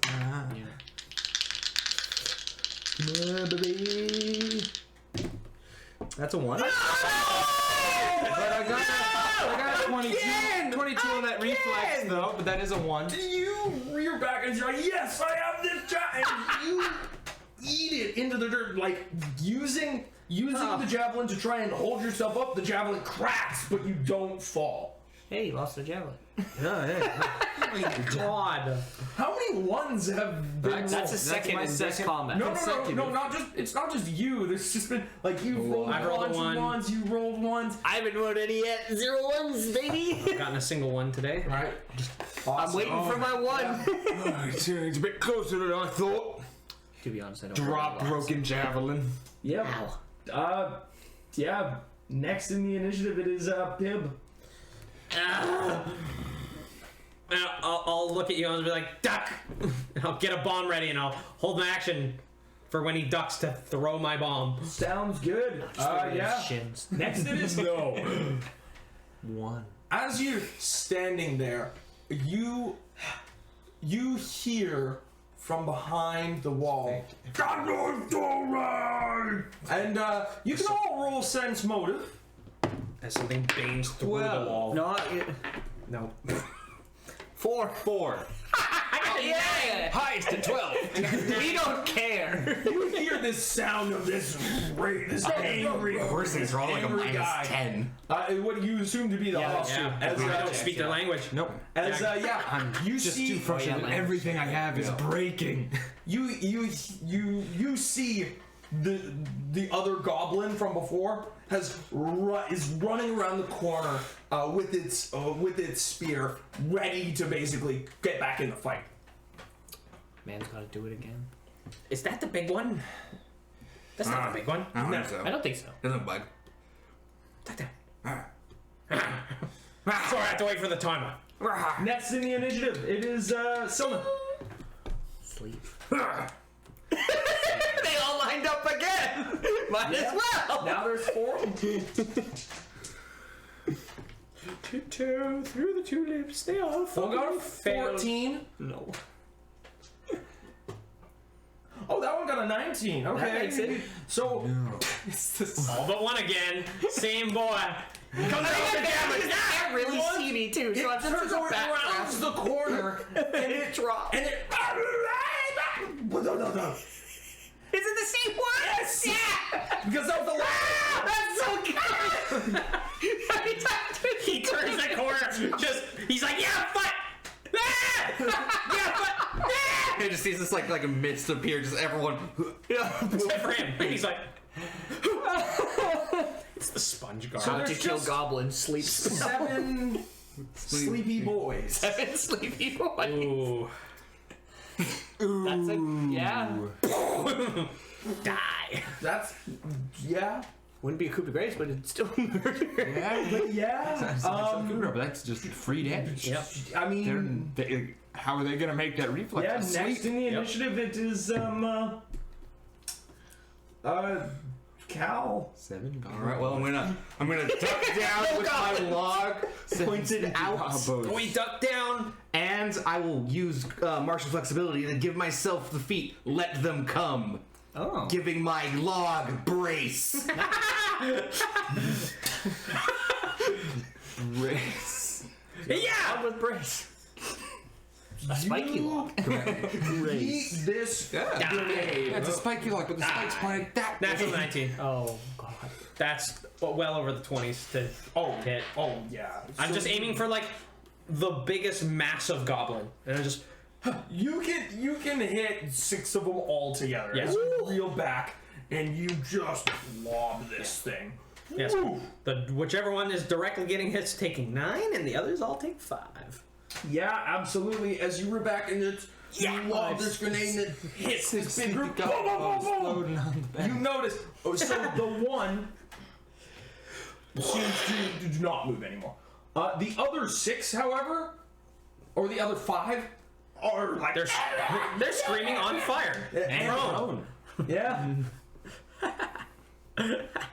S1: That's a 1.
S5: But I got 22 on that reflex though, but that is a 1.
S1: You rear back and you're like, yes, I have this javelin. And you eat it into the dirt, like using the javelin to try and hold yourself up. The javelin cracks, but you don't fall.
S4: Hey, you lost the javelin.
S6: God.
S1: How many 1s have been?
S4: That's a second
S5: my
S4: in this
S5: second-
S4: combat.
S1: No, not just. It's not just you. There's just been like you rolled
S6: I rolled a 1.
S1: ones, you rolled 1s.
S4: I haven't rolled any yet. 0 1s, baby.
S6: Gotten a single one today.
S1: Right.
S4: I'm waiting for my 1.
S5: It's a bit closer than I thought.
S4: To be honest, I don't
S5: Drop
S4: really
S5: broken javelin.
S1: Yep.
S4: Ow.
S1: Yeah. Next in the initiative, it is Pib.
S6: I'll look at you and I'll be like, duck! And I'll get a bomb ready and I'll hold my action for when he ducks to throw my bomb.
S1: Sounds good. Yeah.
S4: Shins.
S1: Next it is no.
S5: 1.
S1: As you're standing there, you hear from behind the wall. And you can all roll sense motive.
S6: As something bangs through the wall.
S4: No,
S6: No.
S4: 4. Yeah.
S5: Highest at 12.
S4: We don't care.
S1: You hear this sound of this angry,
S2: Worse things roll like a
S1: angry
S2: minus
S1: guy.
S2: 10.
S1: What you assume to be the hostile.
S6: Yeah.
S1: As
S6: I don't speak their language.
S5: Nope.
S1: You
S5: Just
S1: see
S5: too frustrated. Everything I have is breaking.
S1: you see the other goblin from before is running around the corner with its spear, ready to basically get back in the fight.
S4: Man's gotta do it again.
S6: Is that the big one? That's not the big one.
S2: I don't think so.
S4: I don't think so.
S2: Doesn't bug.
S6: Sorry, I have to wait for the timer.
S1: Next in the initiative, it is Sylvan.
S4: Sleep. They all lined up again. Might as well.
S1: Now there's 4.
S6: Tiptoe through the tulips, they all
S1: Well, got a
S6: failed.
S1: 14.
S4: No.
S1: Oh, that one got a 19. Okay.
S4: That makes it.
S1: So, it's this.
S6: All but one again. Same boy. Comes out the
S4: You
S6: damage.
S4: can't really see me too, so I'm just
S1: It rounds the corner
S4: and it drops.
S1: and it.
S4: Is it the same one?
S1: Yes!
S4: Yeah!
S1: Because that was the last.
S4: That's so good!
S6: He turns the corner. He's like, yeah, but. Yeah, but.
S2: He just sees this like a mist appear, just everyone.
S6: Except for him. He's like. It's the sponge guard.
S4: How to
S1: there's
S4: kill
S1: just
S4: goblins, sleep spell.
S1: 7 sleepy boys.
S4: 7 sleepy boys.
S6: Ooh.
S4: That's it. Yeah.
S6: Die.
S1: That's. Yeah.
S4: Wouldn't be a coup de grace, but it's still murder.
S5: Yeah,
S1: But yeah.
S5: but that's just free damage.
S6: Yep.
S1: I mean.
S5: How are they gonna make that reflex?
S1: Yeah,
S5: Sleep?
S1: next in the initiative it is Cal.
S5: 7 goblins.
S2: All right, well, I'm gonna duck down with my log pointed out,
S6: We duck down.
S2: and I will use martial flexibility to give myself the feat. Let them come.
S4: Oh.
S2: Giving my log brace.
S5: Brace.
S6: Yeah.
S4: With brace. A spiky log.
S1: Eat this grenade.
S5: Yeah, it's a spiky log, but the spike's pointing that way.
S6: Natural 19.
S4: Oh, God.
S6: That's well over the 20s to hit.
S1: Oh yeah.
S6: I'm just aiming for like the biggest massive goblin, and I just
S1: You can hit 6 of them all together.
S6: Yes.
S1: As you reel back and you just lob this thing.
S6: yes. Whichever one is directly getting hits taking 9, and the others all take 5.
S1: Yeah, absolutely. As you reel back and it's you lob this grenade and it hits this big group. Boom, boom, boom, boom.
S5: Loading on the back.
S1: You notice. Oh, so the one seems to do not move anymore. The other 6, however, or the other 5, are like
S6: They're screaming on fire.
S1: and
S6: Prone.
S1: Yeah.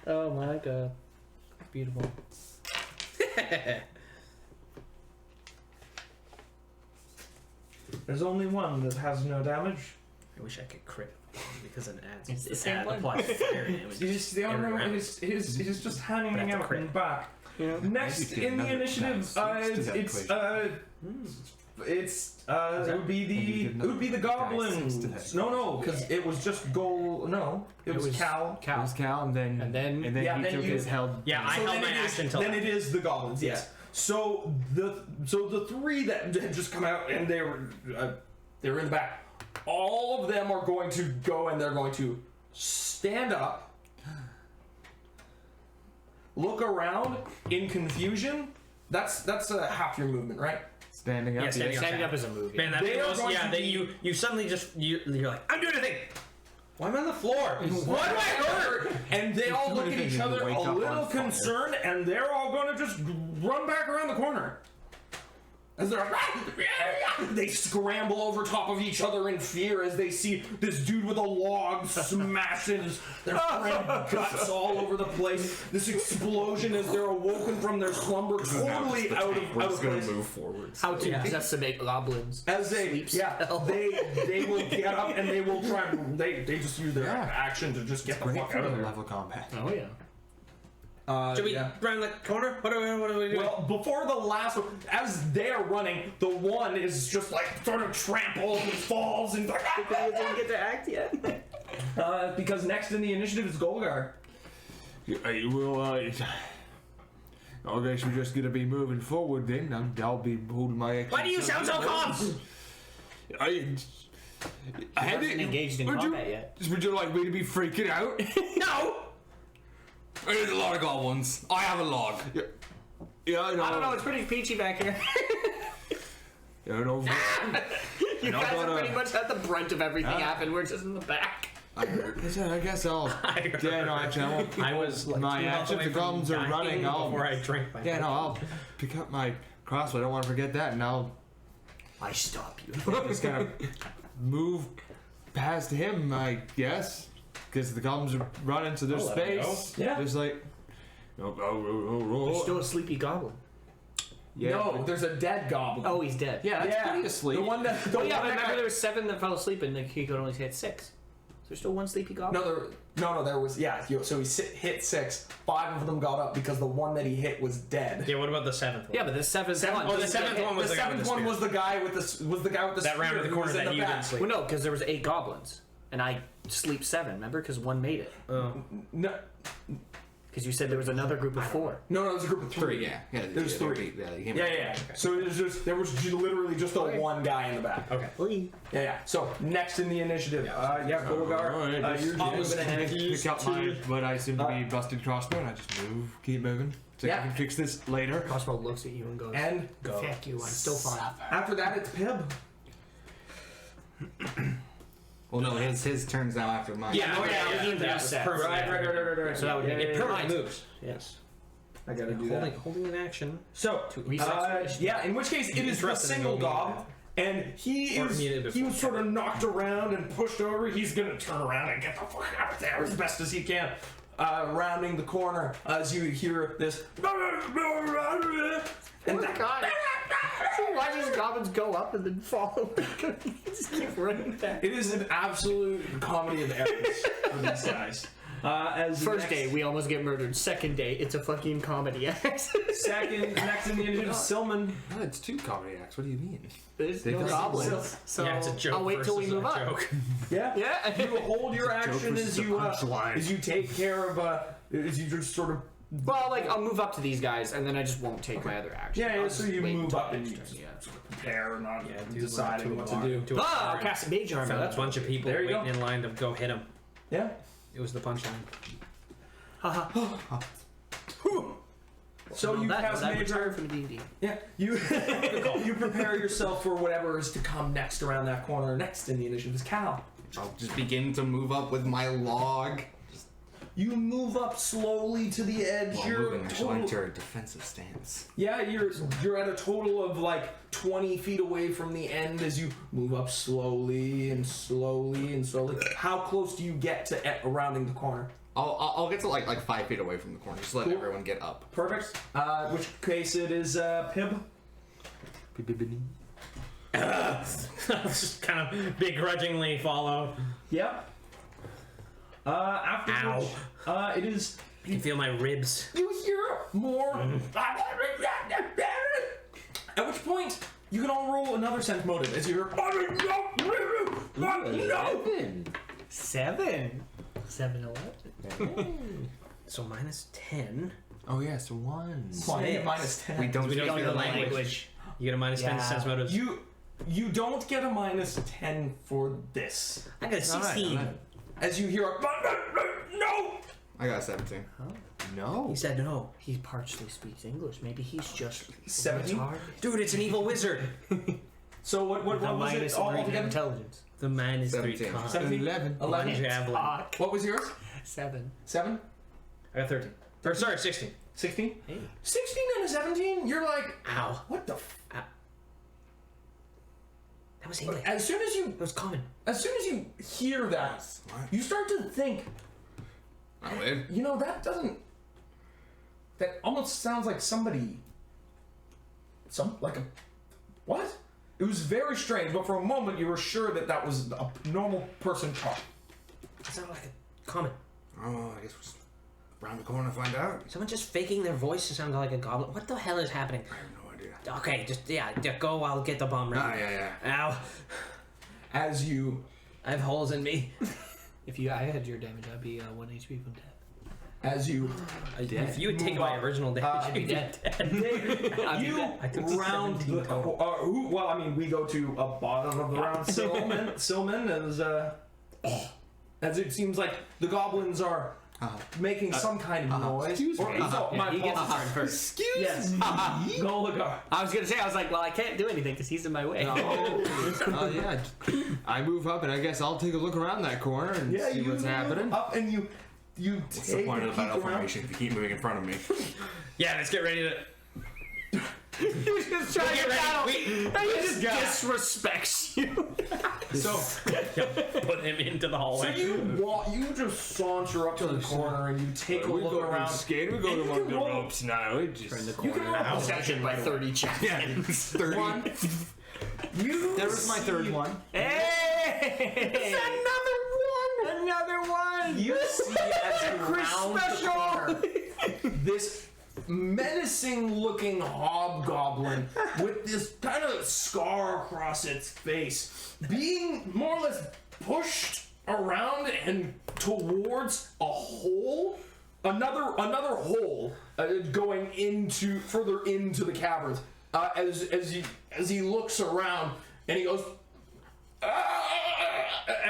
S4: Oh, my God. Beautiful.
S1: There's only one that has no damage.
S6: I wish I could crit because it adds.
S4: It's the same one.
S6: applies fire damage.
S1: He's the
S6: every
S1: only one.
S6: round.
S1: He's just hanging
S6: But that's a
S1: out
S6: crit.
S1: in back. Next
S5: Maybe
S1: in the
S5: another
S1: initiative,
S5: dice to that
S1: it would be the goblins. No, because it was just goal. No, it was Cal.
S5: It was Cal, and then
S1: Yeah,
S5: he
S1: then
S5: took
S1: you-
S5: his held.
S6: Yeah, I
S1: So
S6: held
S1: then
S6: my
S1: it is-
S6: action till
S1: Then it is the goblins. Yes. So the 3 that had just come out and they were in the back. All of them are going to go and they're going to stand up, look around in confusion. That's half your movement, right?
S5: Standing up.
S6: Yeah, standing up.
S4: Standing up is a move.
S6: Man, that
S1: They are
S6: was,
S1: going
S6: yeah,
S1: to
S6: that
S1: be-
S6: you suddenly just you're like, I'm doing a thing. Why am I on the floor? Why do I hurt?
S1: And they all look at
S5: anything
S1: each
S5: to
S1: other
S5: wake
S1: a
S5: up on
S1: little
S5: fire.
S1: concerned, and they're all going to just run back around the corner. As they're like, they scramble over top of each other in fear as they see this dude with a log smashing their friend guts all over the place. This explosion as they're awoken from their slumber, totally out of place.
S2: move forwards.
S4: How to decimate goblins.
S1: As they, they will get up and they will try. They just use their action to just get the
S5: Great
S1: fuck
S5: for
S1: out of
S5: the
S1: there.
S5: level combat.
S4: Oh, yeah.
S6: Should we round the corner? What are we doing?
S1: Well, before the last one, as they're running, the one is just like sort of trampled and falls and like,
S4: didn't get to act yet.
S1: because next in the initiative is Golgar.
S5: I guess we're just gonna be moving forward then. I'll be holding my action.
S6: Why do you sound so calm?
S5: I
S4: hasn't engaged in combat yet.
S5: Would you like me to be freaking out?
S6: No.
S2: There's a lot of goblins. I have a log.
S5: Yeah, I know.
S4: I don't know, it's pretty peachy back here.
S5: Yeah, I know.
S4: You guys
S5: but,
S4: have pretty much had the brunt of everything happen. We're just in the back.
S5: I guess I'll. Yeah, no, actually, I won't.
S6: I was like
S5: My
S6: 2 health
S5: action,
S6: away
S5: the
S6: from
S5: goblins are
S6: dying
S5: running, I'll-
S6: before I drank my.
S5: Yeah, no, I'll pick up my crossbow. I don't want to forget that, and I'll
S4: I stop you.
S5: just kind of move past him, I guess, because the goblins are running to their
S6: I'll let him
S5: space.
S1: go. Yeah.
S5: Just like.
S4: You're still a sleepy goblin.
S5: Yeah.
S1: No, there's a dead goblin.
S4: Oh, he's dead.
S5: Yeah, that's
S1: yeah,
S5: pretty asleep.
S1: the one that. The
S4: Oh
S1: one
S4: yeah, but
S1: that
S4: remember
S1: got-
S4: there was 7 that fell asleep and he could only hit 6. So there's still one sleepy goblin.
S1: No, there was so he hit 6. 5 of them got up because the one that he hit was dead.
S6: Yeah, what about the 7th one?
S4: Yeah, but the 7th one.
S6: Oh, the 7th one was
S1: The
S6: the guy with
S1: 7th
S6: the
S1: one
S6: spear.
S1: was the guy with the
S6: That ran
S1: spear
S6: to the
S1: who
S6: corner
S1: was in
S6: that
S1: the
S6: you
S1: back.
S6: didn't sleep.
S4: Well, no, because there was 8 goblins, and I sleep 7. Remember, because 1 made it.
S1: No,
S4: Because you said there was another group of 4.
S1: no, it was a group of 3.
S2: Yeah.
S1: There's 3.
S2: Yeah.
S1: Yeah. So there was literally just the one guy in the back.
S6: Okay.
S1: Yeah. So next in the initiative, Golgar,
S5: Alright,
S1: you're
S5: I'll
S1: moving ahead.
S5: pick up my what I assume to be busted crossbow, and I just move, keep moving. So I can fix this later.
S4: Crossbow looks at you and goes,
S1: And
S4: "Fuck you, I'm still fine."
S1: after that, it's Pib.
S2: Well, no, his turn's now after mine.
S6: Yeah,
S4: he
S6: that
S4: was
S6: was
S4: set.
S6: permanent.
S1: Right.
S4: So that would
S6: It permanently
S4: Right.
S6: moves. Yes.
S1: I gotta do
S6: Holding,
S1: that.
S6: holding an action.
S1: So,
S4: reset
S1: yeah, in which case it is the
S6: Interested in
S1: single
S6: going
S1: gob, and he
S6: Or immediately
S1: was
S6: before.
S1: sort of knocked around and pushed over. He's gonna turn around and get the fuck out of there as best as he can. Rounding the corner as you hear this. And
S4: God. So why does goblins go up and then fall? Just keep running back.
S1: it is an absolute comedy of errors for these guys. As
S4: First
S1: next,
S4: day, we almost get murdered. Second day, it's a fucking comedy act.
S1: next in the initiative, Silman.
S5: Oh, it's 2 comedy acts. What do you mean?
S4: There's
S5: They
S4: no
S5: got
S4: goblins. So
S6: Yeah, it's a joke.
S4: I'll wait till we
S6: versus
S4: move
S6: a
S4: up.
S6: joke.
S1: Yeah.
S4: Yeah.
S1: You hold your action
S5: versus the punchline.
S1: as you take care of as you just sort of
S4: Well, like, I'll move up to these guys, and then I just won't take my other action.
S1: yeah.
S4: I'll
S1: So
S4: just
S1: you
S4: wait
S1: move
S4: until
S1: up and
S4: next
S1: you
S4: turn,
S1: just
S4: yeah.
S1: sort of prepare, not
S6: do
S1: deciding what to do.
S6: Do
S4: Ah, I'll cast mage armor.
S6: Found
S4: That's
S6: a bunch of people
S1: There you
S6: waiting
S1: go.
S6: in line to go hit him.
S1: Yeah.
S6: It was the punchline.
S1: So you cast
S4: that
S1: mage
S4: retired
S1: armor.
S4: from D&D.
S1: Yeah. You you prepare yourself for whatever is to come next around that corner. Next in the initiative is Cal.
S2: I'll just begin to move up with my log.
S1: You move up slowly to the edge.
S2: While
S1: You're
S2: moving, I shall
S1: total,
S2: enter a defensive stance.
S1: yeah, you're at a total of like 20 feet away from the end as you move up slowly and slowly and slowly. How close do you get to rounding the corner?
S2: I'll get to like 5 feet away from the corner. Just let
S1: Cool.
S2: everyone get up.
S1: Perfect. Which case it is Pib.
S6: Just kind of begrudgingly follow.
S1: Yep. After
S6: Ow.
S1: which, it is.
S6: I can feel my ribs.
S1: You hear more. At which point, you can all roll another sense motive as you hear. No.
S4: 7. 7, 11.
S6: So minus 10.
S5: Oh yeah, so 1.
S1: Fine, minus 10.
S2: We don't
S6: We
S2: speak
S6: don't
S2: the
S6: know the
S2: language.
S6: language. You get a minus 10 to
S4: Yeah.
S6: sense motives.
S1: You don't get a minus 10 for this.
S6: I got a 16.
S1: As you hear a no.
S2: I got a 17.
S5: No.
S6: He said no.
S4: He partially speaks English. Maybe he's just
S1: 17?
S4: retarded.
S6: Dude, it's an evil wizard.
S1: So what was
S4: minus
S1: it all
S4: 3
S1: together?
S4: intelligence.
S6: The man is 3
S2: 17.
S6: cons.
S1: 17?
S5: 11.
S1: 11.
S6: Javelin.
S4: Fuck.
S1: What was yours?
S4: 7.
S1: 7?
S6: I got 13. Or sorry, 16.
S1: 16?
S4: Hey.
S1: 16 and a 17? You're like,
S6: Ow.
S1: what the
S6: That was English.
S1: As soon as you hear that,
S2: What?
S1: you start to think,
S2: Oh, weird.
S1: you know, that almost sounds like what? It was very strange, but for a moment you were sure that was a normal person talking.
S6: It sounded like a comment.
S2: Oh, I guess we're just around the corner to find out.
S6: Someone just faking their voice to sound like a goblin. What the hell is happening?
S2: I have no idea.
S6: Okay, just go. I'll get the bomb ready.
S2: Yeah.
S6: Ow.
S1: As you,
S6: I have holes in me.
S4: If I had your damage, I'd be 1 HP from death.
S1: as you,
S6: If you had taken my original damage,
S4: I'd be dead.
S1: you
S6: I took
S1: round
S6: 17
S1: the.
S6: total.
S1: Well, I mean, we go to a bottom of the round. Silman as it seems like the goblins are making some kind of noise.
S5: Excuse me.
S1: My
S4: He gets his
S1: apologies.
S4: turn first.
S1: Yes. Golagar.
S4: I was gonna say, I was like, well, I can't do anything because he's in my way.
S5: Oh yeah. I move up and I guess I'll take a look around that corner and
S1: Yeah,
S5: see
S1: you
S5: what's
S1: move
S5: happening.
S1: up and you
S2: What's the
S1: take
S2: point
S1: a
S2: of the battle
S1: peek around.
S2: formation if you keep moving in front of me?
S6: Yeah, let's get ready to.
S4: You just try to battle.
S6: We
S4: And he just disrespects you.
S1: So
S6: put him into the hallway.
S1: you just saunter up to the corner and you take a
S5: We
S1: look
S5: go
S1: around.
S5: scared. We go
S1: And
S5: to
S1: you
S5: one of
S1: can
S5: the
S1: roll-
S5: ropes now. We just.
S1: You can roll perception
S4: by 30 champions.
S2: 30.
S1: One. You
S5: There was my third one.
S4: Hey!
S5: Another one.
S1: You see as you round the corner, this menacing-looking hobgoblin with this kind of scar across its face, being more or less pushed around and towards a hole, another hole going further into the caverns. As he looks around and he goes,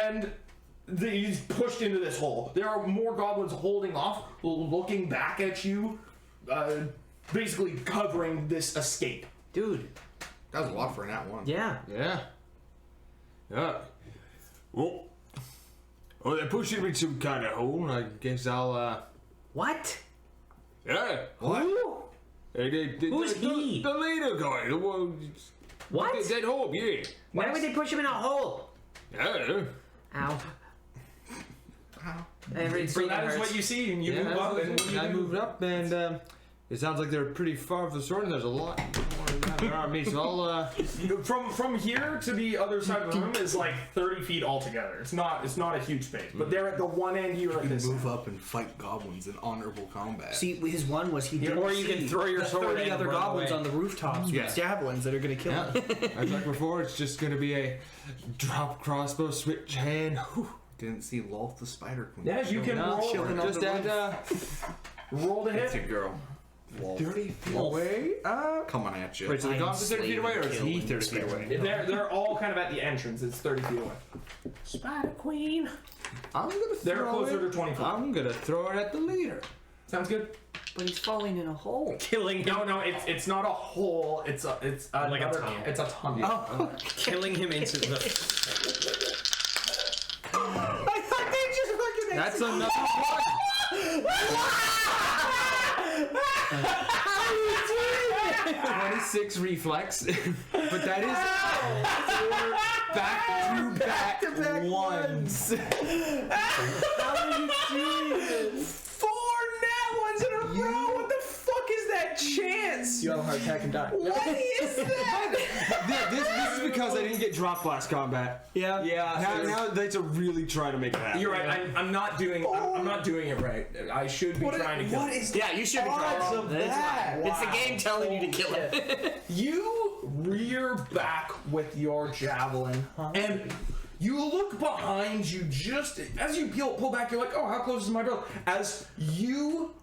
S1: and he's pushed into this hole. There are more goblins holding off, looking back at you, basically covering this escape.
S4: Dude.
S2: That was a lot for an @1.
S4: Yeah.
S5: Yeah. Yeah. Well, they're pushing me to some kind of hole. I guess I'll.
S4: What?
S5: Yeah.
S4: Who?
S6: Who's he?
S5: The leader guy. The one.
S4: What?
S5: That hole. Yeah.
S4: Why would they push him in a hole?
S5: Yeah.
S4: Ow.
S1: So that is what you see, and you move up, and what do you
S5: I
S1: do?
S5: moved up, and it sounds like they're pretty far from the sword, and there's a lot more than there are me. So I'll.
S1: From here to the other side of the room is like 30 feet altogether. It's not a huge space, but they're at the one end. You're at
S2: You
S1: this.
S2: can move up and fight goblins in honorable combat.
S7: See, his one was he didn't
S6: Or you can
S7: see
S6: throw your
S7: the
S6: sword
S7: 30
S6: and
S7: other
S6: run
S7: goblins
S6: away.
S7: on the rooftops
S5: Yeah.
S7: with javelins that are gonna kill him.
S5: As like before, it's just gonna be a drop crossbow, switch hand. Whew.
S2: Didn't see Loth the Spider Queen.
S1: Yeah, you can
S5: No,
S1: roll.
S7: chilling on
S5: just
S7: the
S5: add
S1: Roll to
S2: It's a
S1: hit.
S2: girl. Loth
S5: 30 feet away.
S2: coming at you.
S5: Wait, so the
S7: I'm
S5: goblin's 30 feet away, or is
S7: slaying
S5: he
S7: and
S5: 30 feet
S7: killing.
S5: away?
S1: They're all kind of at the entrance. It's 30 feet away.
S6: Spider Queen.
S5: I'm gonna
S1: They're
S5: throw
S1: closer
S5: it.
S1: to 20 feet.
S5: I'm gonna throw it at the leader.
S1: Sounds good.
S7: But he's falling in a hole.
S6: Killing him.
S1: No, it's not a hole. It's
S6: Like a
S1: another.
S6: tunnel.
S1: It's a tunnel.
S7: Oh,
S6: Killing him into the.
S7: I thought they just fucking.
S5: That's another one. 26 reflex, but that is back-to-back ones.
S6: Four nat ones in a row. What the fuck is that chance?
S7: You have a heart attack and die.
S6: What is that?
S5: This is because I didn't get dropped last combat.
S7: Yeah.
S5: Now they are really trying to make it happen.
S1: You're right. I'm not doing. I'm not doing it right. I should be trying to kill.
S6: What is
S4: Yeah, you should be trying.
S6: of that?
S4: It's the game telling you to kill it.
S1: You rear back with your javelin, and you look behind you just as you pull back. You're like, "Oh, how close is my brother?" As you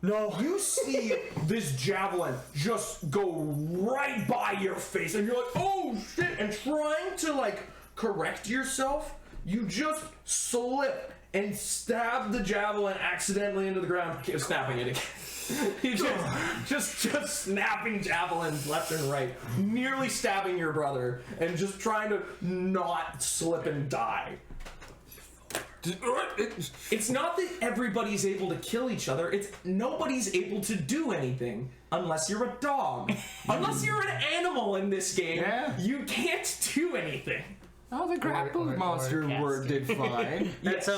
S1: see this javelin just go right by your face, and you're like, "Oh shit!" And trying to like correct yourself, you just slip and stab the javelin accidentally into the ground, snapping it again. You just snapping javelins left and right, nearly stabbing your brother, and just trying to not slip and die. It's not that everybody's able to kill each other. It's nobody's able to do anything unless you're a dog. Unless you're an animal in this game, you can't do anything.
S5: Oh, the grapple monster word did fine.
S6: That's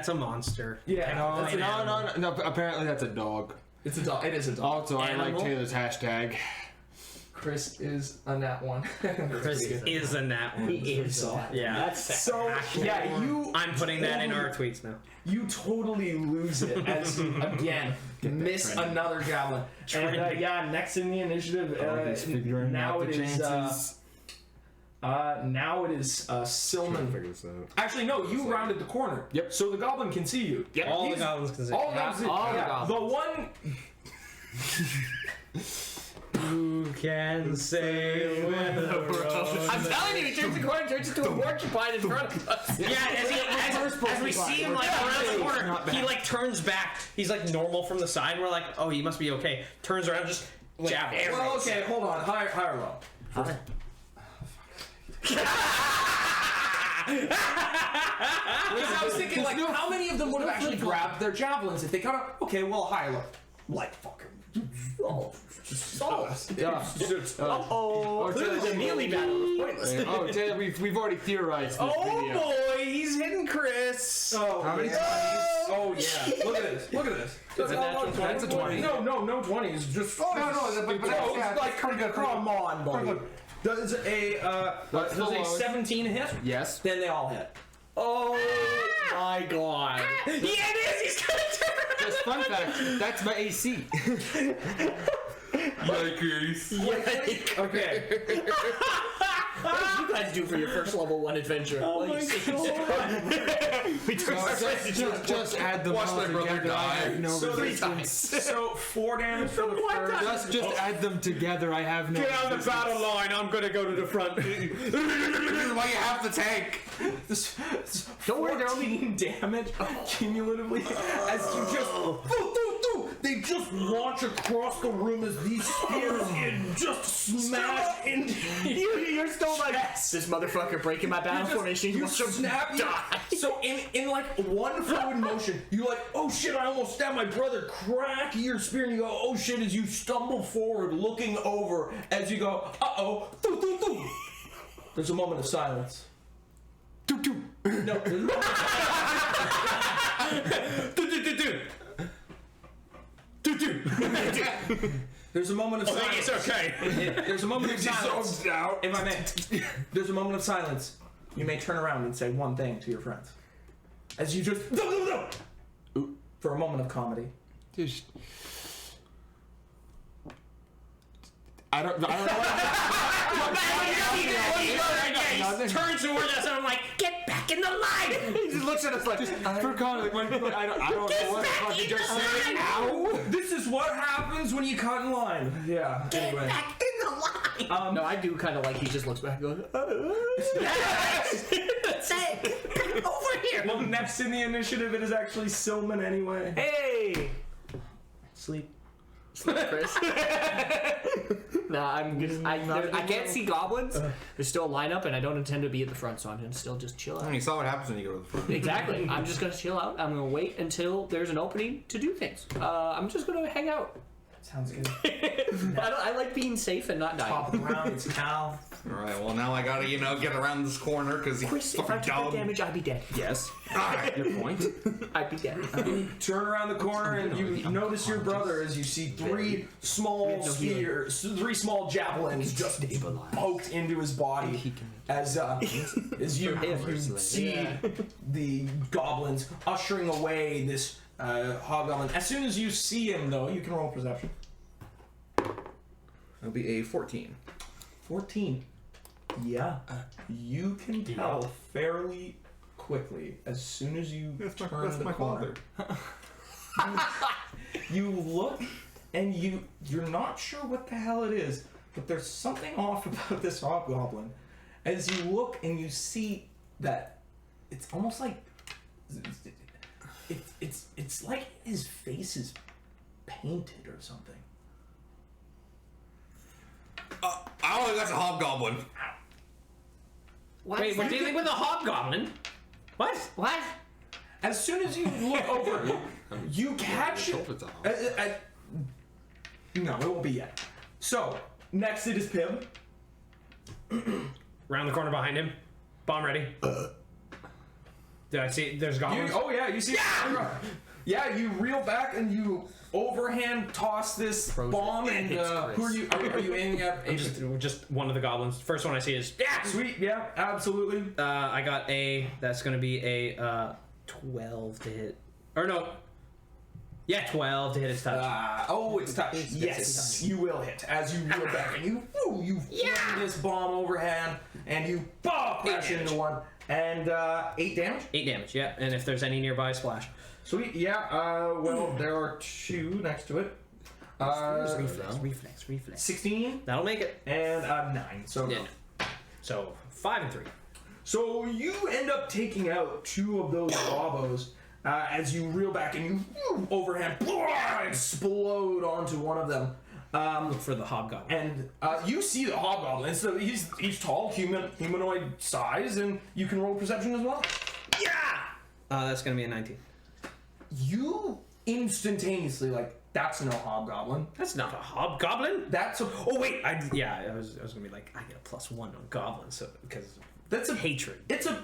S6: a monster.
S1: Yeah, that's an animal.
S5: No. Apparently that's a dog.
S1: It's a dog. It is a dog.
S5: Also, I like
S1: Animal.
S5: Taylor's hashtag.
S1: Chris is a nat one.
S6: Chris is a nat one.
S7: He is.
S6: Yeah.
S7: That's
S1: So yeah,
S6: I'm putting that in our tweets now.
S1: you totally lose it as you again miss another javelin. And yeah, next in the initiative,
S5: figuring
S1: now
S5: out
S1: it
S5: the
S1: is
S5: chances.
S1: Silman.
S2: Figure this out.
S1: Actually, no, you rounded the corner.
S5: Yep.
S1: So the goblin can see you.
S5: Yep.
S6: All the
S1: He's-
S6: goblins can say.
S1: All the goblins.
S4: all the
S1: Yeah,
S4: goblins.
S1: the one.
S6: Who can say when the road?
S4: I'm telling you, he turns the corner, turns into a porcupine in front of us.
S6: Yeah, as we see him like around the corner, he like turns back. He's like normal from the side. We're like, oh, he must be okay. Turns around, just jab.
S1: Well, okay, hold on. Higher low. Because I was thinking, like, how many of them would have actually grabbed their javelins if they got up? Okay, well, higher low. Like, fucking
S5: Yeah.
S4: Oh, the melee battle was pointless.
S5: Oh, Taylor, we've already theorized this video.
S3: boy, he's hitting Chris.
S1: Oh,
S5: How many
S1: yeah. Oh yeah. Look at this. Look at this.
S3: It's a natural 20.
S5: That's a 20.
S1: No 20s. Just
S5: No, but
S1: it's like come on, buddy. Does a
S5: That's
S1: does
S5: the
S1: a
S5: lowest.
S1: 17 hit?
S5: Yes.
S1: Then they all hit.
S4: Oh my god.
S3: Yeah, it is. He's gonna turn.
S5: Just fun fact, that's my AC.
S2: Yikes.
S1: Okay.
S4: What did you guys do for your first level 1 adventure?
S1: Oh my
S4: We took
S5: Just add them
S2: Watch
S5: all
S2: my brother
S5: together. I
S2: die.
S5: have no
S1: So
S5: resistance.
S1: So 4 damage for the first.
S5: Just add them together. I have no.
S3: Get on the
S5: resistance.
S3: battle line. I'm gonna go to the front.
S2: This is why you have the tank.
S1: This
S4: Don't worry, they're
S1: 14 damage cumulatively as you just they just launch across the room as these spears and just smash into
S4: You're still like, this motherfucker breaking my battle formation.
S1: you snap so in like one fluid motion you like, oh shit, I almost stabbed my brother, crack your spear and you go, oh shit, as you stumble forward looking over as you go, uh-oh, there's a moment of silence. No, there's a moment of There's a moment of silence.
S3: It's okay.
S1: There's a moment of silence. If I may, there's a moment of silence. You may turn around and say one thing to your friends. As you just for a moment of comedy.
S5: Just. I don't know.
S3: He turns towards us and I'm like, get back in the line.
S4: He just looks at us like,
S5: For Connor, like, I don't know what the fuck you just said. Ow!
S1: This is what happens when you cut in line. Yeah. Anyway.
S3: Back in the line.
S4: no, I do kind of like he just looks back and goes,
S3: Say, over here.
S1: Well, next in the initiative, it is actually Silman anyway.
S4: hey!
S1: Sleep.
S4: Chris. Nah, I can't see goblins. There's still a lineup, and I don't intend to be at the front, so I'm gonna still just chill out.
S2: You saw what happens when you go to the front.
S4: Exactly. I'm just gonna chill out. I'm gonna wait until there's an opening to do things. I'm just gonna hang out.
S1: Sounds good.
S4: I like being safe and not dying.
S1: Top of the round, it's Cal.
S2: Alright, well now I gotta, get around this corner because
S4: Chris, if I took that damage, I'd be dead.
S1: Yes.
S2: Alright.
S1: Your point.
S4: I'd be dead.
S1: Turn around the corner and you notice your brother as you see three small spears, 3 small javelins just poked into his body as you see the goblins ushering away this hobgoblin. As soon as you see him, though, you can roll perception.
S2: It'll be a 14.
S1: 14. Yeah. You can tell fairly quickly as soon as you turn the corner. You look and you're not sure what the hell it is, but there's something off about this hobgoblin. As you look and you see that it's almost like it's like his face is painted or something.
S2: I don't think that's a hobgoblin.
S3: Wait, we're dealing with a hobgoblin? What?
S4: What?
S1: As soon as you look over, you catch it. No, it won't be yet. So, next it is Pim.
S3: Round the corner behind him. Bomb ready. Did I see? There's goblins.
S1: You see. Yeah, you reel back and you overhand toss this bomb. And who are you? Are you aiming at?
S3: Just one of the goblins. First one I see is
S1: Sweet. Yeah, absolutely.
S3: I got a. That's gonna be a 12 to hit. Or no. Yeah, 12 to hit his touch.
S1: It's touch. Yes, you will hit as you reel back and you fling this bomb overhand and you crash into one and 8 damage.
S3: 8 damage. Yeah, and if there's any nearby, splash.
S1: Sweet. Yeah. Well, there are 2 next to it.
S3: Reflex.
S1: 16
S3: That'll make it.
S1: and 9. So.
S3: Yeah. So 5 and 3.
S1: So you end up taking out 2 of those gobos as you reel back and you overhand explode onto one of them.
S3: Look for the hobgoblin.
S1: And you see the hobgoblin. So he's tall, humanoid size, and you can roll perception as well.
S3: That's gonna be a 19.
S1: You instantaneously like, that's no hobgoblin.
S6: That's not a hobgoblin.
S1: That's a
S6: Oh wait, I was gonna be like, I get a +1 on goblins, so because
S1: that's a
S6: hatred.
S1: It's a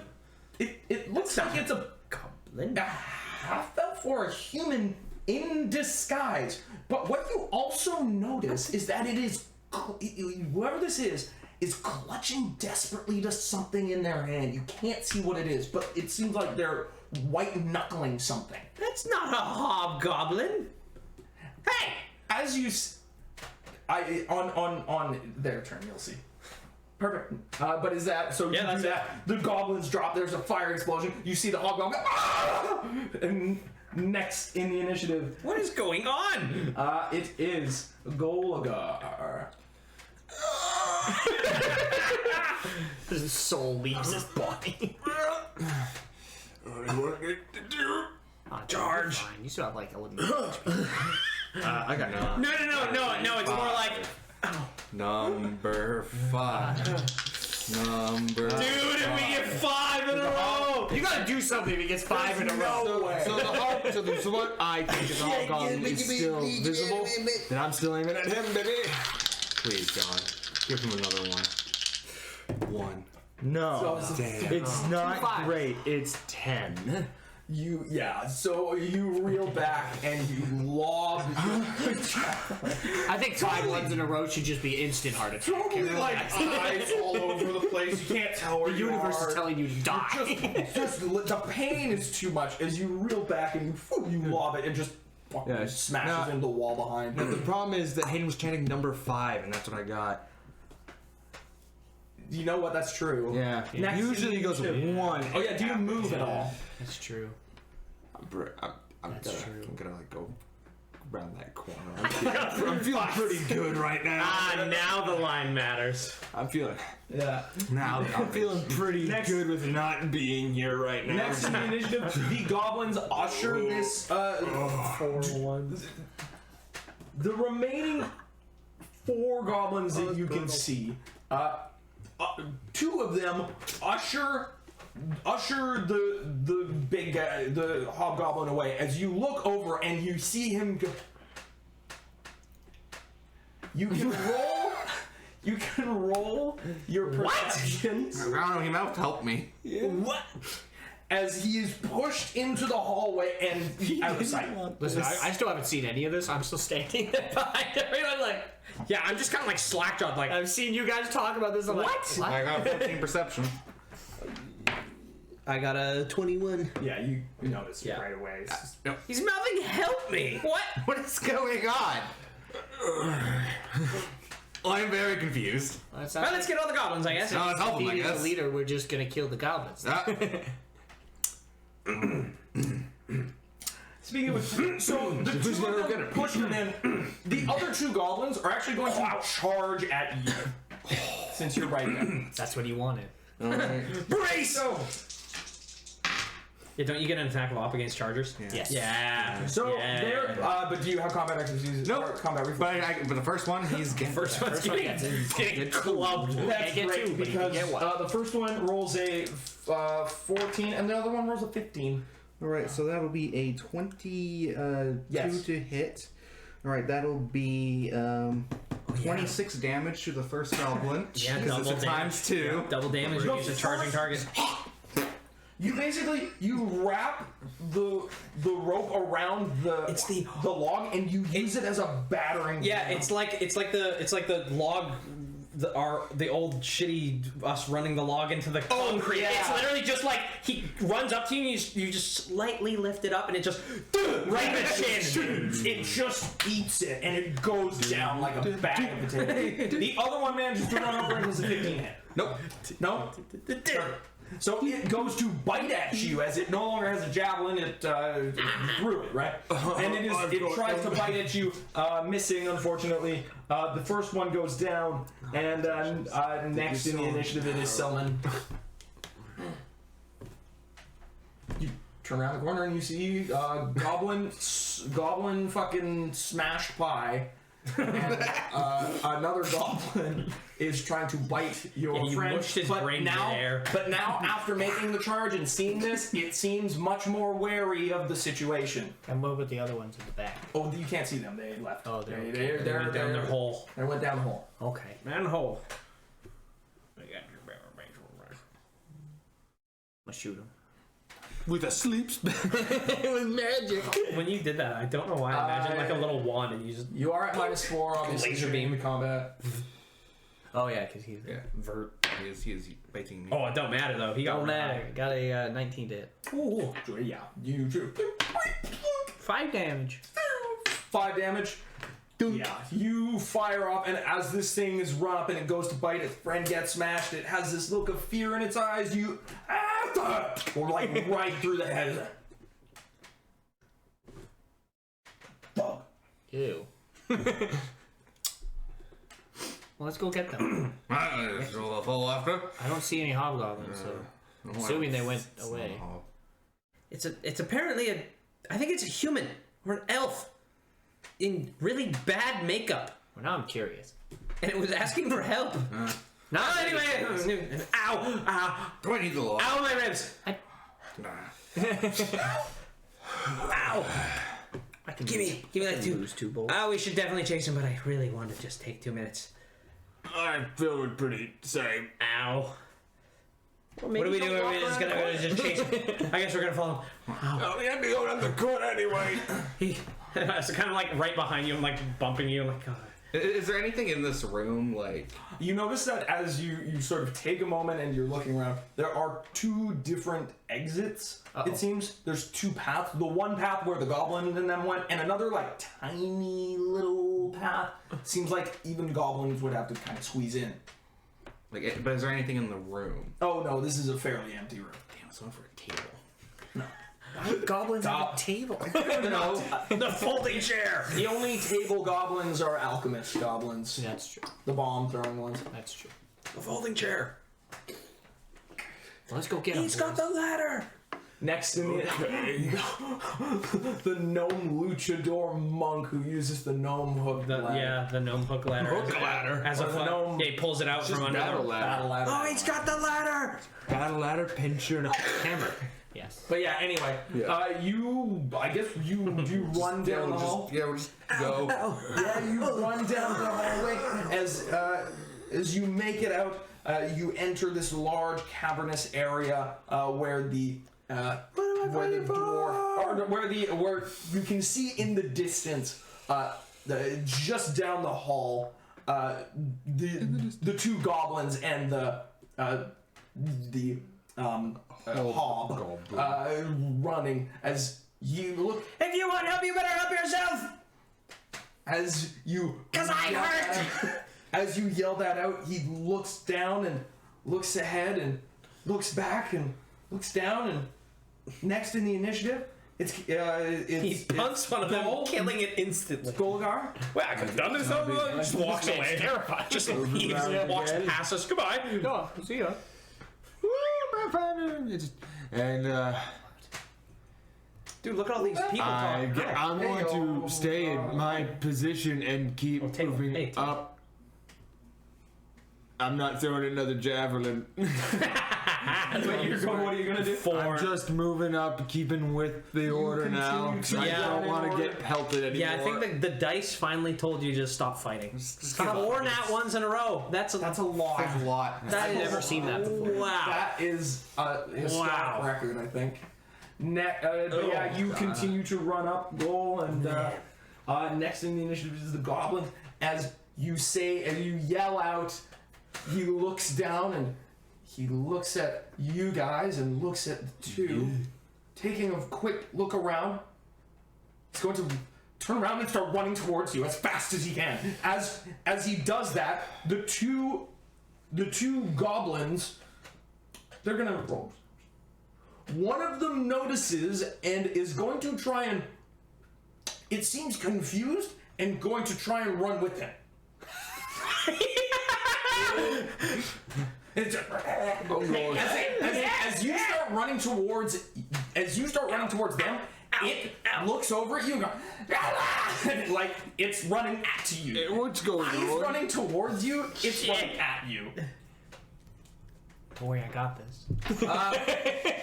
S1: it looks like it's a
S6: Goblin.
S1: half elf or a human in disguise. But what you also notice is that it is whoever this is clutching desperately to something in their hand. You can't see what it is, but it seems like they're white knuckling something.
S6: That's not a hobgoblin.
S1: Hey, as you, on their turn, you'll see. Perfect. But is that so?
S6: Yeah,
S1: you
S6: that's
S1: do that. The goblins drop. There's a fire explosion. You see the hobgoblin. Ah! And next in the initiative,
S6: What is going on?
S1: it is Golagar.
S4: His soul leaves his body.
S6: Charge.
S4: Fine. You still have like 11 HP.
S2: I got no.
S6: No. It's more like,
S2: Number 5. Number.
S6: dude, if we get 5 in a row.
S4: You gotta do something if he gets 5 in a row.
S5: So what I think is hobgoblin is still visible, then I'm still aiming at him, baby.
S2: Please, God, give him another one. 1.
S5: No,
S2: Damn.
S5: it's not
S4: 5.
S5: great. It's 10.
S1: So you reel back and you lob.
S4: I think 5 ones in a row should just be instant heart attack.
S1: Totally like eyes all over the place. You can't tell where
S4: The
S1: you
S4: universe
S1: are.
S4: is telling you to die.
S1: Just the pain is too much as you reel back and you lob it and just fucking
S5: Yeah,
S1: smashes
S5: now-
S1: into the wall behind.
S5: The problem is that Hayden was chanting number 5, and that's what I got.
S1: You know what? That's true.
S5: Yeah.
S1: Next
S5: Usually it goes
S1: initiative.
S5: 1.
S1: Oh yeah. Do you move at all?
S4: That's true.
S5: I'm gonna like go around that corner.
S3: I'm
S5: feeling pretty good right now.
S3: Now the line matters.
S5: I'm feeling
S1: Yeah.
S5: now. I'm feeling pretty good with not being here right now.
S1: Next in the initiative, the goblins usher this.
S3: 4-1.
S1: The remaining 4 goblins that you can see, 2 of them usher the big guy, the hobgoblin away. As you look over and you see him go, you can roll. You can roll your perception.
S2: I don't know. He might have to help me.
S1: What? As he is pushed into the hallway and out of sight.
S4: Listen, I still haven't seen any of this. I'm still standing there behind everyone like,
S6: Yeah, I'm just kind of like slack-jawed, like,
S4: I've seen you guys talk about this. I'm like, what?
S2: I got 14 perception.
S7: I got a 21.
S1: Yeah, you notice
S6: Yeah.
S1: right away. It's just-
S6: he's mouthing, help me. What?
S2: What is going on? I'm very confused.
S6: Well, let's get all the goblins, I guess.
S2: No, it's helping, I
S4: Defeating the
S2: guess.
S4: leader, we're just gonna kill the goblins.
S1: Speaking of, so the 2 of them push them in. The other 2 goblins are actually going to charge at you, since you're right there.
S4: That's what he wanted.
S1: Brace!
S6: Yeah, don't you get an attack of op against chargers?
S4: Yes.
S6: Yeah.
S1: So
S6: yeah.
S1: there, but do you have combat expertise?
S2: Nope.
S1: Or combat reflex?
S2: But the first one, he's getting.
S6: First one's
S4: First one
S6: getting,
S4: gets
S6: getting clubbed.
S1: That's
S4: get
S1: great
S4: 2, but you can
S1: because
S4: get 1.
S1: the first one rolls a 14 and the other one rolls a 15.
S8: Alright, so that'll be a 22
S1: Yes.
S8: to hit. Alright, that'll be
S2: 26 damage to the first goblin.
S6: Yeah,
S2: Jesus,
S6: double
S2: it's times 2.
S6: Double damage against a charging target.
S1: You basically wrap the rope around the log and you use it as a battering.
S6: Yeah,
S1: ram.
S6: it's like the log, the old shitty us running the log into the concrete.
S1: yeah.
S6: It's literally just like he runs up to you and you just slightly lift it up and it just right in the chin.
S1: It just eats it and it goes down like a bag of potatoes. The other one manages to run over and does a 15 hit.
S2: Nope.
S1: No? Sure. So it goes to bite at you as it no longer has a javelin. It threw it, right? And it tries to bite at you, missing, unfortunately. The first one goes down, and next in the initiative it is Selman. You turn around the corner and you see goblin fucking smashed pie Another goblin is trying to bite your
S6: you
S1: friend.
S6: mushed his brain in
S1: now,
S6: air.
S1: but now, after making the charge and seeing this, it seems much more wary of the situation.
S4: And what about the other ones in the back?
S1: Oh, you can't see them. They left.
S4: Oh, they're
S6: They went down their hole.
S1: They went down the hole.
S4: Okay.
S6: Manhole.
S4: I'll shoot him.
S5: With a sleep spell.
S4: It was magic.
S6: When you did that, I don't know why. I imagined like a little wand and you just
S1: You are at -4, obviously.
S6: Laser
S1: Laser
S6: beam.
S1: beam combat.
S4: Oh yeah, because he's
S2: Yeah, vert. He is biting me.
S6: Oh, it don't matter though. He got
S4: don't
S6: really
S4: matter.
S6: high.
S4: Got a 19 to hit.
S1: Ooh, yeah. You do
S4: 5 damage.
S1: 5 damage. Yeah, you fire up, and as this thing is run up and it goes to bite, its friend gets smashed. It has this look of fear in its eyes. You, or like right through the head. Bug.
S4: Ew. Well, let's go get them.
S2: So follow after.
S4: I don't see any hobgoblins, so assuming they went away.
S6: It's apparently I think it's a human or an elf in really bad makeup,
S4: Well, now I'm curious.
S6: and it was asking for help.
S4: No,
S6: Anyway, ow, ow,
S2: Do I need the law?
S6: ow, my ribs. Ow.
S4: I can
S6: Give me that two.
S4: lose 2 bolts.
S6: Oh, we should definitely chase him, but I really want to just take 2 minutes.
S5: I'm feeling pretty same.
S6: Ow. What do we do? Are we just gonna just chase him? I guess we're gonna follow him.
S5: Oh, we had to go down the court anyway.
S6: It's kind of like right behind you and like bumping you. I'm like, God.
S2: Is there anything in this room like?
S1: You notice that as you sort of take a moment and you're looking around, there are 2 different exits. It seems there's 2 paths. The one path where the goblin and them went, and another like tiny little path. Seems like even goblins would have to kind of squeeze in.
S2: Like, but is there anything in the room?
S1: Oh no, this is a fairly empty room.
S2: Damn, it's going for a table.
S4: Why would goblins have a table?
S1: No,
S6: The folding chair.
S1: the only table goblins are alchemist goblins.
S4: That's true.
S1: The bomb throwing ones.
S4: That's true.
S6: The folding chair.
S4: Well, let's go get him.
S6: He's got the ladder.
S1: Next to me, the gnome luchador monk who uses the gnome hook. ladder.
S6: The gnome hook ladder.
S5: Hook ladder.
S6: As a
S1: Or the
S6: fun,
S1: gnome-
S6: he pulls it out from under.
S5: battle ladder.
S1: Battle ladder.
S6: Oh, he's got the ladder.
S5: Battle ladder, pincher, and a hammer.
S4: Yes.
S1: But yeah, anyway, I guess you run down the hall.
S2: We'll just go.
S1: Yeah, you run down the hallway. As you make it out, you enter this large cavernous area where the dwarf, where you can see in the distance, just down the hall, the 2 goblins and the hob running. As you look,
S6: If you want help, you better help yourself.
S1: as you
S6: 'Cause I
S1: yell
S6: hurt.
S1: that- as you yell that out, he looks down and looks ahead and looks back and looks down, and next in the initiative, it's
S6: He punts one of them, killing it instantly.
S1: Golgar.
S6: Well, I could have done this. Just walks away. Terrified. Just leaves. Walks past us. Goodbye.
S4: Oh, see ya.
S5: And
S6: Dude, look at all these people talking.
S5: I'm going to stay in my position and keep
S6: table.
S5: moving
S6: Hey, table.
S5: up. I'm not throwing another javelin.
S1: What are you gonna do?
S5: I'm just moving up, keeping with the order now.
S1: continue
S5: I
S6: to
S5: don't
S1: run
S5: want
S1: in
S5: to
S1: order.
S5: get pelted anymore.
S6: Yeah, I think the dice finally told you to stop fighting. 4 nat ones in a row. That's a
S1: a lot.
S2: That's a lot.
S6: that
S4: I've
S6: is-
S4: never seen that before.
S6: Wow.
S1: That is a historic
S6: Wow.
S1: record, I think. But yeah, you continue to run up, goal, and next in the initiative is the goblin. As you yell out, he looks down and he looks at you guys and looks at the 2, taking a quick look around. He's going to turn around and start running towards you as fast as he can. As he does that, the two goblins, they're gonna roll. One of them notices and is going to try and, it seems confused, and going to try and run with him. It's as you start running towards them, it looks over at you and goes, and like it's running at you.
S5: What's going
S1: He's
S5: on?
S1: running towards you. It's running at you.
S4: Don't worry, I got this.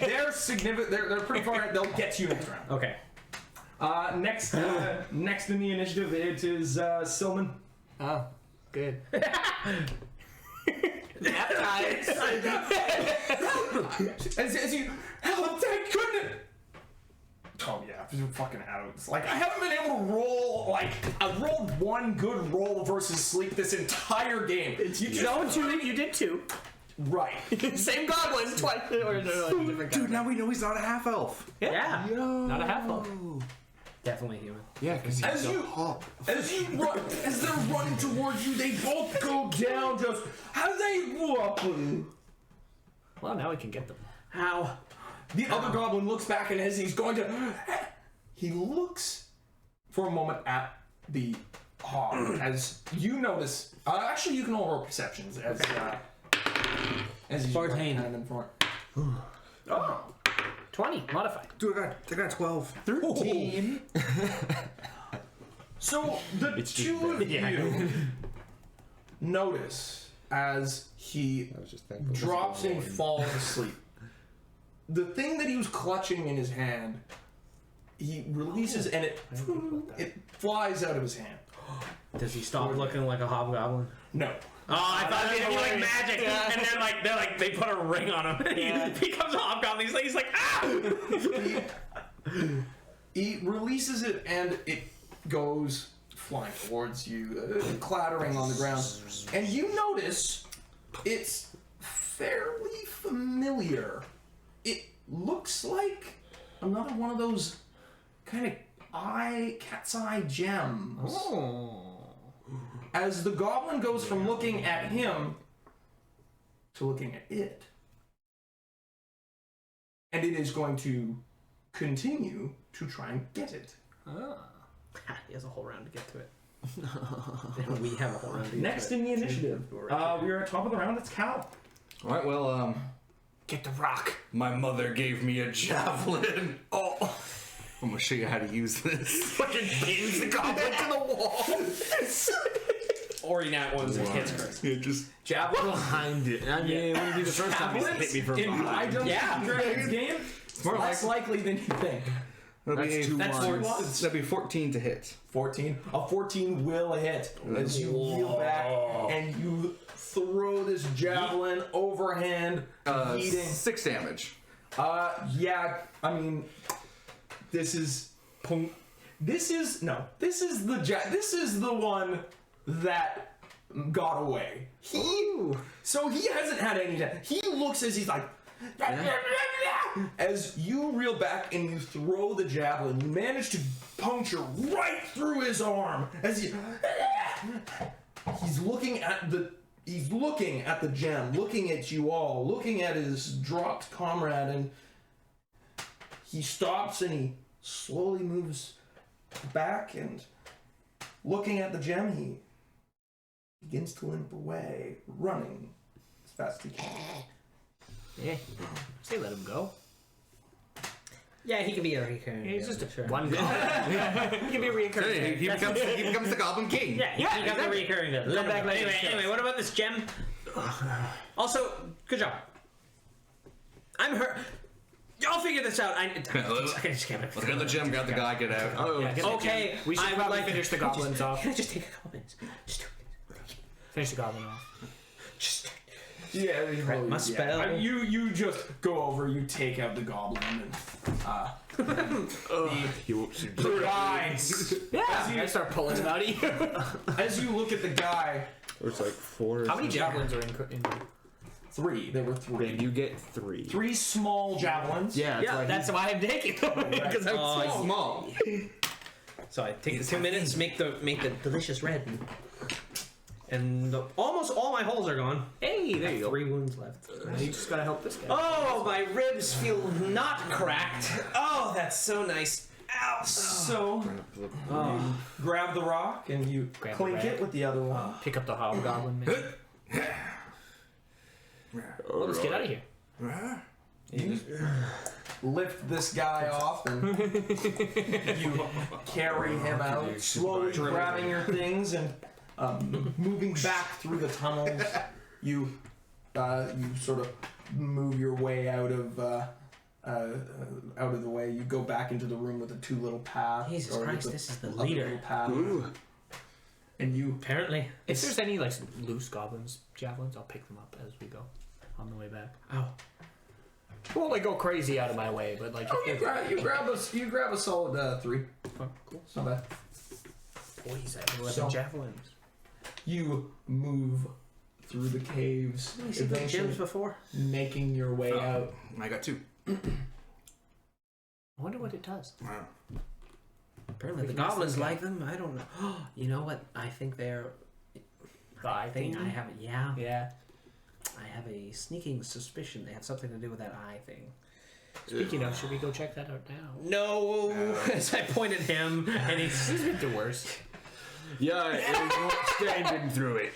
S1: They're significant. They're pretty far. They'll get to you next round.
S6: Okay.
S1: Next in the initiative, it is Silman.
S4: Oh, good. Nap time.
S1: As you, oh, thank goodness. Oh yeah, you're fucking out. It's like I haven't been able to roll. Like I rolled one good roll versus sleep this entire game.
S4: You did 2.
S1: Right.
S4: Same goblin, twice. Or no, different
S8: Dude, now we know he's not a half elf.
S6: Yeah.
S4: Not a half elf.
S6: Definitely human.
S8: Yeah, because
S1: As
S8: he's a
S1: you-
S8: hop.
S1: As you run, as they're running towards you, they both go down. Just how they walk.
S4: Well, now we can get them.
S6: How?
S1: The other goblin looks back, and as he's going to, he looks for a moment at the hog. As you notice, actually, you can all roll perceptions as he's
S6: 14.
S1: running in front.
S6: Oh. 20. Modified.
S8: Dude, I got 12.
S1: 13. So the two of you notice as he
S5: I was just thankful.
S1: drops and falls asleep. The thing that he was clutching in his hand, he releases and it flies out of his hand.
S6: Does he stop looking like a hobgoblin?
S1: No.
S6: Oh, I thought it'd be like magic, and then they put a ring on him, and he becomes a hobgoblin. He's like ah!
S1: He releases it and it goes flying towards you, clattering on the ground. And you notice it's fairly familiar. It looks like another one of those kind of cat's eye gems.
S5: Oh.
S1: As the goblin goes from looking at him to looking at it. And it is going to continue to try and get it.
S6: He has a whole round to get to it. And we have a whole round to get
S1: Next
S6: to it.
S1: in the initiative, we are at top of the round. It's Cal.
S2: All right, well,
S4: Get the rock.
S2: my mother gave me a javelin. Oh, I'm gonna show you how to use this.
S4: Fucking pins the goblin to the wall.
S6: Or nat ones and hits first.
S2: Yeah, just
S5: Javelin behind it. I mean, it wouldn't be the first time he's hit me from
S1: In
S5: behind.
S1: Dungeons and Dragons game,
S2: more
S1: less likely than you think.
S2: that'd be,
S5: That's 2 ones.
S2: that'd be 14 to hit.
S1: 14. A 14 will hit as you reel back and you throw this javelin overhand, eating.
S2: 6 damage.
S1: Yeah, I mean, this is the one that got away. So he hasn't had any time. He looks as he's like, as you reel back and you throw the javelin, you manage to puncture right through his arm as he's looking at the gem, looking at you all, looking at his dropped comrade, and he stops and he slowly moves back and looking at the gem, he begins to limp away, running as fast as he can.
S4: Yeah. Say let him go.
S6: Yeah, he can be a recurring.
S4: He's just
S6: sure.
S4: one goblin. He can be recurring.
S2: He becomes the Goblin King.
S6: Yeah, he got the recurring villain.
S4: Come back later.
S6: Anyway, what about this gem? Also, good job. I'm hurt. Y'all figure this out. I just can't.
S2: Let's get the gem, got the guy, get out.
S5: Oh,
S4: Yeah, get the
S6: Okay,
S4: gem. We should
S6: I would
S4: probably
S6: like
S4: finish the goblins off.
S6: Can I just take a couple minutes? Just do it.
S4: Finish the goblin off.
S6: Just
S1: Yeah,
S6: my spell.
S1: You just go over, you take out the goblin, and the eyes.
S4: Yeah. I start pulling him out of you.
S1: As you look at the guy,
S5: It's like 4.
S4: How many javelins are in?
S1: 3. There were 3.
S5: Then you get 3.
S1: 3 small javelins.
S5: Yeah,
S4: Yeah, that's why I'm taking them. Because I'm
S6: Oh,
S2: Small.
S6: So I take the 2 minutes, make the delicious red, and almost all my holes are gone.
S4: Hey, there you go.
S6: 3 wounds left.
S4: Now you just gotta help this guy.
S6: Oh, my ribs feel not cracked. Oh, that's so nice. Ow.
S1: So, grab the rock and you
S4: Grab
S1: clink
S4: the
S1: it with the other one.
S4: Pick up the hobgoblin, man. Let's get out of here.
S1: You lift this guy off and you carry him out, slowly grabbing your things and moving back through the tunnels. You sort of move your way out of the way. You go back into the room with the 2 little paths.
S6: Jesus Christ, this is the
S1: other
S6: leader.
S1: little path. And you
S6: Apparently.
S4: If there's any like loose goblins javelins, I'll pick them up as we go on the way back.
S6: Oh.
S4: I won't like go crazy out of my way, but like.
S1: you grab a solid 3.
S4: Oh, cool.
S1: It's not bad.
S4: Boys, I have 11
S1: So-
S4: javelins.
S1: You move through the caves,
S6: Have you seen those
S1: eventually
S6: gems before?
S1: making your way out.
S2: I got 2.
S4: I wonder what it does.
S2: Wow.
S6: Apparently the goblins like them. I don't know. You know what? I think they're...
S4: The eye thing?
S6: I have... Yeah.
S4: Yeah.
S6: I have a sneaking suspicion they have something to do with that eye thing.
S4: Speaking of, should we go check that out now?
S6: No! As I point at him, and he's...
S4: He's been the worst.
S5: Yeah, it was not standing through it.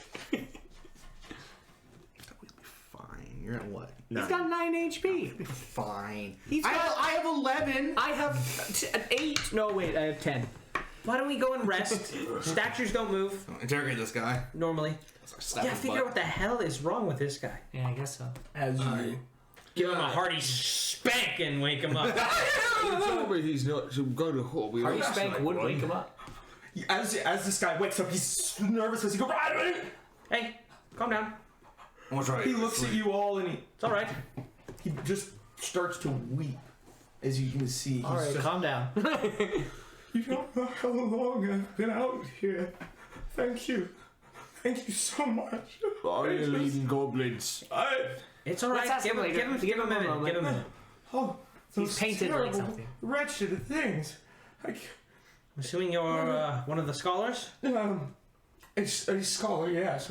S2: Fine. You're at what?
S4: He's got 9 HP.
S2: Fine.
S4: He's got,
S2: I have 11.
S4: I have 8. No, wait, I have 10.
S6: Why don't we go and rest? Statues don't move,
S2: Interrogate this guy.
S6: normally.
S2: Slap
S6: Yeah,
S2: his
S6: figure
S2: butt.
S6: out what the hell is wrong with this guy.
S4: Yeah, I guess so.
S1: As you
S6: Give him a hearty spank and wake him up.
S5: You told me he's not some kind of hobby.
S4: Hardy Spank would wake him up.
S1: as this guy wakes up, he's nervous as he goes.
S6: Hey, calm down.
S2: I'm gonna try
S1: He looks at you all and
S6: It's all right.
S1: he just starts to weep. As you can see, he's
S4: Alright,
S1: just,
S4: calm down.
S1: you don't know how long I've been out here. Thank you so much.
S5: Are you leading goblins?
S6: It's all right.
S4: Let's ask
S6: Give
S4: him
S6: him,
S4: later.
S6: give him a minute. Give him a minute.
S1: Oh,
S4: He's
S1: those
S4: painted like
S1: terrible,
S4: something.
S1: wretched things.
S6: I'm assuming you're one of the scholars.
S1: A scholar, yes.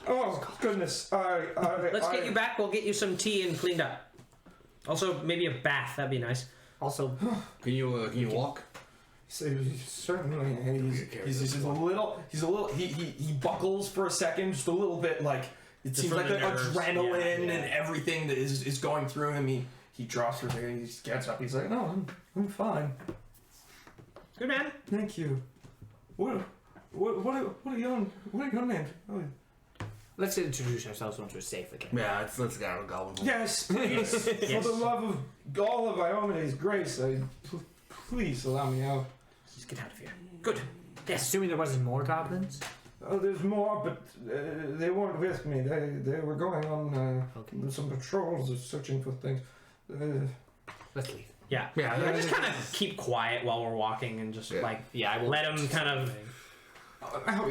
S1: Oh goodness.
S6: Let's get you back. We'll get you some tea and cleaned up. Also, maybe a bath. That'd be nice.
S4: Also,
S2: Can you walk?
S1: Certainly, he's a little. He buckles for a second, just a little bit. Like it seems
S6: from
S1: like
S6: the
S1: the
S6: nerves.
S1: adrenaline
S6: Yeah.
S1: and everything that is going through him. He drops her there. He just gets up. He's like, "No, I'm fine.
S6: Good man.
S1: Thank you. What are your names? Oh,
S4: let's introduce ourselves once we're safe again.
S2: Yeah, let's get out of Goblin Hole.
S1: yes, please. For the love of all of Iomede's grace, please allow me out.
S6: Let's get out of here. Good. Yes.
S4: Assuming there wasn't more goblins?
S1: Oh, there's more, but they weren't with me. They were going on some patrols, searching for things.
S4: Let's leave.
S6: Yeah.
S2: Yeah,
S6: Just kind of keep quiet while we're walking and just like
S4: Yeah, I will.
S6: let him kind of.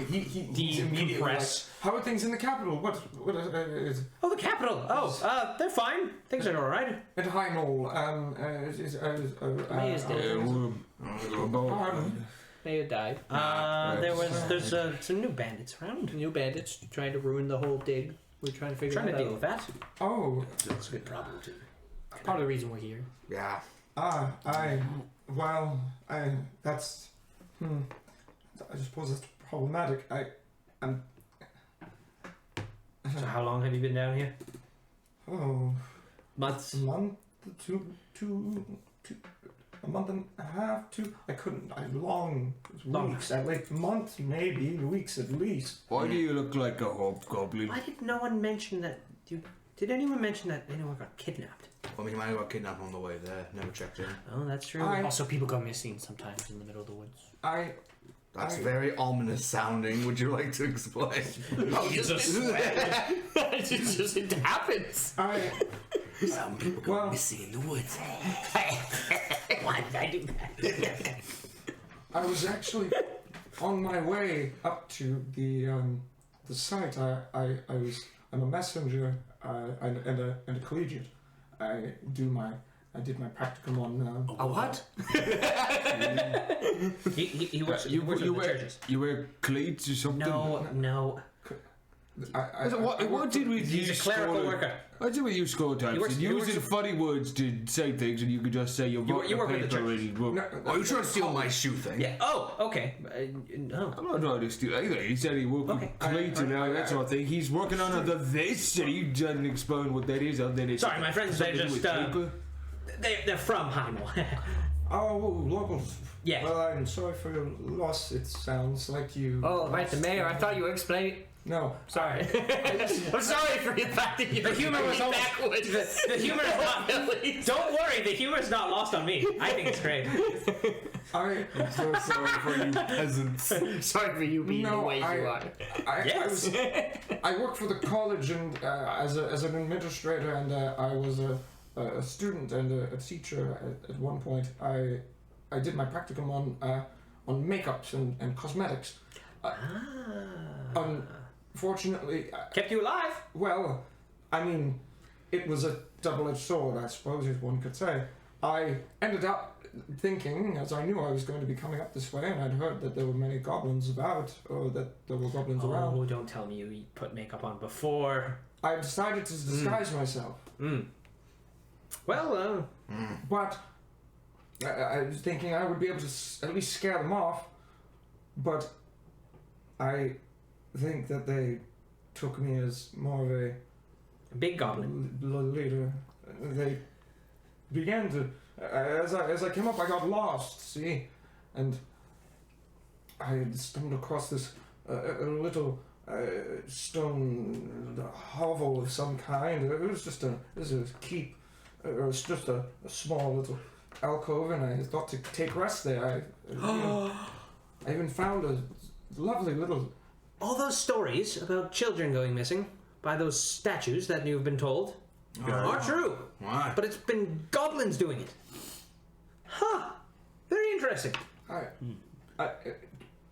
S1: He's immediately like,
S6: Decompress.
S1: how are things in the capital? What is
S6: Oh, the capital. Oh, they're fine. Things are all right.
S1: at High Knoll?
S4: May is dead.
S1: Pardon?
S4: May have died.
S6: There's some new bandits around.
S4: New bandits trying to ruin the whole dig. We're trying to figure
S6: Trying to
S4: that
S6: deal
S4: out.
S6: with that.
S1: Oh,
S6: That's a good problem too.
S4: Part of the reason we're here.
S2: Yeah.
S1: that's I suppose that's problematic.
S6: So how long have you been down here? Months.
S1: A month, a month and a half, 2. I couldn't.
S6: Long.
S1: Weeks. Months, maybe weeks at least.
S5: Why do you look like a hobgoblin?
S6: Why did no one mention that? Did anyone mention that anyone got kidnapped?
S2: Well, he might have got kidnapped on the way there. Never checked in.
S6: Oh, that's true.
S4: Also, people go missing sometimes in the middle of the woods.
S2: That's very ominous sounding. Would you like to explain?
S6: Oh, Jesus.
S4: It happens.
S2: Some people go missing in the woods.
S4: Why did I do that?
S1: I was actually on my way up to the site. I'm a messenger and a collegiate. I did my practicum on.
S4: A what?
S6: He works. He works with the churches.
S5: You wear cleats or something?
S6: No.
S5: What did we
S6: He's
S5: use?
S6: a clerical worker.
S5: I did with you school types.
S6: works- he
S5: Using
S6: works-
S5: funny words to say things, and you could just say you're
S6: You work with the church.
S2: Oh, you trying to steal my shoe thing?
S6: Yeah. Oh, okay. No.
S5: I'm not trying to steal either. He said he worked
S6: Okay.
S5: with Clayton and that sort of thing. He's working on this, and he doesn't explain what that is. Other than
S6: Sorry, my friends. They're just they're from Heimel.
S1: Oh, locals.
S6: Yes.
S1: Well, I'm sorry for your loss. It sounds like you.
S4: Oh, right, the mayor. I thought you were explaining.
S1: No.
S4: Sorry. I'm sorry for the fact that you.
S6: The humor was almost
S4: backwards.
S6: the humor is not. Don't worry, the humor is not lost on me. I think it's great.
S1: I'm so sorry for you peasants.
S4: Sorry for you being the way you are.
S6: Yes.
S1: I work for the college and as an administrator, and I was a student and a teacher at one point. I did my practicum on makeups and cosmetics. Unfortunately,
S6: Kept you alive.
S1: well, I mean, it was a double-edged sword, I suppose, if one could say. I ended up thinking, as I knew I was going to be coming up this way, and I'd heard that there were many goblins about, or that there were goblins around.
S6: Oh, don't tell me you put makeup on before.
S1: I decided to disguise myself.
S6: Well,
S1: But I was thinking I would be able to at least scare them off. But I think that they took me as more of a
S6: big goblin.
S1: leader. They began to, as I came up, I got lost. See, and I had stumbled across this a little stone hovel of some kind. It was just a keep. It was just a small little alcove, and I thought to take rest there. I even found a lovely little.
S6: All those stories about children going missing by those statues that you've been told are true.
S2: Why?
S6: But it's been goblins doing it. Huh. Very interesting.
S1: I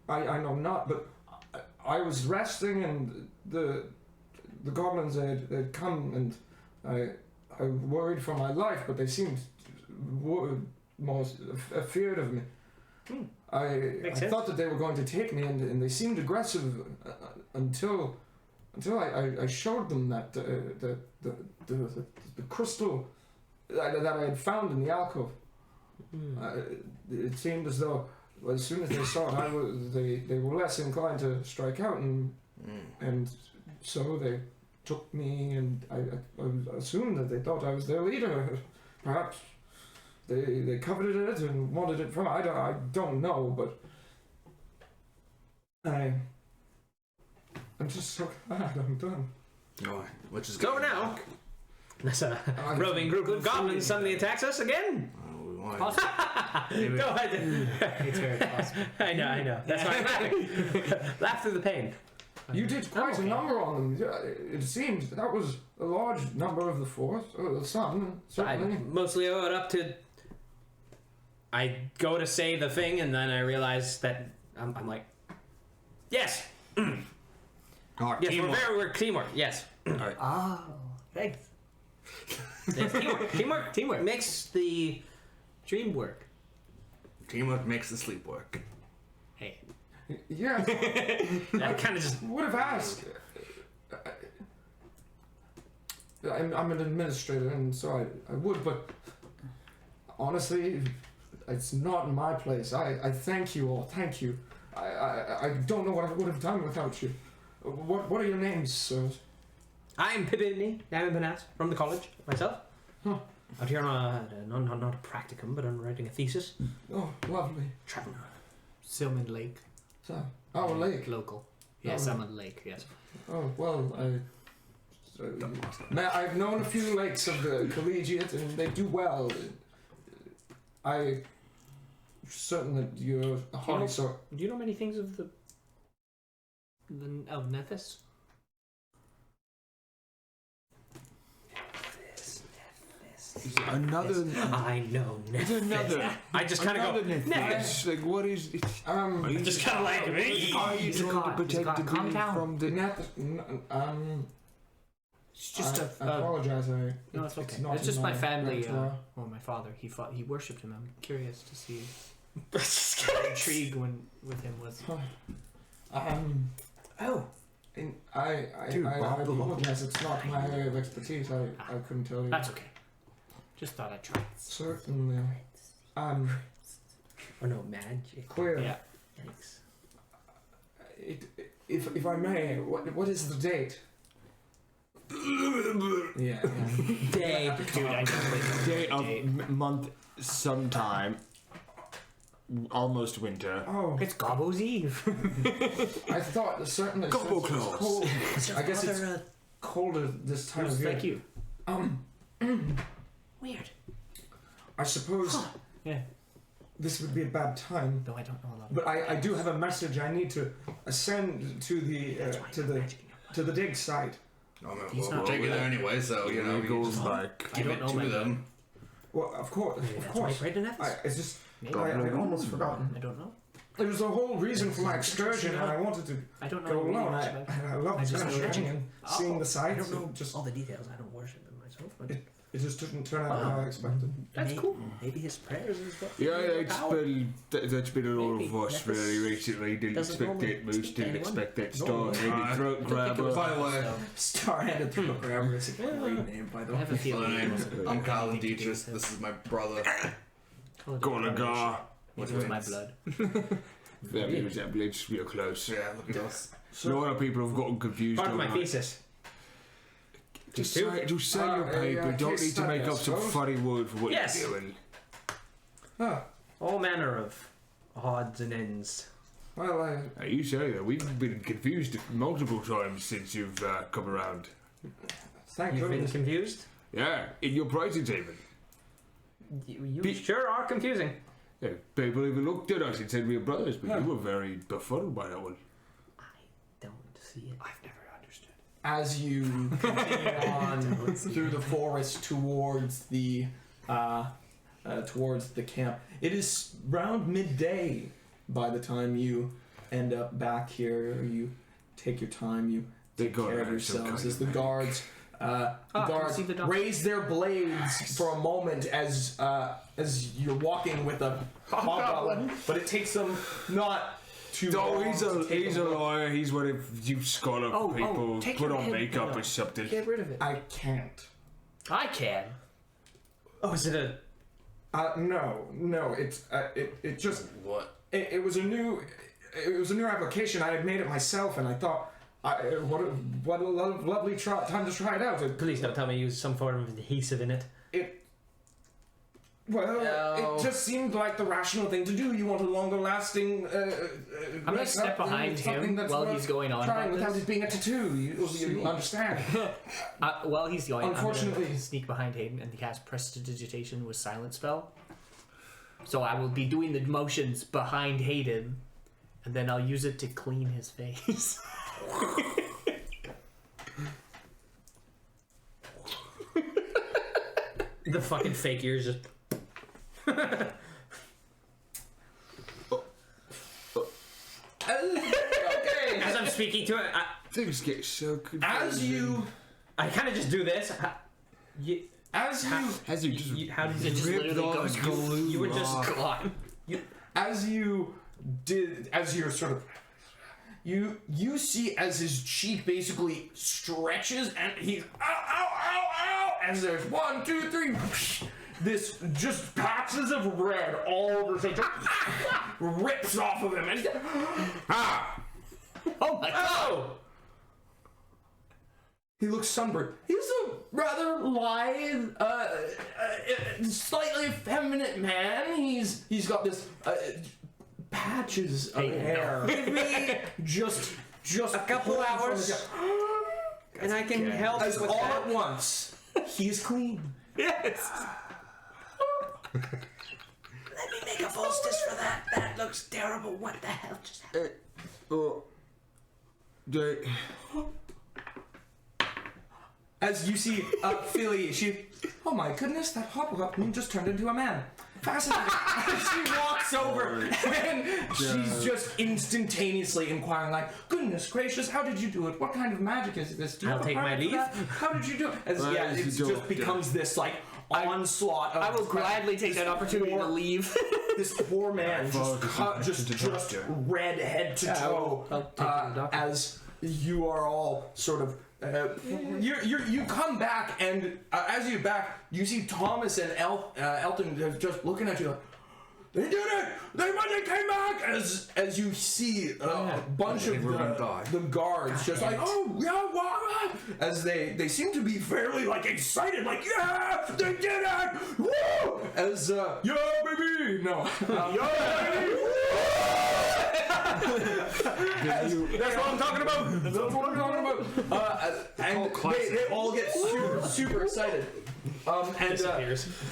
S1: know not, but I was resting, and the goblins had come, and I worried for my life, but they seemed more afeared of me. I thought that they were going to take me, and they seemed aggressive until I showed them that the crystal that I had found in the alcove. It seemed as though as soon as they saw it, they were less inclined to strike out, and so they took me, and I assumed that they thought I was their leader. Perhaps they coveted it and wanted it from. I don't know, but I'm just so glad I'm done.
S2: Oh, which is
S6: So
S2: good.
S6: now, this roving group of goblins suddenly attacks us again.
S2: Oh, we want-
S6: Go ahead.
S4: It's very possible.
S6: I know. That's why I'm laughing. Laugh through the pain.
S1: You did quite a number on them. Yeah, it seemed that was a large number of the force, or some,
S6: I
S1: certainly.
S6: mostly owe it up to. I go to say the thing, and then I realize that I'm like, yes,
S2: Oh,
S6: yes,
S2: teamwork.
S6: we're teamwork. Yes,
S4: Oh, thanks.
S6: yes teamwork makes the
S4: Dream work.
S2: Teamwork makes the sleep work.
S4: Hey.
S1: Yeah,
S6: I kind of just.
S1: would have asked. I'm an administrator, and so I would, but honestly, it's not my place. I thank you all. Thank you. I don't know what I would have done without you. What are your names, sirs?
S6: I'm Pippin Panas from the college myself.
S1: Huh.
S6: Out here on not a practicum, but I'm writing a thesis.
S1: Oh, lovely.
S6: Traveling.
S4: Sylvan Lake.
S1: So, our lake.
S4: Local. Yeah,
S1: Oh.
S4: Sylvan Lake, yes.
S1: Oh, well, I've known a few lakes of the collegiate, and they do well. I'm certain that you're a hardy sort.
S6: Do you know many things of the?
S4: Of Nethys?
S5: Another.
S6: I know.
S5: It's another.
S6: I just kind of go.
S5: Nethys. Like what is? Are you
S6: Just kind of like me.
S5: Are you
S4: He's a
S5: trying to
S4: god, he's a
S5: protect
S4: god.
S5: the
S4: Calm
S5: green
S4: down.
S5: from the?
S4: It's just
S1: I apologize.
S4: No, it's okay.
S1: not
S4: It's just
S1: in
S4: my family.
S1: repertoire.
S4: Well, my father. He worshipped him. I'm curious to see
S6: Just
S4: the intrigue with him was.
S1: Oh, I apologize. It's not my area of expertise. I couldn't tell you.
S4: That's okay. Just thought I'd try.
S1: Certainly.
S6: Oh no, magic.
S1: Queer.
S4: Yeah.
S6: Yikes.
S1: If I may, what is the date? Yeah.
S6: Day.
S4: Dude, I just
S5: Day of month sometime. Almost winter.
S1: Oh,
S4: It's Gobbo's Eve.
S1: I thought certainly.
S5: Gobbo
S1: since it's
S5: claws.
S1: cold. I guess it's
S6: Father,
S1: colder this time of
S4: Just
S1: year.
S4: like you.
S6: weird.
S1: I suppose
S4: Yeah.
S1: this would be a bad time,
S4: No, I don't know a lot.
S1: but I do have a message. I need to ascend to the to the dig site.
S2: Oh, man,
S4: He's
S2: we'll
S4: not
S2: take it
S4: over
S2: there anyway, so, you know,
S5: It
S2: you
S5: goes
S2: just
S5: back.
S4: I
S2: give
S4: don't
S2: it
S4: know
S2: to
S4: my
S2: them.
S1: Well, of course.
S6: Right in Ephes.
S1: It's just
S4: Maybe.
S1: I almost forgotten.
S4: I don't know.
S1: It was the whole reason for my excursion, and I wanted to
S4: I don't know.
S1: go
S4: really
S1: alone.
S4: much
S1: I
S4: about it.
S1: love
S6: I just
S1: kind of
S6: know
S1: stretching
S6: that-
S1: and seeing the
S6: I
S1: sights.
S6: don't know
S1: It just
S6: all the details. I don't worship him myself, but
S1: it just didn't turn out how I expected.
S6: that's cool. Maybe his prayers is what.
S5: Yeah, that's been a lot
S6: Maybe.
S5: of us
S6: That's-
S5: very recently. Didn't
S6: doesn't
S5: expect
S6: normally
S5: that moose.
S6: speak to
S5: Didn't
S6: anyone.
S5: expect that
S6: No.
S5: star-headed throat grabber.
S2: By the way,
S1: Star-handed throat grabber is a great name, by the
S4: I have a
S1: way.
S4: feeling.
S2: my
S4: it
S2: name
S4: wasn't-
S2: I'm Colin Dietrich. This is my brother.
S5: Golagar.
S4: It was my blood.
S5: Very resemblance, real close.
S2: Yeah, look at us.
S5: A lot of people have gotten confused
S6: Part of
S5: on
S6: my
S5: that.
S6: thesis.
S5: Just say your paper.
S1: a
S5: Don't
S1: case
S5: need to make
S1: study, I
S5: up some
S1: suppose.
S5: funny word for what
S6: Yes.
S5: you're doing.
S1: Huh.
S6: All manner of odds and ends.
S1: Well,
S5: Now, you say that we've been confused multiple times since you've come around.
S1: thank
S6: You've been
S1: goodness.
S6: confused?
S5: Yeah, in your pricing even.
S6: You sure are confusing.
S5: Yeah, people even looked at us and said we were brothers, but you were very befuddled by that one.
S6: I don't see it.
S4: I've never understood.
S1: As you continue on through the forest towards the camp, it is around midday by the time you end up back here. You take your time. You
S5: They
S1: take
S5: got
S1: care of
S5: some
S1: yourselves
S5: kind
S1: as
S5: of
S1: the guards.
S4: I can
S1: Guards
S4: see the doctor.
S1: raise their blades for a moment as you're walking with a hobgoblin, but it takes them not too
S5: No,
S1: long.
S5: he's
S1: to take
S5: a
S1: look.
S5: lawyer. He's one of you scholar people
S4: take
S5: put
S4: your
S5: on
S4: head
S5: makeup
S4: down.
S5: or something.
S4: Get rid of it.
S1: I can't.
S4: I can.
S6: Oh, is it a?
S1: No. It just
S2: What?
S1: it was a new application. I had made it myself, and I thought, what a lovely time to try it out.
S6: Please don't tell me you used some form of adhesive in it.
S1: It just seemed like the rational thing to do. You want a longer lasting.
S4: I'm gonna step behind him while he's going on
S1: trying
S4: about
S1: without
S4: this.
S1: it being a tattoo. You understand?
S4: While he's going, I'm
S1: Unfortunately-
S4: gonna sneak behind Hayden and cast Prestidigitation with Silent Spell. So I will be doing the motions behind Hayden, and then I'll use it to clean his face.
S6: The fucking fake ears just.
S1: Okay.
S6: As I'm speaking to it,
S5: Things get so confusing.
S6: I kind of just do this.
S1: As
S5: you just
S6: How did you
S4: just
S6: just?
S4: literally
S5: all
S4: go,
S5: this glue
S6: You were just.
S5: off.
S1: as you're sort of you see as his cheek basically stretches and he's ow as there's 1, 2, 3 this just patches of red all over his face just rips off of him and he's
S4: oh my god!
S1: oh. He looks sunburned. He's a rather lithe, slightly effeminate man. He's got this patches of hair.
S6: Give me
S1: just
S6: a couple hours, and I can help
S1: as
S6: with
S1: all
S6: that.
S1: at once. He's clean.
S6: Yes. Let me make a poultice for that. That looks terrible. What the hell just happened?
S1: As you see, Philly, oh my goodness, that hobgoblin just turned into a man. Fascinating. She walks over and she's just instantaneously inquiring, like, goodness gracious, how did you do it? What kind of magic is this? Do you
S6: I'll
S1: have a
S6: take my
S1: permit for
S6: leave.
S1: that? How did you do it?
S5: Well,
S1: It
S5: you
S1: just
S5: don't,
S1: becomes this, like, onslaught of
S4: I will gladly take that opportunity to leave.
S1: this poor man
S5: Well,
S1: just
S5: just
S1: red head to toe
S6: I'll take you to the doctor.
S1: as you are all sort of. You come back, and as you back, you see Thomas and Elton just looking at you like, they did it! They came back! As you see a bunch of the guards just like, oh, yeah, what? As they seem to be fairly, like, excited, like, yeah, they did it! Woo! As, yeah, baby! No. Yeah, baby! That's what I'm talking about! That's what I'm talking about! And they all get super excited.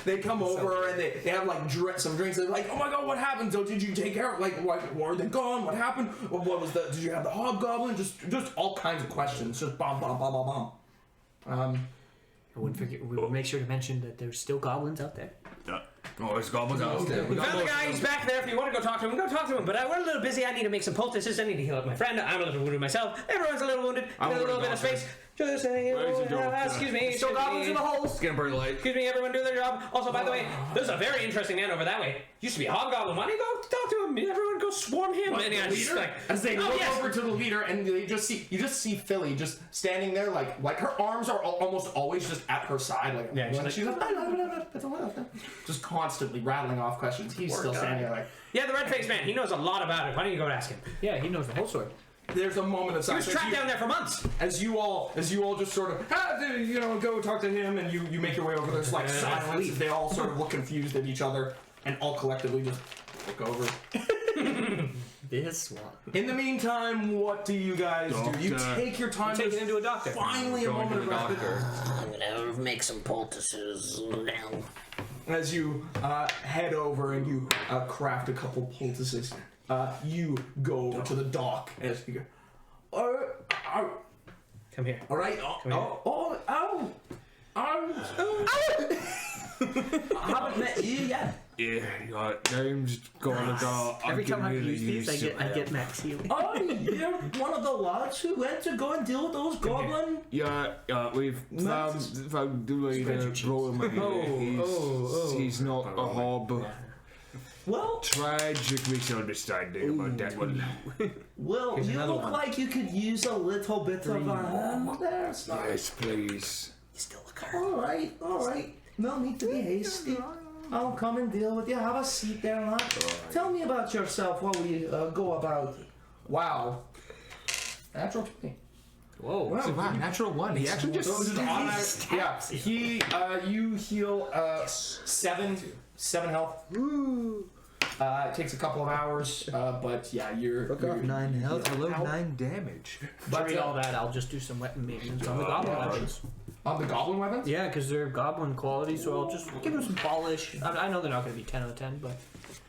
S1: They come over and they have like some drinks. They're like, oh my god, what happened? So did you take care of like why are they gone? What happened? What was the? Did you have the hobgoblin? Just all kinds of questions. Just bomb.
S4: I wouldn't forget. We would make sure to mention that there's still goblins out there.
S2: Oh, there's goblins out there.
S6: We found the guy. He's back there. If you want to go talk to him, go talk to him. But we're a little busy. I need to make some poultices. I need to heal up my friend. I'm a little wounded myself. Everyone's a little wounded. Need a little bit of space. Just saying. Excuse me.
S4: Still goblins in the holes.
S2: It's getting pretty late.
S6: Excuse me, everyone do their job. Also, by the way, there's a very interesting man over that way. Used to be a hobgoblin. Why don't you go talk to him? Everyone go swarm him.
S1: And
S6: yeah,
S1: leader?
S6: like,
S1: as they look over to the leader, and you just see Philly just standing there, like her arms are almost always just at her side, like she's like, just constantly rattling off questions. He's still standing there, like,
S6: yeah, the red-faced man. He knows a lot about it. Why don't you go ask him?
S4: Yeah, he knows the whole story.
S1: There's a moment of
S6: He was
S1: silence.
S6: trapped down there for months.
S1: As you all just sort of, go talk to him, and you make your way over. There's like silence. They all sort of look confused at each other, and all collectively just look over.
S4: This one.
S1: In the meantime, what do you guys do? You take your time.
S6: Take it into a doctor.
S1: Finally, a moment of respite.
S7: I'm gonna make some poultices now.
S1: As you head over and you craft a couple poultices, you go over to the dock as you go.
S6: Come here.
S1: All right. I haven't met you yet.
S5: Yeah, your name's gonna go.
S4: Every time I use these, I get max healing.
S1: Oh, you're one of the lads who went to go and deal with those goblins?
S5: Yeah, we've found the leader, brought him here. He's not a hob.
S1: Well,
S5: Tragic misunderstanding about that one.
S1: well, you look like you could use a little bit of a hand there.
S5: Yes, please.
S6: You still look hurt.
S1: All right. No need to be hasty. I'll come and deal with you. Have a seat there, lad. Tell me about yourself while we go about. Wow. Natural 20.
S4: Whoa.
S5: Wow, natural one. He actually just.
S1: Yeah, you heal 7 health. It takes a couple of hours, but yeah, you're
S8: 9 health.
S5: Hello, 9 damage.
S4: But read all that, I'll just do some weapon maintenance on the goblin weapons.
S1: On the goblin weapons?
S4: Yeah, because they're goblin quality, so I'll just give them some polish. I know they're not going to be 10 out of 10, but...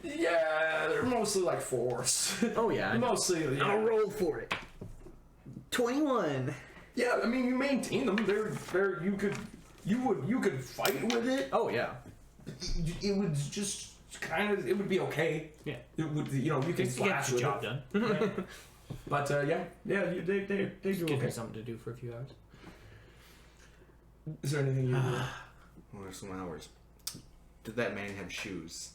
S1: Yeah, they're mostly like 4s.
S4: Oh, yeah.
S1: Mostly, yeah.
S8: I'll roll for it. 21.
S1: Yeah, I mean, you maintain them. They're you could fight with it.
S4: Oh, yeah.
S1: It would just kind of, it would be okay.
S4: Yeah.
S1: It would, you can
S4: Get
S1: slash
S4: the
S1: with
S4: job
S1: it.
S4: done.
S1: But they do
S4: Gives me
S1: okay.
S4: something to do for a few hours.
S1: Is there anything you do?
S2: What are some hours? Did that man have shoes?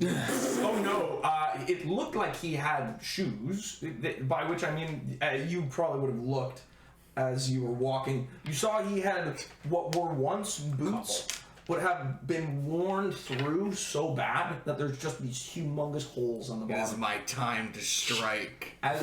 S1: Oh no! It looked like he had shoes, by which I mean you probably would have looked as you were walking. You saw he had what were once boots, but have been worn through so bad that there's just these humongous holes on the
S2: It is
S1: bottom.
S2: my time to strike.
S1: I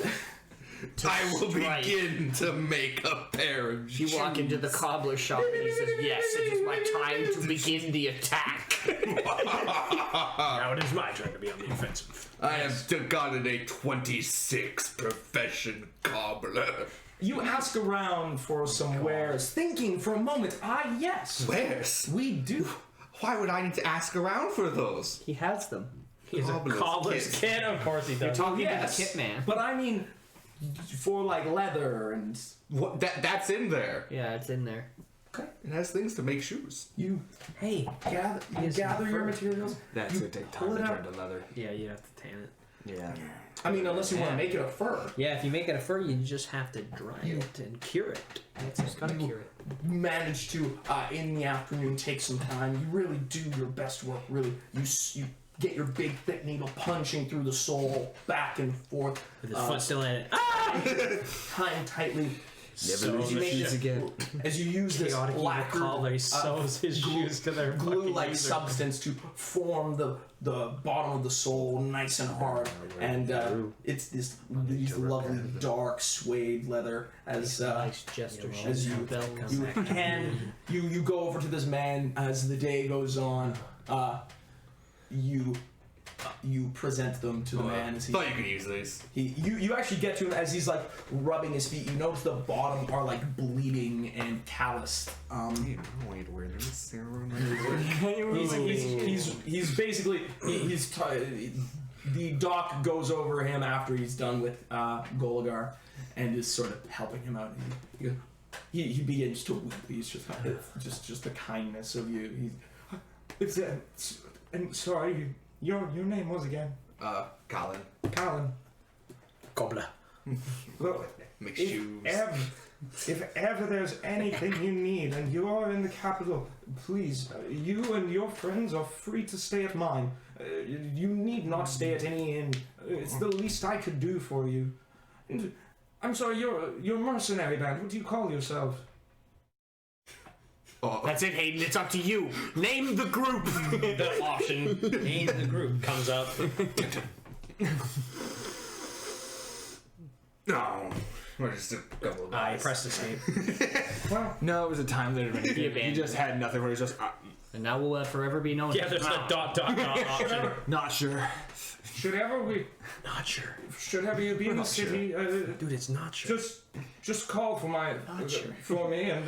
S2: will begin to make a pair of shoes.
S4: You walk into the cobbler shop and he says, yes, it is my time to begin the attack.
S6: Now it is my turn to be on the offensive.
S2: I have gotten a 26 profession cobbler.
S1: You ask around for some wares, thinking for a moment, yes,
S2: Wares?
S1: we do.
S2: Why would I need to ask around for those?
S4: He has them.
S6: He's a
S2: Cobbler's
S6: cobbler's
S2: kit.
S6: kid. Of course he does.
S4: Talking
S1: Yes,
S4: to the kit man.
S1: but I mean, for like leather and
S2: What? That's in there.
S4: Yeah, it's in there.
S2: It has things to make shoes.
S1: you
S6: Hey.
S1: gather your materials.
S5: That's
S1: You
S5: gonna take
S1: pull
S5: time
S1: it
S5: to
S1: out.
S5: turn to leather.
S6: Yeah, you have to tan it.
S5: Yeah.
S1: I mean, unless you want to make it a fur.
S6: Yeah, if you make it a fur, you just have to dry it and cure it.
S4: It's just gotta cure it.
S1: You manage to, in the afternoon, take some time. You really do your best work. Really, you get your big thick needle punching through the soul back and forth.
S6: With his foot still in it.
S1: Tying tightly.
S5: Never lose your shoes again.
S1: As you use this
S6: Chaotic evil
S1: lacquered,
S6: collar, he sews his shoes to their
S1: glue-like
S6: fucking
S1: substance to form the bottom of the soul nice and hard, and it's these lovely dark suede leather. As you go over to this man as the day goes on, you present them to the man as he.
S2: Thought you could use these.
S1: You actually get to him as he's like rubbing his feet. You notice the bottom are like bleeding and calloused.
S2: I don't want you to wear this.
S1: He's basically the doc goes over him after he's done with Goligar and is sort of helping him out. He begins to weep. He's just the kindness of you. I'm sorry. Your name was again?
S2: Colin.
S1: Colin.
S6: Gobbler.
S1: Look,
S2: Make shoes.
S1: if ever there's anything you need and you are in the capital, please, you and your friends are free to stay at mine. You need not stay at any inn. It's the least I could do for you. And, I'm sorry, you're a mercenary band. What do you call yourself?
S4: That's it, Hayden. It's up to you. Name the group.
S6: The option name the group comes up.
S2: No. We're just a couple of
S6: I
S2: guys.
S6: pressed escape.
S5: No, it was a time later. He just had nothing where he's just
S4: And now will forever be known.
S6: Yeah, there's the ... option.
S5: not sure.
S1: Should ever
S6: Not sure.
S1: be in the city,
S6: Dude, it's not sure.
S1: just call for for me and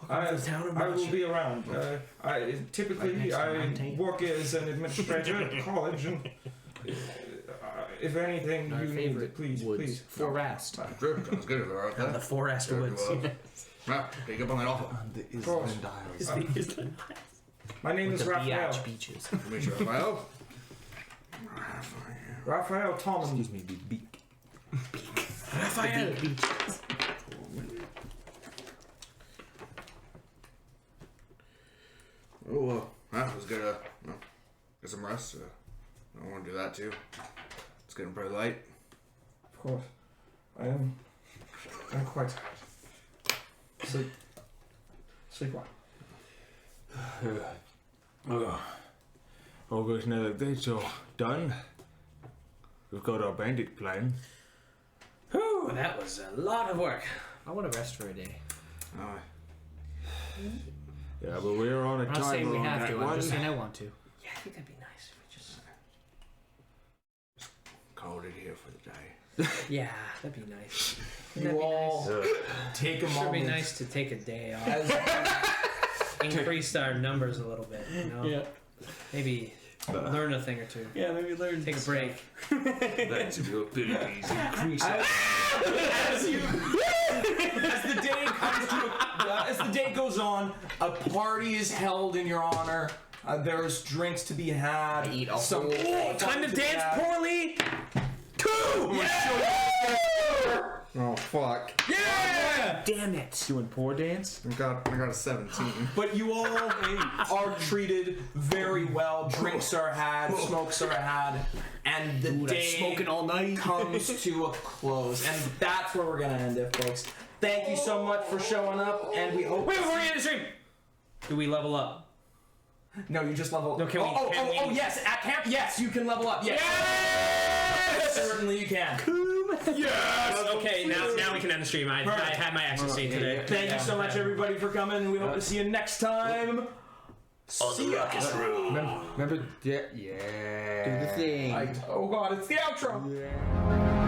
S1: I will be around. Typically I work as an administrator at college, and if anything you need, please.
S4: Forest.
S2: Sure, sounds good. All right,
S6: The Forest Woods.
S2: Well, pick up on that offer.
S5: The Island Isles.
S1: My name is Raphael.
S4: Beaches.
S2: Make sure Raphael.
S1: Raphael Thomas.
S5: Excuse me, the beak.
S6: Raphael.
S2: Oh, I was gonna get some rest. I want to do that too. It's getting pretty late.
S1: Of course. I'm quite tired. Sleep well.
S5: Oh, gosh, now that that's all done, we've got our bandit plan.
S6: Whew, that was a lot of work.
S4: I want to rest for a day.
S5: Yeah, but we're on a
S4: I'm not
S5: timer
S4: saying we
S5: on
S4: have
S5: that
S4: to.
S5: one.
S4: I'm just saying I want to.
S6: Yeah, I think that'd be nice if we just...
S2: Called it here for the day.
S6: Yeah, that'd be nice.
S1: You all take a
S6: It'd
S1: moment.
S6: be nice to take a day off. Increase our numbers a little bit, you know?
S4: Yeah.
S6: Maybe learn a thing or two.
S4: Yeah, maybe learn.
S6: Take a break.
S5: That's a real bit easy.
S1: As the day goes on, a party is held in your honor. There's drinks to be had.
S4: Eat a
S1: some
S4: whole-
S6: Time to dance poorly! 2!
S2: Oh fuck!
S6: Yeah!
S4: Damn it.
S5: Doing poor dance?
S2: I got a 17.
S1: But you all are treated very well. Drinks are had, smokes are had, and the day
S4: Smoking all night.
S1: comes to a close. And that's where we're gonna end it, folks. Thank you so much for showing up, and we hope.
S6: Wait, before we end the stream! Do we level up?
S1: No, you just level.
S6: No, can we- can we-
S1: yes, at camp. Yes, you can level up. Yes, certainly you can.
S6: Yes! Okay, now we can end the stream. I had my ecstasy today.
S1: Thank you so much, everybody, for coming, and we hope to see you next time. See ya.
S5: Remember? Yeah.
S8: Do the thing.
S1: Oh God, it's the outro.
S5: Yeah.